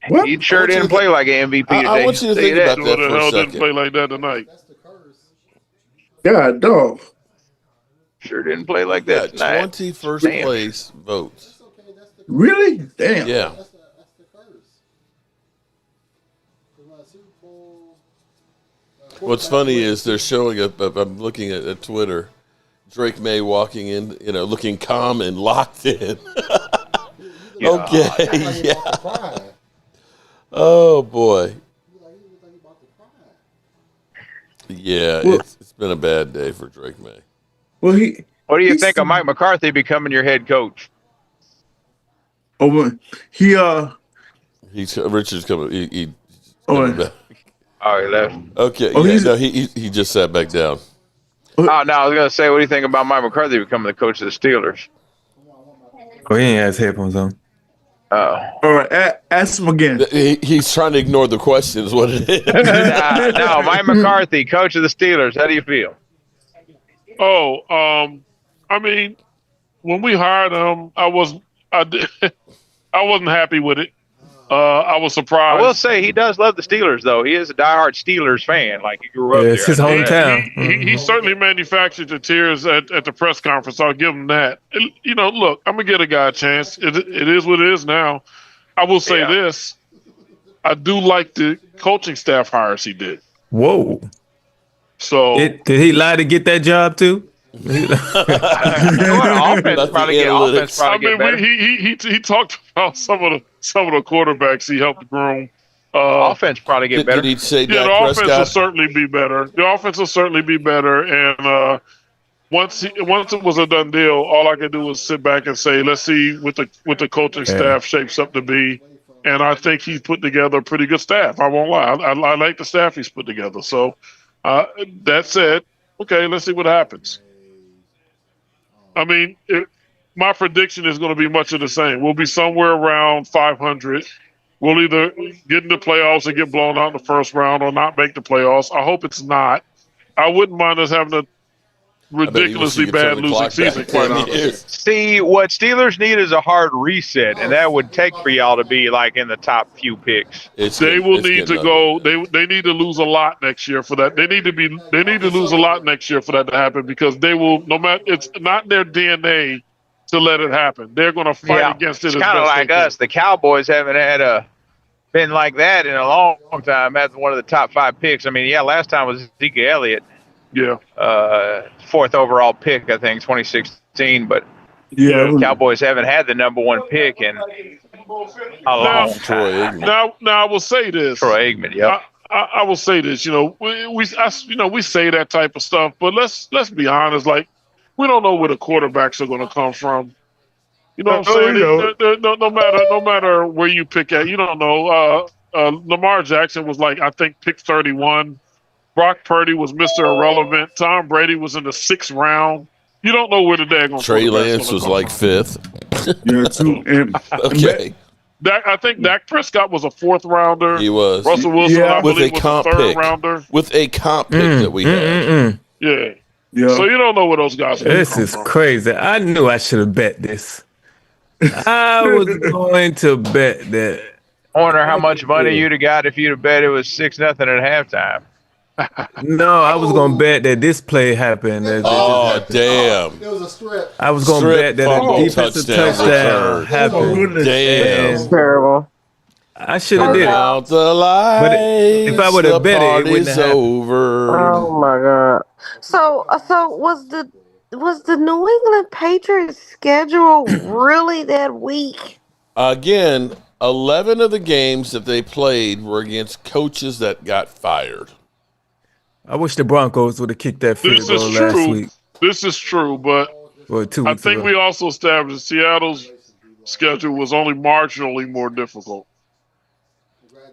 What? He sure didn't play like an MVP today. I want you to think about that for a second. Didn't play like that tonight. God, dog. Sure didn't play like that tonight. 20 first place votes. Really? Damn. Yeah. That's the curse. What's funny is they're showing up. I'm looking at Twitter. Drake May walking in, looking calm and locked in. Okay. Yeah. Oh boy. Yeah, it's been a bad day for Drake May. Well, what do you think of Mike McCarthy becoming your head coach? Oh, Richard's coming. He back. Oh, he left. Okay. He just sat back down. Oh no, I was gonna say, what do you think about Mike McCarthy becoming the coach of the Steelers? Oh, he ain't has headphones on. Oh. All right, ask him again. He's trying to ignore the question. Is what it is. No, Mike McCarthy, coach of the Steelers. How do you feel? Oh, I mean, when we hired him, I wasn't happy with it. I was surprised. I will say he does love the Steelers, though. He is a diehard Steelers fan. Like he grew up there. It's his hometown. He certainly manufactured the tears at the press conference. I'll give him that. Look, I'm gonna get a guy a chance. It is what it is now. I will say this: I do like the coaching staff hires he did. Whoa. So did he lie to get that job too? Offense probably get better. He talked about some of the quarterbacks he helped groom. Offense probably get better. Did he say the offense will certainly be better. The offense will certainly be better. And once it was a done deal, all I could do was sit back and say, let's see what the coaching staff shapes up to be. And I think he's put together a pretty good staff. I won't lie. I like the staff he's put together. So that said, okay, let's see what happens. I mean, my prediction is going to be much of the same. We'll be somewhere around 500. We'll either get in the playoffs and get blown out in the first round or not make the playoffs. I hope it's not. I wouldn't mind us having a ridiculously bad losing season, quite honestly. See, what Steelers need is a hard reset, and that would take for y'all to be like in the top few picks. They will need to go. They need to lose a lot next year for that. They need to lose a lot next year for that to happen because they will. No matter, it's not in their DNA to let it happen. They're going to fight against it. It's kind of like us. The Cowboys haven't had been like that in a long time. As one of the top 5 picks. I mean, last time was Zeke Elliott. Yeah. 4th overall pick, I think, 2016. But Cowboys haven't had the number 1 pick in a long time. Now I will say this. Troy Aikman, yeah. I will say this. We say that type of stuff, but let's be honest. Like, we don't know where the quarterbacks are going to come from. You know what I'm saying? No matter where you pick at, you don't know. Lamar Jackson was I think pick 31. Brock Purdy was Mr. Irrelevant. Tom Brady was in the 6th round. You don't know where the daggone Trey Lance was 5th. Okay. I think Dak Prescott was a 4th rounder. He was. Russell Wilson, I believe, was a 3rd rounder. With a comp pick that we had. Yeah. So you don't know where those guys are. This is crazy. I knew I should have bet this. I was going to bet that. I wonder how much money you'd have got if you'd have bet it was 6-0 at halftime. No, I was gonna bet that this play happened. Damn! It was a strip. I was gonna bet that a defensive touchdown happened. Damn! It's terrible. I should have did it. Out the lights, but if I would have bet it wouldn't have over. Oh my god! So was the New England Patriots schedule really that weak? Again, 11 of the games that they played were against coaches that got fired. I wish the Broncos would have kicked that field goal last week. This is true, but I think we also established Seattle's schedule was only marginally more difficult.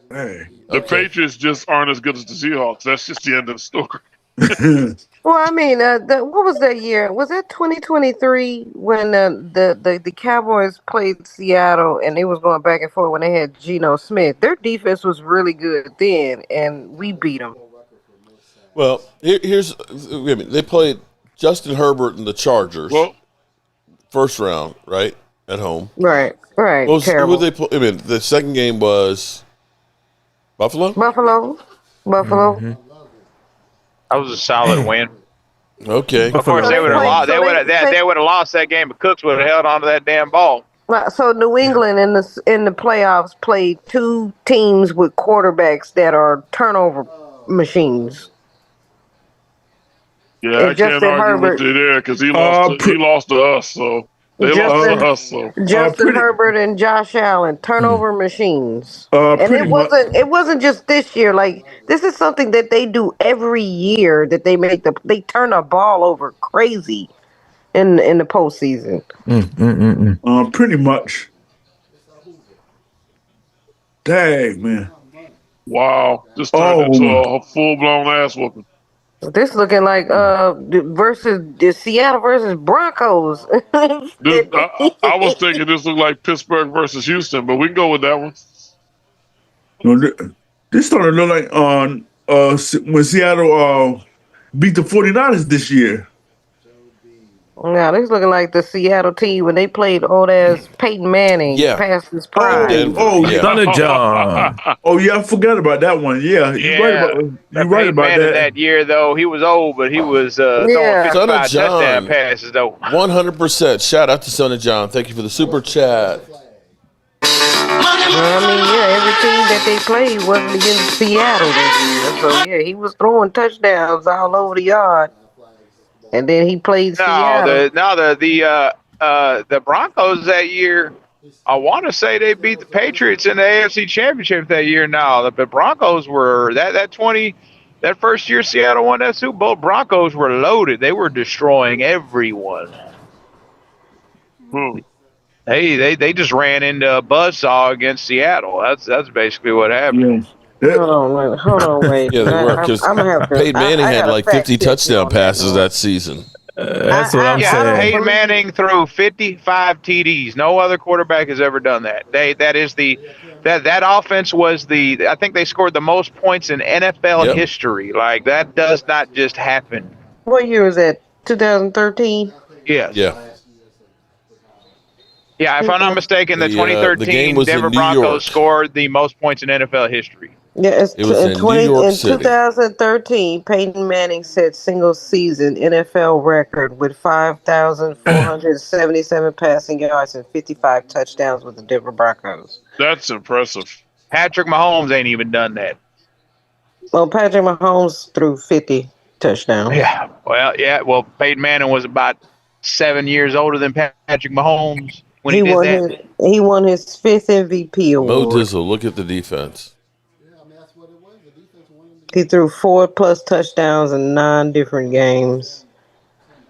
The Patriots just aren't as good as the Seahawks. That's just the end of the story. Well, I mean, what was that year? Was that 2023 when the Cowboys played Seattle and it was going back and forth when they had Geno Smith? Their defense was really good then, and we beat them. Well, they played Justin Herbert and the Chargers. Well, first round, right, at home. Right. Terrible. Who they play? The second game was Buffalo. Mm-hmm. That was a solid win. Okay. Of course, they would have lost. They would have lost that game, but Cooks would have held on to that damn ball. So New England in the playoffs played 2 teams with quarterbacks that are turnover machines. Yeah, I can't argue with you there because he lost to us. So they lost to us. So Justin Herbert and Josh Allen, turnover machines. And it wasn't just this year. Like, this is something that they do every year. That they turn a ball over crazy in the postseason. Pretty much. Dang, man. Wow, just turned into a full blown ass whooping. This looking like versus the Seattle versus Broncos. I was thinking this looked like Pittsburgh versus Houston, but we can go with that one. No, this started to look like when Seattle beat the 49ers this year. Now this looking like the Seattle team when they played old ass Peyton Manning past his prime. Son of John. I forgot about that one. Yeah, you're right about that. That year though, he was old, but he was throwing 55 touchdown passes though. 100%. Shout out to Son of John. Thank you for the super chat. Every team that they played wasn't against Seattle this year. So he was throwing touchdowns all over the yard. And then he played Seattle. The Broncos that year, I want to say they beat the Patriots in the AFC Championship that year. Now the Broncos were that that first year Seattle won that Super Bowl, Broncos were loaded. They were destroying everyone. They just ran into a buzzsaw against Seattle. That's basically what happened. Hold on, wait. Yeah, they were because I'm gonna have to. Peyton Manning I had gotta like fact 50 check you touchdown on that, passes man. that season. That's what I'm Yeah, saying. Peyton Manning threw 55 TDs. No other quarterback has ever done that. That offense was I think they scored the most points in NFL history. Like that does not just happen. What year was that? 2013. Yes. Yeah. Yeah, if I'm not mistaken, the the game 2013 was Denver in New Broncos York. scored the most points in NFL history. Yeah, It was in New York City. 2013, Peyton Manning set single season NFL record with 5,477 passing yards and 55 touchdowns with the Denver Broncos. That's impressive. Patrick Mahomes ain't even done that. Well, Patrick Mahomes threw 50 touchdowns. Yeah. Well, Peyton Manning was about 7 years older than Patrick Mahomes when he did that. He won his fifth MVP award. Mo Dizzle, look at the defense. He threw 4+ touchdowns in 9 different games.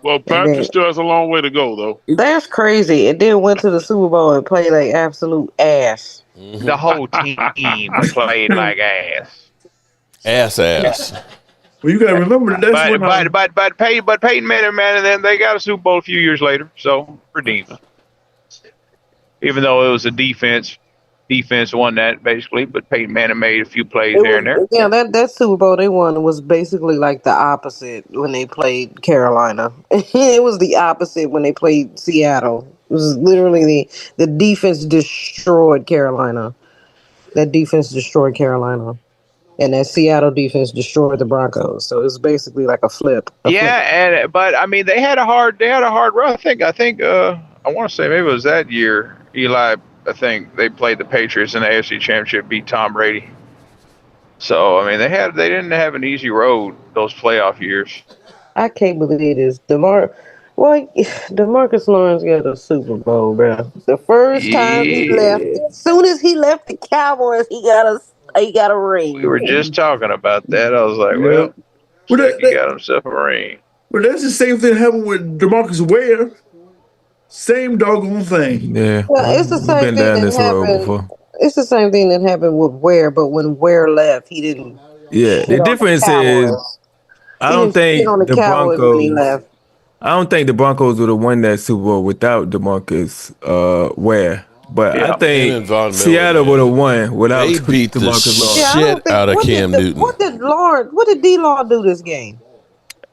Well, Patrick still has a long way to go, though. That's crazy. And then went to the Super Bowl and played like absolute ass. Mm-hmm. The whole team played like ass. Ass. Well, you got to remember that. But Peyton Manning, and then they got a Super Bowl a few years later, so redeemed. Even though it was a defense won that basically, but Peyton Manning made a few plays here and there. Yeah, that Super Bowl they won was basically like the opposite when they played Carolina. It was the opposite when they played Seattle. It was literally the defense destroyed Carolina. That defense destroyed Carolina. And that Seattle defense destroyed the Broncos. So it was basically like a flip. But I mean they had a hard run. I think I want to say maybe it was that year. Eli, I think they played the Patriots in the AFC Championship, beat Tom Brady. So I mean they didn't have an easy road those playoff years. I can't believe this. DeMarcus Lawrence got a Super Bowl, bro. The first time he left, as soon as he left the Cowboys, he got a ring. We were just talking about that. I was like, he got himself a ring. Well, that's the same thing happened with DeMarcus Ware. Same doggone thing. Yeah. Well, it's the same thing that happened. It's the same thing that happened with Ware, but when Ware left, he didn't. Yeah, the difference is, I don't think the Broncos. I don't think the Broncos would have won that Super Bowl without DeMarcus Ware. But I think Seattle would have won without they beat DeMarcus Lawrence. Shit out of Cam Newton. What did D-Law do this game?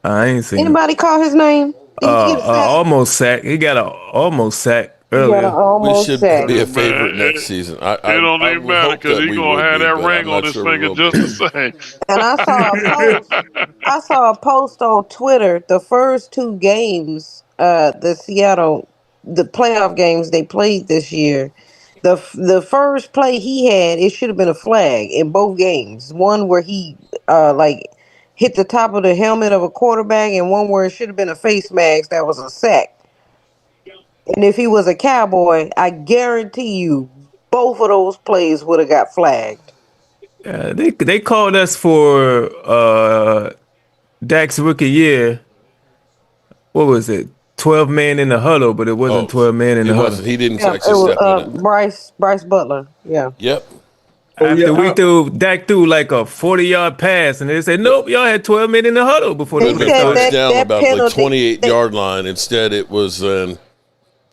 I ain't seen anybody call his name? Almost sack. He got an almost sack earlier. We should be a favorite next season. It don't even matter because he's gonna have that ring on his finger just the same. And I saw a post on Twitter. The first 2 games, the playoff games they played this year. The first play he had, it should have been a flag in both games. One where he hit the top of the helmet of a quarterback, and one where it should have been a face mask that was a sack. And if he was a Cowboy, I guarantee you both of those plays would have got flagged. Yeah, they called us for Dak's rookie year. What was it? 12 men in the huddle, but it wasn't 12 men in the huddle. He didn't actually step in it. Bryce Butler. Yeah. Yep. After Dak threw like a 40-yard pass, and they said, nope, y'all had 12 men in the huddle before they touched down about the 28-yard line. Instead, it was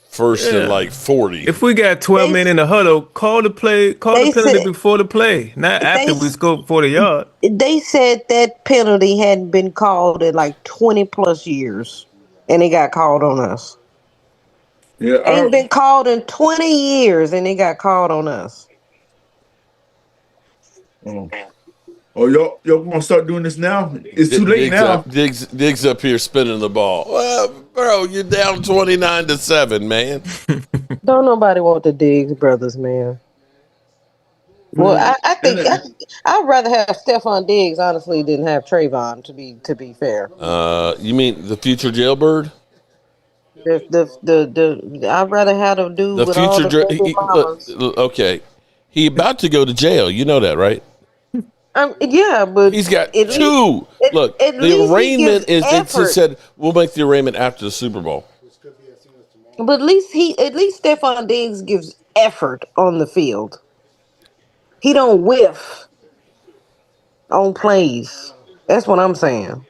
first and like 40. If we got 12 men in the huddle, call the penalty before the play, not after we scored 40 yards. They said that penalty hadn't been called in like 20+ years, and it got called on us. Yeah, ain't been called in 20 years, and it got called on us. Oh, y'all gonna start doing this now? It's too late now. Diggs up here spinning the ball. Well, bro, you're down 29-7, man. Don't nobody want the Diggs brothers, man. Well, I think I'd rather have Stephon Diggs, honestly, than have Trayvon. To be fair. You mean the future jailbird? I'd rather have them do the future. Okay, he about to go to jail. You know that, right? Yeah, but He's got at two. Look, at the least he gives arraignment is. They effort. said we'll make the arraignment after the Super Bowl. But at least Stephon Diggs gives effort on the field. He don't whiff on plays. That's what I'm saying.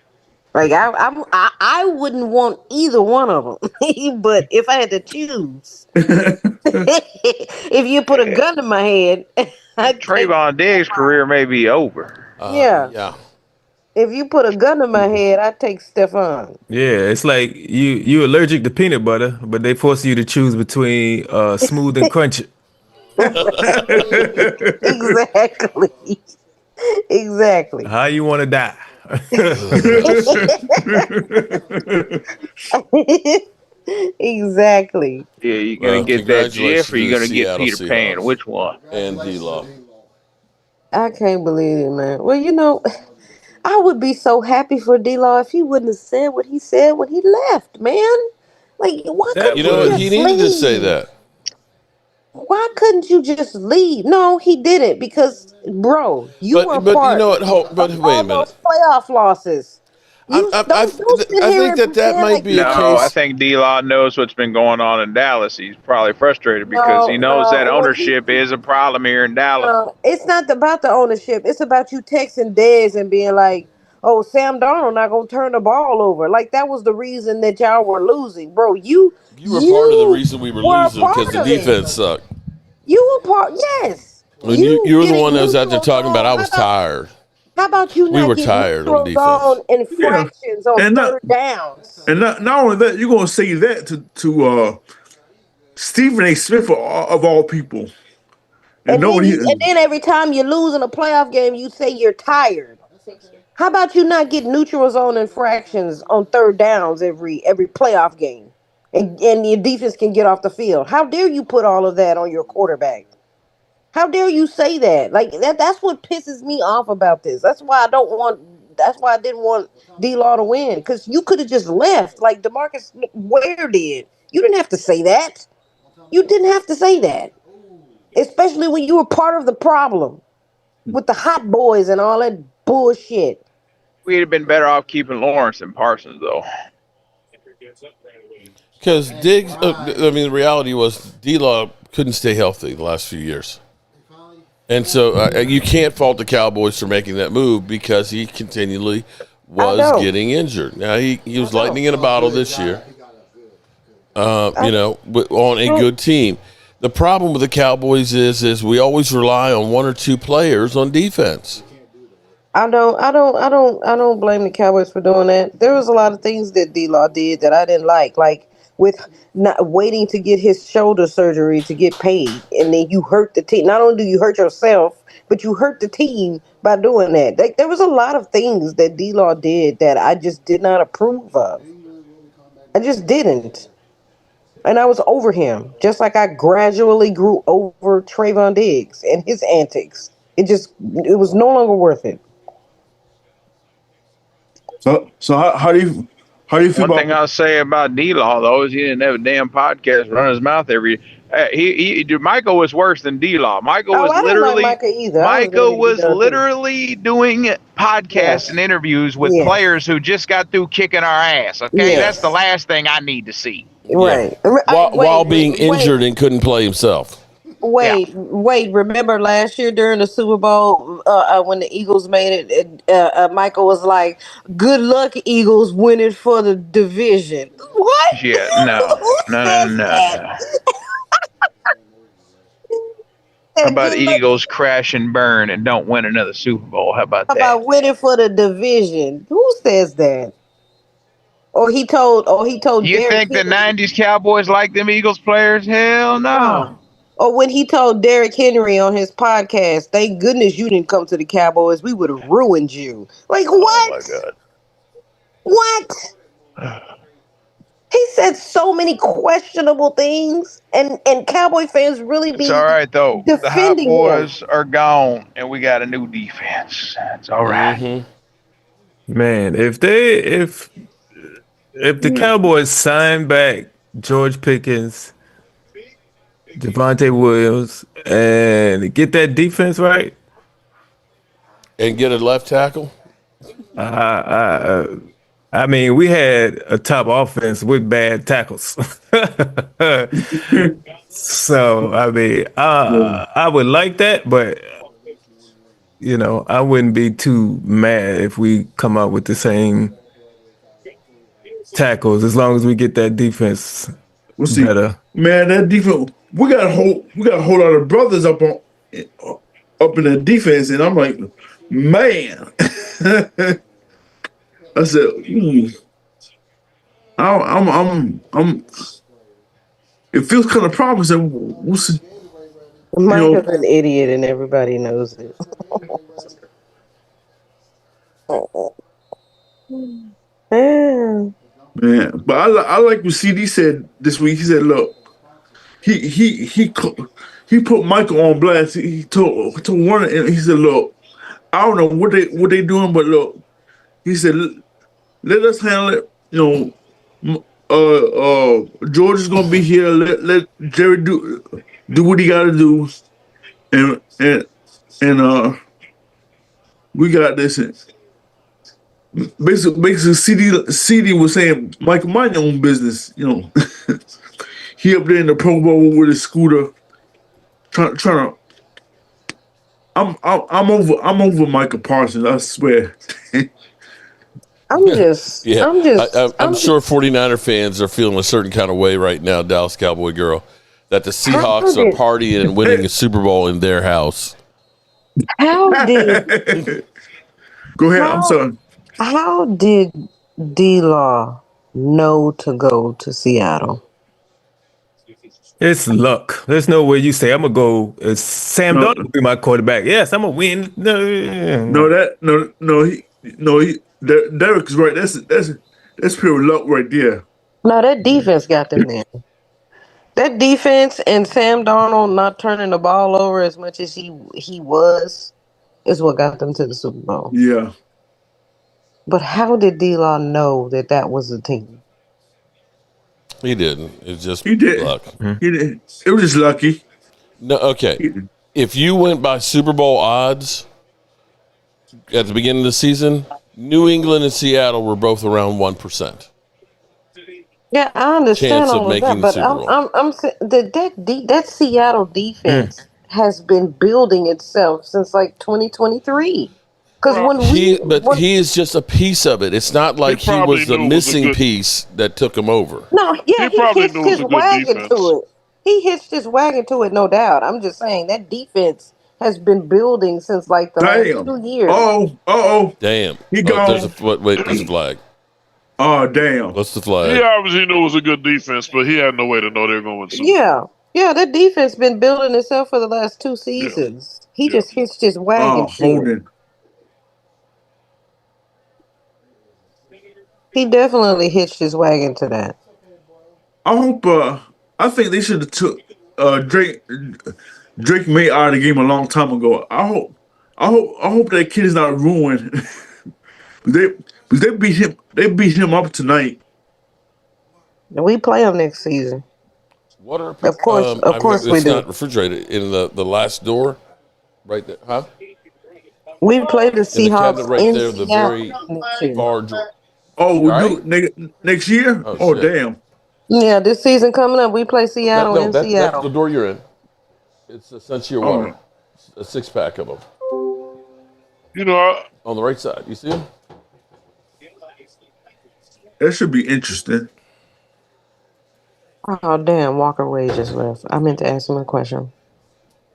Like I wouldn't want either one of them. But if I had to choose, if you put a gun to my head, I'd take. Trayvon Diggs' career may be over. Yeah. Yeah. If you put a gun to my head, I'd take Stephon. Yeah, it's like you allergic to peanut butter, but they force you to choose between smooth and crunchy. Exactly. Exactly. How you want to die? Exactly. Yeah, you're gonna get that GIF, or you're gonna get Seattle Peter Pan. Seahawks. Which one? And D-Law. I can't believe it, man. Well, I would be so happy for D-Law if he wouldn't have said what he said when he left, man. Like, why couldn't You know you what? He just needed to say leave? that. Why couldn't you just leave? No, he didn't because, bro, you were But you part know what? But of wait a all minute. those playoff losses. You don't sit I here think and that pretend might like be a you No, I case. think D-Law knows what's been going on in Dallas. He's probably frustrated because he knows that ownership is a problem here in Dallas. It's not about the ownership. It's about you texting Dez and being like, "Oh, Sam Darnold not gonna turn the ball over." Like that was the reason that y'all were losing, bro. You were part of the reason we were were a losing because part the of it. defense sucked. You were part. Yes. When you were the getting one that was out there neutral talking about, I zone. was tired. How about you We not were get tired on neutral defense. zone infractions on third downs? And not only that, you're gonna say that to Stephen A. Smith of all people. And then every time you lose in a playoff game, you say you're tired. How about you not get neutral zone infractions on third downs every playoff game, and your defense can get off the field? How dare you put all of that on your quarterback? How dare you say that? Like that's what pisses me off about this. That's why I didn't want D-Law to win, because you could have just left like DeMarcus Ware did. You didn't have to say that. You didn't have to say that. Especially when you were part of the problem with the hot boys and all that bullshit. We'd have been better off keeping Lawrence and Parsons, though. Because Diggs, the reality was D-Law couldn't stay healthy the last few years. And so you can't fault the Cowboys for making that move because he continually was getting injured. Now, he was lightning in a bottle this year, on a good team. The problem with the Cowboys is we always rely on one or two players on defense. I don't blame the Cowboys for doing that. There was a lot of things that D-Law did that I didn't like with not waiting to get his shoulder surgery to get paid, and then you hurt the team. Not only do you hurt yourself, but you hurt the team by doing that. Like, there was a lot of things that D-Law did that I just did not approve of. I just didn't. And I was over him, just like I gradually grew over Trayvon Diggs and his antics. It was no longer worth it. So how do you feel about? One thing I'll say about D-Law though is he didn't have a damn podcast run his mouth every. Michael was worse than D-Law. Michael was literally doing podcasts and interviews with players who just got through kicking our ass. Okay, that's the last thing I need to see. Right. While being injured and couldn't play himself. Wait. Remember last year during the Super Bowl when the Eagles made it, Michael was like, "Good luck, Eagles, winning for the division." What? Yeah, no. How about Eagles crash and burn and don't win another Super Bowl? How about that? How about winning for the division? Who says that? Or he told You think the 90s Cowboys like them Eagles players? Hell no. Or when he told Derrick Henry on his podcast, "Thank goodness you didn't come to the Cowboys. We would have ruined you." Like, what? Oh, my God. What? He said so many questionable things, and Cowboy fans really be. It's all right, though. The Hot defending Boys are gone, and we got a new defense. It's all right. Mm-hmm. Man, if the Cowboys sign back George Pickens, Javonte Williams, and get that defense right, And get a left tackle? I mean, we had a top offense with bad tackles. So, I mean, I would like that, but I wouldn't be too mad if we come out with the same tackles as long as we get that defense We'll see. better. Man, that defense, we got a whole lot of brothers up in the defense, and I'm like, man. I said, I'm. It feels kind of promising. We'll see. Mike is an idiot, and everybody knows it. Man, but I like what CD said this week. He said, "Look, he put Michael on blast. He told Warner, and he said, "Look, I don't know what they doing, but look," he said, "Let us handle it. George is gonna be here. Let Jerry do what he got to do, and we got this." Basically, CD was saying, "Michael, mind your own business." He up there in the Pro Bowl with his scooter, trying to. I'm over Michael Parsons. I swear. I'm just. Yeah. I'm just sure 49er fans are feeling a certain kind of way right now, Dallas Cowboy girl, that the Seahawks are partying and winning a Super Bowl in their house. How did? Go ahead. I'm sorry. How did D-Law know to go to Seattle? It's luck. There's no way you say I'm gonna go. Sam Darnold will be my quarterback. Yes, I'm gonna win. Derek is right. That's pure luck right there. No, that defense got them there. That defense and Sam Darnold not turning the ball over as much as he was is what got them to the Super Bowl. Yeah. But how did D-Law know that was the team? He didn't. It's just he did. luck. He did. It was just lucky. No, okay. If you went by Super Bowl odds at the beginning of the season, New England and Seattle were both around 1%. Yeah, I understand all of that, but I'm saying that Seattle defense has been building itself since like 2023. Because he is just a piece of it. It's not like he was the missing piece that took him over. No, yeah, he hitched his wagon to it. He hitched his wagon to it, no doubt. I'm just saying that defense has been building since like the last 2 years. Damn. He gone. There's a flag. Oh, damn. What's the flag? He obviously knew it was a good defense, but he had no way to know they were going to win. Yeah, that defense been building itself for the last 2 seasons. Yeah. He just hitched his wagon to it. He definitely hitched his wagon to that. I think they should have took Drake May out of the game a long time ago. I hope that kid is not ruined. they beat him up tonight. We play him next season. Of course we do. It's not refrigerated in the last door, right there, huh? We play the Seahawks in the cabinet right there, the very far door. Oh, we do next year? Oh, damn. Yeah, this season coming up, we play Seattle in Seattle. That's the door you're in. It's a Sensier water. A 6-pack of them. On the right side. You see them? That should be interesting. Oh, damn. Walker Wade just left. I meant to ask him a question.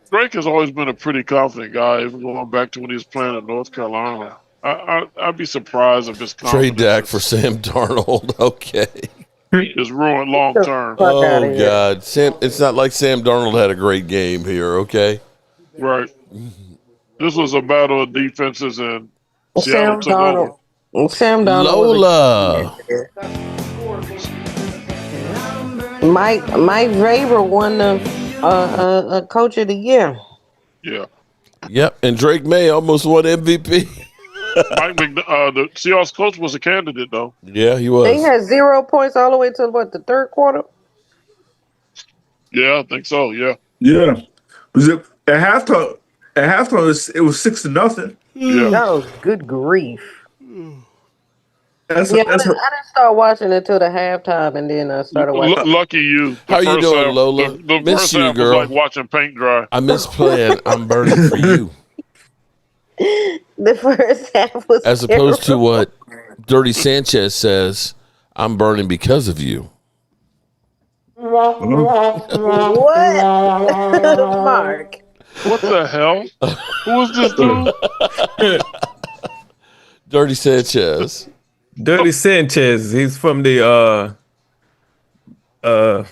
Drake has always been a pretty confident guy, even going back to when he was playing at North Carolina. I'd be surprised if his confidence trade Dak for Sam Darnold. Okay. Is ruined long term. Oh, God. It's not like Sam Darnold had a great game here, okay? Right. This was a battle of defenses, and Seattle took over. Sam Darnold. Lola. Mike Vrabel won the Coach of the Year. Yeah. Yep, and Drake May almost won MVP. The Seahawks coach was a candidate, though. Yeah, he was. They had 0 points all the way to the third quarter. Yeah, I think so. Yeah. Yeah. Was it at halftime? At halftime, it was 6-0. Yeah. That was good grief. That's Yeah, that's I didn't start watching until the halftime, and then I started watching. Lucky you. How you doing, Lola? The Miss first you, half was girl. like watching paint dry. I miss playing I'm Burning for You. The first half was As opposed to what Dirty Sanchez says, I'm burning because of you. What? Mark. What the hell? Who is this dude? Dirty Sanchez. Dirty Sanchez. He's from the I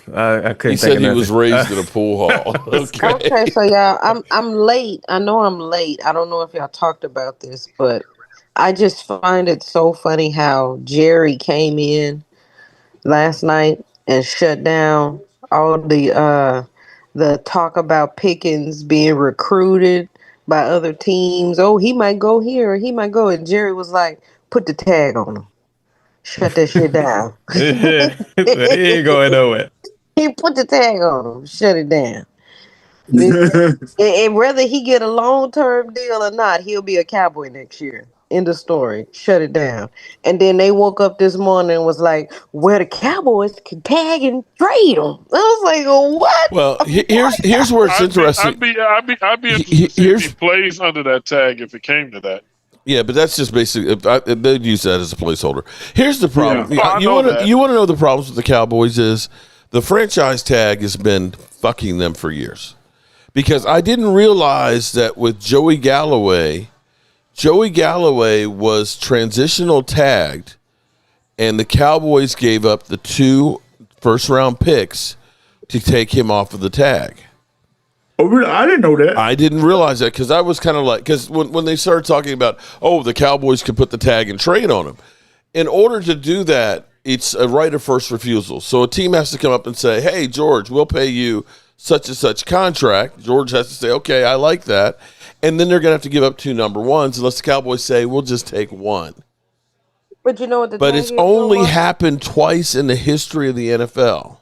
couldn't He think said of he nothing. was raised in a pool hall. Okay, so y'all, I'm late. I know I'm late. I don't know if y'all talked about this, but I just find it so funny how Jerry came in last night and shut down all the talk about Pickens being recruited by other teams. Oh, he might go here, or he might go. And Jerry was like, "Put the tag on him. Shut that shit down." He ain't going nowhere. He put the tag on him. Shut it down. And whether he get a long-term deal or not, he'll be a Cowboy next year. End of story. Shut it down. And then they woke up this morning and was like, "Well, the Cowboys can tag and trade him." I was like, "What?" Well, here's where it's interesting. I'd be interested to see if he plays under that tag if it came to that. Yeah, but that's just basically they'd use that as a placeholder. Here's the problem. Yeah. You want to know the problems with the Cowboys is the franchise tag has been fucking them for years. Because I didn't realize that with Joey Galloway was transitional tagged, and the Cowboys gave up the 2 first-round picks to take him off of the tag. Oh, really? I didn't know that. I didn't realize that because I was kind of like, because when they started talking about, oh, the Cowboys could put the tag and trade on him. In order to do that, it's a right of first refusal. So a team has to come up and say, hey, George, we'll pay you such and such contract. George has to say, okay, I like that. And then they're going to have to give up 2 number ones unless the Cowboys say, we'll just take 1. But you know what But it's only happened twice in the history of the NFL.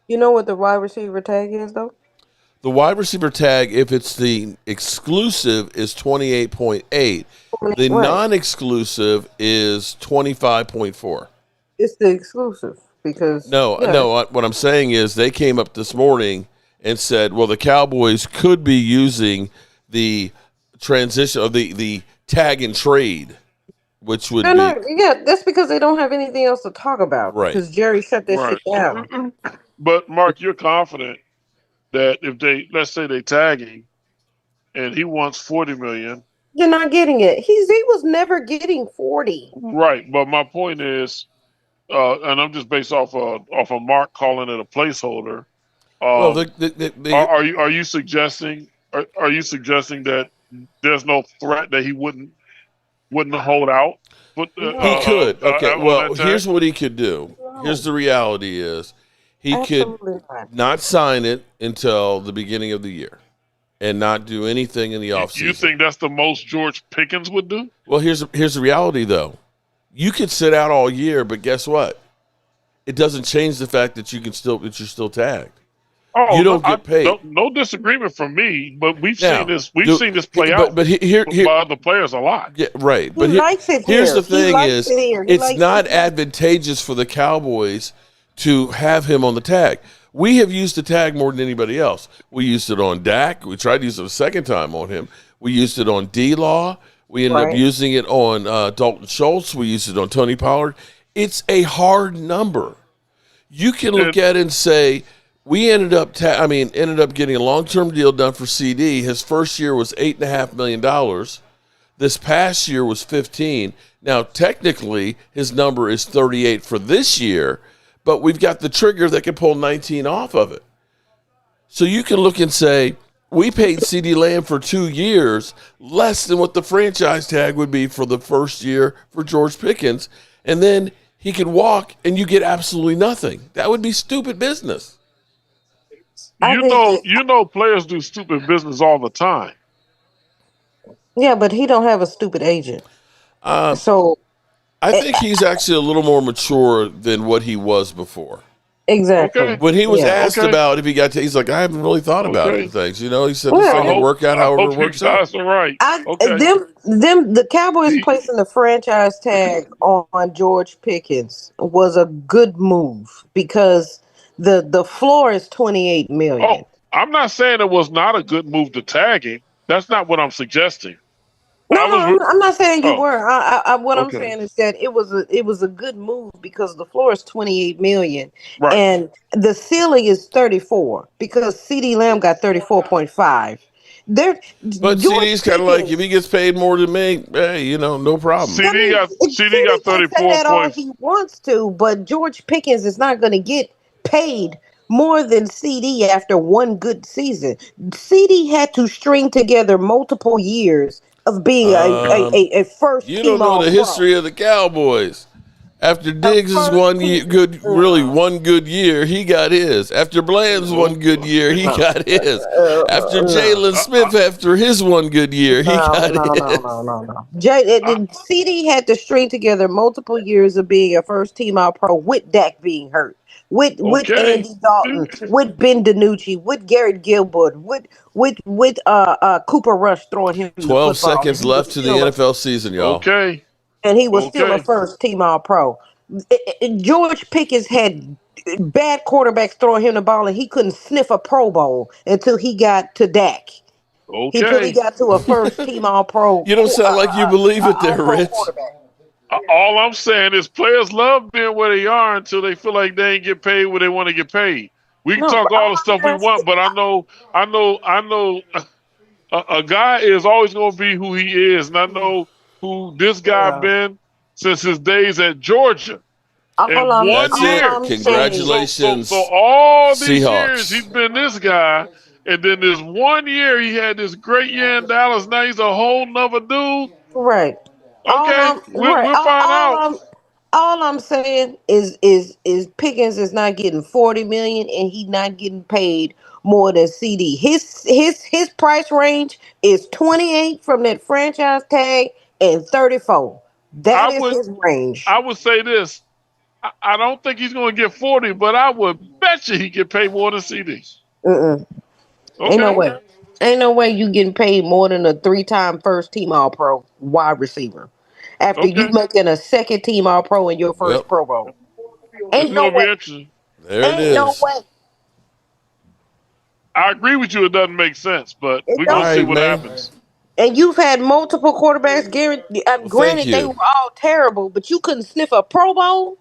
You know what the wide receiver tag is, though? The wide receiver tag, if it's the exclusive, is 28.8. The non-exclusive is 25.4. It's the exclusive because No. What I'm saying is they came up this morning and said, well, the Cowboys could be using the transition of the tag and trade, which would yeah, that's because they don't have anything else to talk about. Right. Because Jerry shut that shit down. But Mark, you're confident that if let's say they tag him and he wants $40 million, you're not getting it. He was never getting 40. Right, but my point is, and I'm just based off of Mark calling it a placeholder. Well, are you suggesting that there's no threat that he wouldn't hold out? He could. Okay. Well, here's what he could do. Here's the reality is he could not sign it until the beginning of the year and not do anything in the offseason. You think that's the most George Pickens would do? Well, here's the reality though. You could sit out all year, but guess what? It doesn't change the fact that you're still tagged. Oh, you don't get paid. No disagreement from me, but we've seen this play out. But here, by the players a lot. Yeah, right. But here's the thing is, it's not advantageous for the Cowboys to have him on the tag. We have used the tag more than anybody else. We used it on Dak. We tried to use it a second time on him. We used it on D-Law. We ended up using it on Dalton Schultz. We used it on Tony Pollard. It's a hard number. You can look at it and say, we ended up getting a long-term deal done for CD. His first year was $8.5 million. This past year was 15. Now, technically, his number is 38 for this year, but we've got the trigger that can pull 19 off of it. So you can look and say, we paid CD Lamb for 2 years less than what the franchise tag would be for the first year for George Pickens, and then he could walk and you get absolutely nothing. That would be stupid business. You know, players do stupid business all the time. Yeah, but he don't have a stupid agent. So I think he's actually a little more mature than what he was before. Exactly. Okay. When he was Yeah. asked Okay. about if he got, he's like, I haven't really thought about Okay. it. Things, you know. He said, Well, this thing will I work out however hope it you works out. guys are right. I Okay. the Cowboys See, placing the franchise tag on George Pickens was a good move because the floor is 28 oh, million. I'm not saying it was not a good move to tag him. That's not what I'm suggesting. No, I no, was. I'm not saying you Oh, were. What I'm okay. saying is that it was a good move because the floor is 28 million Right. and the ceiling is 34 because CD Lamb got 34.5. There, But George CD's kind of like, if Pickens. he gets paid more than me, hey, you know, no problem. I mean, CD got CD can say 34 that all points. he wants to, but George Pickens is not going to get paid more than CD after one good season. CD had to string together multiple years of being a first You team don't know All the Pro. history of the Cowboys. After A Diggs' first team. one good year, he got his. After Bland's one good year, he got his. After No. Jalen Smith, after his one good year, he No, got no, no, his. no, no, no. CD had to string together multiple years of being a first team All Pro with Dak being hurt, with Okay. Andy Dalton, with Ben DiNucci, with Garrett Gilbert, with Cooper Rush throwing him the 12 football, seconds left to the NFL season, y'all. Okay. and he was still a Okay. first team All Pro. George Pickens had bad quarterbacks throwing him the ball, and he couldn't sniff a Pro Bowl until he got to Dak. Until he Okay. got to a first team All Pro, You don't sound like you believe it there, All Pro Rich. quarterback. All I'm saying is players love being where they are until they feel like they ain't get paid where they want to get paid. We can No, talk but all all the I'm stuff we want, but I know a guy is always going to be who he is, and I know who this guy been since his days at Georgia. all In I'm one That's all it. year, I'm saying, so Congratulations, all these years he's Seahawks. been this guy, and then this one year he had this great year in Dallas. Now he's a whole nother dude. right. All Okay, I'm right. we'll find out. All I'm saying is Pickens is not getting 40 million and he not getting paid more than CD. His price range is 28 from that franchise tag and 34. I That is would his range. I would say this. I don't think he's going to get 40, but I would bet you he get paid more than CD. Mm-mm. Ain't no Okay, way. Ain't no way you getting paid more than a 3-time first team All Pro wide receiver. After you okay. making a second team All Pro in your first Yep, Pro Bowl. This Ain't is no going to way. be interesting. there it Ain't no is. way. I agree with you. It doesn't make sense, but It we're All going to don't. see right, what man. happens. And you've had multiple quarterbacks. Well, thank Granted, they you. were all terrible, but you couldn't sniff a Pro Bowl.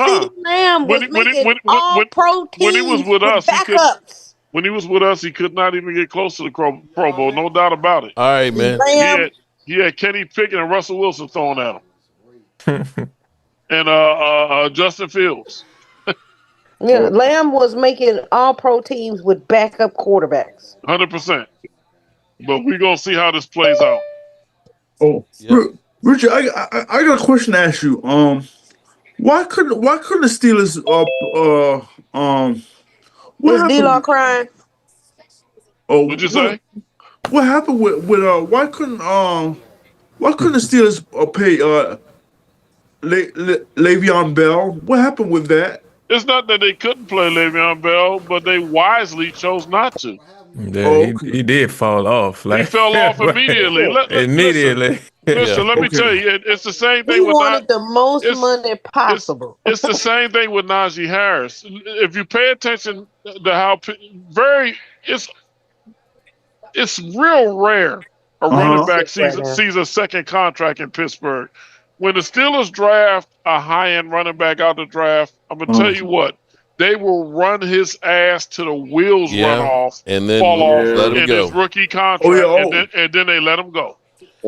CeeDee Nah. Lamb When was he, when, he, making all when, pro when he was teams with with us, he could. backups. When he was with us, he could not even get close to the Pro Bowl. No doubt about it. All right, man. He Lamb, had he had Kenny Pickett and Russell Wilson thrown at him, and Justin Fields. yeah, Lamb was making all pro teams with backup quarterbacks. 100%. But we're gonna see how this plays out. Oh, Yep. Richard, I got a question to ask you. Why couldn't the Steelers what Is D-Law happened? crying? Oh, What'd you say? what happened with why couldn't the Steelers pay Le'Veon Bell? What happened with that? It's not that they couldn't play Le'Veon Bell, but they wisely chose not to. Yeah, Oh, he did fall off. He Like fell off right. immediately. Listen, Immediately. Yeah. let me tell okay. you, it's the same He thing with not. wanted the most It's money it's possible. it's the same thing with Najee Harris. If you pay attention to how very it's it's real rare a Uh running huh. back Right now. sees a second contract in Pittsburgh. When the Steelers draft a high end running back out the draft, I'm gonna tell you what, they will run his ass to the wheels run Yeah. off, And fall then off let him in his go. rookie Oh yeah. contract, and then they let him go.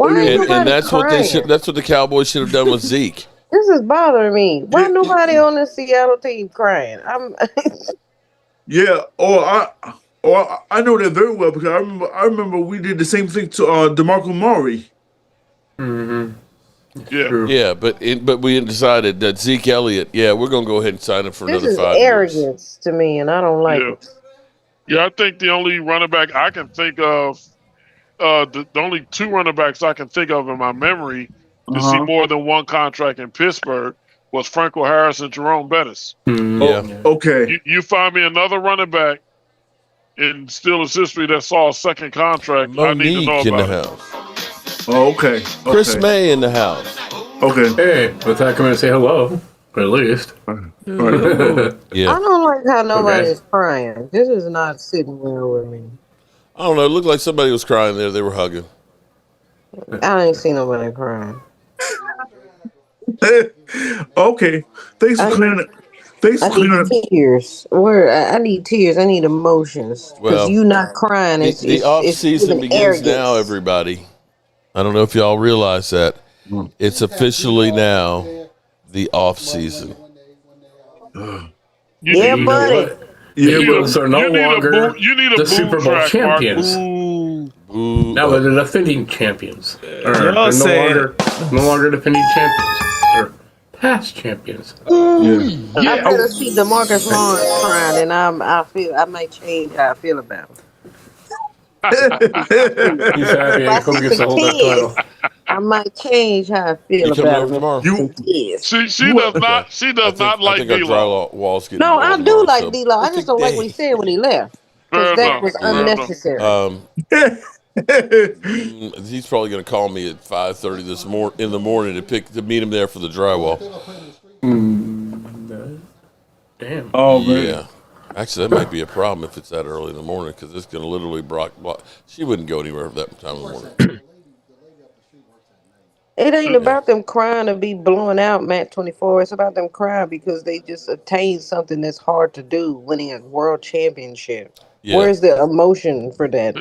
Oh Why yeah. ain't And nobody that's what they should. crying? That's what the Cowboys should have done with Zeke. This is bothering me. Why Yeah. nobody on the Seattle team crying? I'm Yeah. I know that very well because I remember we did the same thing to DeMarco Murray. Yeah. True. Yeah, but we decided that Zeke Elliott. Yeah, we're gonna go ahead and sign him for this another is 5 years. arrogance to me, and I don't like Yeah. it. Yeah, I think the only running back I can think of, the only two running backs I can think of in my memory Uh to see huh. more than one contract in Pittsburgh was Franco Harris and Jerome Bettis. Yeah. Okay. You find me another running back in Steelers history that saw a second contract. I need to know Monique in the about it. house. Oh, okay. Chris May in the house. Okay. Hey, let's not come in and say hello, at least. Yeah. I don't like how nobody's crying. This is not sitting well with me. I don't know. It looked like somebody was crying there. They were hugging. I ain't seen nobody crying. Okay. Thanks for clearing it. Thanks for clearing I need tears. I need tears. I need emotions. Because Well, you not crying. the off season begins arrogance. now, everybody. I don't know if y'all realize that. It's officially now the off season. Yeah, buddy. Eagles are no longer the Super Bowl champions. Boo. Now they're the defending champions. They're no longer defending champions. They're past champions. I better see DeMarcus Lawrence crying, and I might change how I feel about him. He's happy and Kobe gets to hold that title. I might change how I feel about him. Tomorrow? She does not like D-Law. No, I do like D-Law. I just don't like what he said when he left. Because that was unnecessary. He's probably going to call me at 5:30 in the morning to meet him there for the drywall. Damn. Oh man. Yeah. Actually, that might be a problem if it's that early in the morning because it's going to literally block. She wouldn't go anywhere at that time of the morning. It ain't about them crying to be blowing out Matt 24. It's about them crying because they just attained something that's hard to do, winning a world championship. Yeah. Where's the emotion for that?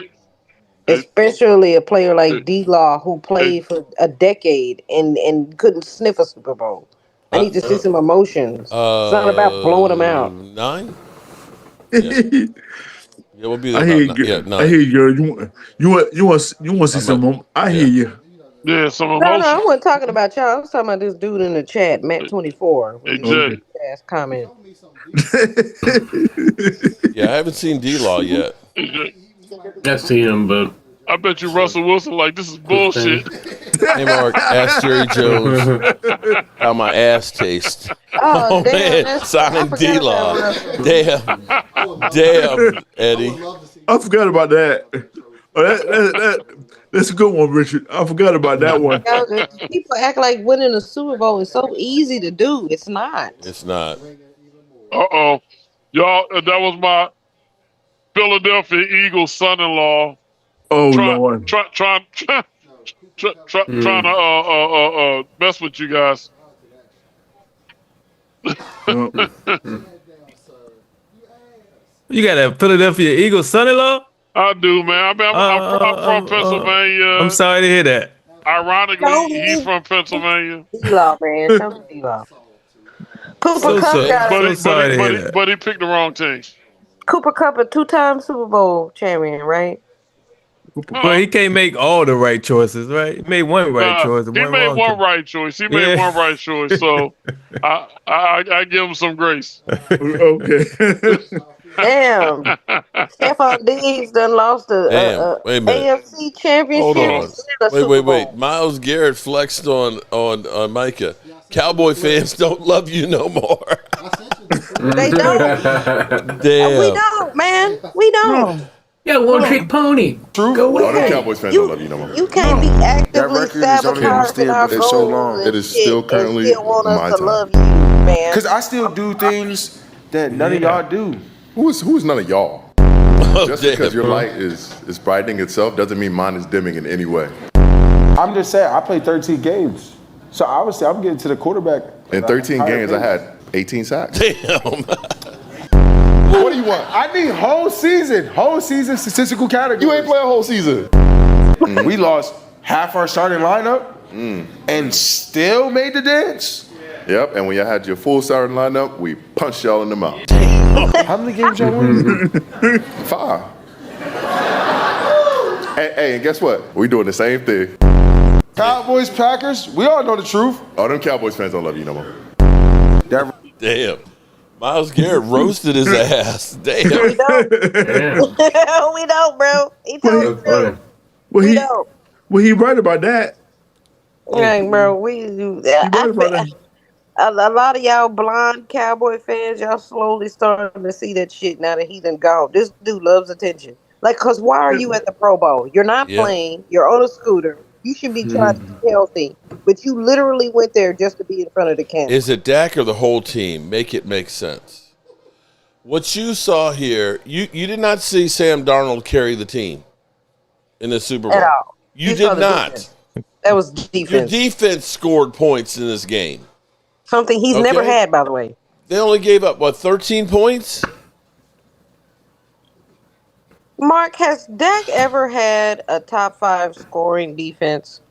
Especially a player like D-Law who played for a decade and couldn't sniff a Super Bowl. I need to see some emotions. It's not about blowing them out. 9? Yeah, we'll be there. I hear you. Yeah, 9. I hear you. You want to see some? I hear you. Yeah, some No, emotion. I wasn't talking about y'all. I was talking about this dude in the chat, Matt 24. Exactly. Ass comment. Yeah, I haven't seen D-Law yet. I've seen him, but I bet you Russell Wilson like this is bullshit. Hey, Mark, ask Jerry Jones how my ass tastes. Oh, damn, man, signing D-Law. Damn, Eddie. I forgot about that. That's a good one, Richard. I forgot about that one. People act like winning a Super Bowl is so easy to do. It's not. It's not. Y'all, that was my Philadelphia Eagles son-in-law. Oh Lord! Trying to mess with you guys. You got a Philadelphia Eagles son-in-law? I do, man. I'm from Pennsylvania. I'm sorry to hear that. Ironically, he's from Pennsylvania. D-Law, man. Don't D-Law. Cooper Kupp got but he picked the wrong team. Cooper Kupp, a 2-time Super Bowl champion, right? But he can't make all the right choices, right? He made one right choice. He made one right choice. So I give him some grace. Okay. Damn. Stephon Diggs done lost a AFC championship. Hold on. Wait. Myles Garrett flexed on Micah. Cowboy fans don't love you no more. They don't. Damn. We don't, man. We don't. Yeah, one-trick pony. True. Go with the Cowboys fans don't love you no more. You can't be actively sabotaging our goals. So long. It is still currently still want us my to time. love you, man. Because I still do things that none of y'all do. Who's none of y'all? Just because your light is brightening itself doesn't mean mine is dimming in any way. I'm just saying, I played 13 games. So obviously I'm getting to the quarterback. In 13 games, I had 18 sacks. Damn. What do you want? I need whole season statistical category. You ain't play a whole season. We lost half our starting lineup and still made the dance. Yep, and when y'all had your full starting lineup, we punched y'all in the mouth. How many games y'all won? 5. Hey, and guess what? We doing the same thing. Cowboys, Packers, we all know the truth. Oh, them Cowboys fans don't love you no more. Damn. Myles Garrett roasted his ass. Damn. We don't. We don't, bro. He told us. We don't. Well, he right about that. Right, bro. A lot of y'all blind Cowboy fans, y'all slowly starting to see that shit now that he done gone. This dude loves attention. Like, cause why are you at the Pro Bowl? You're not Yeah. playing. You're on a scooter. You should be trying to be healthy, but you literally went there just to be in front of the camera. Is it Dak or the whole team? Make it make sense. What you saw here, you did not see Sam Darnold carry the team in the Super Bowl. At all. You did not. Defense. That was defense. Your defense scored points in this game. Something he's never had, by the way. They only gave up, 13 points? Mark, has Dak ever had a top 5 scoring defense?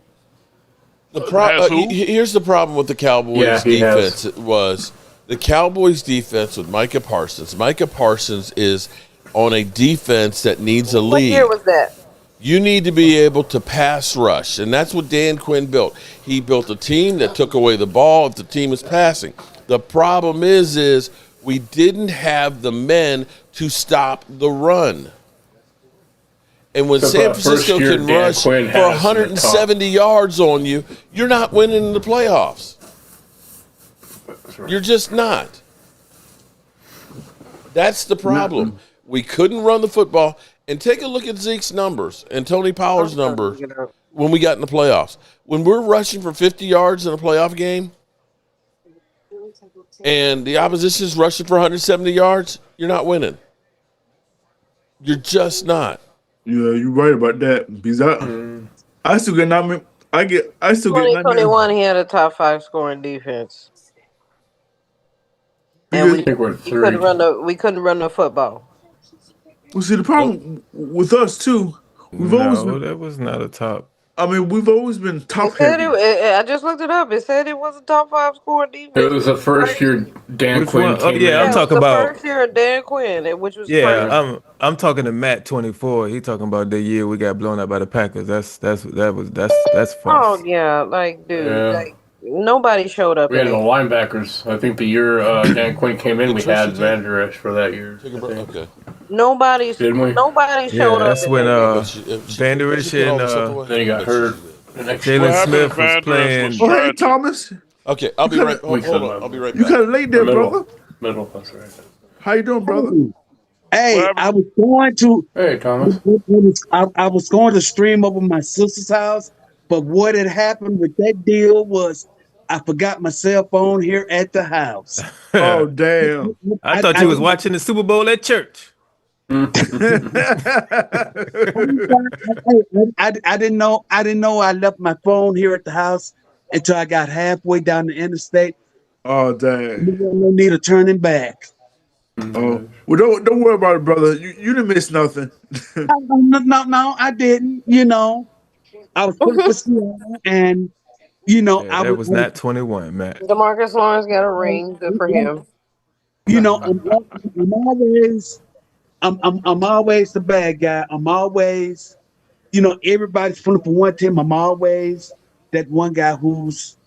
Here's the problem with the Cowboys defense. It was the Cowboys defense with Micah Parsons. Micah Parsons is on a defense that needs a lead. What year was that? You need to be able to pass rush, and that's what Dan Quinn built. He built a team that took away the ball if the team is passing. The problem is we didn't have the men to stop the run. And when San Francisco can rush for 170 yards on you, you're not winning in the playoffs. You're just not. That's the problem. We couldn't run the football. And take a look at Zeke's numbers and Tony Pollard's number when we got in the playoffs. When we're rushing for 50 yards in a playoff game and the opposition is rushing for 170 yards, you're not winning. You're just not. Yeah, you're right about that. Because I still get nominated. I still get 2021, he had a top 5 scoring defense. And we couldn't run the football. Well, see, the problem with us too, that was not a top. I mean, we've always been top heavy. I just looked it up. It said it was a top 5 scoring defense. It was the first year Dan Quinn came in. I'm talking about the first year of Dan Quinn, which was crazy. I'm talking to Matt 24. He talking about the year we got blown out by the Packers. That's false. Oh yeah, like dude, like nobody showed up. We had no linebackers. I think the year Dan Quinn came in, we had Vander Esch for that year. Okay. Nobody showed up. That's when Vander Esch and then he got hurt. Jalen Smith was playing. Oh, hey, Thomas. Okay, I'll be right. Hold on, I'll be right back. You kind of late there, brother. Middle, that's right. How you doing, brother? Hey, I was going to. Hey, Thomas. I was going to stream over my sister's house, but what had happened with that deal was I forgot my cell phone here at the house. Oh damn! I thought you was watching the Super Bowl at church. I didn't know I left my phone here at the house until I got halfway down the interstate. Oh damn! No need of turning back. Oh well, don't worry about it, brother. You didn't miss nothing. No, I didn't. I was putting for Seattle, and that was not 21, Matt. DeMarcus Lawrence got a ring. Good for him. I'm always the bad guy. I'm always, everybody's pulling for one team. I'm always that one guy who's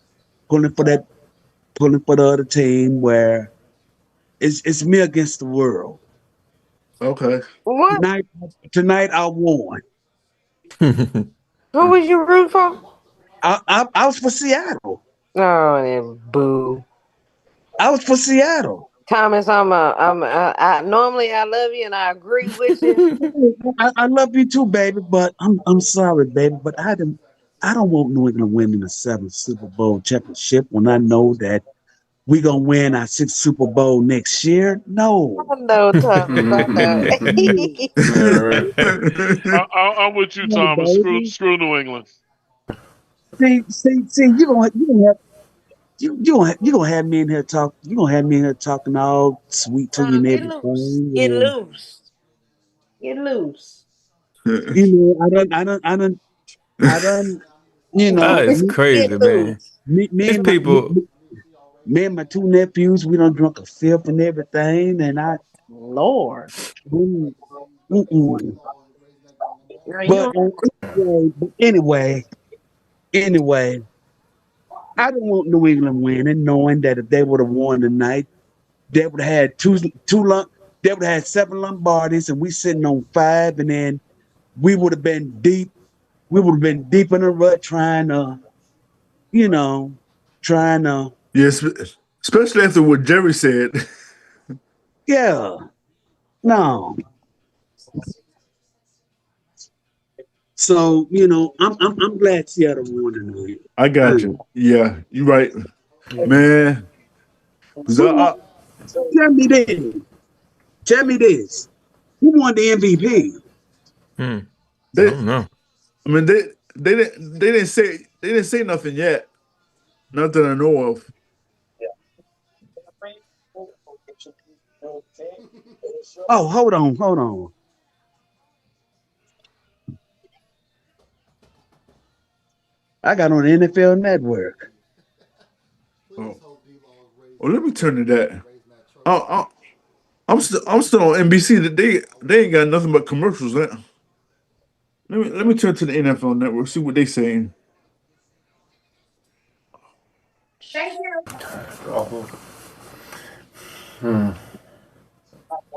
pulling for the other team, where it's me against the world. Okay. What? Tonight I won. Who was you rooting for? I was for Seattle. Oh, then boo. I was for Seattle. Thomas, normally I love you and I agree with you. I love you too, baby, but I'm sorry, baby, but I don't want New England winning the 7th Super Bowl championship when I know that we're gonna win our 6th Super Bowl next year. No. No, Thomas. I'm with you, Thomas. Screw New England. See, you gonna have me in here talk. You gonna have me in here talking all sweet to you and everything. Get loose. Get loose. I done. It's crazy, man. Me and my 2 nephews, we done drunk a fifth and everything, and Lord. But anyway, I don't want New England winning, knowing that if they would have won tonight, they would have had they would have had 7 Lombardis, and we sitting on 5, and then we would have been deep. We would have been deep in the rut, trying to. Yes, Especially after what Jerry said. Yeah. No. So, I'm glad Seattle won tonight. I got you. Yeah, you're right. Man. Tell me this. Tell me this. Who won the MVP? I don't know. I mean, they didn't say nothing yet. Not that I know of. Oh, hold on. I got on the NFL Network. Oh, let me turn to that. I'm still on NBC. They ain't got nothing but commercials. Let me turn to the NFL Network. See what they saying.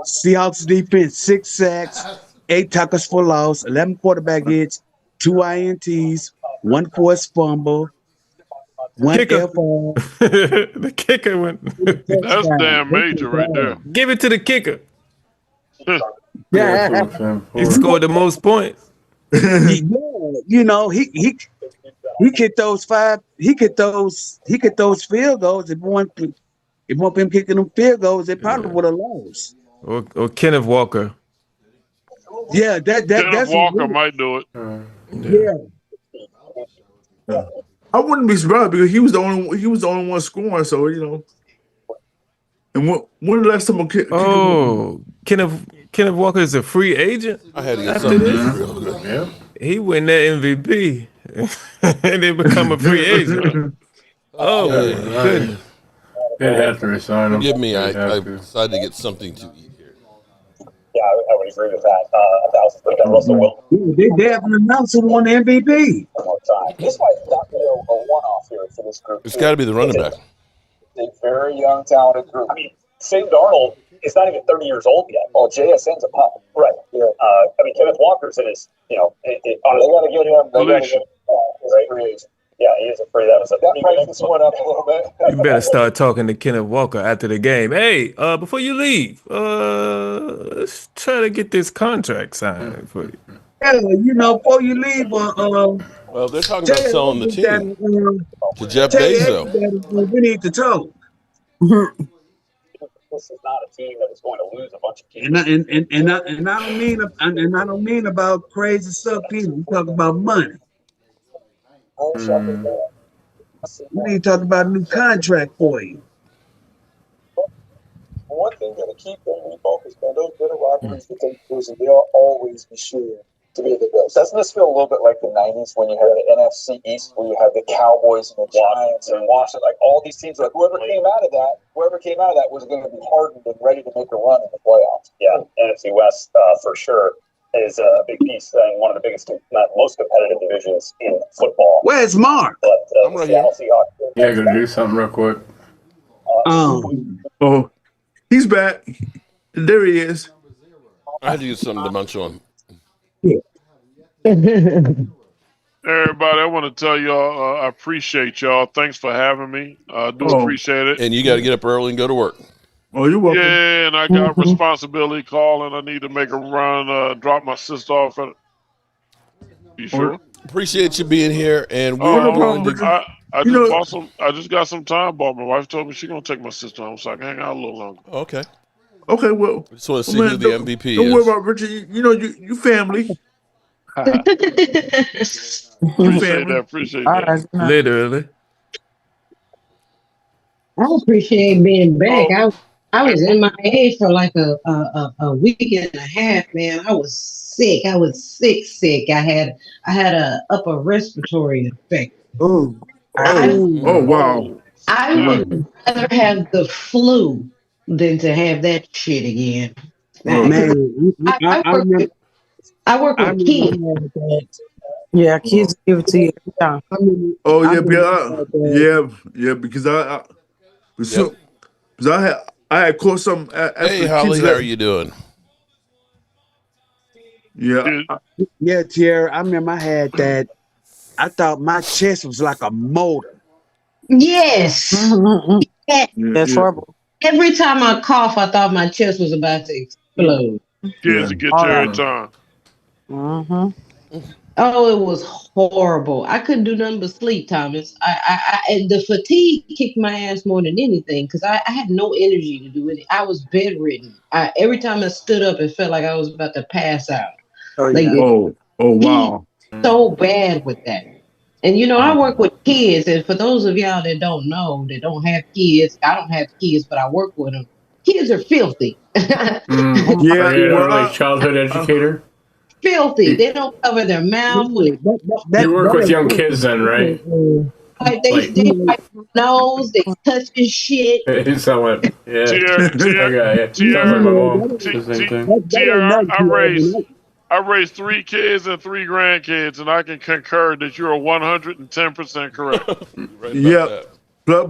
Seahawks defense, 6 sacks, 8 tackles for loss, 11 quarterback hits, 2 INTs, 1 forced fumble, 1 Kicker. FR. The kicker went. That's damn major right there. Give it to the kicker. Yeah. He scored the most points. He kicked those 5. He kicked those field goals. If one him kicking them field goals, they probably would have lost. Or Kenneth Walker. Yeah, that's Walker might do it. Yeah. I wouldn't be surprised because he was the only one scoring. So And when the last time Kenneth Walker is a free agent. I had to get after something this. real good. Yeah. He win that MVP and then become a free agent. Oh my goodness! They'd have to resign him. Forgive me, I decided to get something to eat here. Yeah, I would agree with that. 1,000%. Russell Wilson. They haven't announced who won the MVP. One more time. This might not be a one-off here for this group. It's got to be the running back. It's a very young, talented group. I mean, Sam Darnold is not even 30 years old yet. Oh, JSN's a pup. Right. Yeah. I mean, Kenneth Walker's in his, honestly, they got to get him. Right. Yeah, he is a free. That price went up a little bit. You better start talking to Kenneth Walker after the game. Hey, before you leave, let's try to get this contract signed for you. Yeah, before you leave, well, they're talking about selling the team to Jeff Bezos. We need to talk. This is not a team that is going to lose a bunch of games. And I don't mean about crazy stuff either. We talk about money. We need to talk about a new contract for you. One thing that'll keep them refocused, man, those bitter rivalries that take place, and they'll always be sure to be the best. Doesn't this feel a little bit like the 90s when you had the NFC East, where you had the Cowboys and the Giants and Washington, like all these teams, like whoever came out of that was going to be hardened and ready to make a run in the playoffs. Yeah, NFC West for sure is a big piece and one of the biggest, not most competitive divisions in football. Where's Mark? But I'm right here. Yeah, gonna do something real quick. Oh, he's back. There he is. I had to get something to munch on. Everybody, I want to tell y'all I appreciate y'all. Thanks for having me. I do appreciate it. And you got to get up early and go to work. Oh, you're welcome. Yeah, and I got responsibility calling. I need to make a run, drop my sister off. You sure? Appreciate you being here, and I just got some time. Bought my wife told me she's gonna take my sister home, so I can hang out a little longer. Okay. Okay, well. Just want to see who the MVP is. Don't worry about Richard. You family. Appreciate that. Literally. I appreciate being back. I was in my MIA for like a week and a half, man. I was sick. I was sick. I had a upper respiratory infection. Oh wow. I would rather have the flu than to have that shit again. Man, I work with kids. Yeah, kids give it to you every time. Because I had caught some. Hey, Holly, how are you doing? Yeah, Thierry. I remember I had that. I thought my chest was like a motor. Yes. That's horrible. Every time I cough, I thought my chest was about to explode. Kids to get you every time. Mm-hmm. Oh, it was horrible. I couldn't do nothing but sleep, Thomas. And the fatigue kicked my ass more than anything because I had no energy to do it. I was bedridden. Every time I stood up, it felt like I was about to pass out. Oh, wow. So bad with that. And I work with kids, and for those of y'all that don't know, that don't have kids, I don't have kids, but I work with them. Kids are filthy. Are you an early childhood educator? Filthy. They don't cover their mouth. You work with young kids then, right? They wipe their nose, they touching shit. You sound like, yeah. Tiara, Sounds like my mom. The same thing. Tiara, I raised 3 kids and 3 grandkids, and I can concur that you're 110% correct. Yep.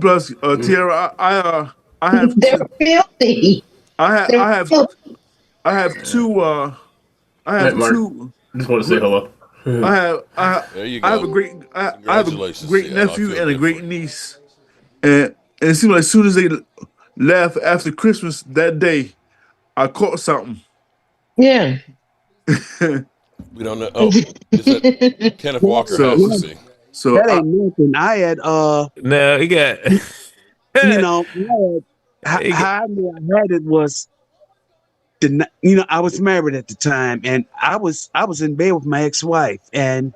Plus, Tiara, I have. They're filthy. I have 2. I have Mark. two. Just want to say hello. There you go. I have a great nephew and a great niece, and it seemed like as soon as they left after Christmas that day, I caught something. Yeah. We don't know. Oh, is that Kenneth Walker has to see. So that ain't nothing. I had no, he got how I knew I had it was I was married at the time, and I was in bed with my ex-wife, and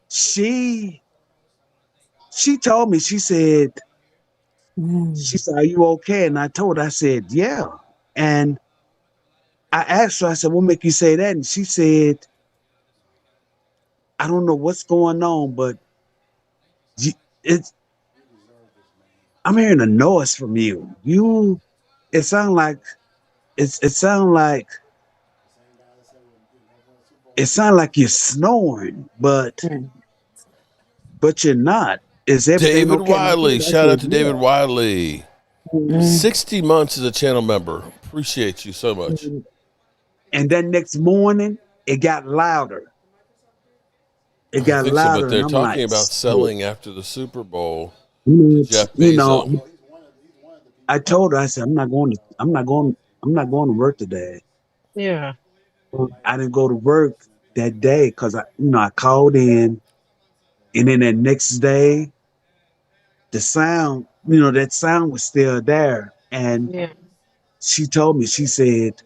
she told me, she said, "Are you okay?" And I told her, I said, "Yeah." And I asked her, I said, "What make you say that?" And she said, "I don't know what's going on, but I'm hearing a noise from you. It sound like you're snoring, but you're not. Is everything David okay?" Wiley, shout out to David Wiley. 60 months as a channel member. Appreciate you so much. And then next morning, it got louder. It got louder. But they're and I'm talking like, about selling after the Super Bowl to Jeff Bezos. I told her, I said, I'm not going to work today. Yeah. I didn't go to work that day because I called in, and then that next day, the sound, that sound was still there. And she told me, she said,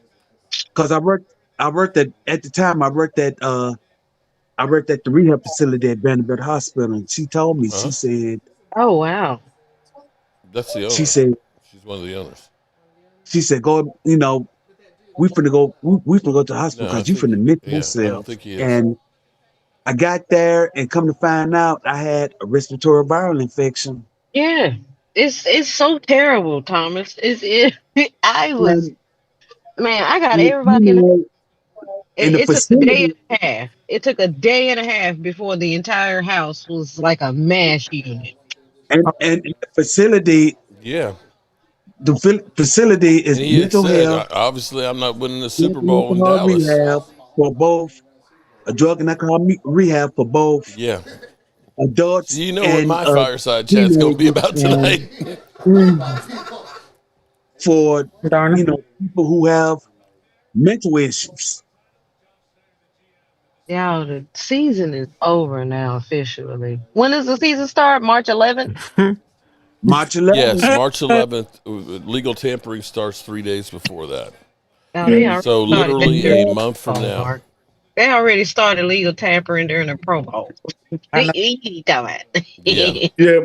because I worked at the time, I worked at the rehab facility at Vanderbilt Hospital, and she told me, she said, "Oh wow." That's the owner. She said, she's one of the owners. She said, "Go, we finna go to the hospital because you finna miss yourself." I don't think he is. And I got there, and come to find out, I had a respiratory viral infection. Yeah, it's so terrible, Thomas. I got everybody it took a day and a half. It took a day and a half before the entire house was like a mash unit. And the facility, the facility is mental health. Obviously, I'm not winning the Super Bowl in Dallas. Rehab for both a drug and alcohol rehab for both. Yeah. Adults. So you know what my fireside chat's going to be about tonight. For people who have mental issues. Yeah, the season is over now officially. When does the season start? March 11th? March 11th. Yes, March 11th. Legal tampering starts 3 days before that. So literally a month from now. They already started legal tampering during the Pro Bowl. Yeah.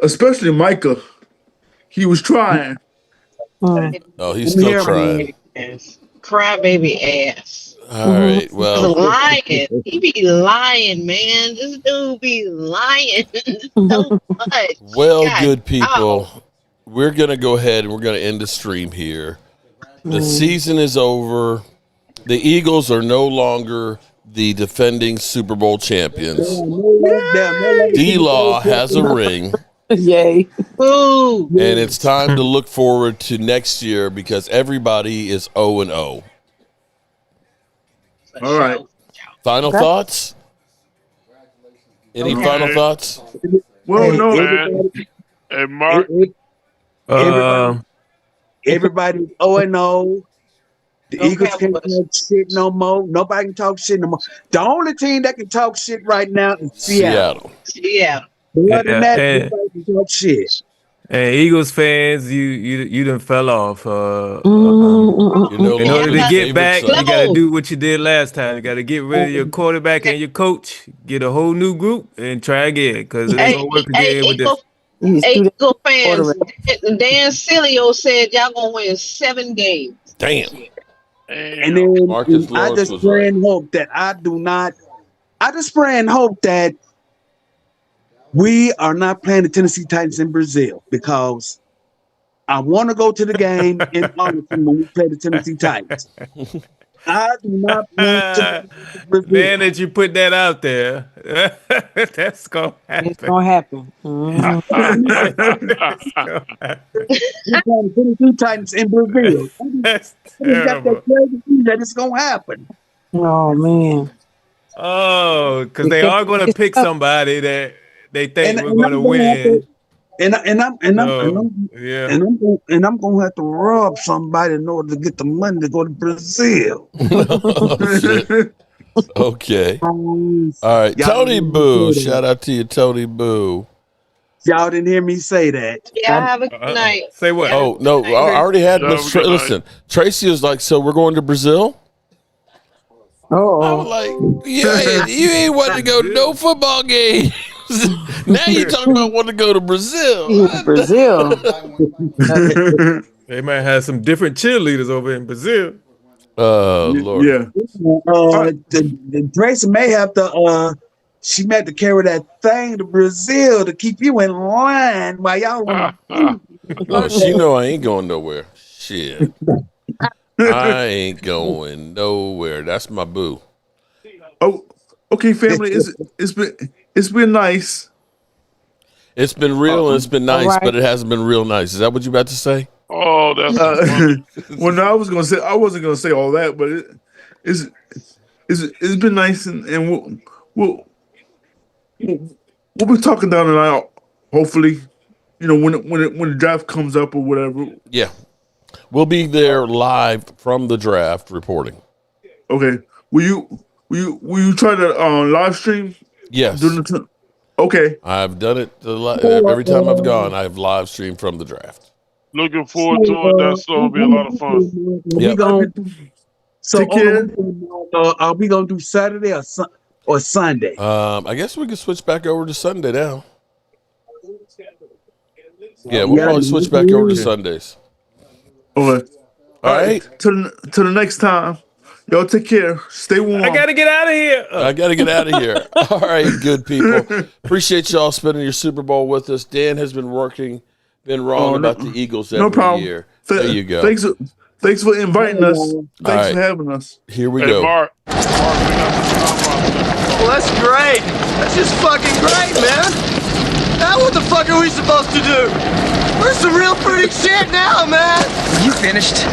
Especially Micah. He was trying. Oh, he's still trying. Crybaby ass. All right. Well, lying. He be lying, man. This dude be lying so much. Well, good people. We're going to go ahead and we're going to end the stream here. The season is over. The Eagles are no longer the defending Super Bowl champions. D-Law has a ring. Yay. Boo. And it's time to look forward to next year because everybody is 0-0. All right. Final thoughts? Any final thoughts? Well, no. Hey, Mark. Everybody's 0-0. The Eagles can't talk shit no more. Nobody can talk shit no more. The only team that can talk shit right now is Seattle. Yeah. Other than that, nobody can talk shit. And Eagles fans, you done fell off. In order to get back, you got to do what you did last time. You got to get rid of your quarterback and your coach, get a whole new group, and try again because it ain't gonna work again with this. Eagle fans, Dan Silio said y'all gonna win 7 games. Damn. And then I just pray and hope that I just pray and hope that we are not playing the Tennessee Titans in Brazil because I want to go to the game in Arlington when we play the Tennessee Titans. I do not want to Brazil. Man, that you put that out there, that's gonna happen. It's gonna happen. We're playing the Tennessee Titans in Brazil. That's terrible. That it's gonna happen. Oh man. Oh, because they are gonna pick somebody that they think we're gonna win. I'm gonna have to rob somebody in order to get the money to go to Brazil. Okay. All right. Tony Boo. Shout out to you, Tony Boo. Y'all didn't hear me say that. Yeah, have a good night. Say what? Oh, no. I already had listen, Tracy was like, so we're going to Brazil? Oh. I was like, yeah, you ain't wanting to go to no football game. Now you talking about wanting to go to Brazil. Brazil. They might have some different cheerleaders over in Brazil. Oh, Lord. Yeah. Tracy may have to she may have to carry that thing to Brazil to keep you in line while y'all She know I ain't going nowhere. Shit. I ain't going nowhere. That's my boo. Oh, okay, family. It's been nice. It's been real and it's been nice, but it hasn't been real nice. Is that what you about to say? Oh, that's well, no, I wasn't gonna say all that, but it's been nice, and we'll be talking down the line. Hopefully, when the draft comes up or whatever. Yeah, we'll be there live from the draft reporting. Okay. Will you try to live stream? Yes. Okay. I've done it every time I've gone. I've live streamed from the draft. Looking forward to it. That's going to be a lot of fun. Yep. Are we gonna do Saturday or Sunday? I guess we can switch back over to Sunday now. Yeah, we'll probably switch back over to Sundays. Okay. All right. Till the next time. Y'all take care. Stay warm. I got to get out of here. I got to get out of here. All right, good people. Appreciate y'all spending your Super Bowl with us. Dan has been wrong about the Eagles every year. There you go. Thanks for inviting us. Thanks for having us. Here we go. Mark, well, that's great. That's just fucking great, man. Now what the fuck are we supposed to do? We're some real pretty shit now, man. You finished?